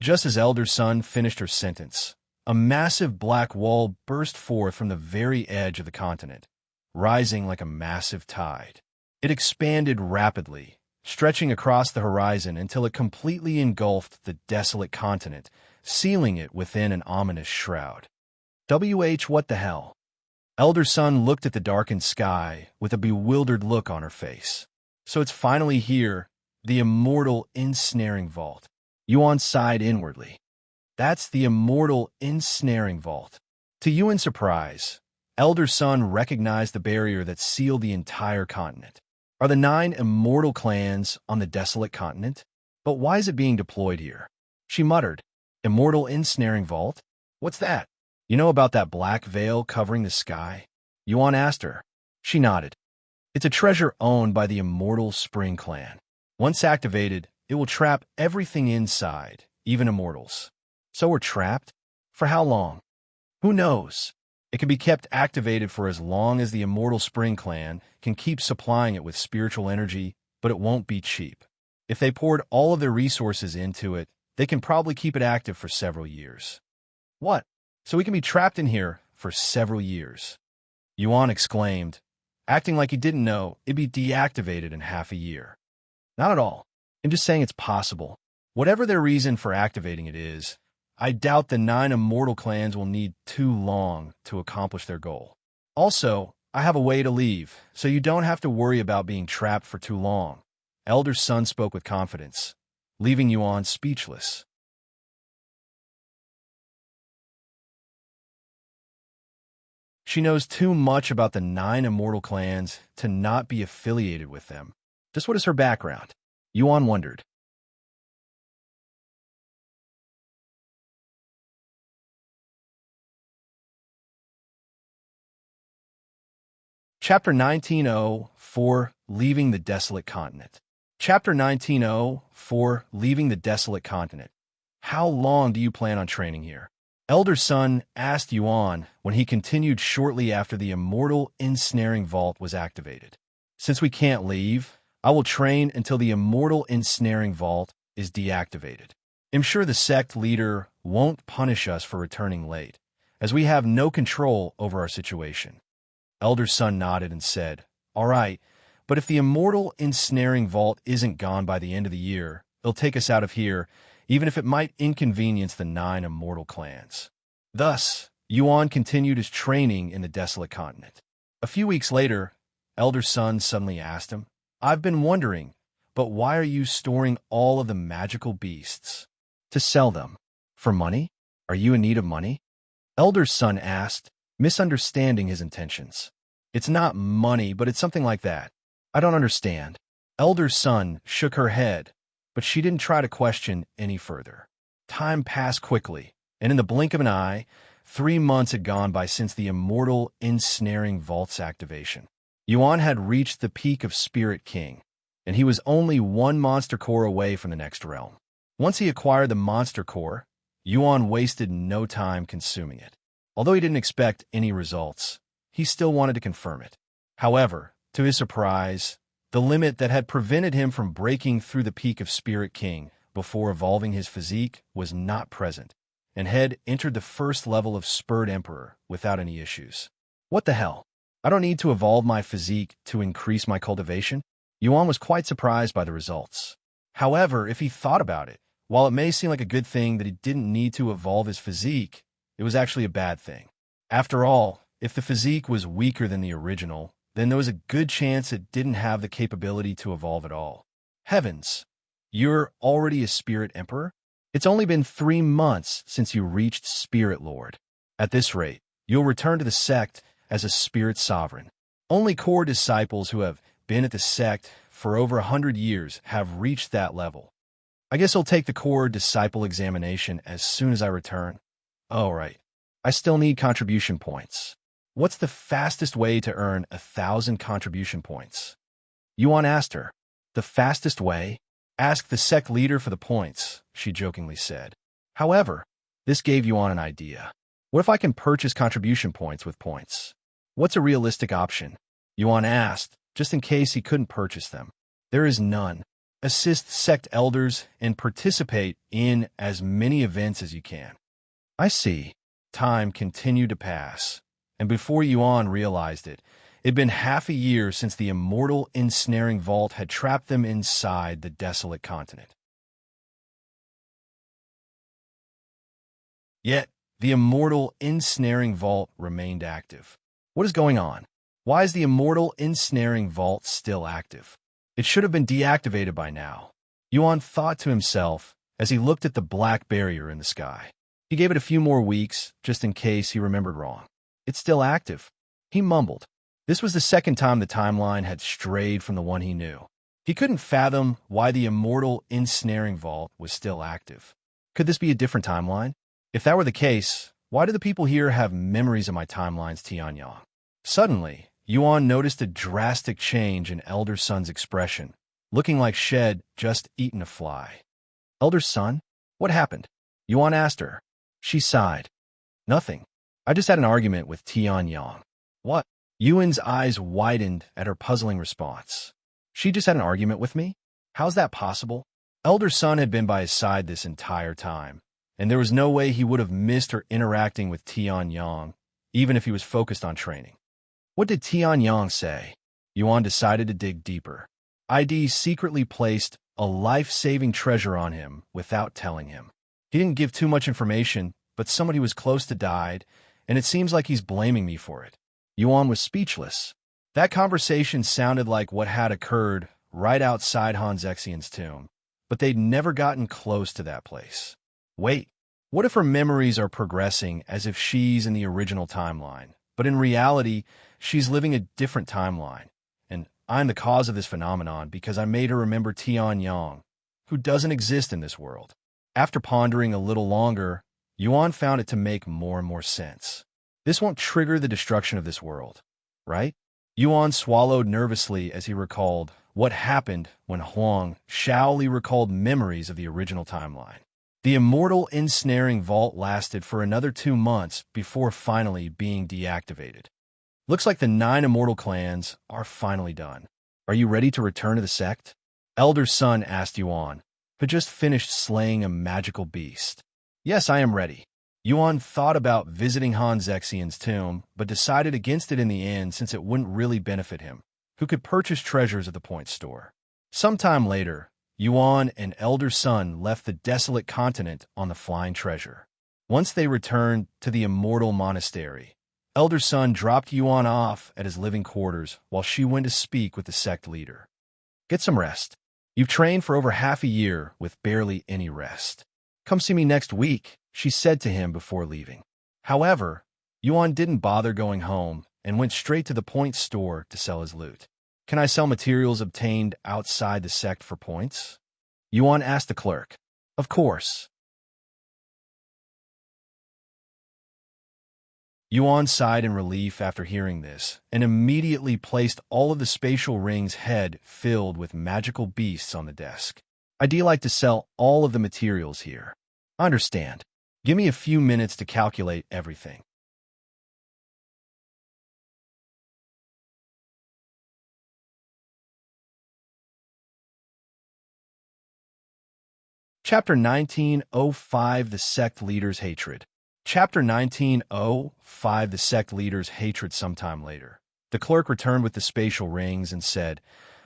Just as Elder Sun finished her sentence, a massive black wall burst forth from the very edge of the continent, rising like a massive tide. It expanded rapidly, stretching across the horizon until it completely engulfed the desolate continent, sealing it within an ominous shroud. What the hell? Elder Sun looked at the darkened sky with a bewildered look on her face. So it's finally here, the Immortal Ensnaring Vault. Yuan sighed inwardly. That's the Immortal Ensnaring Vault. To Yuan's surprise, Elder Sun recognized the barrier that sealed the entire continent. Are the 9 immortal clans on the desolate continent? But why is it being deployed here? She muttered. Immortal Ensnaring Vault? What's that? You know about that black veil covering the sky? Yuan asked her. She nodded. It's a treasure owned by the Immortal Spring Clan. Once activated, it will trap everything inside, even immortals. So we're trapped? For how long? Who knows? It can be kept activated for as long as the Immortal Spring Clan can keep supplying it with spiritual energy, but it won't be cheap. If they poured all of their resources into it, they can probably keep it active for several years. What? So we can be trapped in here for several years? Yuan exclaimed, acting like he didn't know it'd be deactivated in half a year. Not at all. I'm just saying it's possible. Whatever their reason for activating it is, I doubt the 9 immortal clans will need too long to accomplish their goal. Also, I have a way to leave, so you don't have to worry about being trapped for too long. Elder Sun spoke with confidence, leaving Yuan speechless. She knows too much about the 9 immortal clans to not be affiliated with them. Just what is her background? Yuan wondered. Chapter 1904, Leaving the Desolate Continent. Chapter 1904, Leaving the Desolate Continent. How long do you plan on training here? Elder Sun asked Yuan when he continued shortly after the Immortal Ensnaring Vault was activated. Since we can't leave, I will train until the Immortal Ensnaring Vault is deactivated. I'm sure the sect leader won't punish us for returning late, as we have no control over our situation. Elder Sun nodded and said, "All right, but if the Immortal Ensnaring Vault isn't gone by the end of the year, it'll take us out of here, even if it might inconvenience the 9 immortal clans." Thus, Yuan continued his training in the Desolate Continent. A few weeks later, Elder Sun suddenly asked him, "I've been wondering, but why are you storing all of the magical beasts?" "To sell them. For money? Are you in need of money?" Elder Sun asked, misunderstanding his intentions. "It's not money, but it's something like that." "I don't understand." Elder Sun shook her head, but she didn't try to question any further. Time passed quickly, and in the blink of an eye, 3 months had gone by since the Immortal Ensnaring Vault's activation. Yuan had reached the peak of Spirit King, and he was only 1 monster core away from the next realm. Once he acquired the monster core, Yuan wasted no time consuming it. Although he didn't expect any results, he still wanted to confirm it. However, to his surprise, the limit that had prevented him from breaking through the peak of Spirit King before evolving his physique was not present, and had entered the first level of Spurred Emperor without any issues. What the hell? I don't need to evolve my physique to increase my cultivation? Yuan was quite surprised by the results. However, if he thought about it, while it may seem like a good thing that he didn't need to evolve his physique, it was actually a bad thing. After all, if the physique was weaker than the original, then there was a good chance it didn't have the capability to evolve at all. Heavens, you're already a Spirit Emperor? It's only been 3 months since you reached Spirit Lord. At this rate, you'll return to the Sect as a Spirit Sovereign. Only core disciples who have been at the Sect for over 100 years have reached that level. I guess I'll take the core disciple examination as soon as I return. Oh, right. I still need contribution points. What's the fastest way to earn 1,000 contribution points? Yuan asked her. The fastest way? Ask the sect leader for the points, she jokingly said. However, this gave Yuan an idea. What if I can purchase contribution points with points? What's a realistic option? Yuan asked, just in case he couldn't purchase them. There is none. Assist sect elders and participate in as many events as you can. I see. Time continued to pass, and before Yuan realized it, it'd been half a year since the Immortal Ensnaring Vault had trapped them inside the Desolate Continent. Yet, the Immortal Ensnaring Vault remained active. What is going on? Why is the Immortal Ensnaring Vault still active? It should have been deactivated by now. Yuan thought to himself as he looked at the black barrier in the sky. He gave it a few more weeks, just in case he remembered wrong. It's still active. He mumbled. This was the second time the timeline had strayed from the one he knew. He couldn't fathom why the Immortal Ensnaring Vault was still active. Could this be a different timeline? If that were the case, why do the people here have memories of my timelines, Tian? Suddenly, Yuan noticed a drastic change in Elder Sun's expression, looking like she'd just eaten a fly. Elder son? What happened? Yuan asked her. She sighed. Nothing. I just had an argument with Tian. What? Yuan's eyes widened at her puzzling response. She just had an argument with me? How's that possible? Elder son had been by his side this entire time, and there was no way he would have missed her interacting with Tian, even if he was focused on training. What did Tian say? Yuan decided to dig deeper. ID secretly placed a life-saving treasure on him without telling him. He didn't give too much information, but somebody was close to died, and it seems like he's blaming me for it. Yuan was speechless. That conversation sounded like what had occurred right outside Han Zexian's tomb, but they'd never gotten close to that place. Wait, what if her memories are progressing as if she's in the original timeline, but in reality, she's living a different timeline, and I'm the cause of this phenomenon because I made her remember Tian, who doesn't exist in this world. After pondering a little longer, Yuan found it to make more and more sense. This won't trigger the destruction of this world, right? Yuan swallowed nervously as he recalled what happened when Huang Shaoli recalled memories of the original timeline. The Immortal ensnaring vault lasted for another 2 months before finally being deactivated. Looks like the 9 Immortal clans are finally done. Are you ready to return to the Sect? Elder Son asked Yuan, who just finished slaying a magical beast. Yes, I am ready. Yuan thought about visiting Han Zexian's tomb, but decided against it in the end since it wouldn't really benefit him, who could purchase treasures at the point store. Sometime later, Yuan and Elder Son left the desolate continent on the flying treasure. Once they returned to the Immortal Monastery, Elder Son dropped Yuan off at his living quarters while she went to speak with the sect leader. Get some rest. You've trained for over half a year with barely any rest. Come see me next week, she said to him before leaving. However, Yuan didn't bother going home and went straight to the point store to sell his loot. Can I sell materials obtained outside the sect for points? Yuan asked the clerk. Of course. Yuan sighed in relief after hearing this and immediately placed all of the spatial ring's head filled with magical beasts on the desk. I'd like to sell all of the materials here. Understand. Give me a few minutes to calculate everything. Chapter 1905 The Sect Leader's Hatred. Chapter 1905 The Sect Leader's Hatred. Sometime later, the clerk returned with the spatial rings and said,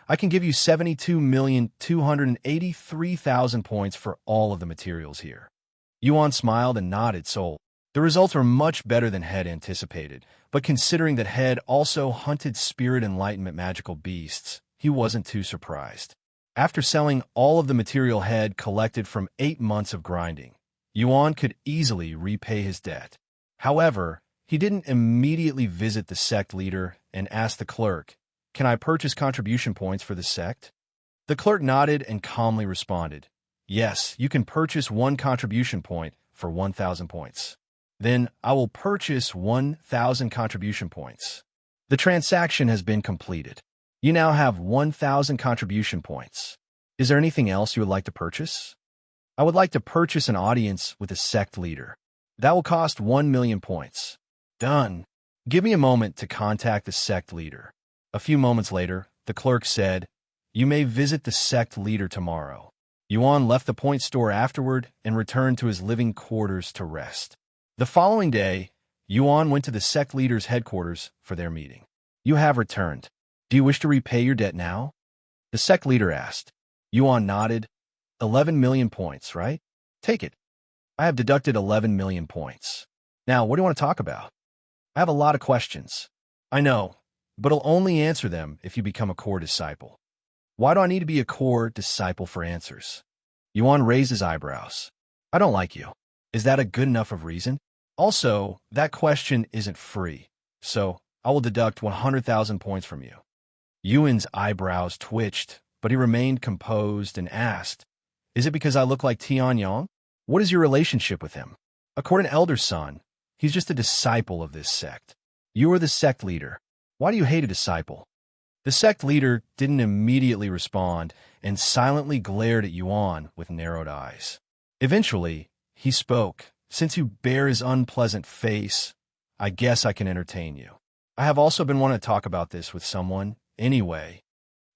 I can give you 72,283,000 points for all of the materials here. Yuan smiled and nodded, sold. The results were much better than Head anticipated, but considering that Head also hunted spirit enlightenment magical beasts, he wasn't too surprised. After selling all of the material Head collected from 8 months of grinding, Yuan could easily repay his debt. However, he didn't immediately visit the sect leader and ask the clerk, Can I purchase contribution points for the sect? The clerk nodded and calmly responded, Yes, you can purchase 1 contribution point for 1,000 points. Then I will purchase 1,000 contribution points. The transaction has been completed. You now have 1,000 contribution points. Is there anything else you would like to purchase? I would like to purchase an audience with a sect leader. That will cost 1,000,000 points. Done. Give me a moment to contact the sect leader. A few moments later, the clerk said, You may visit the sect leader tomorrow. Yuan left the point store afterward and returned to his living quarters to rest. The following day, Yuan went to the sect leader's headquarters for their meeting. You have returned. Do you wish to repay your debt now? The sect leader asked. Yuan nodded. 11,000,000 points, right? Take it. I have deducted 11,000,000 points. Now, what do you want to talk about? I have a lot of questions. I know, but I'll only answer them if you become a core disciple. Why do I need to be a core disciple for answers? Yuan raised his eyebrows. I don't like you. Is that a good enough of reason? Also, that question isn't free, so I will deduct 100,000 points from you. Yuan's eyebrows twitched, but he remained composed and asked, Is it because I look like Tian? What is your relationship with him? According to Elder Son, he's just a disciple of this sect. You are the sect leader. Why do you hate a disciple? The sect leader didn't immediately respond, and silently glared at Yuan with narrowed eyes. Eventually, he spoke. "Since you bear his unpleasant face, I guess I can entertain you. I have also been wanting to talk about this with someone. Anyway,"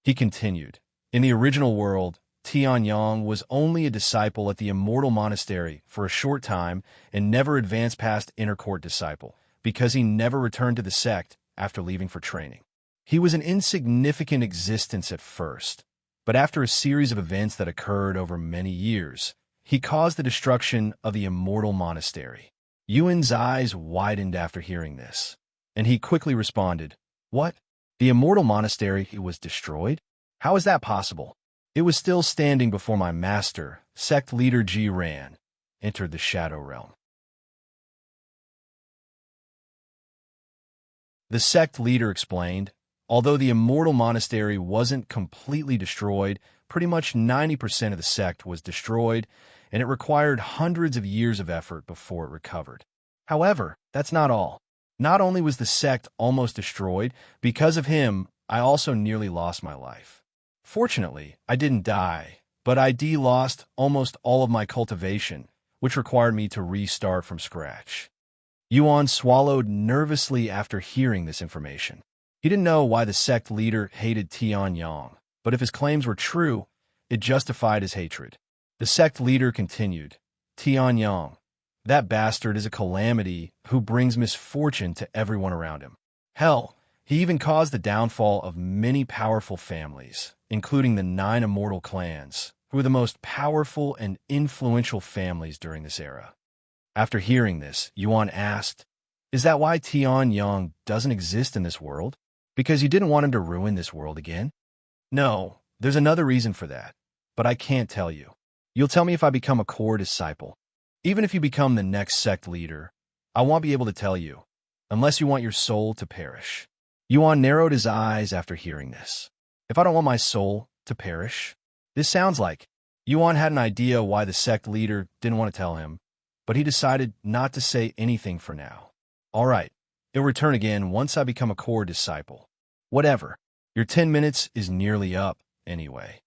he continued, "in the original world, Tian was only a disciple at the Immortal Monastery for a short time and never advanced past Inner Court disciple, because he never returned to the sect after leaving for training. He was an insignificant existence at first, but after a series of events that occurred over many years, he caused the destruction of the Immortal Monastery." Yuan's eyes widened after hearing this, and he quickly responded, "What? The Immortal Monastery was destroyed? How is that possible? It was still standing before my master, Sect leader Zhan, entered the Shadow Realm." The Sect leader explained, although the Immortal Monastery wasn't completely destroyed, pretty much 90% of the sect was destroyed, and it required hundreds of years of effort before it recovered. However, that's not all. Not only was the sect almost destroyed, because of him, I also nearly lost my life. Fortunately, I didn't die, but I lost almost all of my cultivation, which required me to restart from scratch. Yuan swallowed nervously after hearing this information. He didn't know why the sect leader hated Tian, but if his claims were true, it justified his hatred. The sect leader continued, "Tian, that bastard is a calamity who brings misfortune to everyone around him. Hell, he even caused the downfall of many powerful families, including the 9 immortal clans, who were the most powerful and influential families during this era." After hearing this, Yuan asked, "Is that why Tian doesn't exist in this world? Because you didn't want him to ruin this world again?" "No, there's another reason for that, but I can't tell you. You'll tell me if I become a core disciple. Even if you become the next sect leader, I won't be able to tell you, unless you want your soul to perish." Yuan narrowed his eyes after hearing this. "If I don't want my soul to perish?" This sounds like Yuan had an idea why the sect leader didn't want to tell him, but he decided not to say anything for now. "All right, it'll return again once I become a core disciple. Whatever, your 10 minutes is nearly up anyway."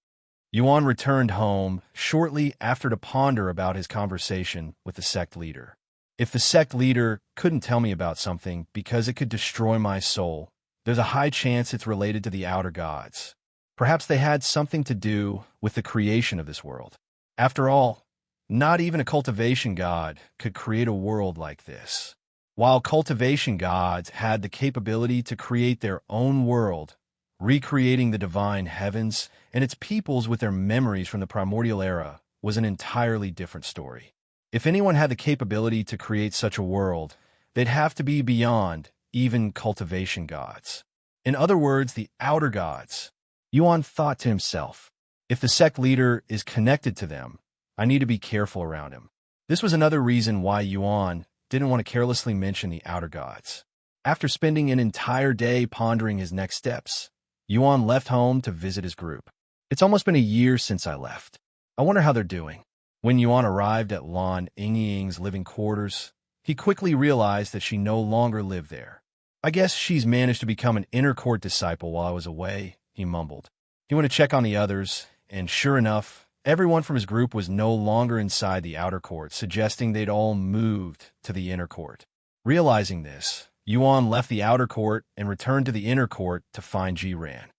Yuan returned home shortly after to ponder about his conversation with the sect leader. If the sect leader couldn't tell me about something because it could destroy my soul, there's a high chance it's related to the outer gods. Perhaps they had something to do with the creation of this world. After all, not even a cultivation god could create a world like this. While cultivation gods had the capability to create their own world, recreating the divine heavens and its peoples with their memories from the primordial era was an entirely different story. If anyone had the capability to create such a world, they'd have to be beyond even cultivation gods. In other words, the outer gods. Yuan thought to himself, if the sect leader is connected to them, I need to be careful around him. This was another reason why Yuan didn't want to carelessly mention the outer gods. After spending an entire day pondering his next steps, Yuan left home to visit his group. "It's almost been a year since I left. I wonder how they're doing." When Yuan arrived at Lan Yingying's living quarters, he quickly realized that she no longer lived there. "I guess she's managed to become an inner court disciple while I was away," he mumbled. He went to check on the others, and sure enough, everyone from his group was no longer inside the outer court, suggesting they'd all moved to the inner court. Realizing this, Yuan left the outer court and returned to the inner court to find Zhan.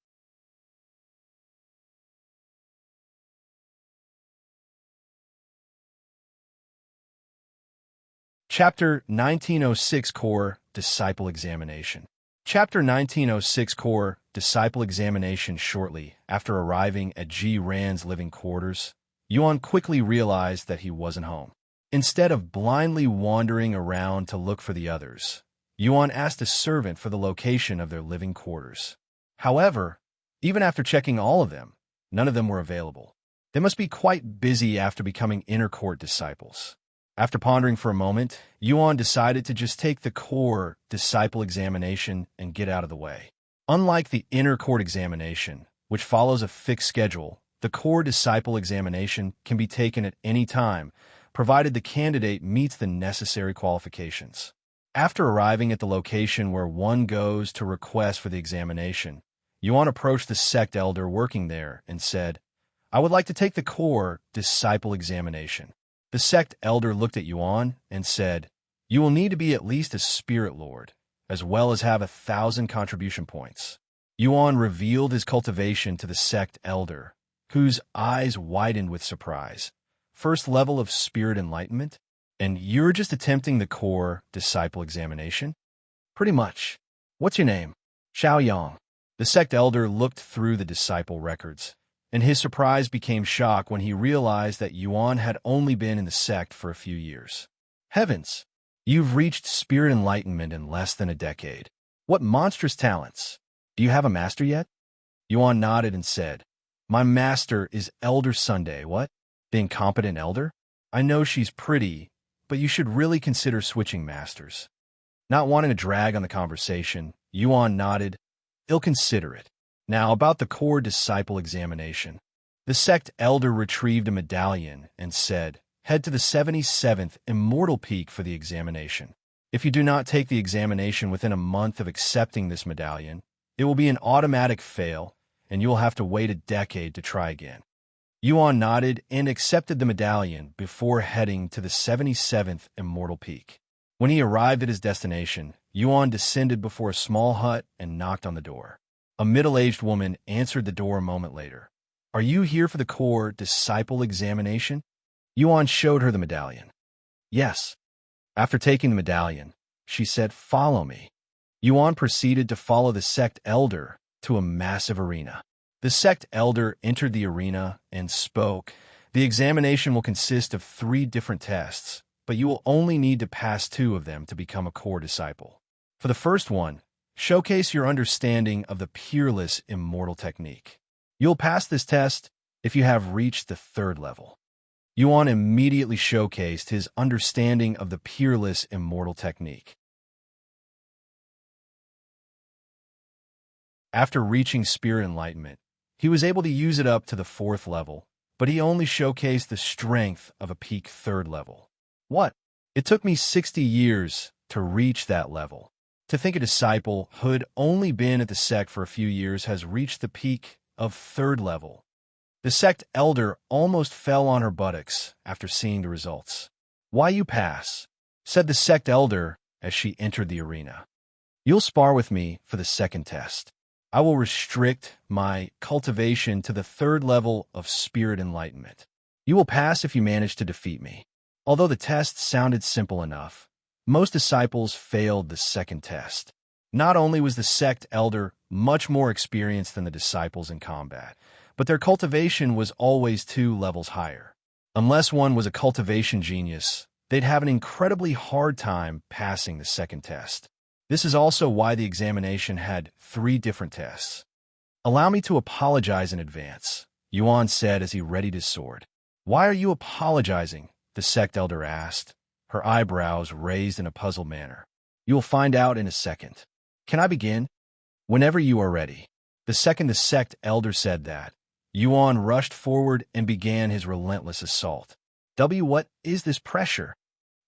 Chapter 1906 Core Disciple Examination. Chapter 1906 Core Disciple Examination. Shortly after arriving at Zhan's living quarters, Yuan quickly realized that he wasn't home. Instead of blindly wandering around to look for the others, Yuan asked a servant for the location of their living quarters. However, even after checking all of them, none of them were available. They must be quite busy after becoming inner court disciples. After pondering for a moment, Yuan decided to just take the core disciple examination and get out of the way. Unlike the inner court examination, which follows a fixed schedule, the core disciple examination can be taken at any time, provided the candidate meets the necessary qualifications. After arriving at the location where one goes to request for the examination, Yuan approached the sect elder working there and said, I would like to take the core disciple examination. The sect elder looked at Yuan and said, you will need to be at least a spirit lord, as well as have 1,000 contribution points. Yuan revealed his cultivation to the sect elder, whose eyes widened with surprise. First level of spirit enlightenment? And you're just attempting the core disciple examination? Pretty much. What's your name? Xiaoyang. The sect elder looked through the disciple records, and his surprise became shock when he realized that Yuan had only been in the sect for a few years. Heavens! You've reached spirit enlightenment in less than a decade. What monstrous talents! Do you have a master yet? Yuan nodded and said, my master is Elder Sunday. What? The incompetent elder? I know she's pretty, but you should really consider switching masters. Not wanting to drag on the conversation, Yuan nodded, I'll consider it. Now about the core disciple examination. The sect elder retrieved a medallion and said, head to the 77th Immortal Peak for the examination. If you do not take the examination within a month of accepting this medallion, it will be an automatic fail, and you will have to wait a decade to try again. Yuan nodded and accepted the medallion before heading to the 77th Immortal Peak. When he arrived at his destination, Yuan descended before a small hut and knocked on the door. A middle-aged woman answered the door a moment later. Are you here for the core disciple examination? Yuan showed her the medallion. Yes. After taking the medallion, she said, follow me. Yuan proceeded to follow the sect elder to a massive arena. The sect elder entered the arena and spoke. The examination will consist of 3 different tests, but you will only need to pass 2 of them to become a core disciple. For the first one, showcase your understanding of the peerless immortal technique. You'll pass this test if you have reached the 3rd level. Yuan immediately showcased his understanding of the peerless immortal technique. After reaching spirit enlightenment, he was able to use it up to the 4th level, but he only showcased the strength of a peak 3rd level. What? It took me 60 years to reach that level. To think a disciple who had only been at the sect for a few years has reached the peak of 3rd level. The sect elder almost fell on her buttocks after seeing the results. Why you pass? Said the sect elder as she entered the arena. You'll spar with me for the 2nd test. I will restrict my cultivation to the 3rd level of spirit enlightenment. You will pass if you manage to defeat me. Although the test sounded simple enough, most disciples failed the 2nd test. Not only was the sect elder much more experienced than the disciples in combat, but their cultivation was always 2 levels higher. Unless one was a cultivation genius, they'd have an incredibly hard time passing the 2nd test. This is also why the examination had 3 different tests. Allow me to apologize in advance, Yuan said as he readied his sword. Why are you apologizing? The sect elder asked, her eyebrows raised in a puzzled manner. You will find out in a second. Can I begin? Whenever you are ready. The second the sect elder said that, Yuan rushed forward and began his relentless assault. What is this pressure?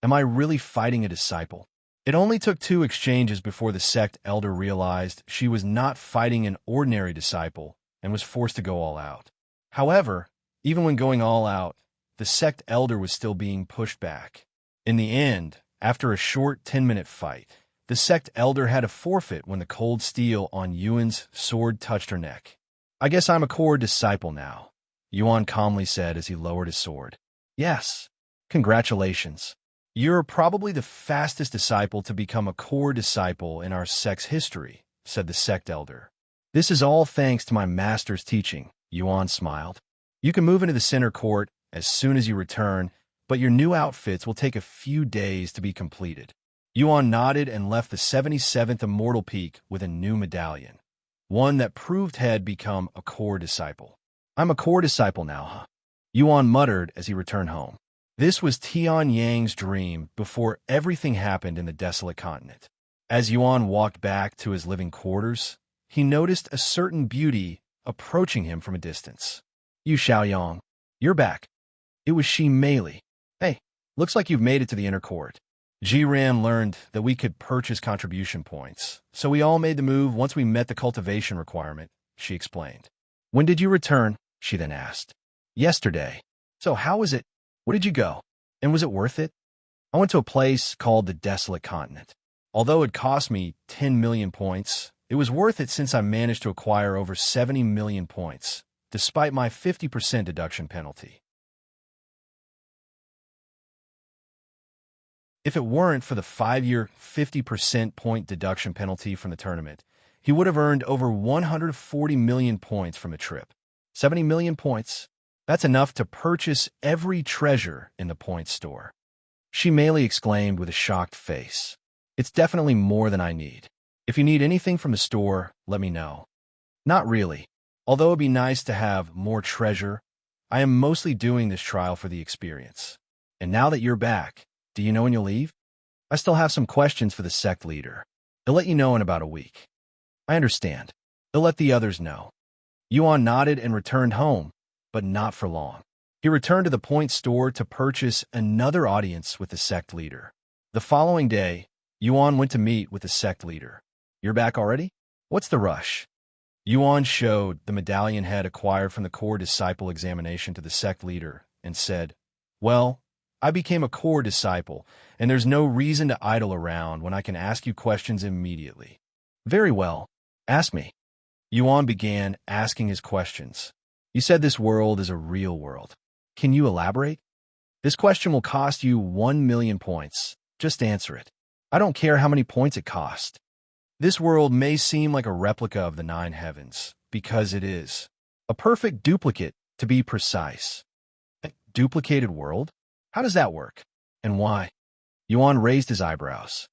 Am I really fighting a disciple? It only took 2 exchanges before the sect elder realized she was not fighting an ordinary disciple and was forced to go all out. However, even when going all out, the sect elder was still being pushed back. In the end, after a short 10-minute fight, the sect elder had a forfeit when the cold steel on Yuan's sword touched her neck. I guess I'm a core disciple now, Yuan calmly said as he lowered his sword. Yes. Congratulations. You're probably the fastest disciple to become a core disciple in our sect's history, said the sect elder. This is all thanks to my master's teaching, Yuan smiled. You can move into the center court as soon as you return, but your new outfits will take a few days to be completed. Yuan nodded and left the 77th Immortal Peak with a new medallion, one that proved he had become a core disciple. I'm a core disciple now, huh? Yuan muttered as he returned home. This was Tian Yang's dream before everything happened in the Desolate continent. As Yuan walked back to his living quarters, he noticed a certain beauty approaching him from a distance. You Xiaoyang, you're back. It was she Meili. Hey, looks like you've made it to the inner court. Jiran learned that we could purchase contribution points, so we all made the move once we met the cultivation requirement, she explained. When did you return? She then asked. Yesterday. So how was it? Where did you go? And was it worth it? I went to a place called the Desolate Continent. Although it cost me 10 million points, it was worth it since I managed to acquire over 70 million points, despite my 50% deduction penalty. If it weren't for the 5-year 50% point deduction penalty from the tournament, he would have earned over 140 million points from the trip. 70 million points, that's enough to purchase every treasure in the points store. She merely exclaimed with a shocked face. It's definitely more than I need. If you need anything from the store, let me know. Not really. Although it'd be nice to have more treasure, I am mostly doing this trial for the experience. And now that you're back, do you know when you'll leave? I still have some questions for the sect leader. He'll let you know in about a week. I understand. He'll let the others know. Yuan nodded and returned home, but not for long. He returned to the point store to purchase another audience with the sect leader. The following day, Yuan went to meet with the sect leader. You're back already? What's the rush? Yuan showed the medallion head acquired from the core disciple examination to the sect leader and said, Well, I became a core disciple, and there's no reason to idle around when I can ask you questions immediately. Very well. Ask me. Yuan began asking his questions. You said this world is a real world. Can you elaborate? This question will cost you 1 million points. Just answer it. I don't care how many points it costs. This world may seem like a replica of the 9 heavens, because it is. A perfect duplicate, to be precise. A duplicated world? How does that work? And why? Yuan raised his eyebrows.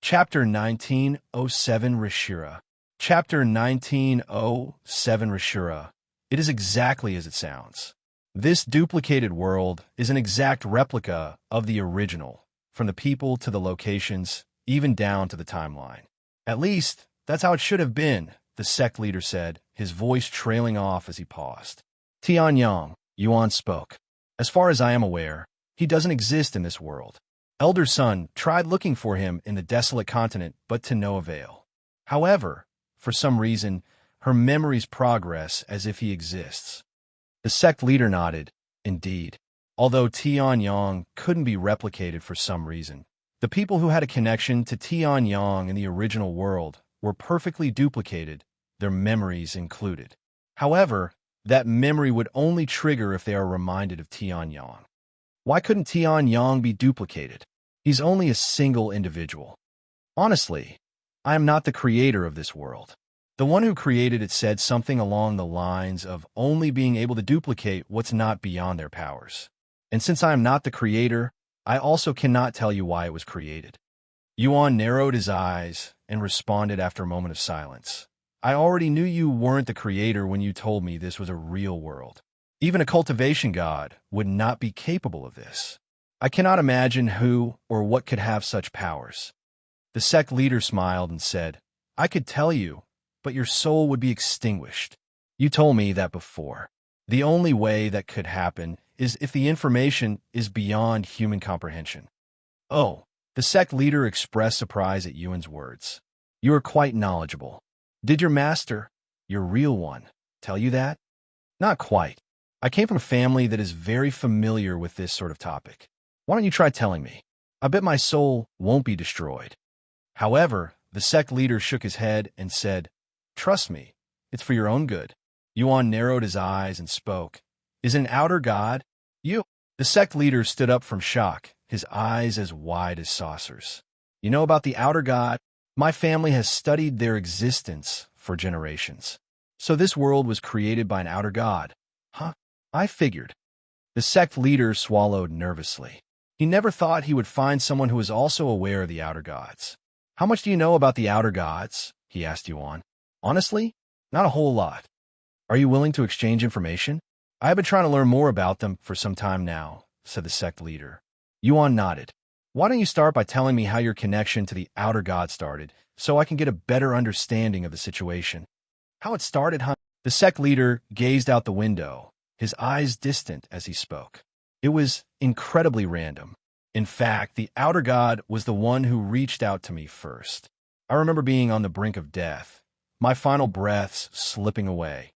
Chapter 1907 Rashira. Chapter 1907 Rashira. It is exactly as it sounds. This duplicated world is an exact replica of the original, from the people to the locations, even down to the timeline. At least, that's how it should have been, the sect leader said, his voice trailing off as he paused. Tian, Yuan spoke. As far as I am aware, he doesn't exist in this world. Elder Sun tried looking for him in the Desolate Continent, but to no avail. However, for some reason, her memories progress as if he exists. The sect leader nodded. Indeed. Although Tian couldn't be replicated for some reason, the people who had a connection to Tian in the original world were perfectly duplicated, their memories included. However, that memory would only trigger if they are reminded of Tian. Why couldn't Tian be duplicated? He's only a single individual. Honestly, I am not the creator of this world. The one who created it said something along the lines of only being able to duplicate what's not beyond their powers. And since I am not the creator, I also cannot tell you why it was created. Yuan narrowed his eyes and responded after a moment of silence. I already knew you weren't the creator when you told me this was a real world. Even a cultivation god would not be capable of this. I cannot imagine who or what could have such powers. The sect leader smiled and said, I could tell you, but your soul would be extinguished. You told me that before. The only way that could happen is if the information is beyond human comprehension. Oh, the sect leader expressed surprise at Yuan's words. You are quite knowledgeable. Did your master, your real one, tell you that? Not quite. I came from a family that is very familiar with this sort of topic. Why don't you try telling me? I bet my soul won't be destroyed. However, the sect leader shook his head and said, Trust me, it's for your own good. Yuan narrowed his eyes and spoke. Is an outer god? You? The sect leader stood up from shock, his eyes as wide as saucers. You know about the outer god? My family has studied their existence for generations. So this world was created by an outer god. Huh? I figured. The sect leader swallowed nervously. He never thought he would find someone who was also aware of the outer gods. How much do you know about the outer gods? He asked Yuan. Honestly, not a whole lot. Are you willing to exchange information? I have been trying to learn more about them for some time now, said the sect leader. Yuan nodded. Why don't you start by telling me how your connection to the outer god started, so I can get a better understanding of the situation? How it started, huh? The sect leader gazed out the window, his eyes distant as he spoke. It was incredibly random. In fact, the outer god was the one who reached out to me first. I remember being on the brink of death, my final breaths slipping away.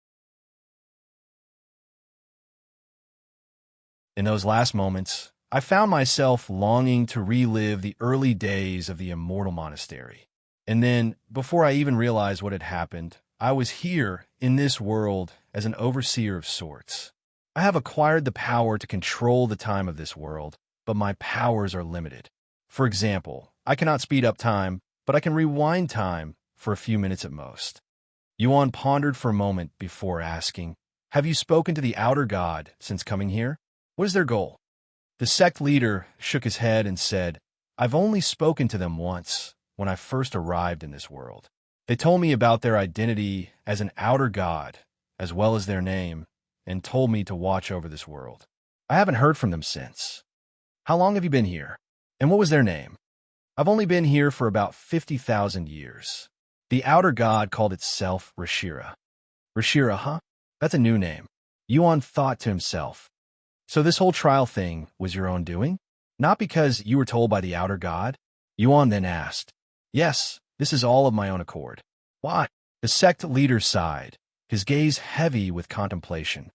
In those last moments, I found myself longing to relive the early days of the Immortal Monastery. And then, before I even realized what had happened, I was here, in this world, as an overseer of sorts. I have acquired the power to control the time of this world, but my powers are limited. For example, I cannot speed up time, but I can rewind time for a few minutes at most. Yuan pondered for a moment before asking, "Have you spoken to the outer god since coming here? What is their goal?" The sect leader shook his head and said, "I've only spoken to them once, when I first arrived in this world. They told me about their identity as an outer god, as well as their name, and told me to watch over this world. I haven't heard from them since. How long have you been here? And what was their name?" "I've only been here for about 50,000 years. The outer god called itself Rashira." "Rashira, huh? That's a new name." Yuan thought to himself. "So this whole trial thing was your own doing? Not because you were told by the outer god?" Yuan then asked. "Yes, this is all of my own accord." "Why?" The sect leader sighed, his gaze heavy with contemplation.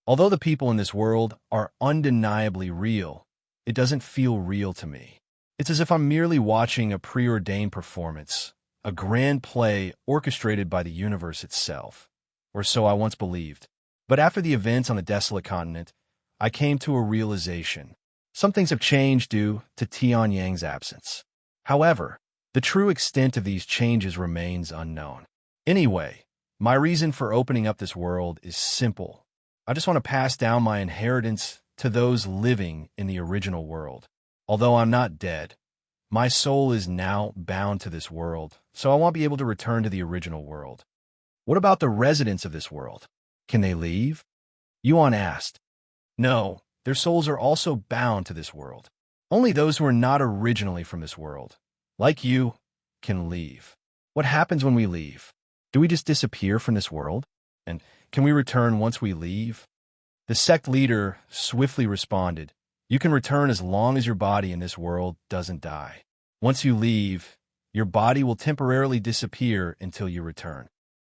"Although the people in this world are undeniably real, it doesn't feel real to me. It's as if I'm merely watching a preordained performance, a grand play orchestrated by the universe itself. Or so I once believed. But after the events on the Desolate continent, I came to a realization. Some things have changed due to Tian Yang's absence. However, the true extent of these changes remains unknown. Anyway, my reason for opening up this world is simple. I just want to pass down my inheritance to those living in the original world. Although I'm not dead, my soul is now bound to this world, so I won't be able to return to the original world." "What about the residents of this world? Can they leave?" Yuan asked. "No, their souls are also bound to this world. Only those who are not originally from this world, like you, can leave." "What happens when we leave? Do we just disappear from this world? And can we return once we leave?" The sect leader swiftly responded, "You can return as long as your body in this world doesn't die. Once you leave, your body will temporarily disappear until you return.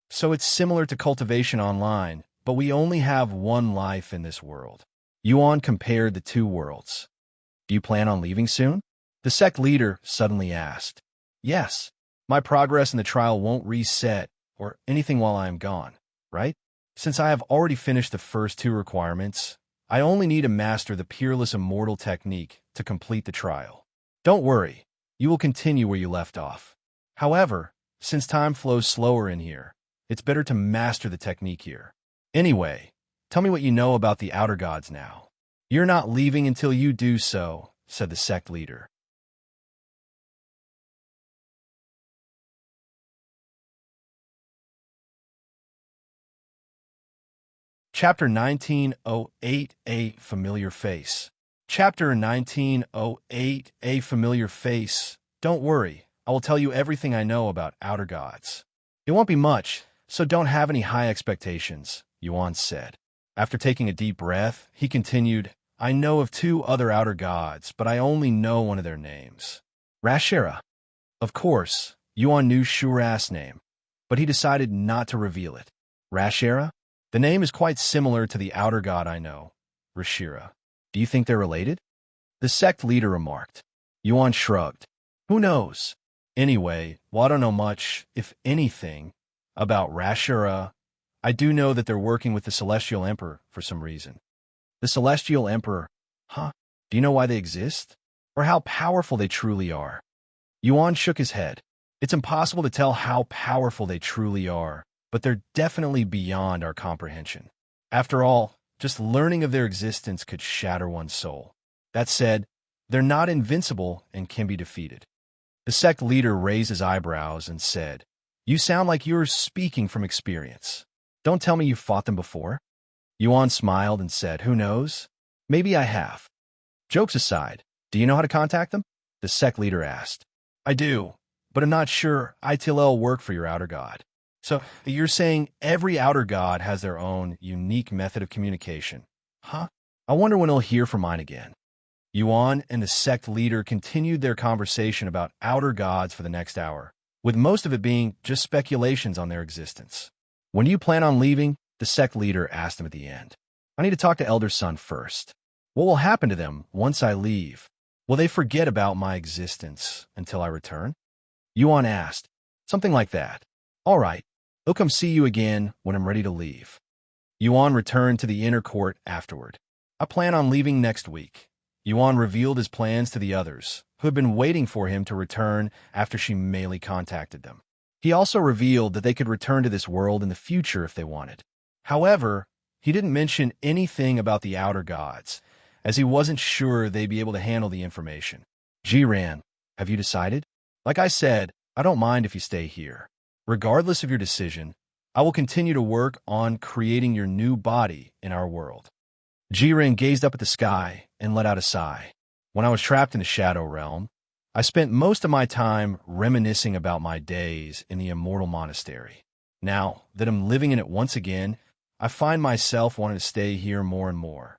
So it's similar to cultivation online, but we only have one life in this world." Yuan compared the two worlds. "Do you plan on leaving soon?" The sect leader suddenly asked. "Yes. My progress in the trial won't reset or anything while I am gone, right? Since I have already finished the first two requirements, I only need to master the peerless immortal technique to complete the trial. Don't worry, you will continue where you left off. However, since time flows slower in here, it's better to master the technique here. Anyway, tell me what you know about the outer gods now." "You're not leaving until you do so," said the sect leader. Chapter 1908, A Familiar Face. Chapter 1908, A Familiar Face. "Don't worry, I will tell you everything I know about outer gods. It won't be much, so don't have any high expectations," Yuan said. After taking a deep breath, he continued, "I know of two other outer gods, but I only know one of their names. Rashira." Of course, Yuan knew Shura's name, but he decided not to reveal it. "Rashira? The name is quite similar to the outer god I know, Rashira. Do you think they're related?" The sect leader remarked. Yuan shrugged. "Who knows? Anyway, while I don't know much, if anything, about Rashira, I do know that they're working with the Celestial Emperor for some reason." "The Celestial Emperor? Huh? Do you know why they exist? Or how powerful they truly are?" Yuan shook his head. "It's impossible to tell how powerful they truly are, but they're definitely beyond our comprehension. After all, just learning of their existence could shatter one's soul. That said, they're not invincible and can be defeated." The sect leader raised his eyebrows and said, "You sound like you're speaking from experience. Don't tell me you fought them before." Yuan smiled and said, "Who knows? Maybe I have." "Jokes aside, do you know how to contact them?" the sect leader asked. "I do, but I'm not sure ITLL work for your outer god." "So you're saying every outer god has their own unique method of communication, huh? I wonder when he'll hear from mine again." Yuan and the sect leader continued their conversation about outer gods for the next hour, with most of it being just speculations on their existence. When do you plan on leaving? The sect leader asked him at the end. I need to talk to Elder Sun first. What will happen to them once I leave? Will they forget about my existence until I return? Yuan asked. Something like that. All right. They'll come see you again when I'm ready to leave. Yuan returned to the inner court afterward. I plan on leaving next week. Yuan revealed his plans to the others, who had been waiting for him to return after she mainly contacted them. He also revealed that they could return to this world in the future if they wanted. However, he didn't mention anything about the outer gods, as he wasn't sure they'd be able to handle the information. Zhan, have you decided? Like I said, I don't mind if you stay here. Regardless of your decision, I will continue to work on creating your new body in our world. Zhan gazed up at the sky and let out a sigh. When I was trapped in the Shadow Realm, I spent most of my time reminiscing about my days in the Immortal Monastery. Now that I'm living in it once again, I find myself wanting to stay here more and more.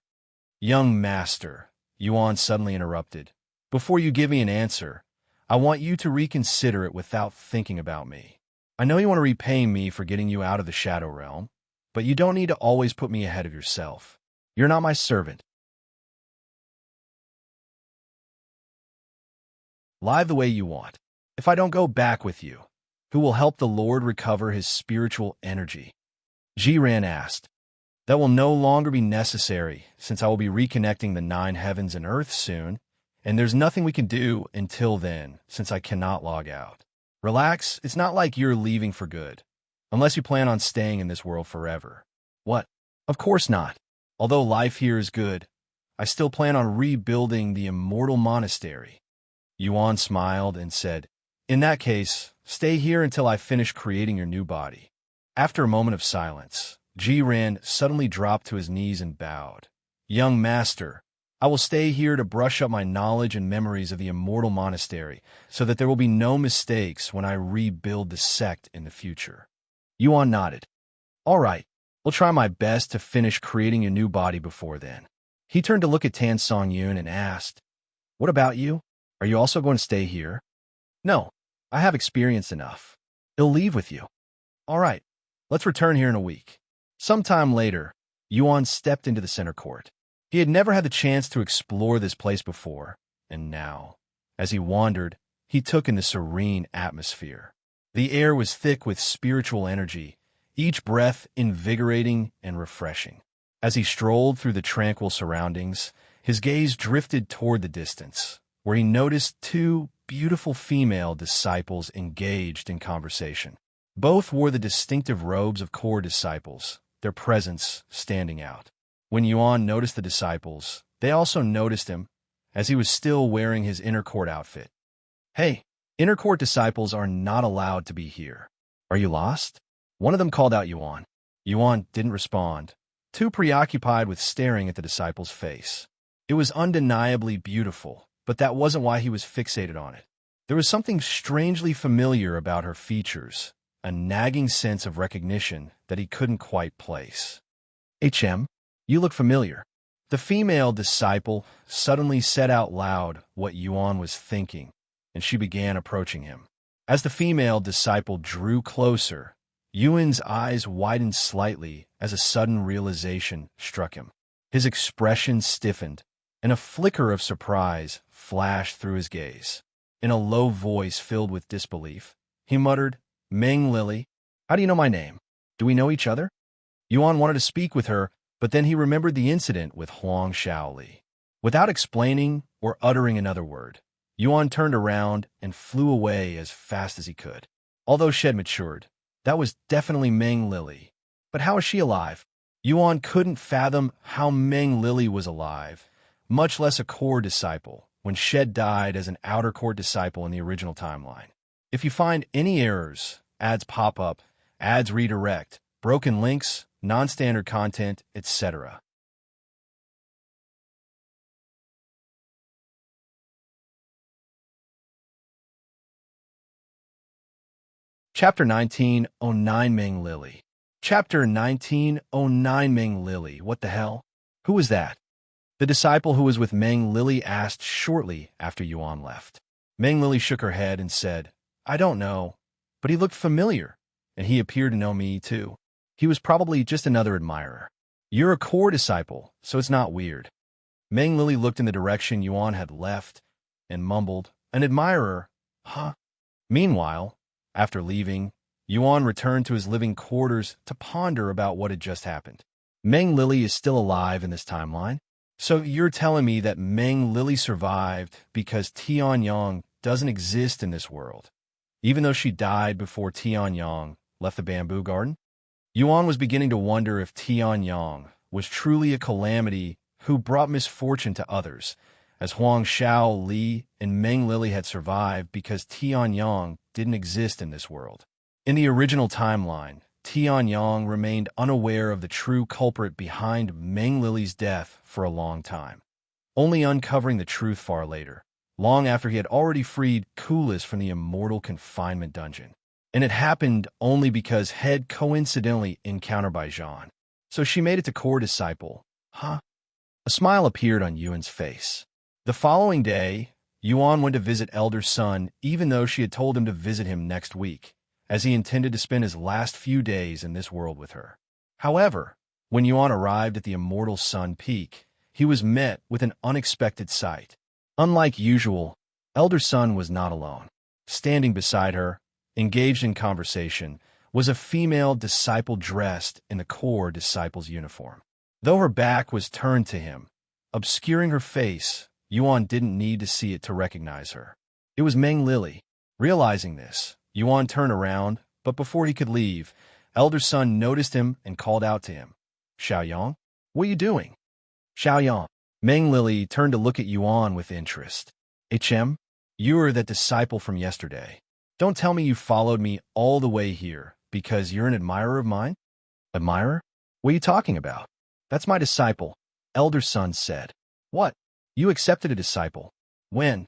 Young master, Yuan suddenly interrupted. Before you give me an answer, I want you to reconsider it without thinking about me. I know you want to repay me for getting you out of the Shadow Realm, but you don't need to always put me ahead of yourself. You're not my servant. Live the way you want. If I don't go back with you, who will help the Lord recover his spiritual energy? Zhan asked. That will no longer be necessary, since I will be reconnecting the 9 heavens and earth soon, and there's nothing we can do until then, since I cannot log out. Relax, it's not like you're leaving for good, unless you plan on staying in this world forever. What? Of course not. Although life here is good, I still plan on rebuilding the Immortal Monastery. Yuan smiled and said, In that case, stay here until I finish creating your new body. After a moment of silence, Zhan suddenly dropped to his knees and bowed. Young master, I will stay here to brush up my knowledge and memories of the Immortal Monastery so that there will be no mistakes when I rebuild the sect in the future. Yuan nodded. All right, we'll try my best to finish creating a new body before then. He turned to look at Tan Songyun and asked, What about you? Are you also going to stay here? No, I have experience enough. He'll leave with you. All right, let's return here in a week. Sometime later, Yuan stepped into the center court. He had never had the chance to explore this place before, and now, as he wandered, he took in the serene atmosphere. The air was thick with spiritual energy, each breath invigorating and refreshing. As he strolled through the tranquil surroundings, his gaze drifted toward the distance, where he noticed 2 beautiful female disciples engaged in conversation. Both wore the distinctive robes of core disciples, their presence standing out. When Yuan noticed the disciples, they also noticed him, as he was still wearing his inner court outfit. Hey, inner court disciples are not allowed to be here. Are you lost? One of them called out Yuan. Yuan didn't respond, too preoccupied with staring at the disciple's face. It was undeniably beautiful, but that wasn't why he was fixated on it. There was something strangely familiar about her features, a nagging sense of recognition that he couldn't quite place. HM, you look familiar. The female disciple suddenly said out loud what Yuan was thinking, and she began approaching him. As the female disciple drew closer, Yuan's eyes widened slightly as a sudden realization struck him. His expression stiffened, and a flicker of surprise flashed through his gaze. In a low voice filled with disbelief, he muttered, Meng Lili, how do you know my name? Do we know each other? Yuan wanted to speak with her, but then he remembered the incident with Huang Shaoli. Without explaining or uttering another word, Yuan turned around and flew away as fast as he could. Although she had matured, that was definitely Meng Lili. But how is she alive? Yuan couldn't fathom how Meng Lili was alive, much less a core disciple, when Shed died as an outer court disciple in the original timeline. If you find any errors, ads pop up, ads redirect, broken links, non-standard content, etc. Chapter 1909 Meng Lili. Chapter 1909 Meng Lili. What the hell? Who was that? The disciple who was with Meng Lili asked shortly after Yuan left. Meng Lili shook her head and said, I don't know, but he looked familiar, and he appeared to know me too. He was probably just another admirer. You're a core disciple, so it's not weird. Meng Lili looked in the direction Yuan had left and mumbled, an admirer, huh? Meanwhile, after leaving, Yuan returned to his living quarters to ponder about what had just happened. Meng Lili is still alive in this timeline? So you're telling me that Meng Lili survived because Tian doesn't exist in this world, even though she died before Tian left the bamboo garden? Yuan was beginning to wonder if Tian was truly a calamity who brought misfortune to others, as Huang Xiao, Li, and Meng Lili had survived because Tian didn't exist in this world. In the original timeline, Tian remained unaware of the true culprit behind Meng Lili's death for a long time, only uncovering the truth far later, long after he had already freed Kulas from the Immortal Confinement dungeon. And it happened only because had coincidentally encountered by Zhan. So she made it to core disciple, huh? A smile appeared on Yuan's face. The following day, Yuan went to visit Elder Sun even though she had told him to visit him next week, as he intended to spend his last few days in this world with her. However, when Yuan arrived at the Immortal Sun Peak, he was met with an unexpected sight. Unlike usual, Elder Sun was not alone. Standing beside her, engaged in conversation, was a female disciple dressed in the core disciple's uniform. Though her back was turned to him, obscuring her face, Yuan didn't need to see it to recognize her. It was Meng Lili. Realizing this, Yuan turned around, but before he could leave, Elder Sun noticed him and called out to him. Xiaoyang, what are you doing? Xiaoyang. Meng Lili turned to look at Yuan with interest. HM, you are that disciple from yesterday. Don't tell me you followed me all the way here because you're an admirer of mine? Admirer? What are you talking about? That's my disciple, Elder Sun said. What? You accepted a disciple? When?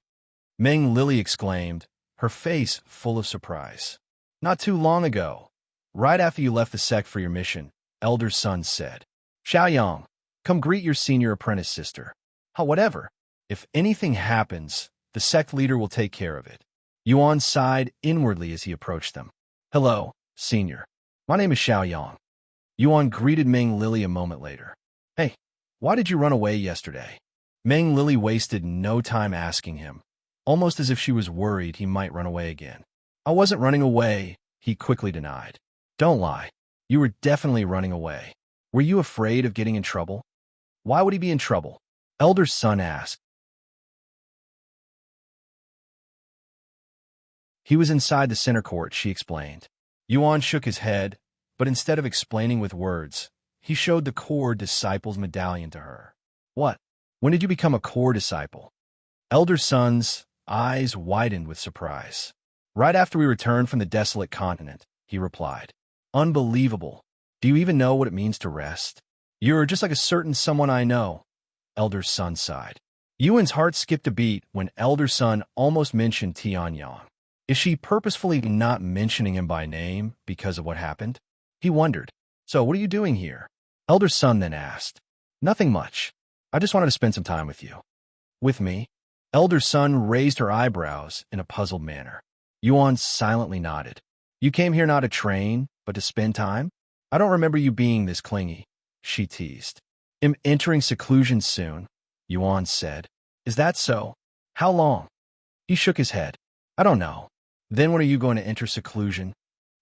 Meng Lili exclaimed, her face full of surprise. Not too long ago, right after you left the Sect for your mission, Elder Sun said. Xiaoyang, come greet your senior apprentice sister. Whatever. If anything happens, the Sect leader will take care of it. Yuan sighed inwardly as he approached them. Hello, senior. My name is Xiaoyang. Yuan greeted Meng Lili a moment later. Hey, why did you run away yesterday? Meng Lili wasted no time asking him, almost as if she was worried he might run away again. I wasn't running away, he quickly denied. Don't lie. You were definitely running away. Were you afraid of getting in trouble? Why would he be in trouble? Elder Sun asked. He was inside the center court, she explained. Yuan shook his head, but instead of explaining with words, he showed the core disciple's medallion to her. What? When did you become a core disciple? Elder Sun's eyes widened with surprise. Right after we returned from the Desolate continent, he replied. Unbelievable. Do you even know what it means to rest? You're just like a certain someone I know. Elder Sun sighed. Yuan's heart skipped a beat when Elder Sun almost mentioned Tianyang. Is she purposefully not mentioning him by name because of what happened? He wondered. So what are you doing here? Elder Sun then asked. Nothing much. I just wanted to spend some time with you. With me? Elder Sun raised her eyebrows in a puzzled manner. Yuan silently nodded. You came here not to train, but to spend time? I don't remember you being this clingy, she teased. I'm entering seclusion soon, Yuan said. Is that so? How long? He shook his head. I don't know. Then when are you going to enter seclusion?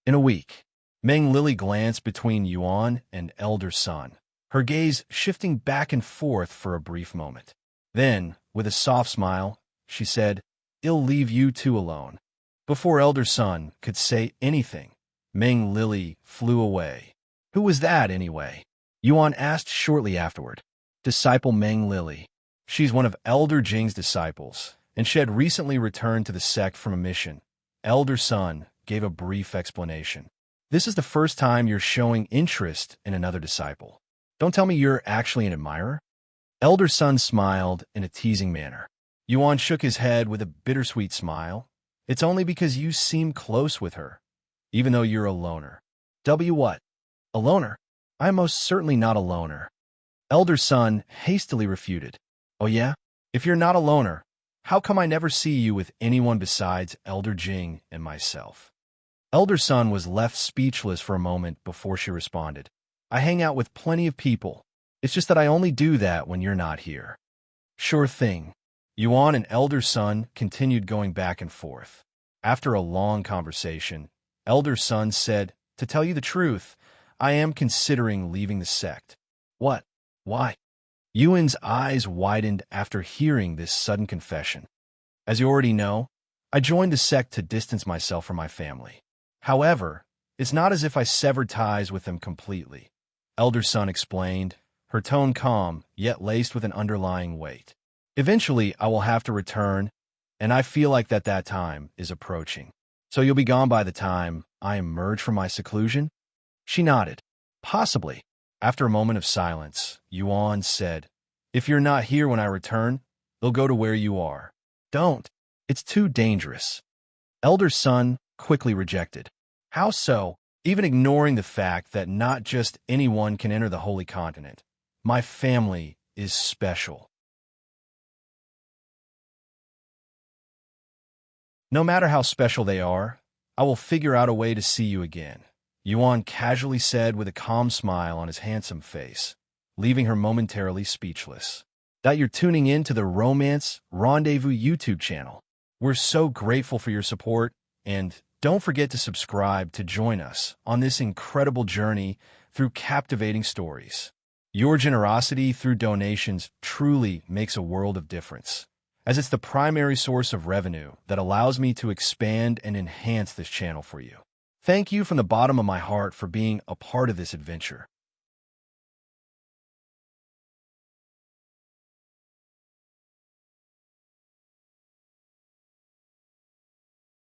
In a week. Meng Lili glanced between Yuan and Elder Sun, her gaze shifting back and forth for a brief moment. Then, with a soft smile, she said, I'll leave you two alone. Before Elder Sun could say anything, Meng Lili flew away. Who was that, anyway? Yuan asked shortly afterward. Disciple Meng Lili. She's one of Elder Jing's disciples, and she had recently returned to the Sect from a mission. Elder Sun gave a brief explanation. This is the first time you're showing interest in another disciple. Don't tell me you're actually an admirer? Elder Sun smiled in a teasing manner. Yuan shook his head with a bittersweet smile. It's only because you seem close with her, even though you're a loner. What? A loner? I'm most certainly not a loner. Elder Sun hastily refuted. Oh yeah? If you're not a loner, how come I never see you with anyone besides Elder Jing and myself? Elder Sun was left speechless for a moment before she responded. I hang out with plenty of people. It's just that I only do that when you're not here. Sure thing. Yuan and Elder Sun continued going back and forth. After a long conversation, Elder Sun said, to tell you the truth, I am considering leaving the sect. What? Why? Yuan's eyes widened after hearing this sudden confession. As you already know, I joined the sect to distance myself from my family. However, it's not as if I severed ties with them completely. Elder Sun explained, her tone calm, yet laced with an underlying weight. Eventually, I will have to return, and I feel like that time is approaching. So you'll be gone by the time I emerge from my seclusion? She nodded. Possibly. After a moment of silence, Yuan said, if you're not here when I return, they'll go to where you are. Don't. It's too dangerous. Elder Sun quickly rejected. How so? Even ignoring the fact that not just anyone can enter the Holy Continent. My family is special. No matter how special they are, I will figure out a way to see you again, Yuan casually said with a calm smile on his handsome face, leaving her momentarily speechless. That you're tuning in to the Romance Rendezvous YouTube channel. We're so grateful for your support, and don't forget to subscribe to join us on this incredible journey through captivating stories. Your generosity through donations truly makes a world of difference, as it's the primary source of revenue that allows me to expand and enhance this channel for you. Thank you from the bottom of my heart for being a part of this adventure.